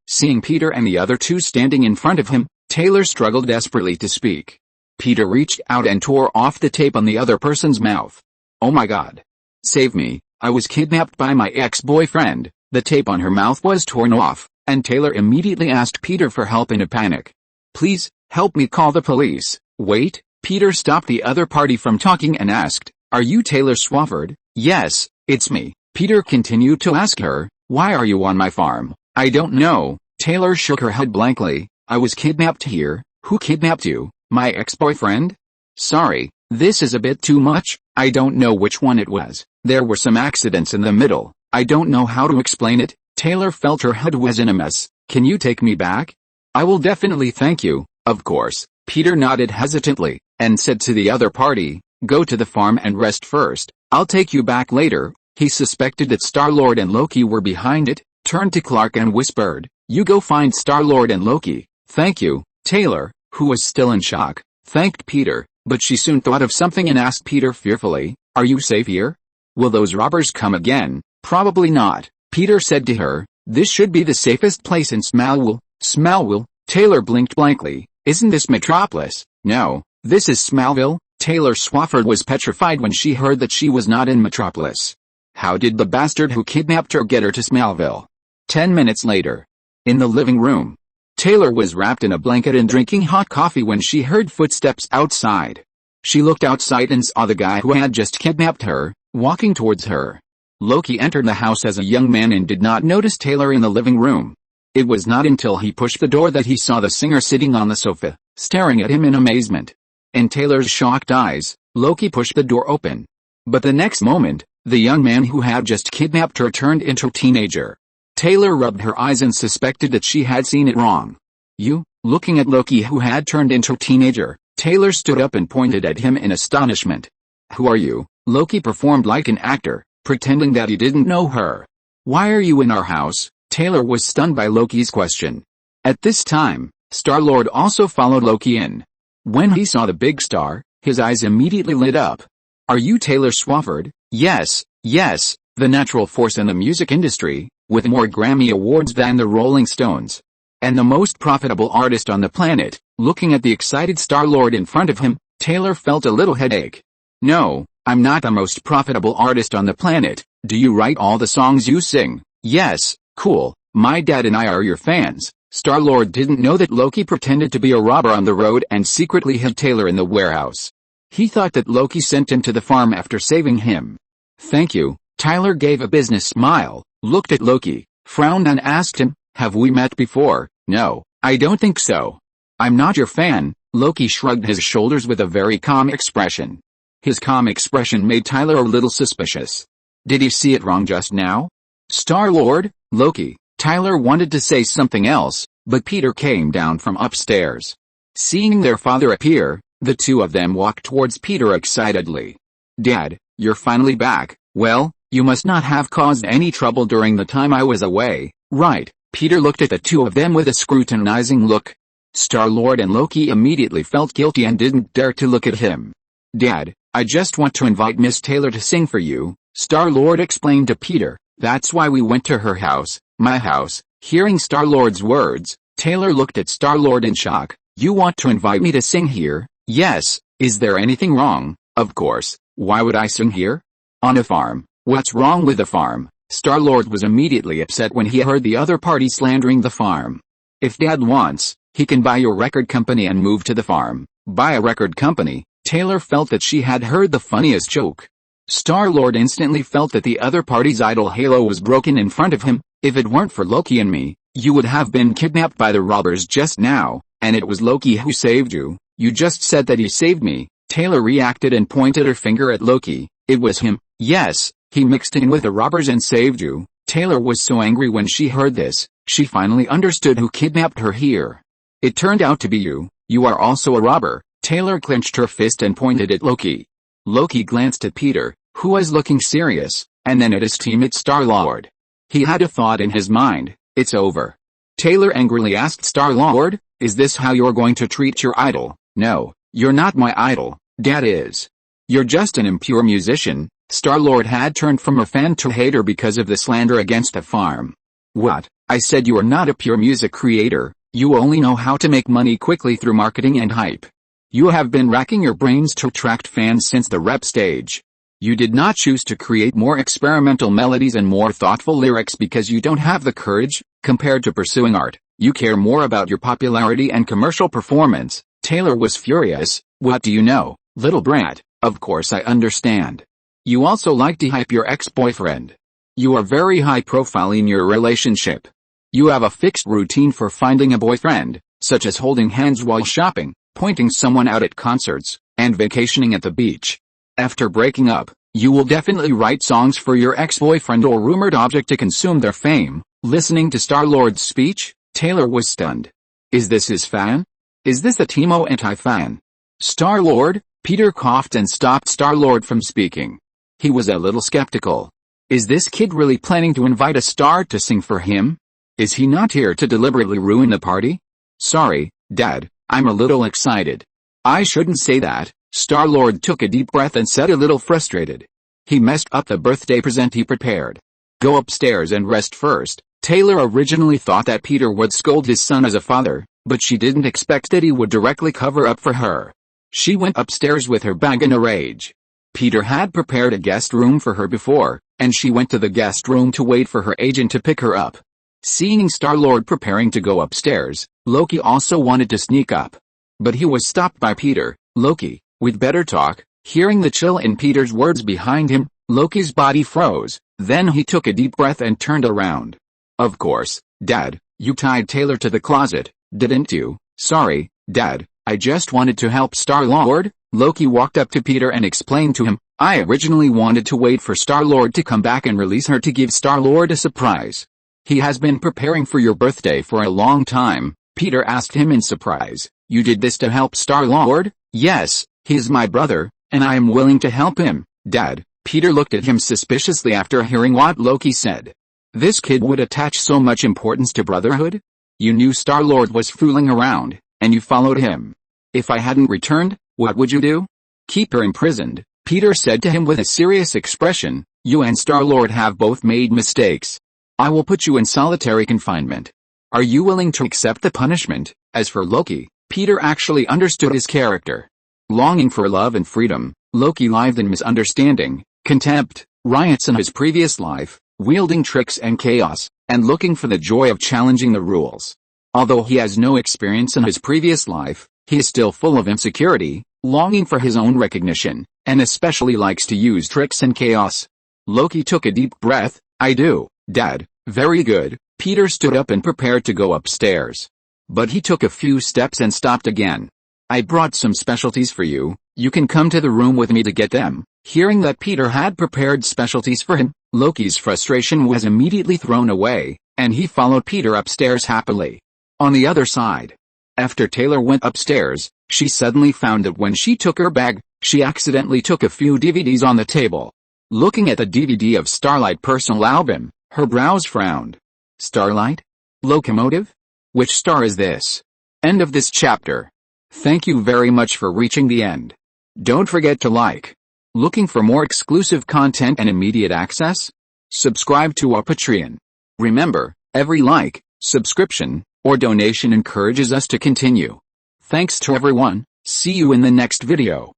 Seeing Peter and the other two standing in front of him, Taylor struggled desperately to speak. Peter reached out and tore off the tape on the other person's mouth. Oh my God. Save me, I was kidnapped by my ex-boyfriend. The tape on her mouth was torn off, and Taylor immediately asked Peter for help in a panic. Please, help me call the police. Wait, Peter stopped the other party from talking and asked, are you Taylor Swafford? Yes, it's me. Peter continued to ask her, why are you on my farm? I don't know. Taylor shook her head blankly. I was kidnapped here. Who kidnapped you? My ex-boyfriend? Sorry, this is a bit too much. I don't know which one it was. There were some accidents in the middle. I don't know how to explain it. Taylor felt her head was in a mess. Can you take me back? I will definitely thank you. Of course. Peter nodded hesitantly, and said to the other party, go to the farm and rest first. I'll take you back later. He suspected that Star-Lord and Loki were behind it, turned to Clark and whispered, you go find Star-Lord and Loki. Thank you. Taylor, who was still in shock, thanked Peter, but she soon thought of something and asked Peter fearfully, are you safe here? Will those robbers come again? Probably not. Peter said to her, this should be the safest place in Smallville. Smallville? Taylor blinked blankly. Isn't this Metropolis? No, this is Smallville. Taylor Swafford was petrified when she heard that she was not in Metropolis. How did the bastard who kidnapped her get her to Smallville? 10 minutes later. In the living room. Taylor was wrapped in a blanket and drinking hot coffee when she heard footsteps outside. She looked outside and saw the guy who had just kidnapped her, walking towards her. Loki entered the house as a young man and did not notice Taylor in the living room. It was not until he pushed the door that he saw the singer sitting on the sofa, staring at him in amazement. In Taylor's shocked eyes, Loki pushed the door open. But the next moment, the young man who had just kidnapped her turned into a teenager. Taylor rubbed her eyes and suspected that she had seen it wrong. You, looking at Loki who had turned into a teenager, Taylor stood up and pointed at him in astonishment. "Who are you?" Loki performed like an actor, pretending that he didn't know her. "Why are you in our house?" Taylor was stunned by Loki's question. At this time, Star-Lord also followed Loki in. When he saw the big star, his eyes immediately lit up. "Are you Taylor Swafford?" "Yes, yes, the natural force in the music industry, with more Grammy Awards than the Rolling Stones. And the most profitable artist on the planet." Looking at the excited Star-Lord in front of him, Taylor felt a little headache. "No, I'm not the most profitable artist on the planet. Do you write all the songs you sing?" "Yes." "Cool, my dad and I are your fans." Star-Lord didn't know that Loki pretended to be a robber on the road and secretly hid Taylor in the warehouse. He thought that Loki sent him to the farm after saving him. "Thank you." Tyler gave a business smile, looked at Loki, frowned and asked him, "Have we met before?" "No, I don't think so." "I'm not your fan." Loki shrugged his shoulders with a very calm expression. His calm expression made Tyler a little suspicious. Did he see it wrong just now? "Star-Lord, Loki." Tyler wanted to say something else, but Peter came down from upstairs. Seeing their father appear, the two of them walked towards Peter excitedly. "Dad, you're finally back. Well, you must not have caused any trouble during the time I was away, right?" Peter looked at the two of them with a scrutinizing look. Star-Lord and Loki immediately felt guilty and didn't dare to look at him. "Dad, I just want to invite Miss Taylor to sing for you," Star-Lord explained to Peter. "That's why we went to her house, my house." Hearing Star-Lord's words, Taylor looked at Star-Lord in shock. "You want to invite me to sing here?" "Yes, is there anything wrong?" "Of course, why would I sing here? On a farm." "What's wrong with the farm?" Star-Lord was immediately upset when he heard the other party slandering the farm. "If Dad wants, he can buy your record company and move to the farm." Buy a record company? Taylor felt that she had heard the funniest joke. Star-Lord instantly felt that the other party's idol halo was broken in front of him. "If it weren't for Loki and me, you would have been kidnapped by the robbers just now, and it was Loki who saved you." "You just said that he saved me." Taylor reacted and pointed her finger at Loki. "It was him." "Yes, he mixed in with the robbers and saved you." Taylor was so angry when she heard this, she finally understood who kidnapped her here. "It turned out to be you. You are also a robber." Taylor clenched her fist and pointed at Loki. Loki glanced at Peter, who was looking serious, and then at his teammate Star-Lord. He had a thought in his mind. "It's over." Taylor angrily asked Star-Lord, "Is this how you're going to treat your idol?" "No, you're not my idol. Dad is. You're just an impure musician." Star-Lord had turned from a fan to hater because of the slander against the farm. "What? I said you are not a pure music creator. You only know how to make money quickly through marketing and hype. You have been racking your brains to attract fans since the rep stage. You did not choose to create more experimental melodies and more thoughtful lyrics because you don't have the courage. Compared to pursuing art, you care more about your popularity and commercial performance." Taylor was furious. "What do you know, little brat? Of course I understand. You also like to hype your ex-boyfriend. You are very high profile in your relationship. You have a fixed routine for finding a boyfriend, such as holding hands while shopping, pointing someone out at concerts, and vacationing at the beach. After breaking up, you will definitely write songs for your ex-boyfriend or rumored object to consume their fame." Listening to Star-Lord's speech, Taylor was stunned. Is this his fan? Is this a Timo anti-fan? Star-Lord? Peter coughed and stopped Star-Lord from speaking. He was a little skeptical. Is this kid really planning to invite a star to sing for him? Is he not here to deliberately ruin the party? "Sorry, Dad, I'm a little excited." "I shouldn't say that." Star-Lord took a deep breath and said a little frustrated. He messed up the birthday present he prepared. "Go upstairs and rest first." Taylor originally thought that Peter would scold his son as a father, but she didn't expect that he would directly cover up for her. She went upstairs with her bag in a rage. Peter had prepared a guest room for her before, and she went to the guest room to wait for her agent to pick her up. Seeing Star-Lord preparing to go upstairs, Loki also wanted to sneak up. But he was stopped by Peter. "Loki, we'd better talk." Hearing the chill in Peter's words behind him, Loki's body froze. Then he took a deep breath and turned around. "Of course, Dad, you tied Taylor to the closet, didn't you?" "Sorry, Dad, I just wanted to help Star-Lord." Loki walked up to Peter and explained to him, "I originally wanted to wait for Star-Lord to come back and release her to give Star-Lord a surprise. He has been preparing for your birthday for a long time." Peter asked him in surprise, "You did this to help Star-Lord?" Yes, he is my brother, and I am willing to help him, Dad. Peter looked at him suspiciously after hearing what Loki said. This kid would attach so much importance to brotherhood? You knew Star-Lord was fooling around, and you followed him. If I hadn't returned, what would you do? Keep her imprisoned, Peter said to him with a serious expression. You and Star-Lord have both made mistakes. I will put you in solitary confinement. Are you willing to accept the punishment? As for Loki, Peter actually understood his character. Longing for love and freedom, Loki lived in misunderstanding, contempt, riots in his previous life, wielding tricks and chaos, and looking for the joy of challenging the rules. Although he has no experience in his previous life, he is still full of insecurity, longing for his own recognition, and especially likes to use tricks and chaos. Loki took a deep breath. I do, Dad. Very good. Peter stood up and prepared to go upstairs. But he took a few steps and stopped again. I brought some specialties for you. You can come to the room with me to get them. Hearing that Peter had prepared specialties for him, Loki's frustration was immediately thrown away, and he followed Peter upstairs happily. On the other side, after Taylor went upstairs, she suddenly found that when she took her bag, she accidentally took a few DVDs on the table. Looking at the DVD of Starlight personal album, her brows frowned. Starlight? Locomotive? Which star is this? End of this chapter. Thank you very much for reaching the end. Don't forget to like. Looking for more exclusive content and immediate access? Subscribe to our Patreon. Remember, every like, subscription, or donation encourages us to continue. Thanks to everyone. See you in the next video.